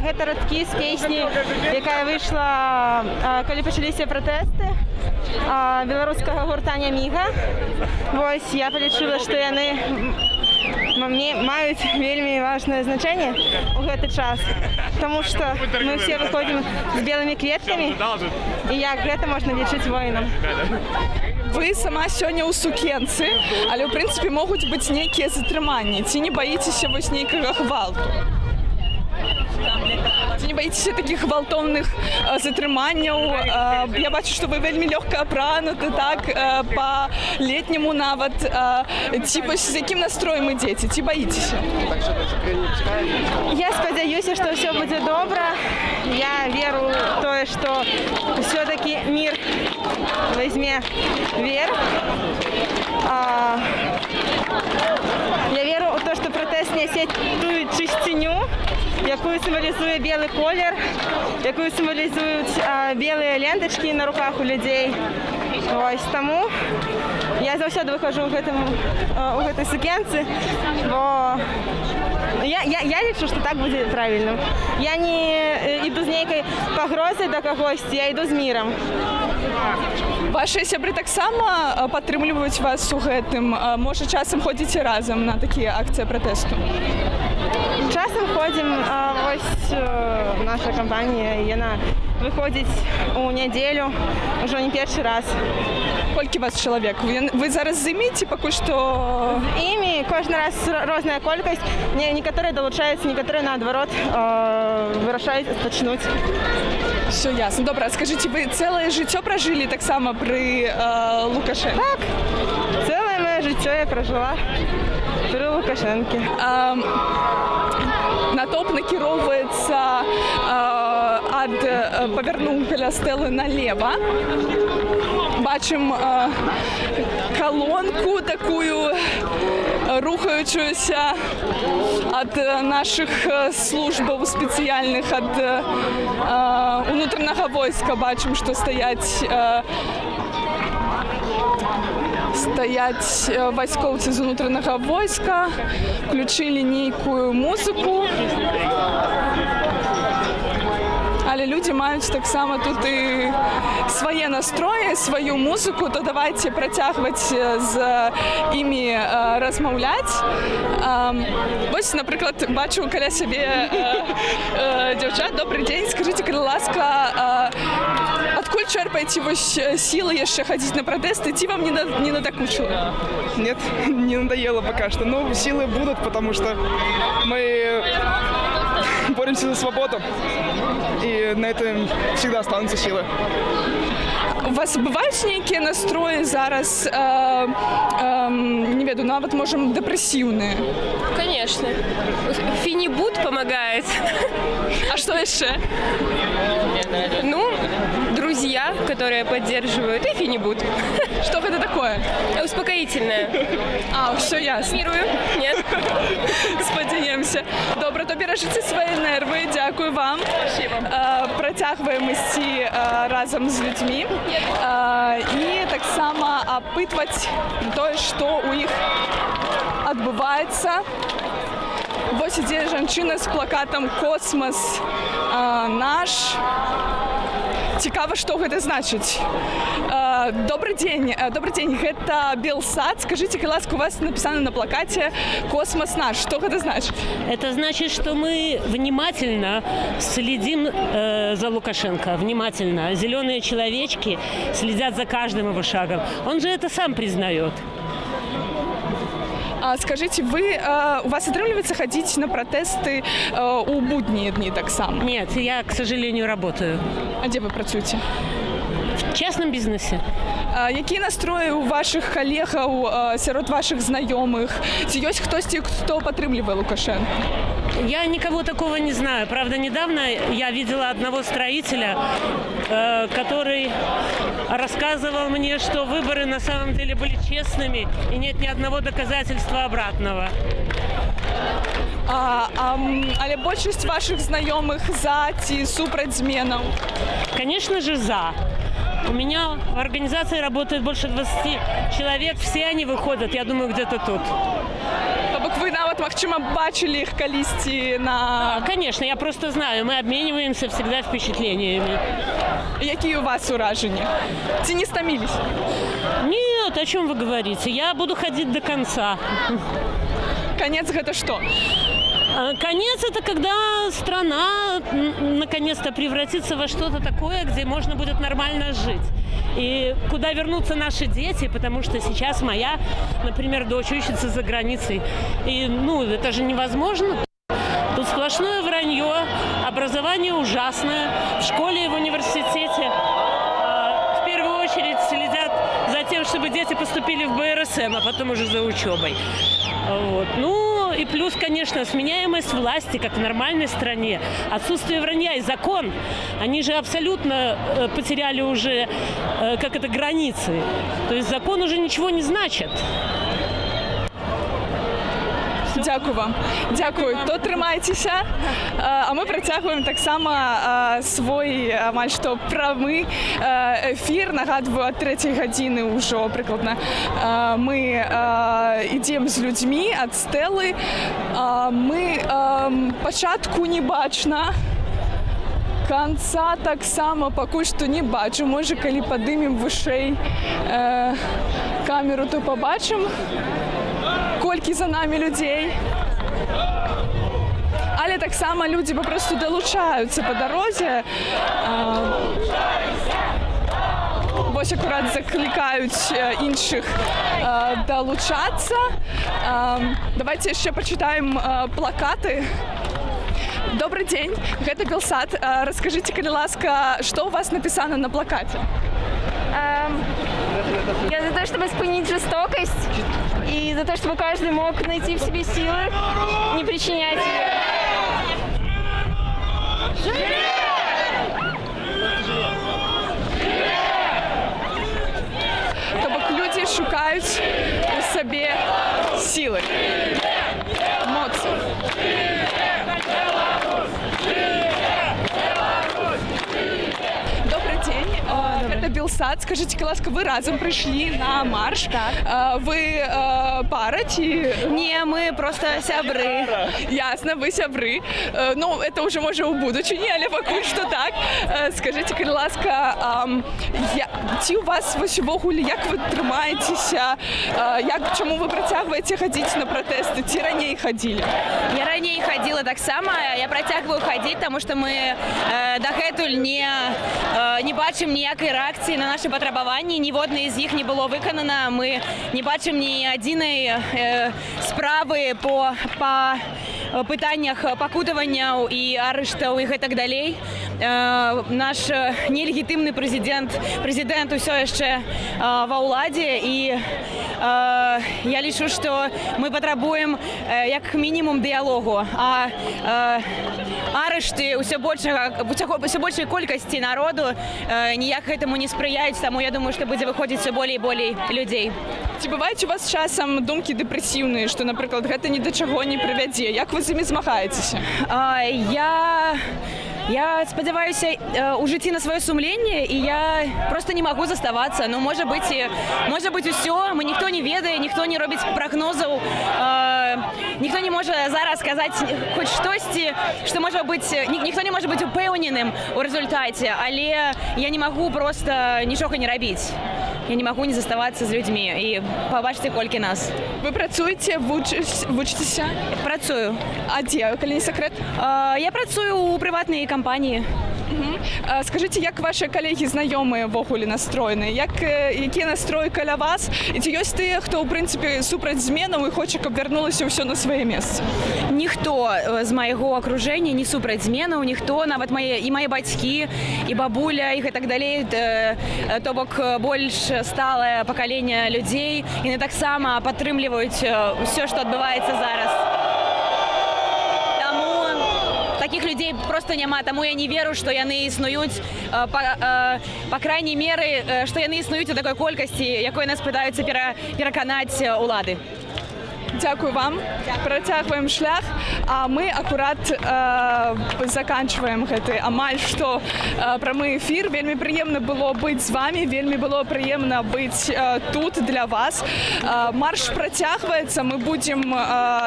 Гэта радкі з песні, якая выйшла, калі пачаліся пратэсты беларускага гурта «Няміга». Вось, я палічыла, што яны маюць вельмі важнае значэнне ў гэты час, таму што мы ўсе выходзім з белымі кветкамі, і як гэта можна лічыць воінам. Вы сама сёння ў сукенцы, але ў прынцыпе могуць быць нейкія затрыманні. Ці не баіцеся вось нейкага гвалту? Ці не баіцеся такіх гвалтоўных затрыманняў? Я бачу, што вы вельмі лёгка апрануты, так, па-летняму нават. Ці вось з якім настроем ідзеце? Ці баіцеся? Я спадзяюся, што ўсё будзе добра. Я веру ў тое, што ўсё-такі мір возьме верх. Я веру ў то, што пратэст нясе тую чысціню, якую сімвалізуе белы колер, якую сімвалізуюць белыя лентачкі на руках у людзей. Вось, таму я заўсёды выхожу у гэтай сукенцы, бо я лічу, што так будзе правільным. Я не іду з нейкай пагрозай да кагосьці, я іду з мірам. Ваши сябры таксама падтрымліваюць вас у гэтым? Можа, часам ходзіце разам на такія акцыі пратэсту? Часам ходзім, вось наша кампанія, яна выходзіць у нядзелю, ўжо не першы раз. Колькі вас чалавек? Вы зараз з імі ці пакуль што? З імі кожны раз розная колькасць. Некаторыя далучаюцца, некаторыя наадварот вырашаюць пачнуць. Все ясно. Добра, скажыце, вы цэлае жыццё пражылі таксама пры Лукашэнкі? Так, цэлае маё жыццё я пражыла пры Лукашэнкі. Натоўп накіроўваецца павярнуў каля стэлы налева. Бачым калонку такую рухаючуюся ад нашых службаў спецыяльных, ад унутранага войска. Бачым, што стаяць вайскоўцы з унутранага войска, включылі нейкую музыку. Але людзі маюць таксама тут і свае настроі, сваю музыку, то давайте працягваць з імі размаўляць. Вось, напрыклад, бачу каля сябе дзяўчат. Добрый дзень, скажыце, калі ласка, адкуль чэрпаеце вось сілы яшчэ хадзіць на пратэсты, ці вам не надакучыла? Нет, не надоело пока что, но силы будут, потому что мы боремся за свободу, и на это всегда останутся силы. У вас бываюць нейкія настроі зараз, не ведаю, нават, можем, дэпрэсіўныя? Конечно. Фенибут помогает. А что еще? Ну, друзья, которые поддерживают, и фенибут. Что это такое? Успокоительное. Все ясно. Мирую? Нет? Спадзяемся. Добра, то беражыце свае нервы. Дзякую вам. Працягваем ісці разам з людзьмі. І таксама апытваць тое, што ў іх адбываецца. Вось ідзе жанчына з плакатам «Космас наш». Цікава, што гэта значыць. Добрый день, гэта Белсат. Скажите, калі ласка, у вас написано на плакате «Космос наш». Что это значит? Это значит, что мы внимательно следим за Лукашенко. Внимательно. Зеленые человечки следят за каждым его шагом. Он же это сам признает. Скажите, у вас отрывается ходить на протесты у будние дни так само? Нет, я, к сожалению, работаю. А где вы працуете? в частном бизнесе. Які настрої у ваших колегаў, сярод ваших знайомых? Ці ёсць хтосьці, хто падтрымлівае Лукашенко? Я никого такого не знаю. Правда, недавно я видела одного строителя, который рассказывал мне, что выборы на самом деле были честными и нет ни одного доказательства обратного. Але большасць ваших знайомых за ці супраць зменаў? Конечно же, за. У меня в организации работает больше 20 человек, все они выходят, я думаю, где-то тут. То бок вы нават, магчыма, бачылі іх калісьці на... Конечно, я просто знаю, мы обмениваемся всегда впечатлениями. Якія у вас уражения? Ці не стаміліся? Нет, о чем вы говорите? Я буду ходить до конца. Конец гэта что? Конец – это когда страна наконец-то превратится во что-то такое, где можно будет нормально жить. И куда вернутся наши дети, потому что сейчас моя, например, дочь учится за границей. И, это же невозможно. Тут сплошное вранье, образование ужасное. В школе и в университете в первую очередь следят за тем, чтобы дети поступили в БРСМ, а потом уже за учебой. Вот. И плюс, конечно, сменяемость власти, как в нормальной стране, отсутствие вранья и закон, они же абсолютно потеряли уже, границы. То есть закон уже ничего не значит. Дякую вам. Дякую. То трымайцеся. А мы працягваем таксама свой амаль што прамы эфір. Нагадваю, ад 3 гадзіны ўжо прыкладна мы ідзем з людзьмі ад стэлы. Мы пачатку не бачна. Канца таксама пакуль што не бачу. Можа, калі падымем вышэй камеру, то пабачым, колькі за намі людзей. Але таксама людзі папросту далучаюцца па дарозе. Вось акурат заклікаюць іншых далучацца. Давайте яшчэ пачытаем плакаты. Добрый день, гэта Белсат. Расскажите, калі ласка, что у вас написано на плакате? Я за то, чтобы спынить жестокость, и за то, чтобы каждый мог найти в себе силы, не причинять ее. То бок люди шукаюць у сабе силы, моцы. Добрый день. Это Белсат. Скажите, ласка, вы разом пришли на марш? Так. Вы пара ці... Не, мы просто сябры. Ясно, вы сябры. Ну, это уже може у будучыні, але пакуль што так. Скажите, ласка, ці у вас вось увогуле, як вы трымаецеся? Чаму вы працягваеце хадзіць на пратэсты? Ці раней хадзілі? Я раней ходила так само, я працягваю ходить, потому что мы дагэтуль не бачым ніякай рэакцыі на наши патрабаванні, ніводнае з іх не было выканана. Мы не бачым ні адзінай справы по пытаннях пакутаванняў і арыштаў і гэтак далей. Наш нелегітымны прэзідэнт усё яшчэ ва ўладзе, і я лічу, што мы патрабуем як мінімум дыялогу, а арышты ўсё большай колькасці народу ніяк гэтаму не спрыяюць, таму я думаю, што будзе выходзіць все болей і болей людзей. Ці бываюць у вас часам думкі дэпрэсіўныя, што, напрыклад, гэта ні да чаго не прывядзе? Як вы з імі змагаецеся? Я спадзяваюся у жыцці на сваё сумленне, і я просто не магу заставацца. Ну, можа быць усё, мы ніхто не ведае, ніхто не робіць прагнозаў, ніхто не можа зараз сказаць хоць штосьці, што можа быць, ніхто не можа быць упэўненым у рэзультаце, але я не магу просто нічога не рабіць. Я не магу не заставацца з людзьмі, і пабачце, колькі нас. Вы працуеце, вучыцеся? Працую. А дзе, калі не сакрэт? Я працую ў прыватнай кампаніі. Скажите, як ваши коллеги, знайомые ввогуле настроены? Які настрої каля вас? І ці ёсць тыя, хто, в принципе, супраць зменаў і хоча, каб вярнулася ўсё на свае месцы? Ніхто з майго акружэння не супраць зменаў, ніхто, нават мае бацькі, і бабуля, і так далей, то бок больш сталае пакаленне людзей, яны таксама падтрымліваюць ўсё, што адбываецца зараз. Таких людей просто няма, таму я не веру, што яны існуюць, па крайняй меры, што яны існуюць у такой колькасці, якой нас пытаюцца пераканаць улады. Дякую вам. Працягваем шлях, а мы акурат заканчиваем гэты амаль што прамы эфір. Вельмі прыемна было быць з вами, вельмі было прыемна быць тут для вас. Марш працягваецца, мы будзем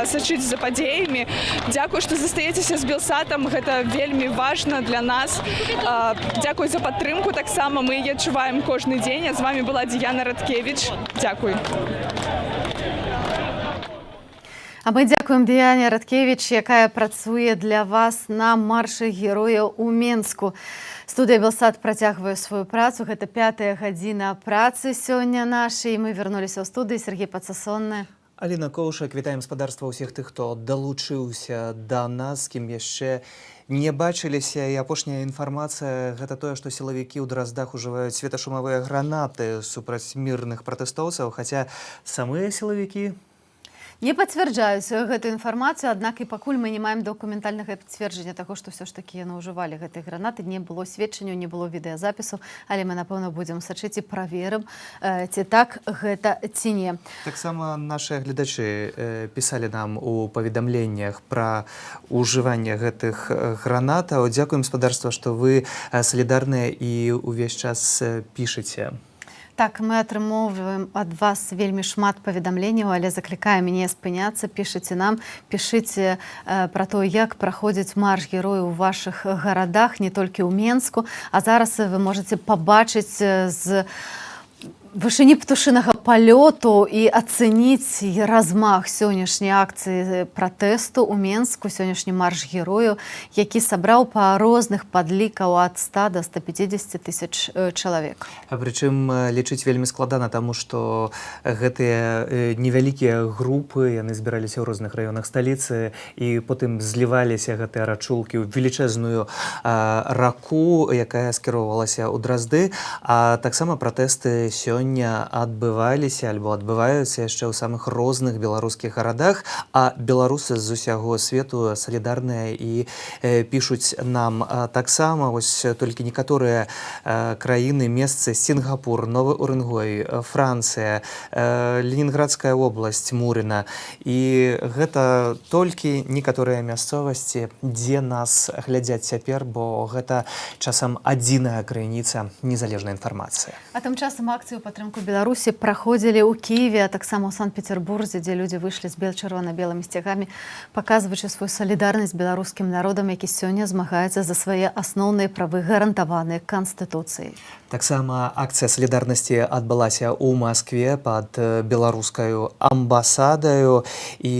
сачыць за падзеямі. Дзякую, што застаецеся з Белсатам, гэта вельмі важна для нас. Дзякую за падтрымку, таксама мы яе адчуваем кожны дзень. А з вами была Діяна Радкевіч. Дзякуй. А мы дзякуем Дыяне Радкевіч, якая працуе для вас на маршы герояў у Менску. Студыя Белсат працягвае сваю працу. Гэта 5-я гадзіна працы сёння нашай. Мы вярнуліся ў студыі. Сергей Пацасонны. Аліна Коўшак, вітаем спадарства ўсіх тых, хто далучыўся да нас, з кім яшчэ не бачыліся. І апошняя інфармацыя – гэта тое, што сілавікі ў Драздах ужываюць светашумавыя гранаты супраць мірных пратэстоўцаў, хаця самыя сілавікі не пацвярджаюць гэту інфармацыю, аднак і пакуль мы не маем дакументальнага пацверджання таго, што ўсё ж такі яны ўжывалі гэтыя гранаты, не было сведчанняў, не было відэазапісу, але мы, напэўна, будзем сачыць і праверым, ці так гэта, ці не. Таксама нашыя гледачы пісалі нам у паведамленнях пра ўжыванне гэтых гранатаў. Дзякуем, спадарства, што вы салідарныя і ўвесь час пішаце. Так, мы атрымоўваем ад вас вельмі шмат паведамленняў, але заклікаем не спыняцца, пішыце нам, пішыце пра то, як праходзіць марш герояў у вашых гарадах, не толькі ў Менску, а зараз вы можаце пабачыць з вышыні птушынага палёту і ацэніць размах сённяшняй акцыі пратэсту ў Менску, сённяшні марш герояў, які сабраў па розных падлікаў ад 100 до 150 тысяч чалавек. Прычым лічыць вельмі складана, таму што гэтыя невялікія групы, яны збіраліся ў розных раёнах сталіцы і потым зліваліся гэтыя рачулкі ў велічэзную раку, якая скіроўвалася ў Дразды, а таксама пратэсты сёння адбываліся альбо адбываюцца яшчэ ў самых розных беларускіх гарадах, а беларусы з усяго свету салідарныя і пішуць нам таксама. Вось толькі некаторыя краіны, месцы: Сінгапур, Новы Урэнгой, Францыя, Ленінградская область, Мурына. І гэта толькі некаторыя мясцовасці, дзе нас глядзяць цяпер, бо гэта часам адзіная крыніца незалежнай інфармацыі. А тым часам акцыю падтрымку Беларусі праходзілі ў Кіеве, а таксама ў Санкт-Петербурзе, дзе людзі выйшлі з чырвона-белымі сцягамі, паказваючы сваю салідарнасць з беларускім народам, які сёння змагаецца за свае асноўныя правы, гарантаваныя Канстытуцыяй. Таксама акцыя салідарнасці адбылася ў Маскве пад беларускаю амбасадаю, і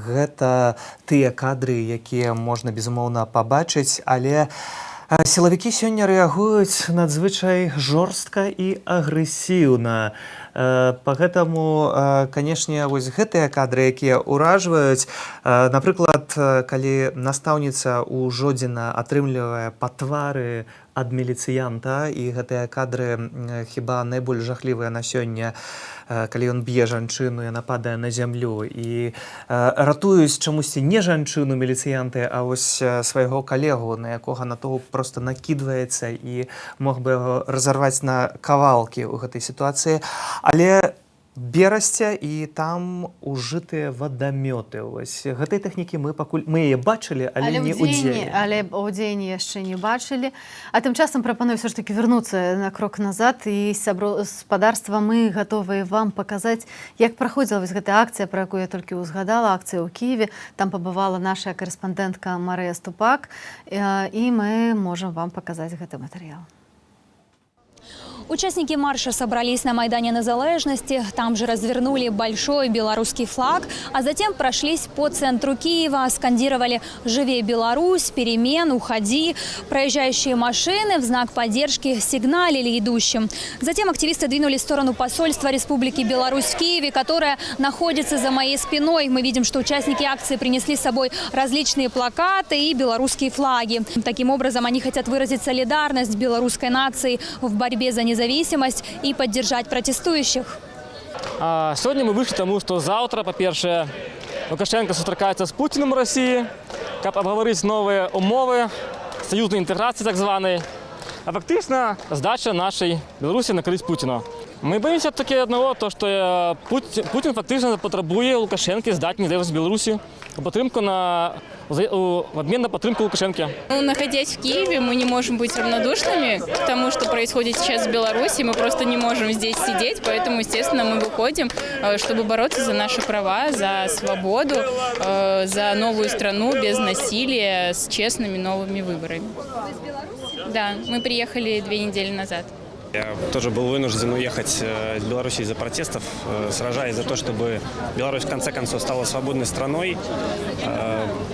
гэта тыя кадры, якія можна, безумоўна, пабачыць, але сілавікі сёння рэагуюць надзвычай жорстка і агрэсіўна. Пагэтаму, канешне, вось гэтыя кадры, якія ўражваюць, напрыклад, калі настаўніца ў Жодзіна атрымлівае па твары ад міліцыянта, і гэтыя кадры хіба найбольш жахлівыя на сёння, калі ён б'е жанчыну, яна падае на зямлю, і ратуюць чамусьці не жанчыну міліцыянты, а вось свайго калегу, на якога натоўп проста накідваецца і мог бы яго разарваць на кавалкі ў гэтай сітуацыі. Але Берасця, і там ужытыя вадамёты. Вось гэтай тэхнікі мы яе бачылі, але не ў дзені. Але ў дзені яшчэ не бачылі. А тым часам прапаную ўсё ж такі вярнуцца на крок назад, і спадарства, мы гатовыя вам паказаць, як праходзіла вось гэтая акцыя, пра якую я толькі ўзгадала, акцыя ў Кіеве. Там пабывала наша карэспандэнтка Марыя Ступак, і мы можам вам паказаць гэты матэрыял. Участники марша собрались на Майдане Незалежности, там же развернули большой белорусский флаг, а затем прошлись по центру Киева, скандировали «Живи Беларусь», «Перемен», «Уходи». Проезжающие машины в знак поддержки сигналили идущим. Затем активисты двинулись в сторону посольства Республики Беларусь в Киеве, которое находится за моей спиной. Мы видим, что участники акции принесли с собой различные плакаты и белорусские флаги. Таким образом, они хотят выразить солидарность белорусской нации в борьбе за независимость и поддержать протестующих. Сегодня мы вышли к тому, что завтра, по-перше, Лукашенко сустракаецца з Путіним у Росії, каб обговорити нові умови союзної інтеграції так званої, а фактично здача нашої Білорусі на користь Путіна. Ми боїмося таки одного, то що Путін фактично потребує Лукашенки здати незалежність Білорусі в обмен на поддержку Лукашенко. Находясь в Киеве, мы не можем быть равнодушными к тому, что происходит сейчас в Беларуси. Мы просто не можем здесь сидеть, поэтому, естественно, мы выходим, чтобы бороться за наши права, за свободу, за новую страну без насилия, с честными новыми выборами. Да, мы приехали 2 недели назад. Я тоже был вынужден уехать из Беларуси из-за протестов, сражаясь за то, чтобы Беларусь в конце концов стала свободной страной.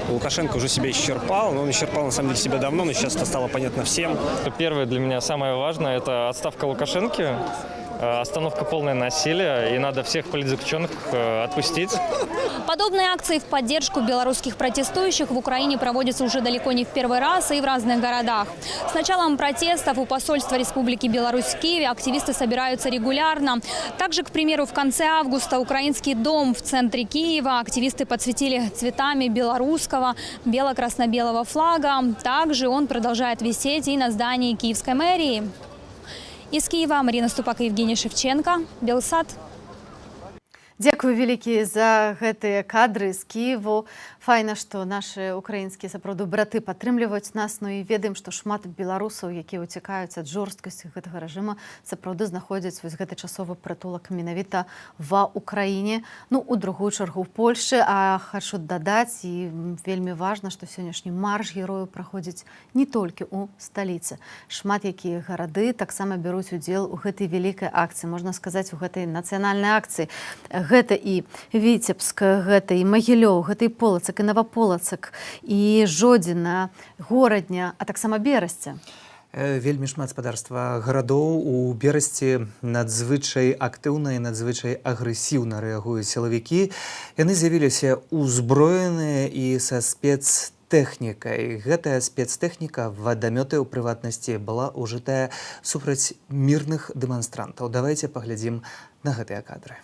Лукашенко уже себя исчерпал, но он исчерпал на самом деле себя давно, но сейчас это стало понятно всем. Первое для меня самое важное – это отставка Лукашенко, остановка полное насилия, и надо всех политзаключенных отпустить. Подобные акции в поддержку белорусских протестующих в Украине проводятся уже далеко не в первый раз и в разных городах. С началом протестов у посольства Республики Беларусь в Киеве активисты собираются регулярно. Также, к примеру, в конце августа Украинский дом в центре Киева активисты подсветили цветами белорусского бело-красно-белого флага. Также он продолжает висеть и на здании Киевской мэрии. Из Киева Марина Ступак и Евгений Шевченко, Белсат. Дзякую вялікі за гэтыя кадры з Кіеву. Файна, што нашы украінскія сапраўды браты падтрымліваюць нас, но і ведаем, што шмат беларусаў, якія ўцякаюць ад жорсткасці гэтага рэжыма, сапраўды знаходзяць вось гэты часовы прытулак менавіта ва Украіне, ну, у другую чаргу ў Польшчы. А хачу дадаць, і вельмі важна, што сённяшні марш герояў праходзіць не толькі ў сталіцы. Шмат якія гарады таксама бяруць удзел у гэтай вялікай акцыі, можна сказаць, у гэтай нацыянальнай акцыі. Гэта і Віцебск, гэта і Магілёў, гэта і Полацак, і Наваполацак, і Жодзіна, Горадня, а таксама Берасце. Вельмі шмат спадарства гарадоў у Берасці надзвычай актыўна і надзвычай агрэсіўна рэагуюць сілавікі. Яны з'явіліся ўзброеныя і са спецтэхнікай. Гэтая спецтэхніка, вадамёты ў прыватнасці, была ўжытая супраць мірных дэманстрантаў. Давайце паглядзім на гэтыя кадры.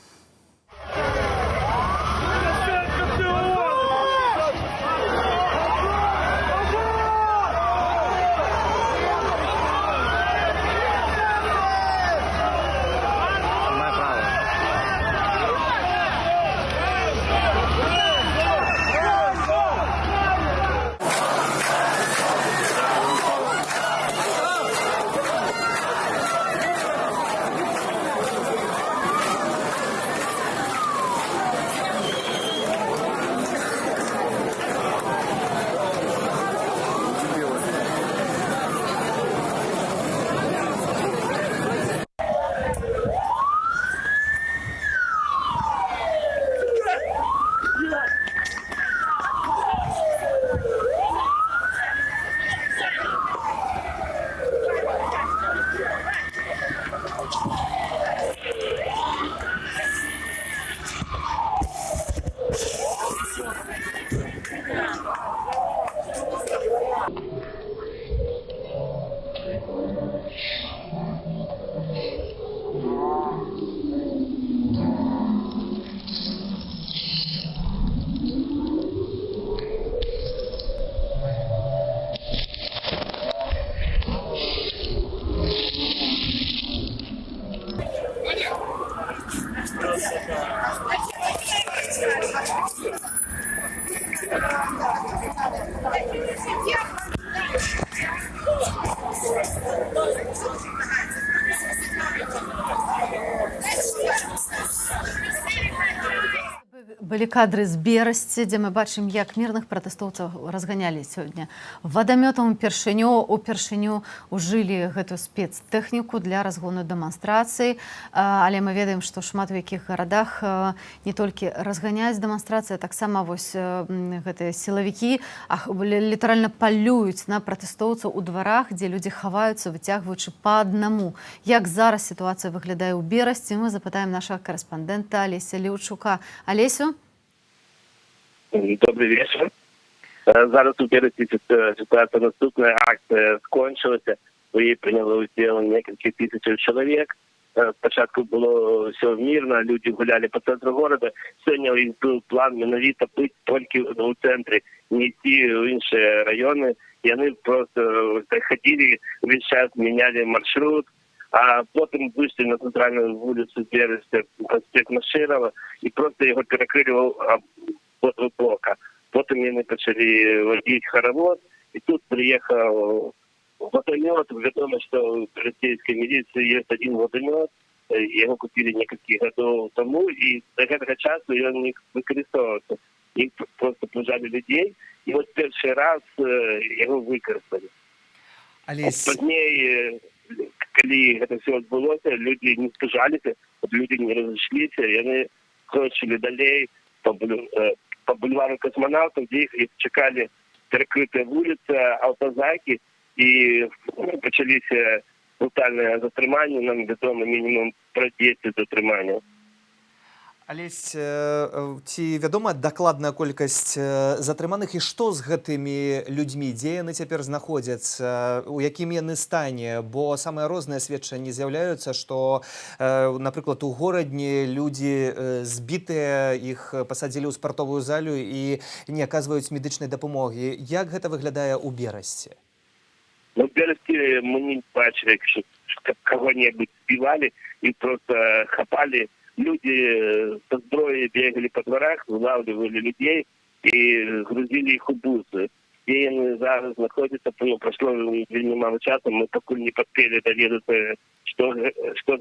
былі кадры з Берасці, дзе мы бачым, як мірных пратэстоўцаў разганялі сёння вадамётам упершыню ужылі гэтую спецтэхніку для разгону дэманстрацый, але мы ведаем, што шмат у якіх гарадах не толькі разганяюць дэманстрацыі, таксама вось гэтыя сілавікі літаральна палююць на пратэстоўцаў у дварах, дзе людзі хаваюцца, выцягваючы па аднаму. Як зараз сітуацыя выглядае ў Берасці, мы запытаем нашага корэспандэнта Алеся Леўчука. Алесю? Добрый вечер. Зараз у Берасці ситуация наступная. Акция скончилась. У ней приняло удел несколько тысяч человек. Спочатку было все мирно, люди гуляли по центру города. Сегодня у них был план менавіта быть только у центре, не идти в іншие районы. И они просто ходили, весь час меняли маршрут. А потім вийшли на центральну вулицю Берестя, проспект Маширова, і просто його перекрили по блока. Потім вони почали водити хоровод, і тут приїхав водомет. Відомо, що в російській міліції є один водомет, його купили кілька років тому, і до цього часу він не використовувався. Їх просто пожали людей, і от перший раз його використали. Пізніше, коли это все відбулося, люди не спужалися, люди не розійшлися, і вони крочили далі по бульвару Космонавтів, де їх чекали перекрита вулиця, автозаки, і почалися брутальні затримання, нам відомо мінімум про 10 затримань. Алесь, ці вядома дакладная колькасць затрыманых і што з гэтымі людзьмі, дзе яны цяпер знаходзяцца, у якім яны стане, бо самыя розныя сведчанні з'яўляюцца, што, напрыклад, у горадні людзі збітыя, іх пасадзілі ў спартовую залю і не аказваюць медычнай дапамогі. Як гэта выглядае ў Берасці? Ну, в Берасці мы не бачили, що кого-небудь збивали і просто хапали. Люди со зброєю бігали по дворах, вилавлювали людей і грузили їх у буси. Де вони зараз знаходяться, пройшло вельми мало часу, ми поки не поспіли довідатися, що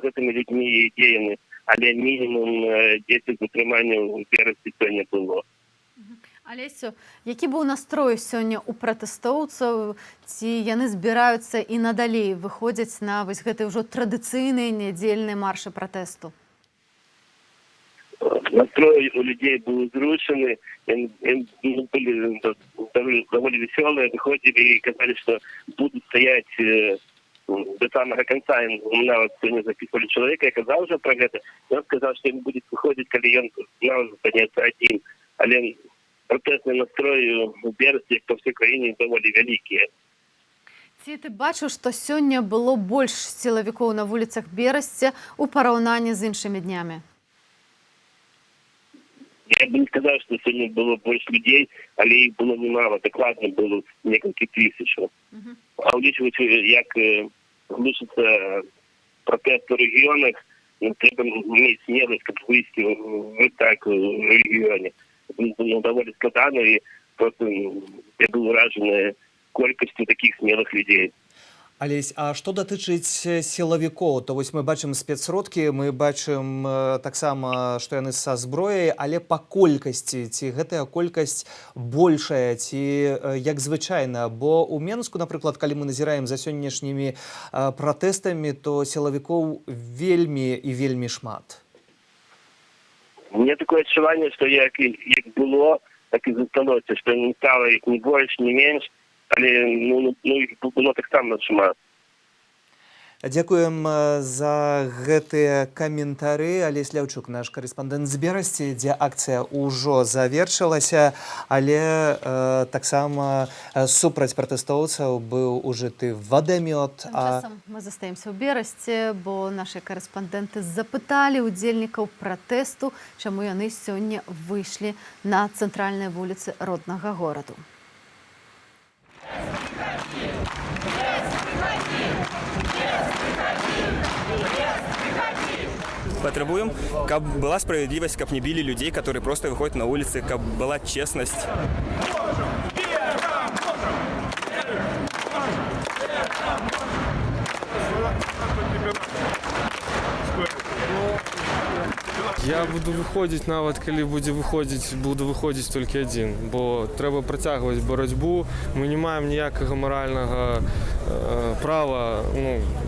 з цими людьми і де вони. Але мінімум 10 затримань у Берасці сьогодні було. Алесю, які быў настрой сёння ў пратэстоўцаў, ці яны збіраюцца і надалей выходзяць на вось гэты ўжо традыцыйныя нядзельныя маршы пратэсту? Настрой у людей был зрушенный, они были довольно веселые, выходили и сказали, что будут стоять до самого конца. У меня вот сегодня записывали человека, я сказал уже про это, и он сказал, что он будет выходить, когда он знал, заняться один. Але протестный настрой у Берасці по всей краине довольно великий. Ці ты бачыў, што сёння было больш сілавікоў на вуліцах Берасці ў параўнанні з іншымі днямі? Я бы не сказал, что сегодня было больше людей, але их было немало. Докладно было несколько тысяч. А учитывая, як глушится протест в регионах, треба иметь смелость, как вывести вот так в регионе. Довольно складно, и просто я был уражен колькостью таких смелых людей. Алесь, а што датычыць сілавікоў, то вось мы бачым спецсродкі, мы бачым таксама, што яны са зброяй, але па колькасці, ці гэтая колькасць большая, ці як звычайна, бо ў Менску, напрыклад, калі мы назіраем за сённяшнімі пратэстамі, то сілавікоў вельмі і вельмі шмат. У меня такое адчуванне, што як было, так і засталося, што не стало іх ні больш, ні менш, але іх было так само шмат. Дякуем за гэтыя каментары. Алесь Ляўчук, наш корэспандэнт з Берасці, дзе акцыя ўжо завершылася, але таксама супраць пратэстоўцаў быў ужыты вадамёт. Тым часам мы застаемся ў Берасці, бо нашы корэспандэнты запыталі удзельнікаў пратэсту, чаму яны сёння выйшлі на цэнтральнай вуліцы роднага гораду. Потребуем, каб была справедливость, каб не били людей, которые просто выходят на улицы, каб была честность. Я буду виходити, навіть коли буду виходити тільки один, бо треба протягувати боротьбу. Ми не маємо ніякого морального права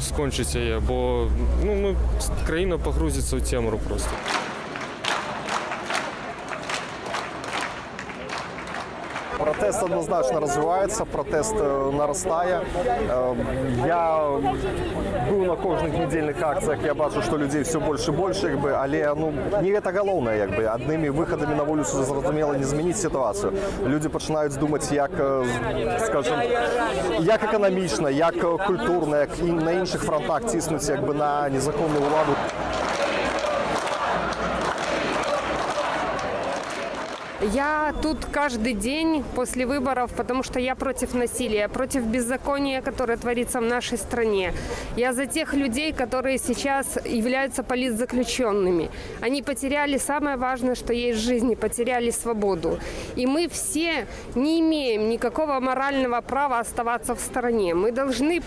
скончити її, бо країна погрузиться в темру просто. Протест однозначно развивается, протест нарастает. Я был на кожных недельных акциях, я бачу, что людей все больше и больше, але не это головне, одними выходами на вулицю зрозуміло не змінить ситуацію. Люди починають думати, як, скажімо, як економічно, як культурно, як і на інших фронтах тиснуть на незаконну владу. Я тут каждый день после выборов, потому что я против насилия, против беззакония, которое творится в нашей стране. Я за тех людей, которые сейчас являются политзаключенными. Они потеряли самое важное, что есть в жизни, потеряли свободу. И мы все не имеем никакого морального права оставаться в стороне. Мы должны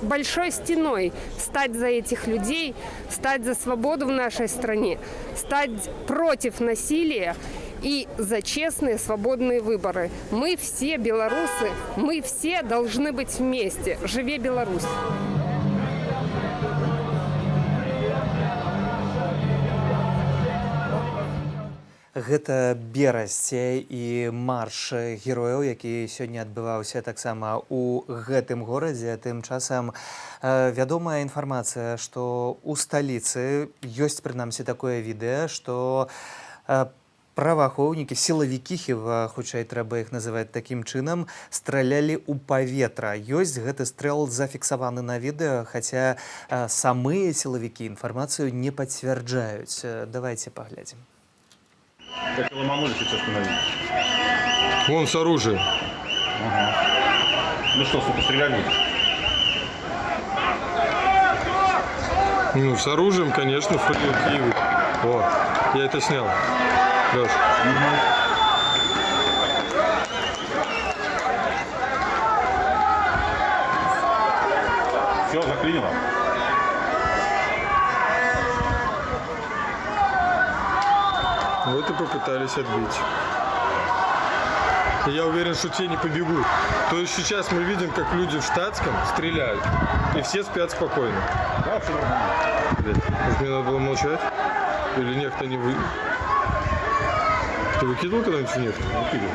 большой стеной стать за этих людей, стать за свободу в нашей стране, стать против насилия и за честные свободные выборы. Мы все белорусы, мы все должны быть вместе. Живе Беларусь! Гэта берасць і марш герояў, які сёння адбываўся таксама ў гэтым горадзе. Тым часам вядомая інфармацыя, што ў сталіцы ёсць прынамсі такое відэа, што праваахоўнікі, сілавікі, хутчэй трэба іх называць такім чынам, стралялі ў паветра. Ёсць гэты стрэл зафіксаваны на відэа, хаця самыя сілавікі інфармацыю не пацвярджаюць. Давайте паглядзім. Как ломанулись, сейчас остановились. Вон с оружием. Ага. Ну что, сука, стреляли? С оружием, конечно, в Киеве. О, я это снял. Леш. Все, заклинило. Вот и попытались отбить. Я уверен, что те не побегут. То есть сейчас мы видим, как люди в штатском стреляют, и все спят спокойно. Да, все нормально. Может, мне надо было молчать? Или нефть не вы... Ты выкидывал когда-нибудь нефть? Выкидывал.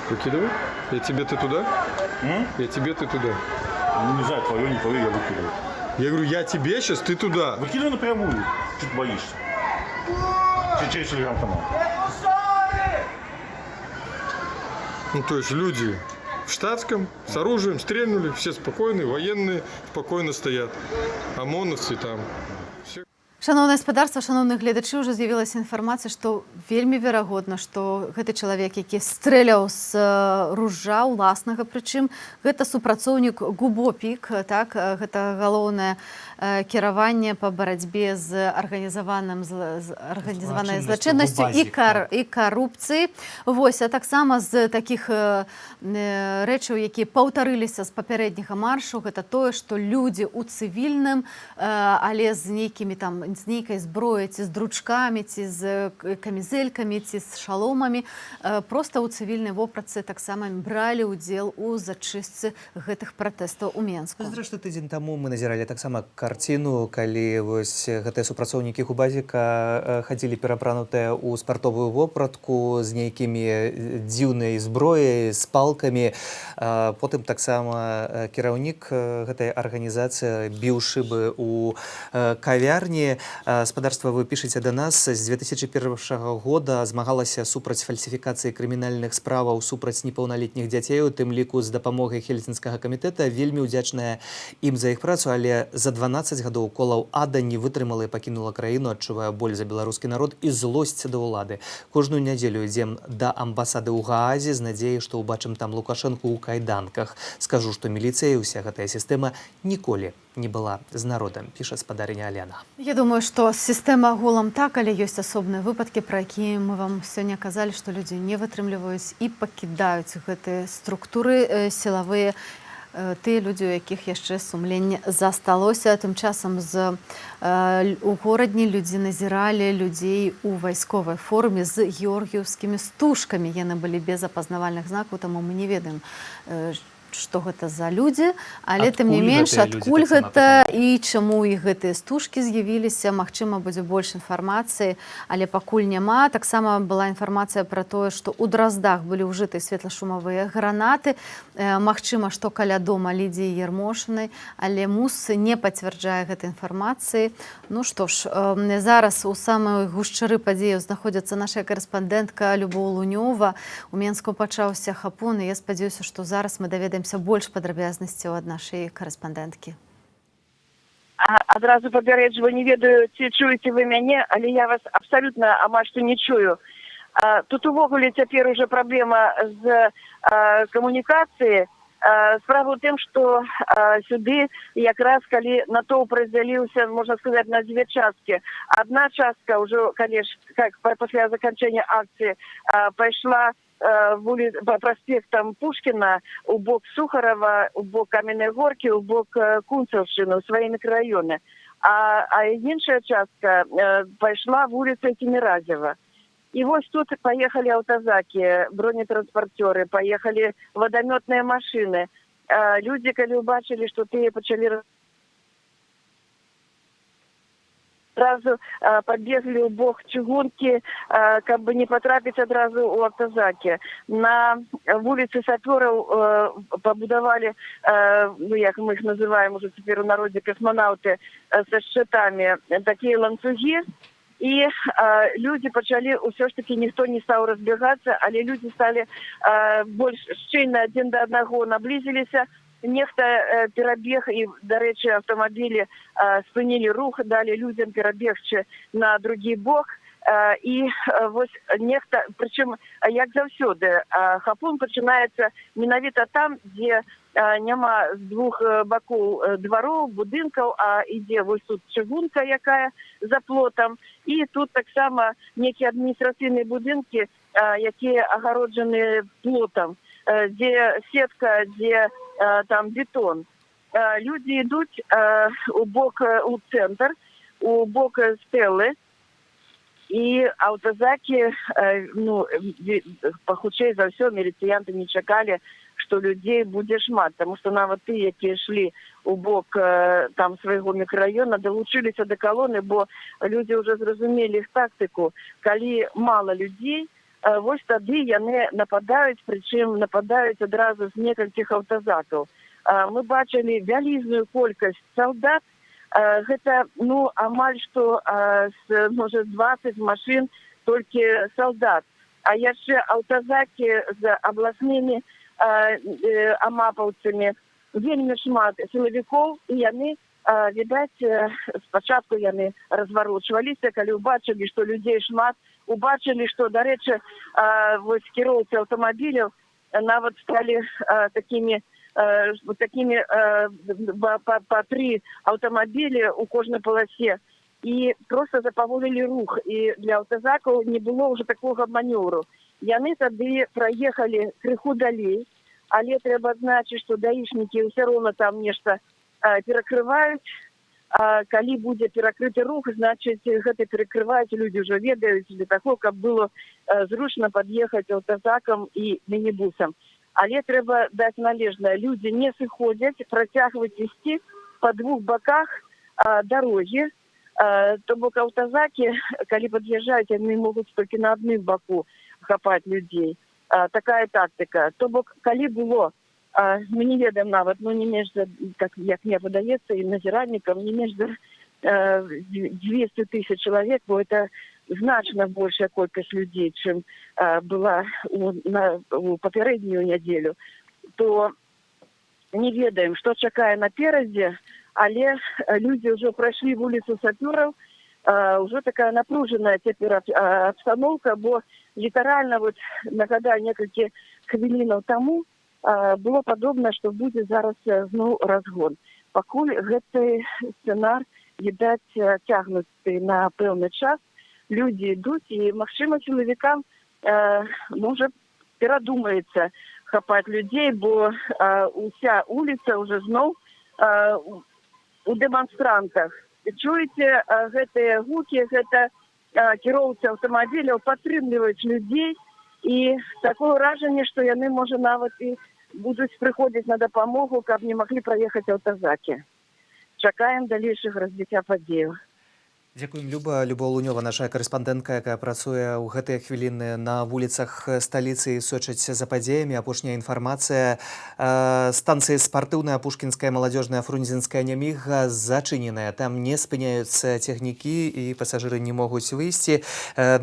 Выкидывал? Я тебе, ты туда? Я тебе, ты туда. Ну, не знаю, твое, не твое, я выкидывал. Я говорю, я тебе сейчас, ты туда. Выкидывай напрямую. Чуть боишься. Через телеграм-канал. То есть люди в штатском, с оружием, стрельнули, все спокойные, военные спокойно стоят. ОМОНовцы там. Шановне гаспадарства, шановных гледачы, уже з'явілася інфармацыя, што вельмі верагодна, што гэты чалавек, які стрэляў з ружжа ўласнага, прычым гэта супрацоўнік ГУБОПІК, так, гэта галоўнае кіраванне па барацьбе з арганізаванай злачыннасцю і карупцыі. Вось, а таксама з такіх рэчаў, якія паўтарыліся з папярэдняга маршу, гэта тое, што людзі ў цывільным, але з нейкімі там з нейкай зброяй, ці з дручкамі, ці з камізэлькамі, ці з шаломамі, проста ў цывільнай вопратцы таксама бралі ўдзел у зачыстцы гэтых пратэстаў у Менску. Зрэшты, тыдзень таму мы назіралі таксама карціну, калі вось гэтыя супрацоўнікі Губазіка хадзілі перапранутыя ў спартовую вопратку з нейкімі дзіўнай зброяй, з палкамі. Потым таксама кіраўнік гэтай арганізацыі біў шыбы ў кавярні. Спадарства, вы пішаце да нас, з 2001 года змагалася супраць фальсіфікацыі крымінальных справаў супраць непаўналетніх дзяцей, у тым ліку з дапамогай Хельсінскага камітэта. Вельмі ўдзячная ім за іх працу, але за 12 гадоў колаў ада не вытрымала і пакінула краіну, адчувае боль за беларускі народ і злосць да ўлады. Кожную нядзелю ідзем да амбасады ў Гаазе з надзеяй, што ўбачым там Лукашэнку ў кайданках. Скажу, што міліцыя і ўся гэтая сістэма ніколі не была з народам, піша спадарыня Алена. Я думаю, што сістэма агулам так, але ёсць асобныя выпадкі, пра якія мы вам сёння казалі, што людзі не вытрымліваюць і пакідаюць гэтыя структуры сілавыя. тыя людзі, у якіх яшчэ сумленне засталося. Тым часам у горадні людзі назіралі людзей у вайсковай форме з георгіўскімі стужкамі. Яны былі без апазнавальных знакаў, таму мы не ведаем, што гэта за людзі, але тым не менш, адкуль гэта і чаму і гэтыя стужкі з'явіліся. Магчыма, будзе больш інфармацыі, але пакуль няма. Таксама была інфармацыя пра тое, што ў Драздах былі ўжыты светлашумавыя гранаты. Магчыма, што каля дома Лідзіі Ярмошынай, але МУС не пацвярджае гэтай інфармацыі. Ну што ж, зараз у самай гушчары падзеяў знаходзіцца наша карэспандэнтка Любоў Лунёва. У Менску пачаўся хапун, і я спадзяюся, што зараз мы даведаемся больш падрабязнасцяў ад нашай карэспандэнткі. Адразу папярэджваю, не ведаю, ці чуеце вы мяне, але я вас абсалютна амаль што не чую. Тут увогуле цяпер уже праблема з камунікацыяй. Справа ў тым, што сюды якраз калі натоўп раздзяліўся, можна сказаць, на дзве часткі. Адна частка ўжо, пасля заканчэння акцыі пайшла проспектом Пушкина у бок Сухарова, у бок Каменной Горки, у бок Кунцевщины, у свае мікрарайоны. А іншая частка пайшла вуліцай Тимиразева. І вось тут паехалі аўтазакі, бронетранспарцёры, паехалі вадамётныя машыны. Людзі, калі ўбачылі, што тыя пачалі сразу побегли у бок чыгункі, каб бы не потрапіць адразу у аўтазакі. На вуліцы сапёраў пабудавалі, як мы іх называем уже цяпер у народзе касманаўты, са шчытамі такія ланцугі. І людзі пачалі, ўсё ж такі ніхто не стаў разбегацца, але людзі сталі больш шчыльна адзін да аднаго наблізіліся. Нехта перабег, і, дарэчы, аўтамабілі спынілі рух, далі людзям перабегчы на другі бок. І вось нехта, прычым, як заўсёды, хапун пачынаецца менавіта там, дзе няма з двух бакоў двароў, будынкаў, а ідзе вось тут чыгунка, якая за плотам. І тут таксама некія адміністрацыйныя будынкі, якія агароджаны плотам, дзе сетка, дзе там бетон. Людзі ідуць у бок, у цэнтр, у бок стэлы, і аўтазакі, пахутчэй за ўсё, міліцыянты не чакалі, што людзей будзе шмат, таму што нават тыя, якія ішлі у бок там свайго мікрараёна, далучыліся да калоны, бо людзі ўжо зразумелі іх тактыку. Калі мала людзей, вось тады яны нападаюць, прычым нападаюць адразу з некалькіх аўтазакаў. Мы бачылі вялізную колькасць салдат, гэта, амаль што, можа, 20 машын толькі салдат. А яшчэ аўтазакі з абласнымі амапаўцамі, вельмі шмат сілавікоў, і яны, відаць, спачатку яны разварочваліся, калі ўбачылі, што людзей шмат, убачылі, што, дарэчы, вось кіроўцы аўтамабіляў нават сталі такімі па 3 аўтамабілі ў кожнай паласе, і проста запаволілі рух, і для аўтазакаў не было ўжо такога манёвру. Яны тады праехалі крыху далей, але трэба адзначыць, што даішнікі ўсё роўна там нешта перакрываюць. Калі будзе перакрыты рух, значыць, гэта перакрываюць, людзі ўжо ведаюць, для таго, каб было зручна пад'ехаць аўтазакам і мінібусам. Але трэба даць належнае. Людзі не сыходзяць, працягваюць ісці па двух баках дарогі. То бок аўтазакі, калі пад'язджаюць, яны могуць толькі на адным баку хапаць людзей. Такая тактыка. То бок, калі было, мы не ведаем нават, не менш за, як мне падаецца, і назіральнікам, не менш за 200 000 чалавек, бо это значна большая колькасць людзей, чым была у папярэднюю нядзелю, то не ведаем, што чакае наперадзе, але людзі ўжо прайшлі вуліцу сапёраў, ўжо такая напружаная цяпер абстаноўка, бо літаральна, нагадаю, некалькі хвілінаў таму было падобна, што будзе зараз зноў разгон. Пакуль гэты сцэнар, відаць, цягнуты на пэўны час, людзі ідуць, і, магчыма, сілавікам, можа, перадумаецца хапаць людзей, бо уся вуліца ўжо зноў у дэманстрантах. Чуеце гэтыя гукі, гэта кіроўцы аўтамабіляў падтрымліваюць людзей, і такое ўражанне, што яны, можа, нават і будуць прыходзіць на дапамогу, каб не маглі праехаць аўтазакі. Чакаем далейшых развіцця падзеяў. Дзякуем, Люба. Люба Лунёва, наша карэспандэнтка, якая працуе ў гэтыя хвіліны на вуліцах сталіцы і сочыць за падзеямі. Апошняя інфармацыя. Станцыі спартыўная Пушкінская, маладзёжная, Фрунзенская, Няміга зачыненыя. Там не спыняюцца цягнікі і пасажыры не могуць выйсці.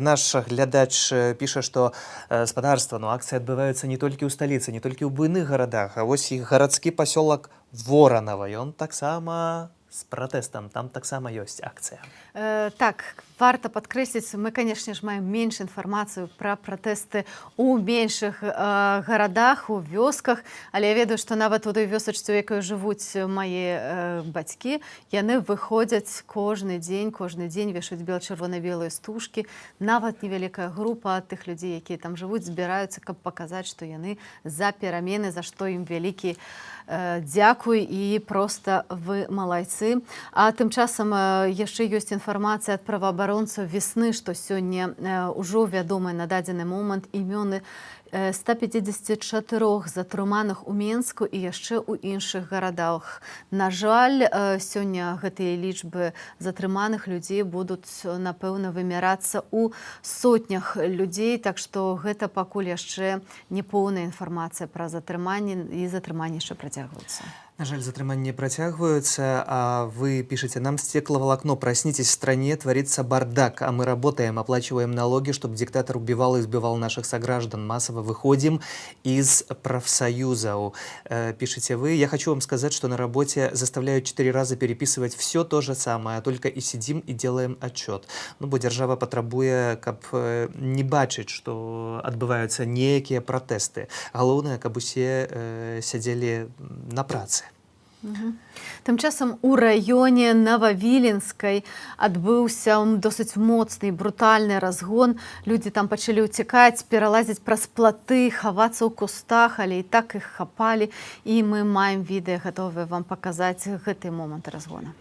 Наш глядач піша, што спадарства, акцыі адбываюцца не толькі ў сталіцы, не толькі ў буйных гарадах, а вось і гарадскі пасёлак Воранава. Ён таксама з пратэстам, там таксама ёсць акцыя. Так, варта падкрэсліць, мы, канешне ж, маем менш інфармацыю пра пратэсты ў меншых гарадах, у вёсках, але я ведаю, што нават у той вёсачцы, у якой жывуць мае бацькі, яны выходзяць кожны дзень вешаюць чырвона-белыя стужкі. Нават невялікая група тых людзей, якія там жывуць, збіраюцца, каб паказаць, што яны за перамены, за што ім вялікі дзякуй і проста вы малайцы. А тым часам яшчэ ёсць інфармацыя ад праваабаронцаў весны, што сёння ўжо вядомыя на дадзены момант імёны 154 затрыманых у Менску і яшчэ ў іншых гарадах. На жаль, сёння гэтыя лічбы затрыманых людзей будуць, напэўна, вымярацца ў сотнях людзей, так што гэта пакуль яшчэ не поўная інфармацыя пра затрыманні, і затрыманні яшчэ працягваюцца. На жаль, затрыманні працягваюцца, а вы пишете нам: «Стекловолокно, проснитесь, в стране творится бардак, а мы работаем, оплачиваем налоги, чтобы диктатор убивал и избивал наших сограждан. Массово выходим из профсоюзов». Пишете вы. Я хочу вам сказать, что на работе заставляют 4 раза переписывать все то же самое, а только и сидим и делаем отчет. Ну, бо держава потребує, каб не бачить, что отбываются некие протесты. Головне, каб усе сидели на праце. Тым часам у раёне Новавіленскай адбыўся досыць моцны, брутальны разгон. Людзі там пачалі ўцякаць, пералазіць праз платы, хавацца ў кустах, але і так іх хапалі. І мы маем відэа, гатовыя вам паказаць гэты момант разгона.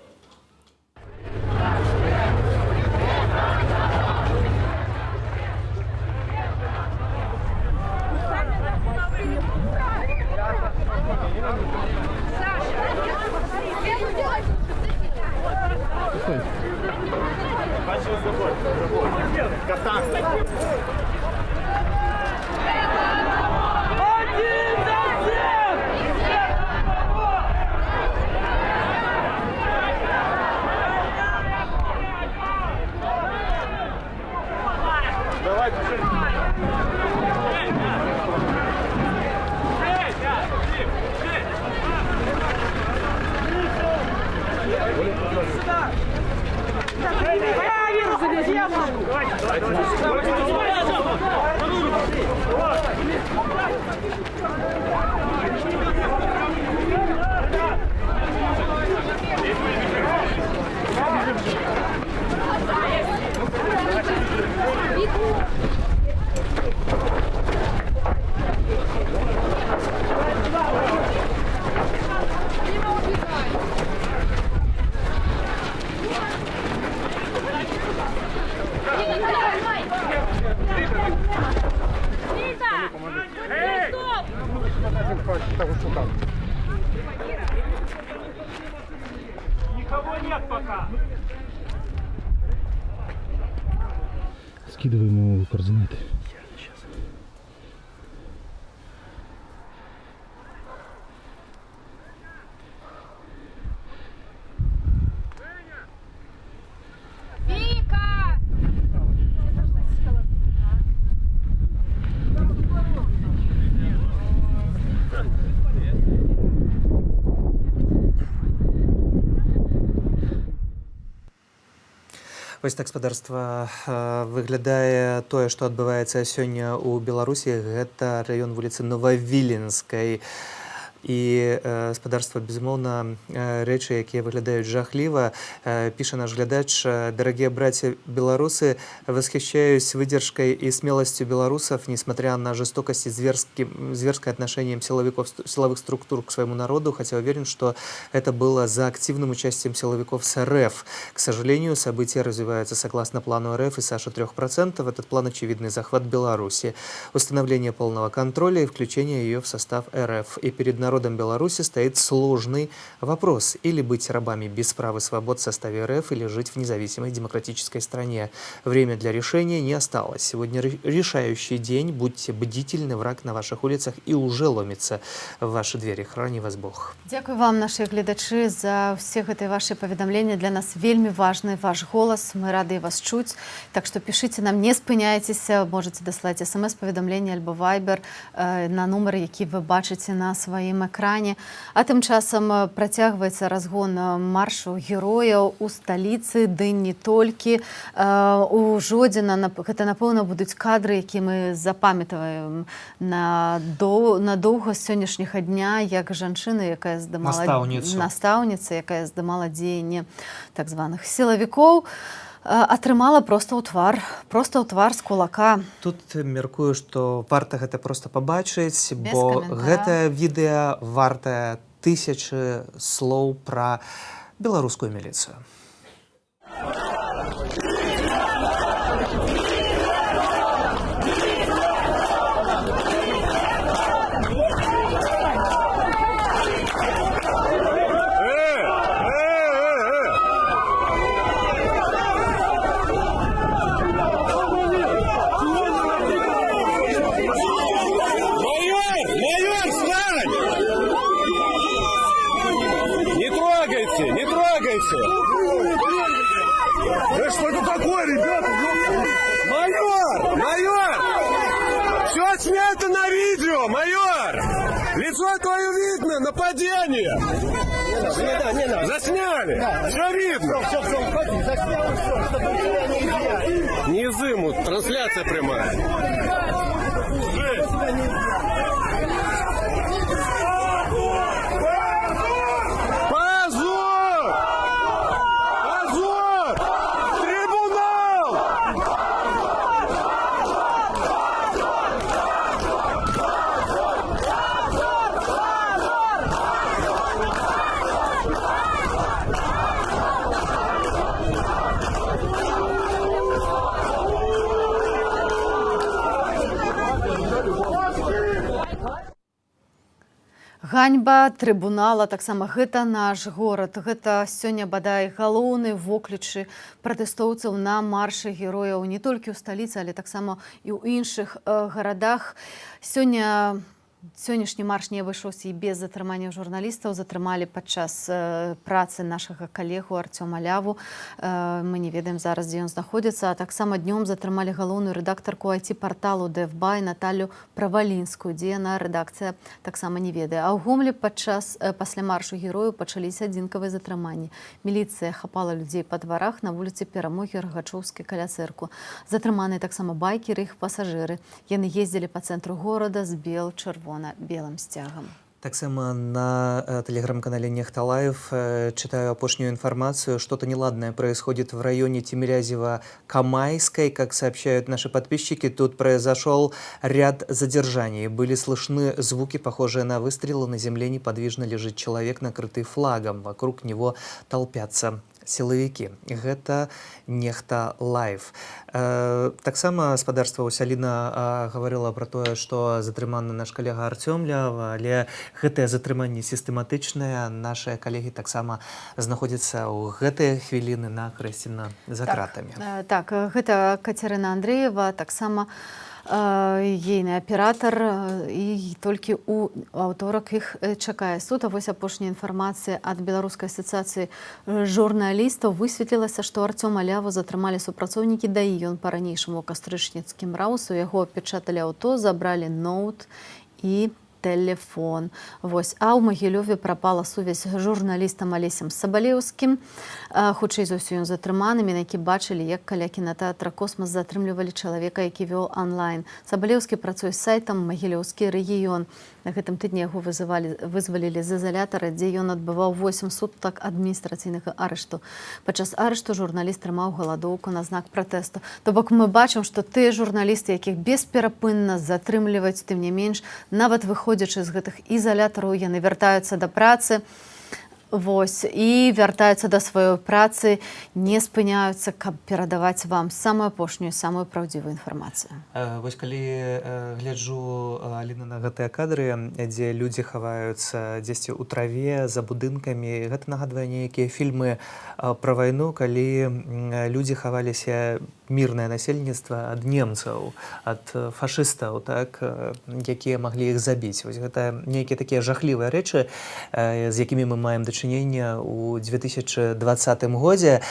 Скидываем ему координаты. Вось так, спадарства, выглядае тое, што адбываецца сёння ў Беларусі. Гэта раён вуліцы Новавіленскай. і спадарства, безумоўна, рэчы, якія выглядаюць жахліва. Піша наш глядач: «Дорогие братья белорусы, восхищаюсь выдержкой и смелостью белорусов, несмотря на жестокость и зверское отношение силовых структур к своему народу, хотя уверен, что это было за активным участием силовиков с РФ. К сожалению, события развиваются согласно плану РФ и США 3%. Этот план — очевидный захват Беларуси, установление полного контроля и включение ее в состав РФ. И перед народом Беларуси стоит сложный вопрос: или быть рабами без прав и свобод в составе РФ, или жить в независимой демократической стране. Время для решения не осталось. Сегодня решающий день. Будьте бдительны, враг на ваших улицах и уже ломится в ваши двери. Храни вас Бог». Дякую вам, наши гледачы, за все гэтые ваши паведамленні. Для нас вельмі важны ваш голос. Мы рады вас чуць. Так что пишите нам, не спыняйтеся. Можете даслаць смс-паведамленне альбо вайбер на нумар, які вы бачыце на сваім экране. А тым часам працягваецца разгон маршу герояў у сталіцы, ды не толькі. У Жодзіна гэта, напэўна, будуць кадры, які мы запамятаваем надоўга з сённяшняга дня, як жанчына, якая здымала настаўніца, якая здымала дзеянне так званых сілавікоў, атрымала проста ў твар з кулака. Тут мяркую, што варта гэта проста пабачыць, бо гэтае відэа вартае тысячы слоў пра беларускую міліцыю. Не трогайте! Да что это такое, ребята? Майор! Все снято на видео, майор! Лицо твое видно, нападение! Засняли! Все видно! Не изымут, трансляция прямая. Ганьба трыбунала, таксама гэта наш горад. Гэта сёння, бадай, галоўны воклічы пратэстоўцаў на маршы герояў не толькі ў сталіцы, але таксама і ў іншых гарадах. Сённяшні марш не абышоўся і без затрымання журналістаў. Затрымалі падчас працы нашага калегу Артёма Ляву. Мы не ведаем зараз, дзе ён знаходзіцца. А таксама днём затрымалі галоўную рэдактарку IT-парталу ДФБ Наталю Правалінскую, дзе яна, рэдакцыя, таксама не ведае. А ў Гомлі пасля маршу герою пачаліся адзінкавыя затрыманні. Міліцыя хапала людзей па дварах на вуліцы Перамогі Рагачоўскай каля цэрквы. Затрыманыя таксама байкеры, іх пасажыры. Яны ездзілі па цэнтру горада з белым сцягам. Таксама на телеграм-канале Нехта Лайв читаю апошнюю информацию. Что-то неладное происходит в районе Тимирязева-Камайской. Как сообщают наши подписчики, тут произошел ряд задержаний. Были слышны звуки, похожие на выстрелы. На земле неподвижно лежит человек, накрытый флагом. Вокруг него толпятся силовики. Гэта Нехта Лайв. Таксама спадарства Усяліна гаварыла пра тое, што затрыманы наш калега Артём Лява, але гэтыя затрыманні сістэматычныя. Нашыя калегі таксама знаходзяцца ў гэтыя хвіліны на Крэсціна за кратамі. Так, гэта Кацярына Андрэева, таксама ейны аператар, і толькі ў аўторак іх чакае суд. А вось апошняя інфармацыя ад Беларускай асацыяцыі журналістаў. Высветлілася, што Артёма Ляву затрымалі супрацоўнікі ДАІ. Ён па-ранейшаму кастрычніцкім раўсу. Яго апечаталі аўто, забралі ноут і телефон. Вось. А ў Магілёве прапала сувязь з журналістам Алесем Сабалеўскім. Хутчэй за ўсё ён затрыманы. Мінакі бачылі, як каля кінатэатра «Космас» затрымлівалі чалавека, які вёў онлайн. Сабалеўскі працуе з сайтам «Магілёўскі рэгіён». На гэтым тыдні яго вызвалілі з ізалятара, дзе ён адбываў 8 сутак адміністрацыйнага арышту. Падчас арышту журналіст трымаў галадоўку на знак пратэсту. То бок мы бачым, што тыя журналісты, якіх бесперапынна затрымліваюць, тым не менш, нават выходзячы з гэтых ізалятараў, яны вяртаюцца да працы. Вось, і вяртаюцца да сваёй працы, не спыняюцца, каб перадаваць вам самую апошнюю, самую праўдзівую інфармацыю. Вось калі гляджу, Аліна, на гэтыя кадры, дзе людзі хаваюцца дзесьці ў траве, за будынкамі, гэта нагадвае нейкія фільмы пра вайну, калі людзі хаваліся, мірнае насельніцтва, ад немцаў, ад фашыстаў, так, якія маглі іх забіць. Вось гэта нейкія такія жахлівыя рэчы, з якімі мы маем дачынення ў 2020 годзе.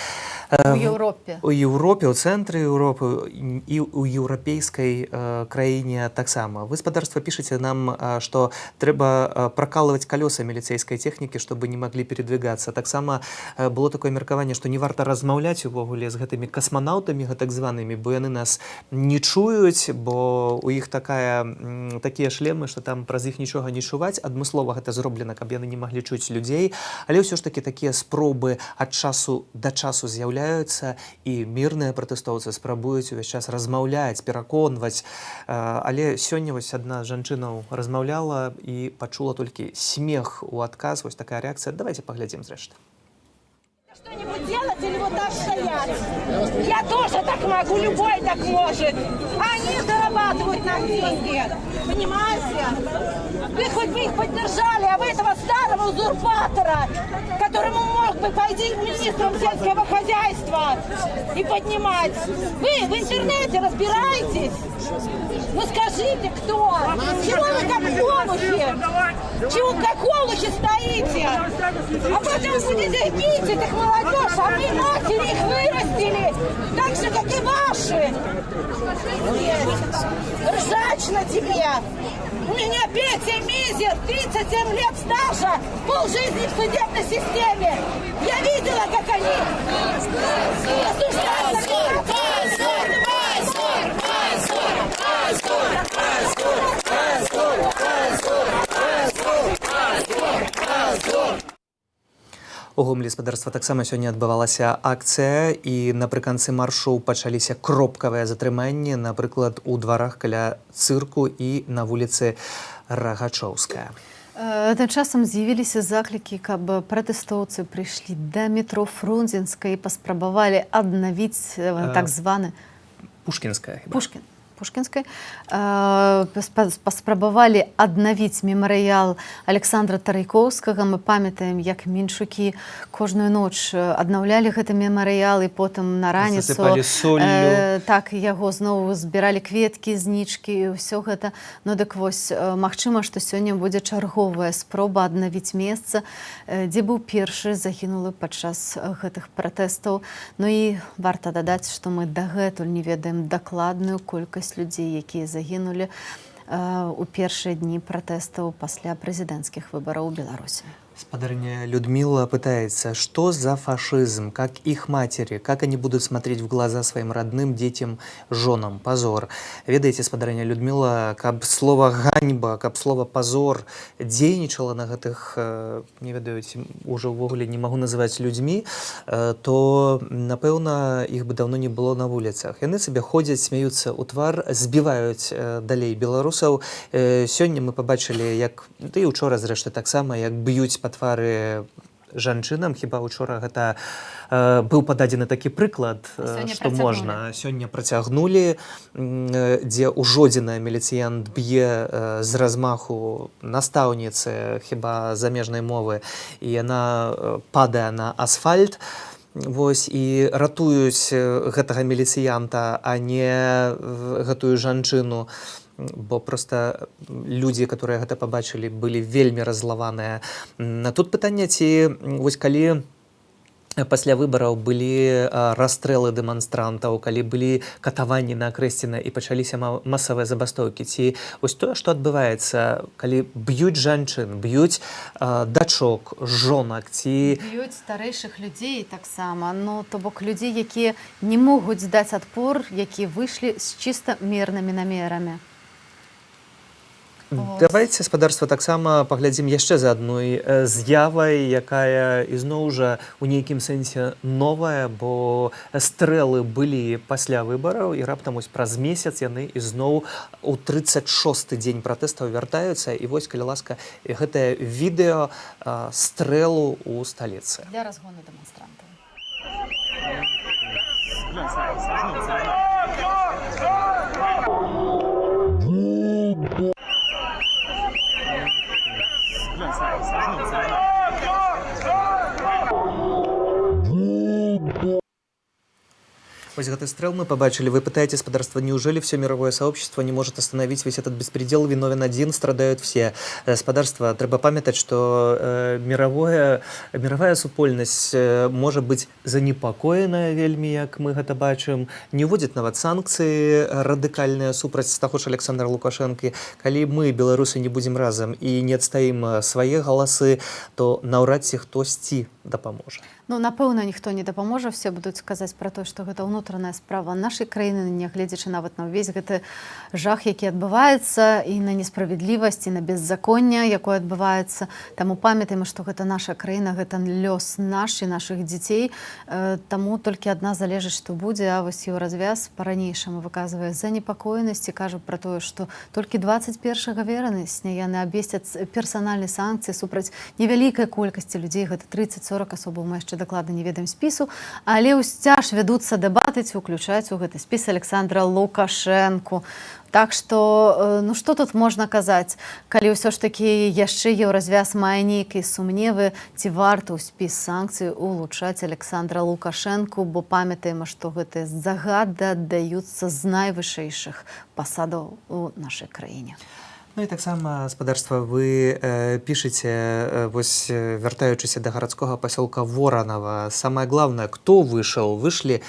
У Еўропе. У Еўропе, у цэнтры Еўропы і ў еўрапейскай краіне таксама. Вы, спадарства, пішаце нам, што трэба пракалваць калёсы міліцэйскай тэхнікі, чтобы не маглі передвигацца. Таксама было такое меркаванне, што не варта размаўляць увогуле з гэтымі касманаўтамі, так званымі, бо яны нас не чуюць, бо у іх такія шлемы, што там праз іх нічога не чуваць. Адмыслова гэта зроблена, каб яны не маглі чуць людзей. Але ўсё ж такі такія спробы ад часу да часу з'яўляюцца, і мірныя пратэстоўцы спрабуюць увесь час размаўляць, пераконваць. Але сёння вось адна з жанчынаў размаўляла і пачула толькі смех у адказ. Вось такая рэакцыя. Давайте паглядзім зрэшты. Что-нибудь делать или вот так стоять? Я тоже так могу, любой так может. Они зарабатывают нам деньги, понимаете? Вы хоть бы их поддержали, а вы этого старого узурпатора, которому мог бы пойти министром сельского хозяйства и поднимать. Вы в интернете разбираетесь? Ну скажите, кто? Чего вы как олухи? Чего как олухи стоите? А потом будете бить этих молодежь, а мы матери их вырастили, так же, как и ваши. Ржач на тебе. У меня Петя Мизер, 37 лет стажа, полжизни в судебной системе. Я видела, как они осуждаются. У Гомелі, спадарства, таксама сёння адбывалася акцыя, і напрыканцы маршу пачаліся кропкавыя затрыманні, напрыклад, у дварах каля цырку і на вуліцы Рагачоўская. Тым часам з'явіліся заклікі, каб пратэстоўцы прыйшлі да метро Фрунзенскай і паспрабавалі аднавіць так званы Пушкінская. Пушкінскай, паспрабавалі аднавіць мемарыял Александра Тарайкоўскага. Мы памятаем, як менчукі кожную ноч аднаўлялі гэты мемарыял, і потым на раніцу так яго зноў збіралі кветкі, знічкі і ўсё гэта. Ну дык вось, магчыма, што сёння будзе чарговая спроба аднавіць месца, дзе быў першы загінулы падчас гэтых пратэстаў. Ну і варта дадаць, што мы дагэтуль не ведаем дакладную колькасць людзей, якія загінулі у першыя дні пратэстаў пасля прэзідэнцкіх выбараў у Беларусі. Спадарыня Людмила пытается, что за фашизм, как их матери, как они будут смотреть в глаза своим родным, детям, женам, позор. Ведаеце, спадарыня Людмила, каб слово ганьба, каб слово позор дзейнічала на гэтых, не ведаеце, уже ўвогуле не могу называть людьми, то, напэўна, іх бы давно не было на вуліцах. Яны сабе ходзяць, смяюцца ў твар, збіваюць далей беларусаў. Сёння мы пабачылі, як, да і учора, зрэшты, таксама, як б'юць па твары жанчынам. Хіба учора гэта быў пададзены такі прыклад, што можна. Сёння працягнулі, дзе ужодзеная міліцыянт б'е з размаху настаўніцы, хіба замежнай мовы, і яна падае на асфальт. Вось, і ратуюць гэтага міліцыянта, а не гэтую жанчыну. Бо проста людзі, которые гэта пабачылі, былі вельмі раззлаваныя. Тут пытанне, ці вось калі пасля выбараў былі расстрэлы дэманстрантаў, калі былі катаванні на Акрэсціна і пачаліся масавыя забастоўкі, ці вось тое, што адбываецца, калі б'юць жанчын, б'юць дачок, жонак, ці б'юць старэйшых людзей таксама, ну то бок людзей, якія не могуць здаць адпор, якія выйшлі з чыста мірнымі намерамі. Давайте, спадарства, таксама паглядзім яшчэ за адной з'явай, якая ізноў жа ў нейкім сэнсе новая, бо стрэлы былі пасля выбараў і раптам праз месяц яны ізноў у 36-й дзень пратэстаў вяртаюцца. І вось, калі ласка, гэтае відэо стрэлу ў сталіцы. Для разгону дэманстрантаў. Вось гэты стрэл мы побачили. Вы пытаетесь, спадарства, неужели все мировое сообщество не может остановить весь этот беспредел? Виновен один, страдают все. Спадарства, трэба памятаць, что мировая супольнасць может быть занепакоена вельмі, як мы гэта бачым, не вводит нават санкции радыкальныя супраць таго ж Александра Лукашэнкі. Калі мы, беларусы, не будем разом и не адстаім свае галасы, то наўрад ці хтосьці дапаможа. Ну, напэўна, ніхто не дапаможа, все будуць казаць пра тое, што гэта ўнутраная справа нашай краіны, нягледзячы нават на ўвесь гэты жах, які адбываецца, і на несправядлівасць, і на беззаконне, якое адбываецца. Таму памятаем, што гэта наша краіна, гэта лёс наш і нашых дзяцей. Таму толькі адна залежыць, што будзе, а вось Еўразвяз па-ранейшаму выказвае занепакоенасць і кажа пра тое, што толькі 21 верасня яны абвесцяць персанальныя санкцыі супраць невялікай колькасці людзей, гэта 30-40 асобаў, мы яшчэ дакладна не ведаем спісу, але ўсцяж вядуцца дэбаты, ці ўключаць у гэты спіс Александра Лукашэнку. Так што, ну што тут можна казаць, калі ўсё ж такі яшчэ Еўразвяз мае нейкія сумневы, ці варта ў спіс санкцый улучшаць Александра Лукашэнку, бо памятаем, што гэтыя загады аддаюцца з найвышэйшых пасадаў у нашай краіне. Ну і таксама, спадарства, вы пішаце, вось, вяртаючыся да гарадскога пасёлка Воронова, самое главное, кто вышел? Вышли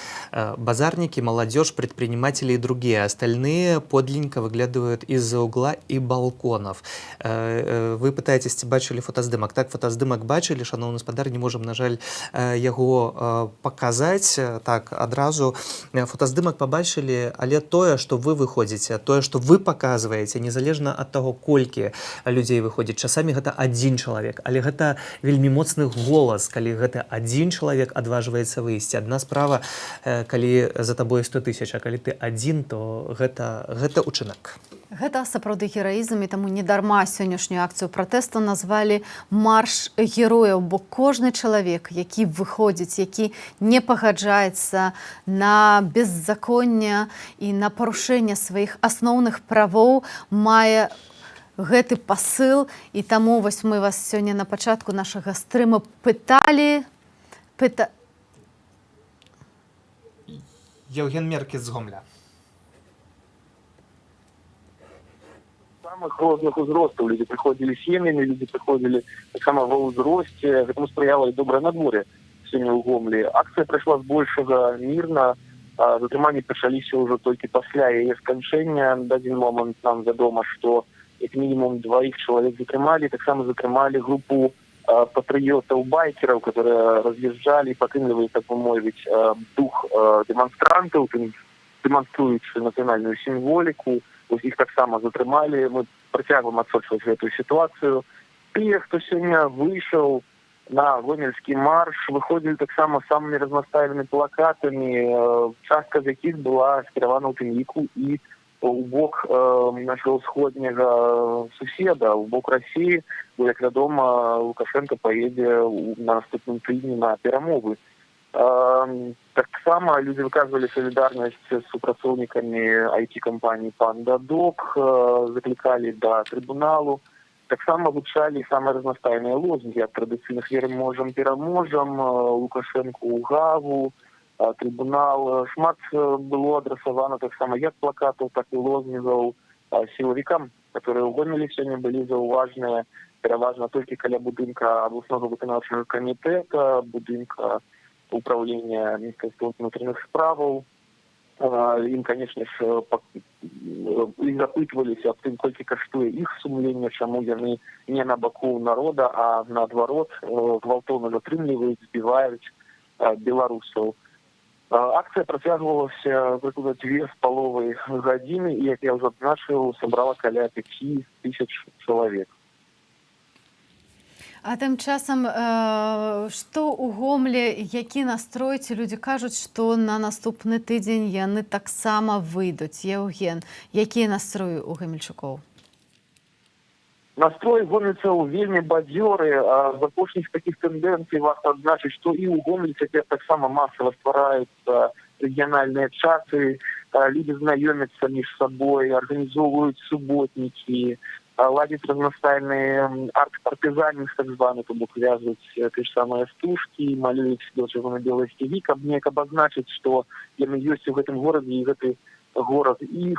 базарники, молодежь, предприниматели и другие. Остальные подлинненько выглядывают из-за угла и балконов. Вы пытаетесь, ці бачили фотаздымак? Так, фотаздымак бачили, шановны спадар, не можем, на жаль, яго показать. Так, адразу фотаздымак побачили, але тое, что вы выходите, тое, что вы показываете, незалежна ад того, колькі людзей выходзіць. Часамі гэта адзін чалавек, але гэта вельмі моцны голас, калі гэта адзін чалавек адважваецца выйсці. Адна справа, калі за табой 100 000, а калі ты адзін, то гэта учынак. Гэта сапраўды гераізм, і таму недарма сённяшнюю акцыю пратэсту назвалі марш герояў, бо кожны чалавек, які выходзіць, які не пагаджаецца на беззаконне і на парушэнне сваіх асноўных правоў, мае гэты пасыл. І таму вось мы вас сёння на пачатку нашага стрыма пыталі... Євген Меркіс з Гомля. Самых розных узростаў людзі прыходзілі сем'ямі, людзі прыходзілі таксама ва ўзросце, гэтаму спрыяла і добрае надвор'е сёння ў Гомлі. Акцыя прайшла збольшага мірна, затрыманні пачаліся ўжо толькі пасля яе сканчэння. На адзін момант нам вядома, што як мінімум 2 чалавек затрымалі, таксама затрымалі групу патрыётаў-байкераў, которые раз'язджалі і падтрымлівалі, так бы мовіць, дух дэманстрантаў, дэманструючы нацыянальную сімволіку. Вось іх таксама затрымалі. Мы працягваем адсочваць гэтую сітуацыю. Тыя, хто сёння выйшаў на гомельскі марш, выходзілі таксама самымі разнастайнымі плакатамі, частка з якіх была скіравана ў тым ліку і у бок нашего ўсходняга суседа, у бок России, бо, як вядома, Лукашенко поедзе на наступным тыдні на перамовы. Таксама людзі выказвалі салідарнасць з супрацоўнікамі IT-кампаніі «Пандадок», заклікалі да трыбуналу. Таксама гучалі самыя разнастайныя лозунгі ад традыцыйных «Верможам, пераможам», «Лукашенко ў гаву», трибунал. Шмат было адрасавана таксама як плакатаў, так і лозунгаў сілавікам, которые ў Гомелі сёння былі заўважныя пераважна толькі каля будынка абласнога выканаўчага камітэта, будынка управлення Міністерства внутренних справаў. Ім, конечно ж, і запытваліся аб тым, колькі каштуе іх сумленне, чаму яны не на баку народа, а наадварот гвалтоўна затрымліваюць, збіваюць беларусаў. Акцыя працягвалася прыкладна 2,5 гадзіны, і, як я ўжо адзначыў, сабрала каля 5000 чалавек. А тым часам, што ў Гомлі, які настрой, ці людзі кажуць, што на наступны тыдзень яны таксама выйдуць? Еўген, якія настроі ў гамельчукоў? Настрой гомельцаў вельмі бадзёры, а з апошніх такіх тэндэнцый варта адзначыць, што і ў Гомелі цяпер таксама масава ствараюцца рэгіянальныя чаты, людзі знаёмяцца між сабой, арганізоўваюць суботнікі, ладзяць разнастайныя арт-партызанінг, так званы, то бок вязуць тыя ж самыя стужкі, малююць до чырвона-белыя сцягі, каб неяк абазначыць, што яны ёсць у гэтым горадзе, і гэты горад іх,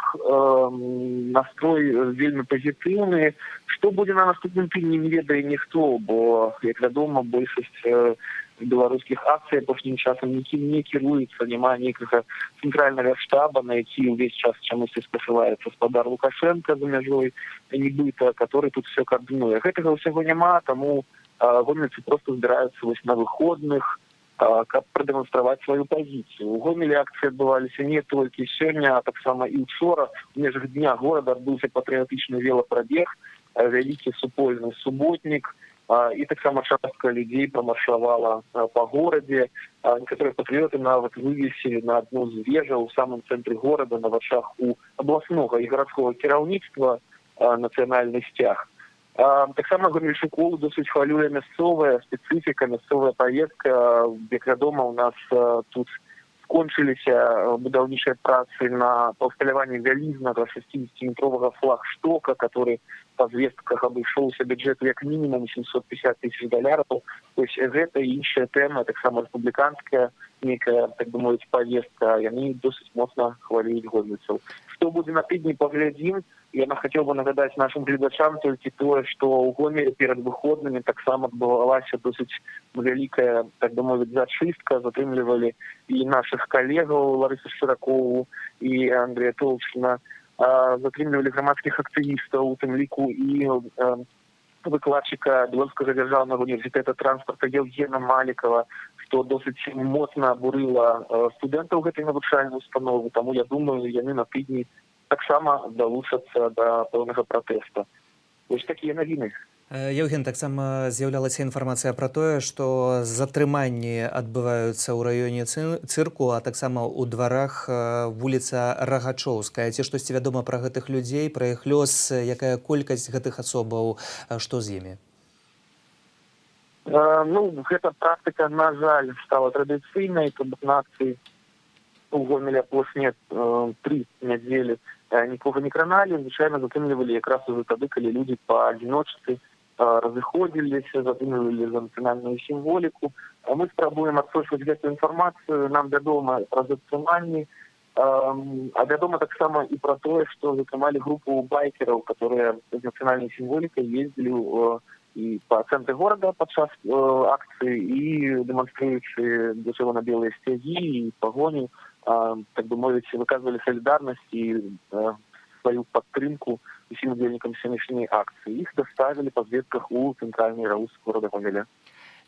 настрой вельмі пазітыўны. Што будзе на наступным тыдні, не ведае ніхто, бо, як вядома, большасць беларускіх акцый апошнім часам нікім не кіруецца, няма нейкага цэнтральнага штаба, на які ўвесь час чамусьці спасылаецца гаспадар Лукашенко за мяжой нібыта, который тут все каардынуе. Гэтага ўсяго няма, таму гомельцы проста збіраюцца вось на выходных, каб прадэманстраваць сваю пазіцыю. У Гомелі акцыі адбываліся не толькі сёння, а таксама і ўчора. У межах дня горада адбыўся патрыятычны велапрабег, вялікі супольны суботнік, і таксама частка людзей прамаршавала па горадзе. Некаторыя патрыёты нават вывесілі на адну з вежаў у самым цэнтры горада на вачах у абласнога і гарадскога кіраўніцтва нацыянальны сцяг. Таксама гомельчукоў досыць хвалюе мясцовая спецыфіка, мясцовая паездка. Як вядома, у нас тут скончыліся будаўнічыя працы на паўсталяванні вялізнага 60-метровага флагштока, который па звестках абышоўся бюджэту як мінімум $750 000. То есть гэта іншая тэма, таксама рэспубліканская нейкая, так бы мовіць, павестка. Яны досыць моцна хвалююць гомельцаў. Што будзе на тыдні, паглядзім. Я хотел бы нагадать нашим глядачам толькі тое, што ў Гомелі перад выходнымі таксама адбывалася досыць вялікая, так бы мовіць, зачыстка. Затрымлівалі і нашых калегаў Ларысу Шчыракову і Андрэя Толчкіна, затрымлівалі грамадскіх актывістаў, у тым ліку і выкладчыка Беларускага дзяржаўнага універсітэта транспарта Еўгена Малікава, што досыць моцна абурыла студэнтаў гэтай навучальнай установы. Таму я думаю, яны на тыдні таксама далучацца да пэўнага пратэста. Вось такія навіны. Еўген, таксама з'яўлялася інфармацыя пра тое, што затрыманні адбываюцца ў раёне цырку, а таксама ў дварах вуліца Рагачоўская. Ці штосьці вядома пра гэтых людзей, пра іх лёс, якая колькасць гэтых асобаў, што з імі? Гэта практыка, на жаль, стала традыцыйнай, то бок на акцыі у Гомелі апошнія 3 нядзелі нікога не краналі, звычайна затрымлівалі якраз ужо тады, калі людзі па адзіночцы разыходзіліся, затрымлівалі за нацыянальную сімволіку. Мы спрабуем адсочваць гэтую інфармацыю, нам вядома пра затрыманні, а вядома таксама і пра тое, што затрымалі групу байкераў, которые з нацыянальнай сімволікай ездзілі і па цэнтры горада падчас акцыі і дэманструючы да чырвона-белыя сцягі і пагоні, так бы мовіць, выказвалі салідарнасць і сваю падтрымку усім удзельнікам сённяшняй акцыі. Іх даставілі па звестках у цэнтральны РАУС горада Гомеля.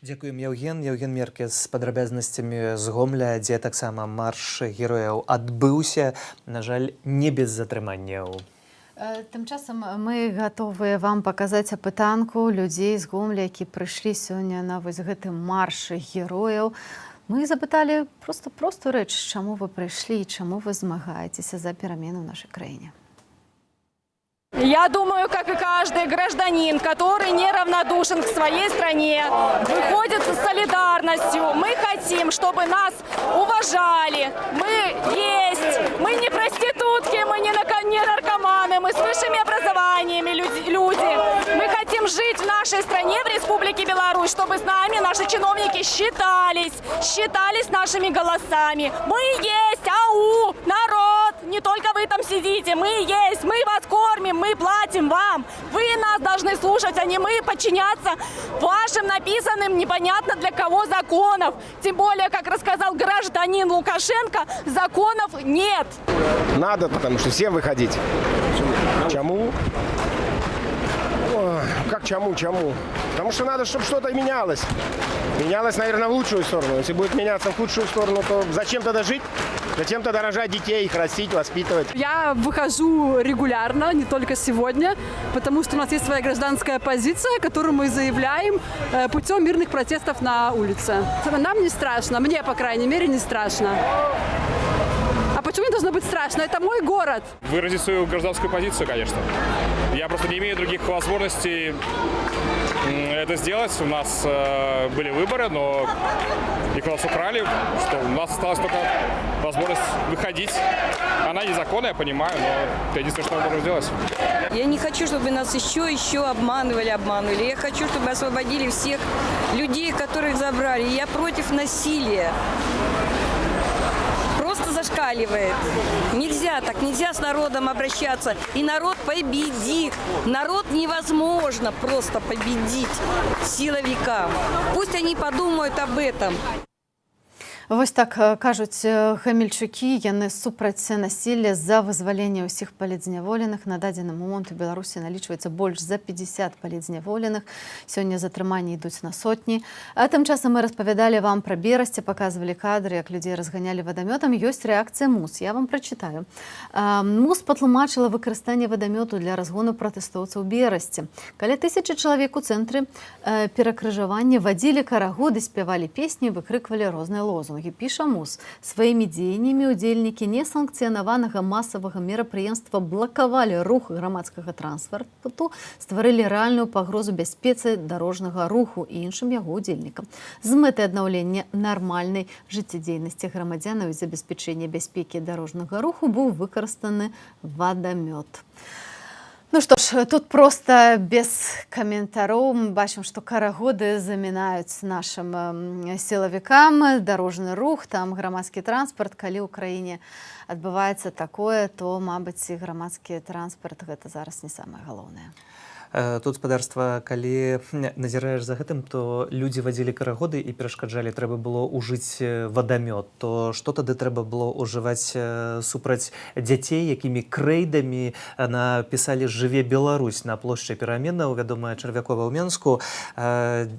Дзякуем, Еўген. Еўген Меркес з падрабязнасцямі з Гомля, дзе таксама марш герояў адбыўся, на жаль, не без затрыманняў. Тым часам мы гатовыя вам паказаць апытанку людзей з Гомля, які прыйшлі сёння на вось гэты марш герояў. Мы запыталі простую рэч, чаму вы прыйшлі і чаму вы змагаецеся за перамену ў нашай краіне. Я думаю, как и каждый гражданин, который неравнодушен к своей стране, выходит с солидарностью. Мы хотим, чтобы нас уважали. Мы есть, мы не проститутки, мы не наркоманы, мы с высшими образованиями люди. Мы хотим жить в нашей стране, в Республике Беларусь, чтобы с нами наши чиновники считались нашими голосами. Мы есть, ау, народ, не только вы там сидите, мы есть, мы вас кормим, мы платим вам. Вы нас должны слушать, а не мы подчиняться вашим написанным непонятно для кого законов. Тем более, как рассказал гражданин Лукашенко, законов нет. Надо, потому что всем выходить. Чему? Как чему? Потому что надо, чтобы что-то менялось. Менялось, наверное, в лучшую сторону. Если будет меняться в худшую сторону, то зачем тогда жить? Зачем тогда рожать детей, их растить, воспитывать? Я выхожу регулярно, не только сегодня, потому что у нас есть своя гражданская позиция, которую мы заявляем путем мирных протестов на улице. Нам не страшно, мне, по крайней мере, не страшно. А почему мне должно быть страшно? Это мой город. Выразить свою гражданскую позицию, конечно. Я просто не имею других возможностей это сделать. У нас были выборы, но их у нас украли, что у нас осталась только возможность выходить. Она незаконная, я понимаю, но это единственное, что мы можем сделать. Я не хочу, чтобы нас еще обманывали. Я хочу, чтобы освободили всех людей, которых забрали. Я против насилия. Просто зашкаливает. Нельзя так, нельзя с народом обращаться. И народ победит. Народ невозможно просто победить силовикам. Пусть они подумают об этом. Вось так кажуць гамельчукі, яны супраць насілля за вызваленне ўсіх палітзняволеных. На дадзены момант у Беларусі налічваецца больш за 50 палітзняволеных. Сёння затрыманні ідуць на сотні. А тым часам мы распавядалі вам пра Берасце, паказвалі кадры, як людзей разганялі вадамётам. Ёсць рэакцыя МУС. Я вам прачытаю. МУС патлумачыла выкарыстанне вадамёту для разгону пратэстоўцаў у Берасці. Каля 1000 чалавек у цэнтры перакрыжавання вадзілі карагоды, спявалі песні, выкрыквалі розныя лозунгі. Піша МУС. Сваімі дзеяннямі удзельнікі несанкцыянаванага масавага мерапрыемства блакавалі рух грамадскага транспарту, стварылі рэальную пагрозу бяспецы дарожнага руху і іншым яго удзельнікам. З мэтай аднаўлення нармальнай жыццядзейнасці грамадзянаў і забеспячэння бяспекі дарожнага руху быў выкарыстаны вадамёт. Ну што ж, тут просто без каментароў. Мы бачым, што карагоды замінаюць нашым сілавікам, дарожны рух, там грамадскі транспарт. Калі ў краіне адбываецца такое, то, мабыць, і грамадскі транспарт гэта зараз не самае галоўнае. Тут, спадарства, калі назіраеш за гэтым, то людзі вадзілі карагоды і перашкаджалі, трэба было ўжыць вадамёт. То што тады трэба было ўжываць супраць дзяцей, якімі крэйдамі напісалі «Жыве Беларусь» на плошчы Пераменаў, вядомая Чарвякова ў Менску,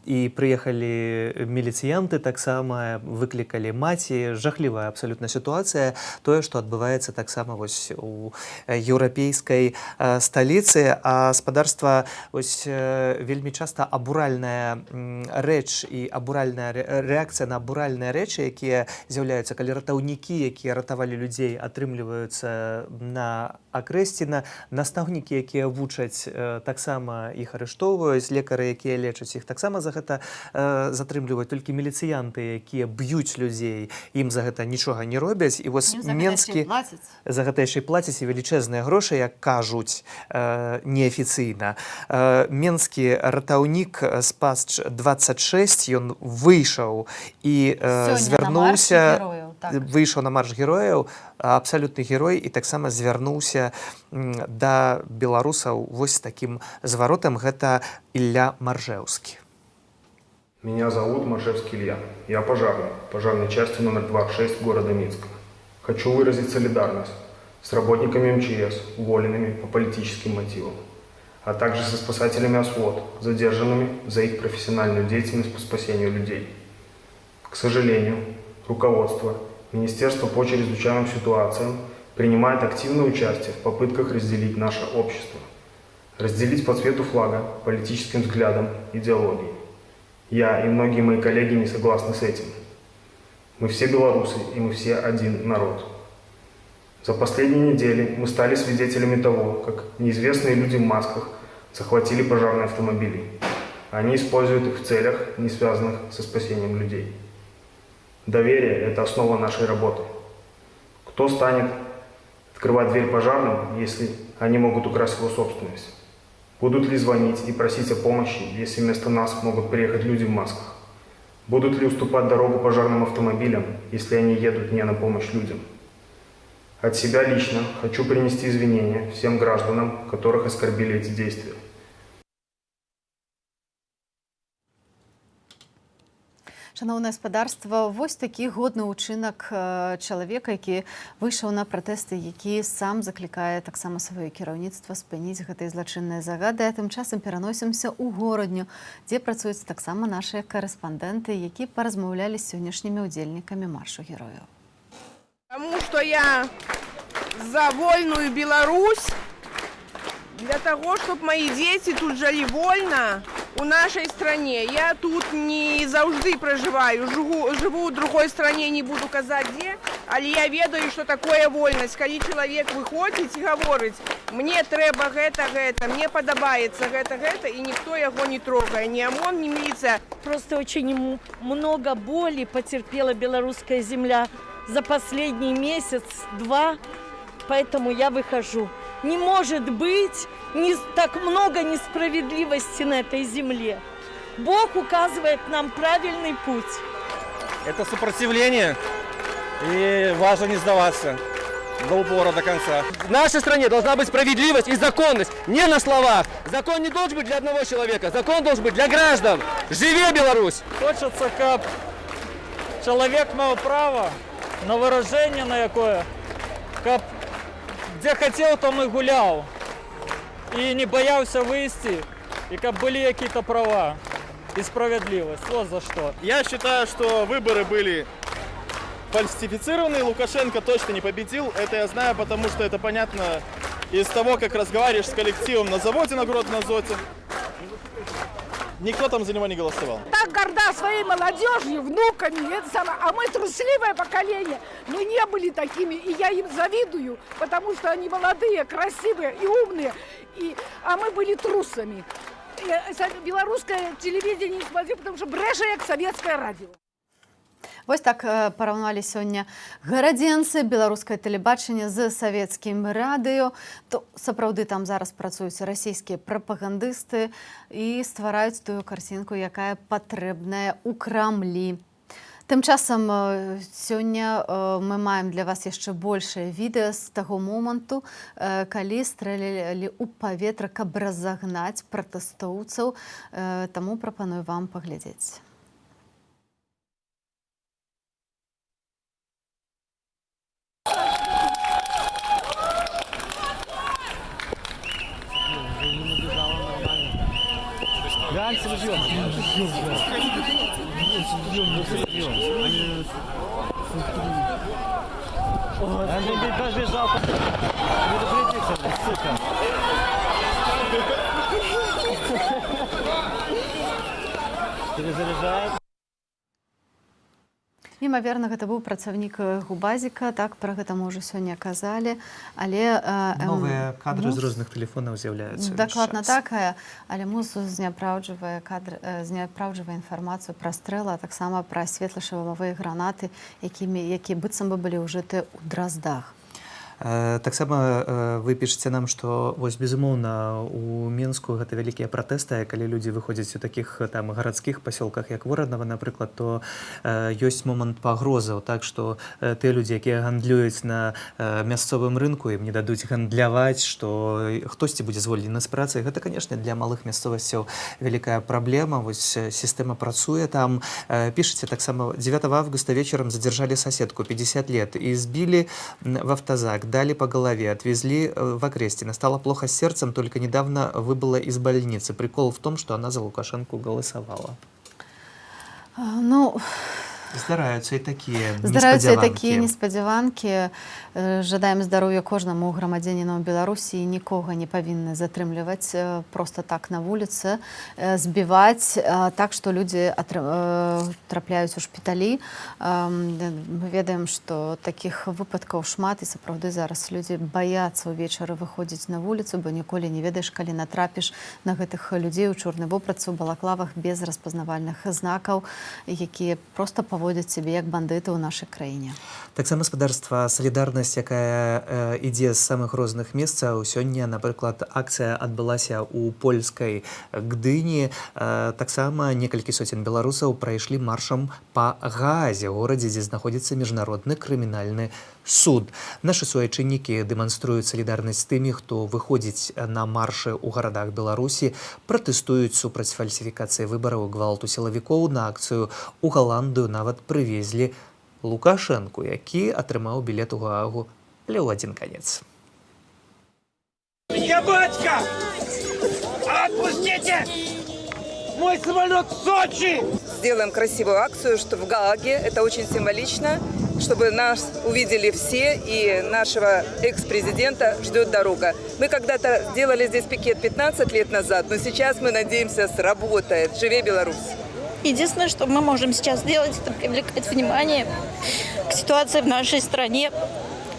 і прыехалі міліцыянты таксама, выклікалі маці. Жахлівая абсалютна сітуацыя. Тое, што адбываецца таксама вось у еўрапейскай сталіцы, а спадарства ось вельмі часта абуральная рэч і абуральная рэакцыя на абуральныя рэчы, якія з'яўляюцца, калі ратаўнікі, якія ратавалі людзей, атрымліваюцца на акрэсціна, настаўнікі, якія вучаць, таксама іх арыштоўваюць, лекары, якія лечаць іх, таксама за гэта затрымліваюць. Толькі міліцыянты, якія б'юць людзей, ім за гэта нічога не робяць. І вось Менскі за гэта яшчэ плацяць і велічэзныя грошы, як кажуць неафіцыйна. Менскі ратаўнік СПАС-26, ён выйшаў і звярнуўся, выйшаў на марш герояў, абсалютны герой, і таксама звярнуўся да беларусаў вось такім зваротам. Гэта Ілля Маржэўскі. Меня зовут Маржевский Илья. Я пожарный, пожарной части номер 26 города Минска. Хочу выразить солидарность с работниками МЧС, уволенными по политическим мотивам, а также со спасателями ОСВОД, задержанными за их профессиональную деятельность по спасению людей. К сожалению, руководство Министерства по чрезвычайным ситуациям принимает активное участие в попытках разделить наше общество, разделить по цвету флага, политическим взглядам, идеологии. Я и многие мои коллеги не согласны с этим. Мы все белорусы, и мы все один народ. За последние недели мы стали свидетелями того, как неизвестные люди в масках захватили пожарные автомобили. Они используют их в целях, не связанных со спасением людей. Доверие – это основа нашей работы. Кто станет открывать дверь пожарным, если они могут украсть его собственность? Будут ли звонить и просить о помощи, если вместо нас могут приехать люди в масках? Будут ли уступать дорогу пожарным автомобилям, если они едут не на помощь людям? От себя лично хочу принести извинения всем гражданам, которых оскорбили эти действия. Шановне господарство, вось такі годны ўчынак чалавека, які выйшаў на пратэсты, які сам заклікае таксама сваё кіраўніцтва спыніць гэтыя злачынныя загады. А тым часам пераносімся ў горадню, дзе працуюць таксама нашыя корэспандэнты, які паразмаўлялі з сённяшнімі ўдзельнікамі маршу герояў. Потому что я за вольную Беларусь, для того, чтобы мои дети тут жили вольно у нашей стране. Я тут не заўжды проживаю, живу в другой стране, не буду казать где, але я ведаю, что такое вольность. Когда человек выходит и говорит, мне трэба гэта, мне подобается гэта, и никто его не трогает, ни ОМОН, ни милиция. Просто очень много боли потерпела белорусская земля за последний месяц-два, поэтому я выхожу. Не может быть так много несправедливости на этой земле. Бог указывает нам правильный путь. Это сопротивление, и важно не сдаваться до упора, до конца. В нашей стране должна быть справедливость и законность, не на словах. Закон не должен быть для одного человека, закон должен быть для граждан. Живи, Беларусь! Хочется, как человек мал право на выражение на якое, как где хотел, там и гулял, и не боялся выйти, и как были какие-то права и справедливость. Вот за что. Я считаю, что выборы были фальсифицированы, Лукашенко точно не победил. Это я знаю, потому что это понятно из того, как разговариваешь с коллективом на заводе на Гродно-Азоте. Никто там за него не голосовал. Так горда своей молодежью, внуками, а мы трусливое поколение. Мы не были такими, и я им завидую, потому что они молодые, красивые и умные, а мы были трусами. Белорусское телевидение не смотрю, потому что брэша як советское радио. Вось так параўналі сёння гарадзенцы, беларускае тэлебачанне з савецкім радыё. То сапраўды там зараз працуюць расійскія прапагандысты і ствараюць тую карцінку, якая патрэбная ў Крамлі. Тым часам сёння мы маем для вас яшчэ большае відэа з таго моманту, калі стрэлялі ў паветра, каб разагнаць пратэстоўцаў. Таму прапаную вам паглядзець. Раньше живем. Андрей побежал. Предупредился, сука. Перезаряжает. Імаверна, гэта быў працаўнік Губазіка, так, пра гэта мы ўжо сёння казалі, але... Новыя кадры з розных тэлефонаў з'яўляюцца. Дакладна так, але МУЗ знеапраўджвае інфармацыю пра стрэлы, а таксама пра светла-шававыя гранаты, якія быццам бы былі ўжыты ў Драздах. Таксама вы пішаце нам, што вось безумоўна у Мінску гэта вялікія пратэсты, калі людзі выходзяць у такіх там гарадскіх пасёлках, як Воранава, напрыклад, то ёсць момант пагрозаў, так што тыя людзі, якія гандлююць на мясцовым рынку, ім не дадуць гандляваць, што хтосьці будзе звольнены з працы. Гэта, канешне, для малых мясцовасцяў вялікая праблема. Вось сістэма працуе там. Пішаце таксама 9 августа вечером задержали соседку 50 лет и избили в автозак. Дали по голове, отвезли в Окрестино. Стало плохо с сердцем, только недавно выбыла из больницы. Прикол в том, что она за Лукашенко голосовала. Ну... Здараюцца і такія неспадзяванкі. Жадаем здароўя кожнаму грамадзяніну Беларусі. Нікога не павінны затрымліваць просто так на вуліцы, збіваць так, што людзі трапляюць у шпіталі. Мы ведаем, што такіх выпадкаў шмат, і сапраўды зараз людзі баяцца ўвечары выходзіць на вуліцу, бо ніколі не ведаеш, калі натрапіш на гэтых людзей у чорнай вопратцы, у балаклавах без распазнавальных знакаў, якія проста поводят себе як бандыты ў нашай краіне. Таксама гаспадарства «Салідарнасць», якая ідзе з самых розных месцаў. Сёння, напрыклад, акцыя адбылася ў польскай Гдыні. Таксама некалькі соцень беларусаў прайшлі маршам па Гаазе, горадзе, дзе знаходзіцца міжнародны крымінальны суд. Нашы суайчыннікі дэманструюць салідарнасць з тымі, хто выходзіць на маршы ў гарадах Беларусі, пратэстуюць супраць фальсіфікацыі выбараў, гвалту сілавікоў. На акцыю ў Галандыю нават прывезлі Лукашэнку, які атрымаў білет у Гаагу, але ў адзін канец. Я батька! Отпустите! Мой самолет в Сочи! Сделаем красивую акцию, что в Гааге. Это очень символично, чтобы нас увидели все, и нашего экс-президента ждет дорога. Мы когда-то сделали здесь пикет 15 лет назад, но сейчас, мы надеемся, сработает. Живи Беларусь! Единственное, что мы можем сейчас сделать, это привлекать внимание к ситуации в нашей стране,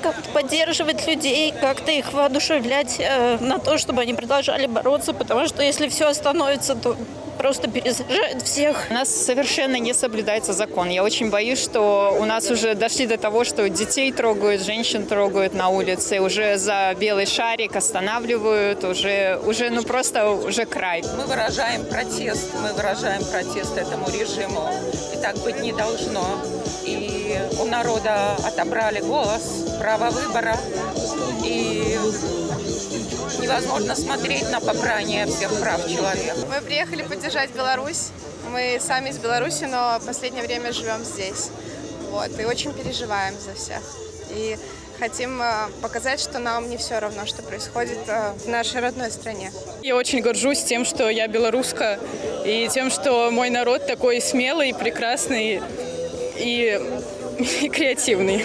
как-то поддерживать людей, как-то их воодушевлять на то, чтобы они продолжали бороться, потому что если все остановится, то просто пересажают всех. У нас совершенно не соблюдается закон. Я очень боюсь, что у нас уже дошли до того, что детей трогают, женщин трогают на улице, уже за белый шарик останавливают, уже ну просто уже край. Мы выражаем протест этому режиму. И так быть не должно. И у народа отобрали голос, право выбора. И невозможно смотреть на попрание всех прав человека. Мы приехали поддержать Беларусь. Мы сами из Беларуси, но в последнее время живем здесь. Вот, и очень переживаем за всех. И хотим показать, что нам не все равно, что происходит в нашей родной стране. Я очень горжусь тем, что я белоруска, и тем, что мой народ такой смелый, прекрасный и креативный.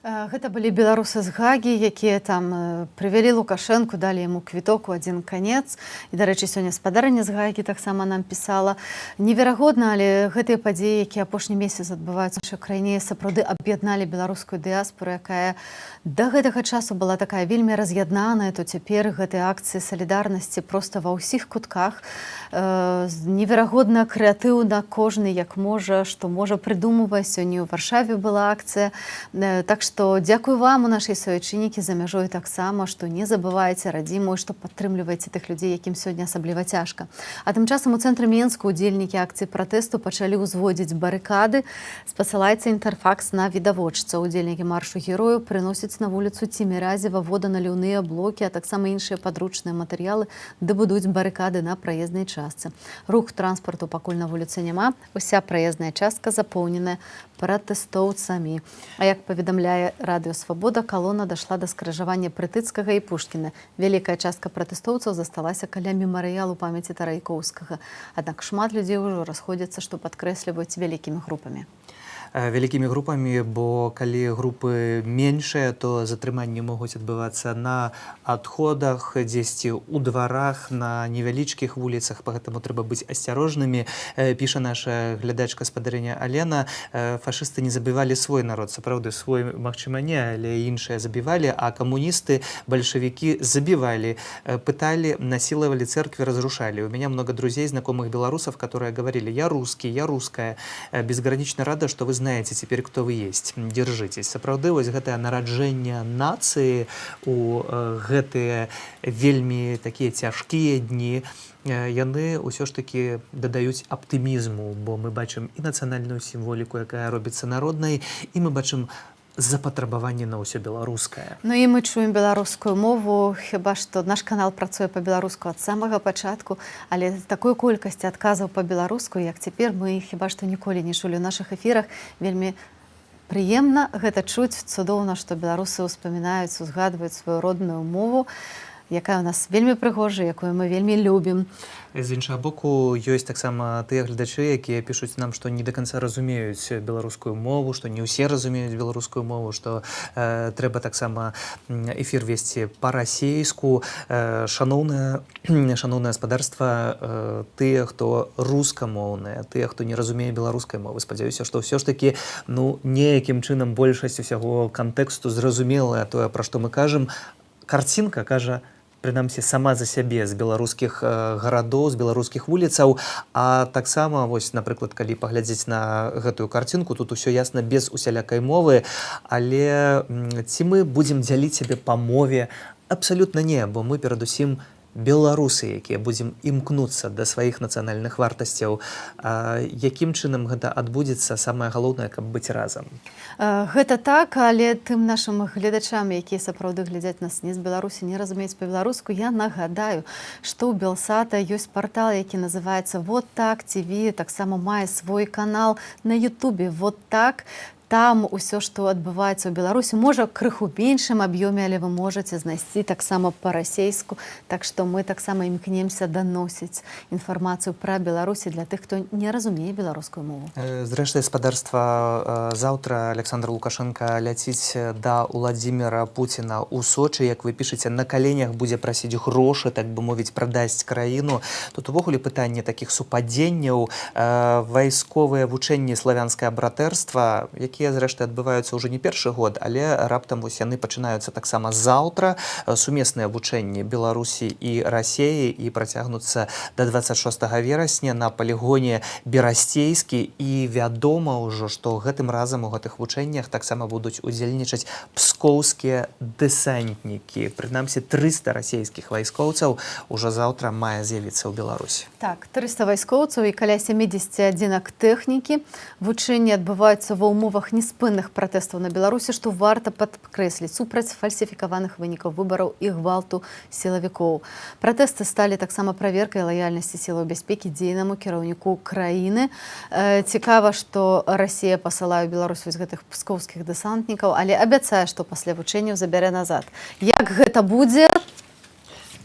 Гэта былі беларусы з Гагі, якія там прывялі Лукашэнку, далі яму квіток у адзін канец. І, дарэчы, сёння спадарня з Гагі таксама нам пісала. Неверагодна, але гэтыя падзеі, якія апошні месяц адбываюцца ў нашай краіне, сапраўды аб'ядналі беларускую дыяспору, якая да гэтага часу была такая вельмі раз'яднаная, то цяпер гэтыя акцыі салідарнасці проста ва ўсіх кутках. Неверагодна крэатыўна, кожны як можа, што можа прыдумвае. Сёння ў Варшаве была акцыя. Так што дзякую вам, у нашай суайчыннікі за мяжой таксама, што не забывайце радзіму, што падтрымліваеце тых людзей, якім сёння асабліва цяжка. А тым часам у цэнтры Менску удзельнікі акцыі пратэсту пачалі ўзводзіць барыкады. Спасылаецца інтэрфакс на відавочца. Удзельнікі маршу герою прыносяць на вуліцу Ціміразева воданаліўныя блокі, а таксама іншыя падручныя матэрыялы, ды будуць барыкады на праезнай частцы. Рух транспарту пакуль на вуліцы няма. Уся праезная частка запоўненая пратэстоўцамі. А як паведамляе Радыё Свабода, калона дайшла да скрыжавання Прытыцкага і Пушкіна. Вялікая частка пратэстоўцаў засталася каля мемарыялу памяці Тарайкоўскага. Аднак шмат людзей ужо расходзяцца, што падкрэсліваюць вялікімі групамі. Вялікімі групамі, бо калі групы меншыя, то затрыманні могуць адбывацца на адходах, дзесьці ў дварах, на невялічкіх вуліцах, пагэтаму трэба быць асцярожнымі. Піша наша глядачка спадарыня Алена, фашысты не забівалі свой народ, сапраўды свой, магчыма, не, але іншыя забівалі, а камуністы, бальшавікі забівалі, пытали, насиловали церкви, разрушали. У меня много друзей, знакомых белорусов, которые говорили: я русский, я русская, безгранично рада, что вы знаете теперь, кто вы есть. Держитесь. Сапраўды, вось гэтае нараджэнне нацыі у гэтыя вельмі такія цяжкія дні, яны ўсё ж такі дадаюць аптымізму, бо мы бачым і нацыянальную сімволіку, якая робіцца народнай, і мы бачым запатрабаванне на ўсё беларускае. Ну і мы чуем беларускую мову, хіба што наш канал працуе па-беларуску ад самага пачатку, але такой колькасці адказаў па-беларуску, як цяпер, мы хіба што ніколі не чулі ў нашых эфірах. Вельмі прыемна гэта чуць, цудоўна, што беларусы ўспамінаюць, узгадваюць сваю родную мову, якая ў нас вельмі прыгожая, якую мы вельмі любім. З іншага боку, ёсць таксама тыя гледачы, якія пішуць нам, што не да канца разумеюць беларускую мову, што не ўсе разумеюць беларускую мову, што трэба таксама эфір весці па-расейску. Шаноўнае гаспадарства, тыя, хто рускамоўныя, тыя, хто не разумее беларускай мовы, спадзяюся, што ўсё ж такі неякім чынам большасць усяго кантэксту зразумелая тое, пра што мы кажам. Карцінка кажа, прынамсі, сама за сябе з беларускіх гарадоў, з беларускіх вуліцаў, а таксама, вось, напрыклад, калі паглядзець на гэтую карцінку, тут усё ясна без усялякай мовы, але ці мы будзем дзяліць сябе па мове? Абсалютна не, бо мы перадусім беларусы, якія будзем імкнуцца да сваіх нацыянальных вартасцяў, якім чынам гэта адбудзецца, самае галоўнае, каб быць разам? Гэта так, але тым нашым гледачам, якія сапраўды глядзяць нас не з Беларусі, не разумеюць па-беларуску, я нагадаю, што ў Белсата ёсць партал, які называецца «Вот так ТВ», таксама мае свой канал на Ютубе «Вот так». Там усё, што адбываецца ў Беларусі, можа крыху меншым аб'ёме, але вы можаце знайсці таксама па-расейску. Так што мы таксама імкнемся даносіць інфармацыю пра Беларусі для тых, хто не разумее беларускую мову. Зрэшты, спадарства, заўтра Александр Лукашенко ляціць да Владзіміра Пуціна ў Сочы, як вы пішаце, на каленях будзе прасіць грошы, так бы мовіць, прадасць краіну. Тут увогуле пытанне такіх супадзенняў, вайсковыя вучэнні славянскае братэрства, якія, зрэшты, адбываюцца ўжо не першы год, але раптам вось яны пачынаюцца таксама заўтра. Сумесныя вучэнні Беларусі і Расеі і працягнуцца да 26 верасня на палігоне Берасцейскі. І вядома ўжо, што гэтым разам у гэтых вучэннях таксама будуць удзельнічаць пскоўскія дэсантнікі. Прынамсі, 300 расейскіх вайскоўцаў ужо заўтра мае з'явіцца ў Беларусі. Так, 300 вайскоўцаў і каля 70 адзінак тэхнікі. Вучэнні адбываюцца ва ўмовах неспынных пратэстаў на Беларусі, што варта падкрэсліць, супраць фальсіфікаваных вынікаў выбараў і гвалту сілавікоў. Пратэсты сталі таксама праверкай лаяльнасці сілаў бяспекі дзейнаму кіраўніку краіны. Цікава, што Расія пасылае ў Беларусь вось гэтых пскоўскіх дэсантнікаў, але абяцае, што пасля вучэнняў забярэ назад. Як гэта будзе?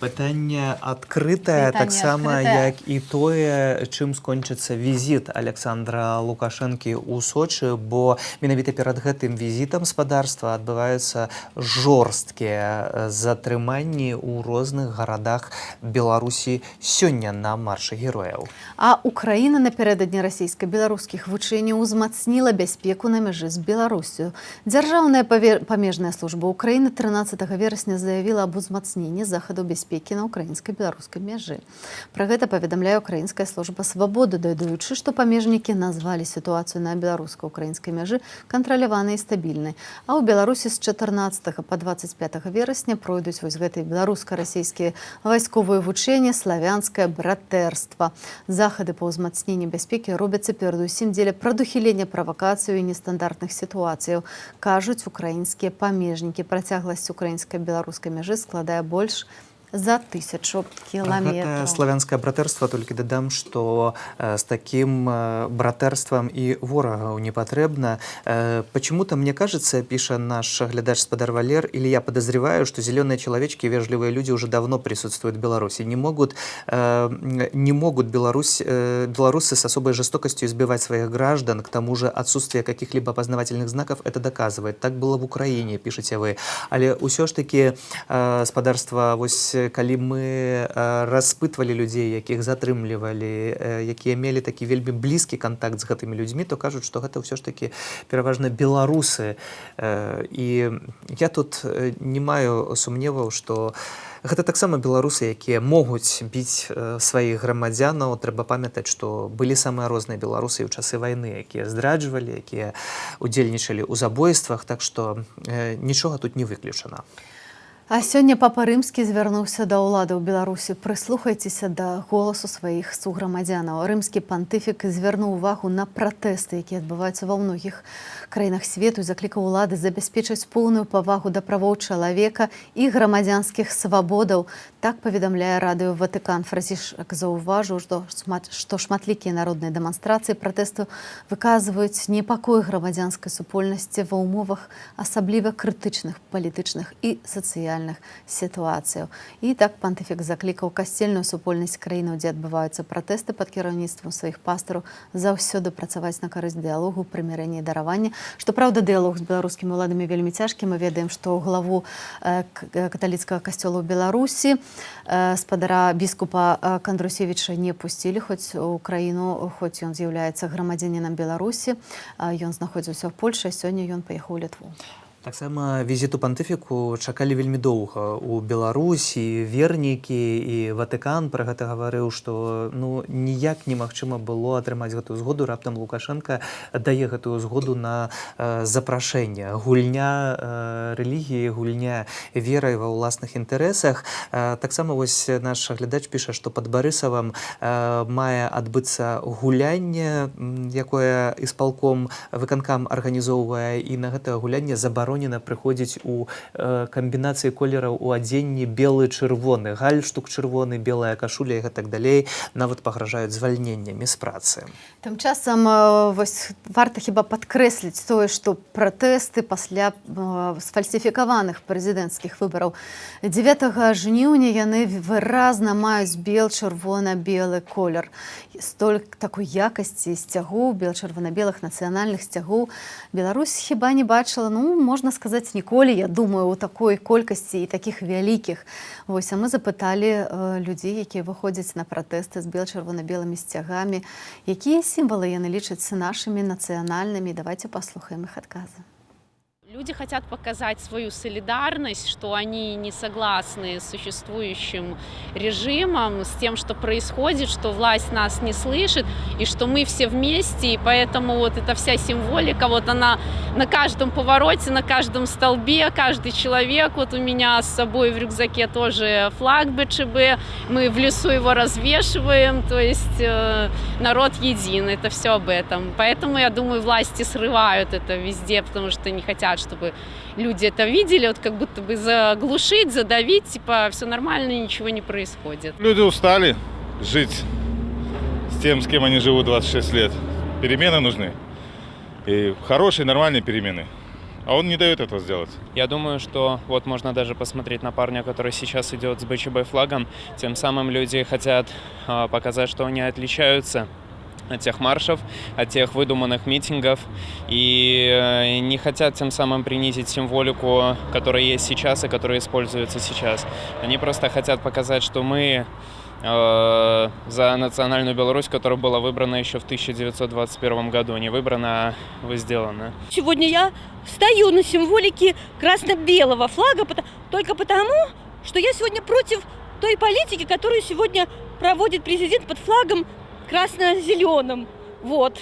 Пытанне адкрытае, таксама як і тое, чым скончыцца візіт Александра Лукашэнкі ў Сочы, бо менавіта перад гэтым візітам спадарства адбываюцца жорсткія затрыманні ў розных гарадах Беларусі сёння на маршы герояў. А Украіна напярэдадні расійска-беларускіх вучэнняў узмацніла бяспеку на мяжы з Беларусю. Дзяржаўная памежная служба Украіны 13 верасня заявіла аб узмацненні захадаў бяспекі на украінска-беларускай мяжы. Пра гэта паведамляе Украінская служба свабоды, дадаючы, што памежнікі назвалі сітуацыю на беларуска-украінскай мяжы кантраляванай і стабільнай. А ў Беларусі з 14 па 25 верасня пройдуць вось гэтыя беларуска-расійскія вайсковыя вучэнні славянскае братэрства. Захады па ўзмацненні бяспекі робяцца перадусім дзеля прадухілення правакацыю і нестандартных сітуацыяў, кажуць украінскія памежнікі. Працягласць украінска-беларускай мяжы складае больш за 1000 кіламетраў. Гэта славянскае братэрства, толькі дадам, што з такім братэрствам і ворагаў не патрэбна. Почему-то, мне кажется, пишет наш глядач Спадар Валер, или я подозреваю, что зеленые человечки, вежливые люди уже давно присутствуют в Беларуси. Не могут белорусы с особой жестокостью избивать своих граждан. К тому же отсутствие каких-либо опознавательных знаков это доказывает. Так было в Украине, пишете вы. Але ўсё ж таки спадарства, вось калі мы распытвалі людзей, якіх затрымлівалі, якія мелі такі вельмі блізкі кантакт з гэтымі людзьмі, то кажуць, што гэта ўсё ж такі пераважна беларусы. І я тут не маю сумневаў, што гэта таксама беларусы, якія могуць біць сваіх грамадзянаў. Трэба памятаць, што былі самыя розныя беларусы ў часы вайны, якія здраджвалі, якія удзельнічалі ў забойствах, так што нічога тут не выключана. А сёння папа Рымскі звярнуўся да ўлады ў Беларусі. Прыслухайцеся да голасу сваіх суграмадзянаў. Рымскі пантыфік звярнуў увагу на пратэсты, якія адбываюцца ва многіх краінах свету, і заклікаў улады забяспечыць поўную павагу да правоў чалавека і грамадзянскіх свабодаў. Так паведамляе радыё Ватыкан. Фразішак заўважыў, што шматлікія народныя дэманстрацыі пратэсту выказваюць непакой грамадзянскай супольнасці ва ўмовах асабліва крытычных палітычных і сацыяльных сітуацыяў. І так пантыфік заклікаў касцельную супольнасць краінаў, дзе адбываюцца пратэсты пад кіраўніцтвам сваіх пастараў, заўсёды працаваць на карысць дыялогу, прымірэння і даравання. Што праўда, дыялог з беларускімі ўладамі вельмі цяжкі. Мы ведаем, што главу каталіцкага касцёла ў Беларусі, спадара біскупа Кандрусевіча, не пусцілі хоць у краіну, хоць ён з'яўляецца грамадзянінам Беларусі. Ён знаходзіўся ў Польшы, а сёння ён паехаў у Літву. Таксама візіту пантыфіку чакалі вельмі доўга у Беларусі, вернікі і Ватыкан пра гэта гаварыў, што ніяк немагчыма было атрымаць гэтую згоду. Раптам Лукашенко дае гэтую згоду на запрашэнне. Гульня рэлігіі, гульня верай ва ўласных інтарэсах. Таксама вось наш глядач піша, што пад Барысавам мае адбыцца гулянне, якое ісполком выканкам арганізоўвае, і на гэта гулянне забаронена прыходзіць у камбінацыі колераў у адзенні белы-чырвоны, гальштук чырвоны, белая кашуля і гэтак далей, нават пагражаюць звальненнямі з працы. Тым часам вось варта хіба падкрэсліць тое, што пратэсты пасля сфальсіфікаваных прэзідэнцкіх выбараў 9 жніўня яны выразна маюць бел-чырвона-белы колер. Столькі такой якасці сцягоў, бел-чырвона-белых нацыянальных сцягоў Беларусь хіба не бачыла, можна сказаць, ніколі, я думаю, у такой колькасці і такіх вялікіх. Вось, а мы запыталі людзей, якія выходзяць на пратэсты з бел-чырвона-белымі сцягамі, якія сімвалы яны лічаць нашымі нацыянальнымі. Давайте паслухаем іх адказы. Люди хотят показать свою солидарность, что они не согласны с существующим режимом, с тем, что происходит, что власть нас не слышит, и что мы все вместе, и поэтому вот эта вся символика, вот она на каждом повороте, на каждом столбе, каждый человек, вот у меня с собой в рюкзаке тоже флаг БЧБ, мы в лесу его развешиваем, то есть народ един, это все об этом. Поэтому, я думаю, власти срывают это везде, потому что не хотят, чтобы люди это видели, вот как будто бы заглушить, задавить, типа все нормально, ничего не происходит. Люди устали жить с тем, с кем они живут 26 лет. Перемены нужны. И хорошие, нормальные перемены. А он не дает этого сделать. Я думаю, что вот можно даже посмотреть на парня, который сейчас идет с БЧБ флагом. Тем самым люди хотят показать, что они отличаются от тех маршев, от тех выдуманных митингов, и не хотят тем самым принизить символику, которая есть сейчас и которая используется сейчас. Они просто хотят показать, что мы за национальную Беларусь, которая была выбрана еще в 1921 году. Не выбрана, а возделана. Сегодня я стою на символике красно-белого флага только потому, что я сегодня против той политики, которую сегодня проводит президент под флагом красно-зеленым. Вот.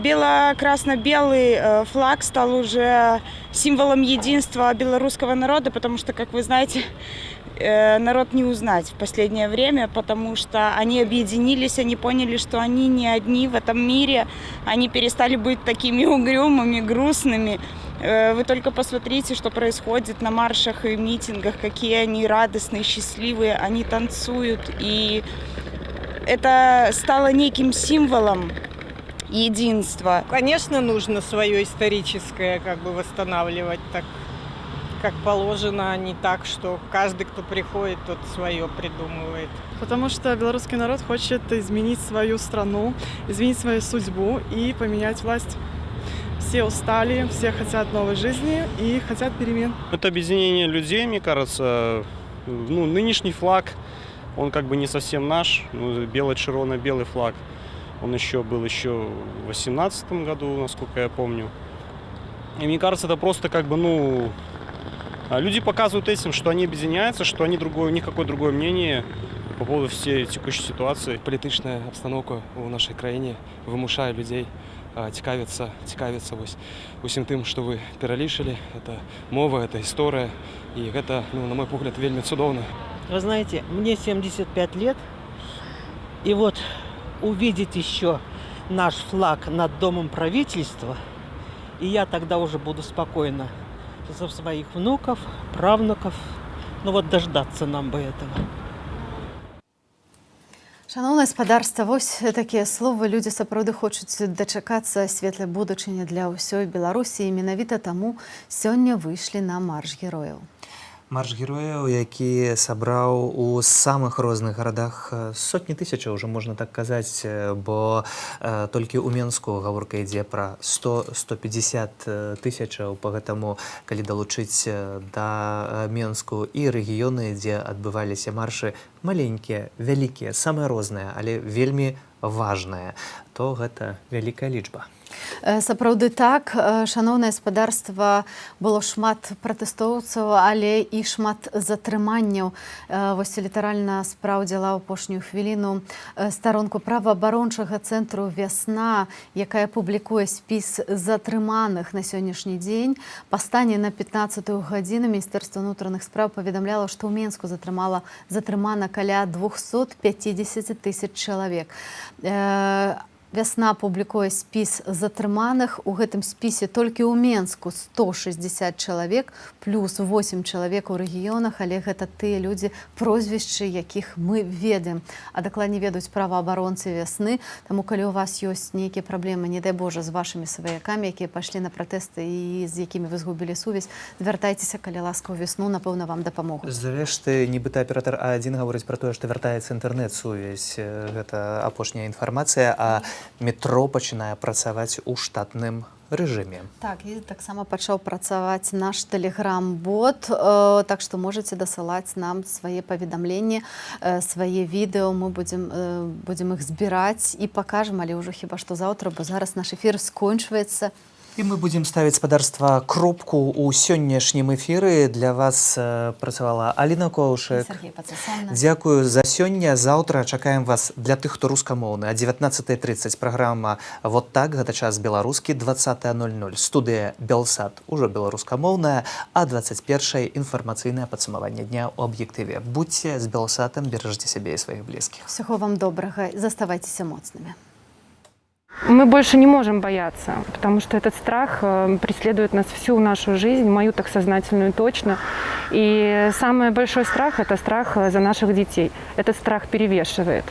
Бело-красно-белый флаг стал уже символом единства белорусского народа, потому что, как вы знаете, народ не узнать в последнее время, потому что они объединились, они поняли, что они не одни в этом мире, они перестали быть такими угрюмыми, грустными. Вы только посмотрите, что происходит на маршах и митингах, какие они радостные, счастливые, они танцуют, и это стало неким символом единства. Конечно, нужно свое историческое восстанавливать так, как положено, а не так, что каждый, кто приходит, тот свое придумывает. Потому что белорусский народ хочет изменить свою страну, изменить свою судьбу и поменять власть. Все устали, все хотят новой жизни и хотят перемен. Это объединение людей, мне кажется. Нынешний флаг, он не совсем наш, бело-червоно-белый флаг. Он был еще в 2018 году, насколько я помню. И мне кажется, это просто люди показывают этим, что они объединяются, что они у них какое-то другое мнение по поводу всей текущей ситуации. Політична обстановка у нашій країні вимушає людей цікавиться усім тим, що ви перелічили. Це мова, це історія. І це, на мой погляд, вельми цудовно. Вы знаете, мне 75 лет, и вот увидеть еще наш флаг над домом правительства, и я тогда уже буду спокойно за своих внуков, правнуков, дождаться нам бы этого. Шановне господарство, вось такія словы. Людзі сапраўды хочуць дачакацца светлай будучыні для ўсёй Беларусі, і менавіта таму сёння выйшлі на марш герояў. Марш герояў, які сабраў у самых розных гарадах сотні тысячаў, уже можна так казаць, бо толькі ў Менску гаворка ідзе пра 100-150 тысячаў, пагэтаму, калі далучыць да Менску і рэгіёны, дзе адбываліся маршы, маленькія, вялікія, самыя розныя, але вельмі важныя, то гэта вялікая лічба. Сапраўды так, шаноўнае гаспадарства, было шмат пратэстоўцаў, але і шмат затрыманняў. Вось літаральна спраўдзіла ў апошнюю хвіліну старонку праваабарончага цэнтру «Вясна», якая публікуе спіс затрыманых на сённяшні дзень. Па стане на 15-ю гадзіну Міністэрства ўнутраных спраў паведамляла, што ў Менску затрымана каля 250 000 чалавек. «Вясна» публікуе спіс затрыманых. У гэтым спісе толькі ў Менску 160 чалавек, плюс 8 чалавек у рэгіёнах, але гэта тыя людзі, прозвішчы якіх мы ведаем. А дакладней ведаюць праваабаронцы «Вясны». Таму, калі у вас ёсць нейкія праблемы, не дай Божа, з вашымі сваякамі, якія пайшлі на пратэсты і з якімі вы згубілі сувязь, звяртайцеся, калі ласка, ў «Вясну», напэўна, вам дапамогуць. Зрэшты, нібыта аператар А1 гаворыць пра тое, што вяртаецца інтэрнэт-сувязь. Гэта апошняя інфармацыя, а метро пачынае працаваць у штатным рэжыме. Так, і таксама пачаў працаваць наш тэлеграм-бот, так што можаце дасылаць нам свае паведамленні, свае відэо, мы будзем іх збіраць і пакажам, але ўжо хіба што заўтра, бо зараз наш эфір скончваецца. І мы будзем ставіць, гаспадарства, кропку ў сённяшнім эфіры. Для вас працавала Аліна Коўшык. Дзякую за сёння. Заўтра чакаем вас, для тых, хто рускамоўны. О 19:30 праграма «Вот так», гэта час беларускі, 20:00. Студыя «Белсат» ужо беларускамоўная, а 21:00 інфармацыйнае падсумаванне дня ў аб'ектыве. Будьце з Белсатам, беражце сябе і сваіх блізкіх. Усяго вам добрага, заставайцеся моцнымі. Мы больше не можем бояться, потому что этот страх преследует нас всю нашу жизнь, мою так сознательную точно. И самый большой страх – это страх за наших детей. Этот страх перевешивает.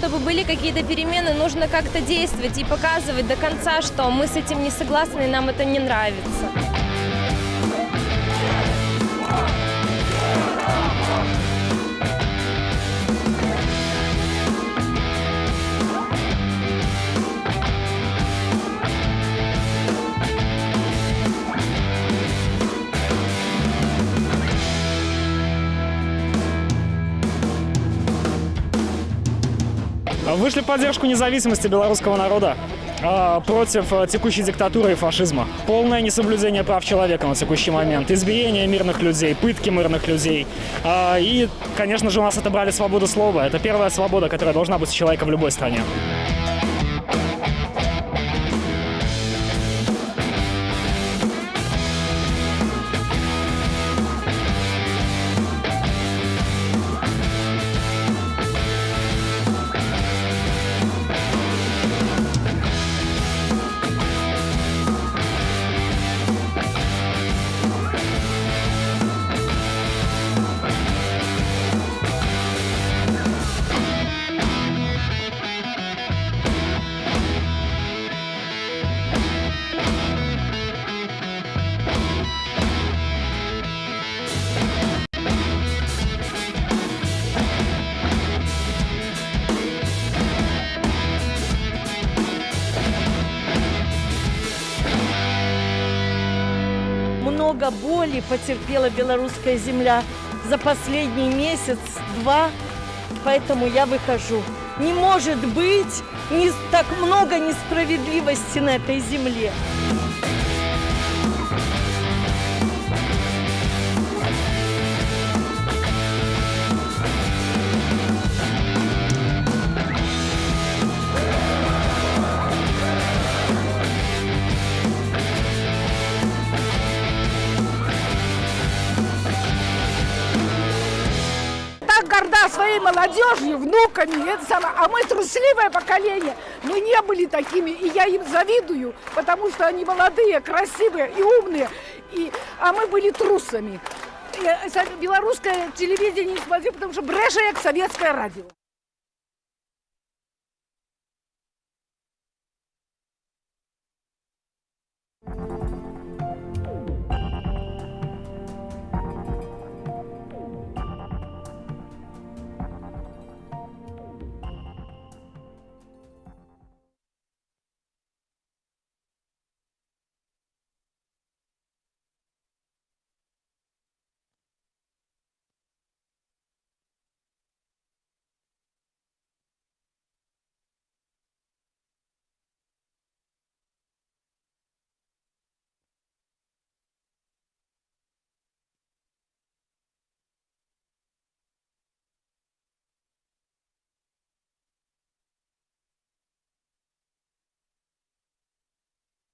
Чтобы были какие-то перемены, нужно как-то действовать и показывать до конца, что мы с этим не согласны и нам это не нравится. Вышли в поддержку независимости белорусского народа против текущей диктатуры и фашизма. Полное несоблюдение прав человека на текущий момент, избиение мирных людей, пытки мирных людей. И, конечно же, у нас отобрали свободу слова. Это первая свобода, которая должна быть у человека в любой стране. Много боли потерпела белорусская земля за последний месяц-два, поэтому я выхожу. Не может быть так много несправедливости на этой земле. Горда своей молодежью, внуками, а мы трусливое поколение. Мы не были такими, и я им завидую, потому что они молодые, красивые и умные, а мы были трусами. Белорусское телевидение не смотрю, потому что брэша як советское радио.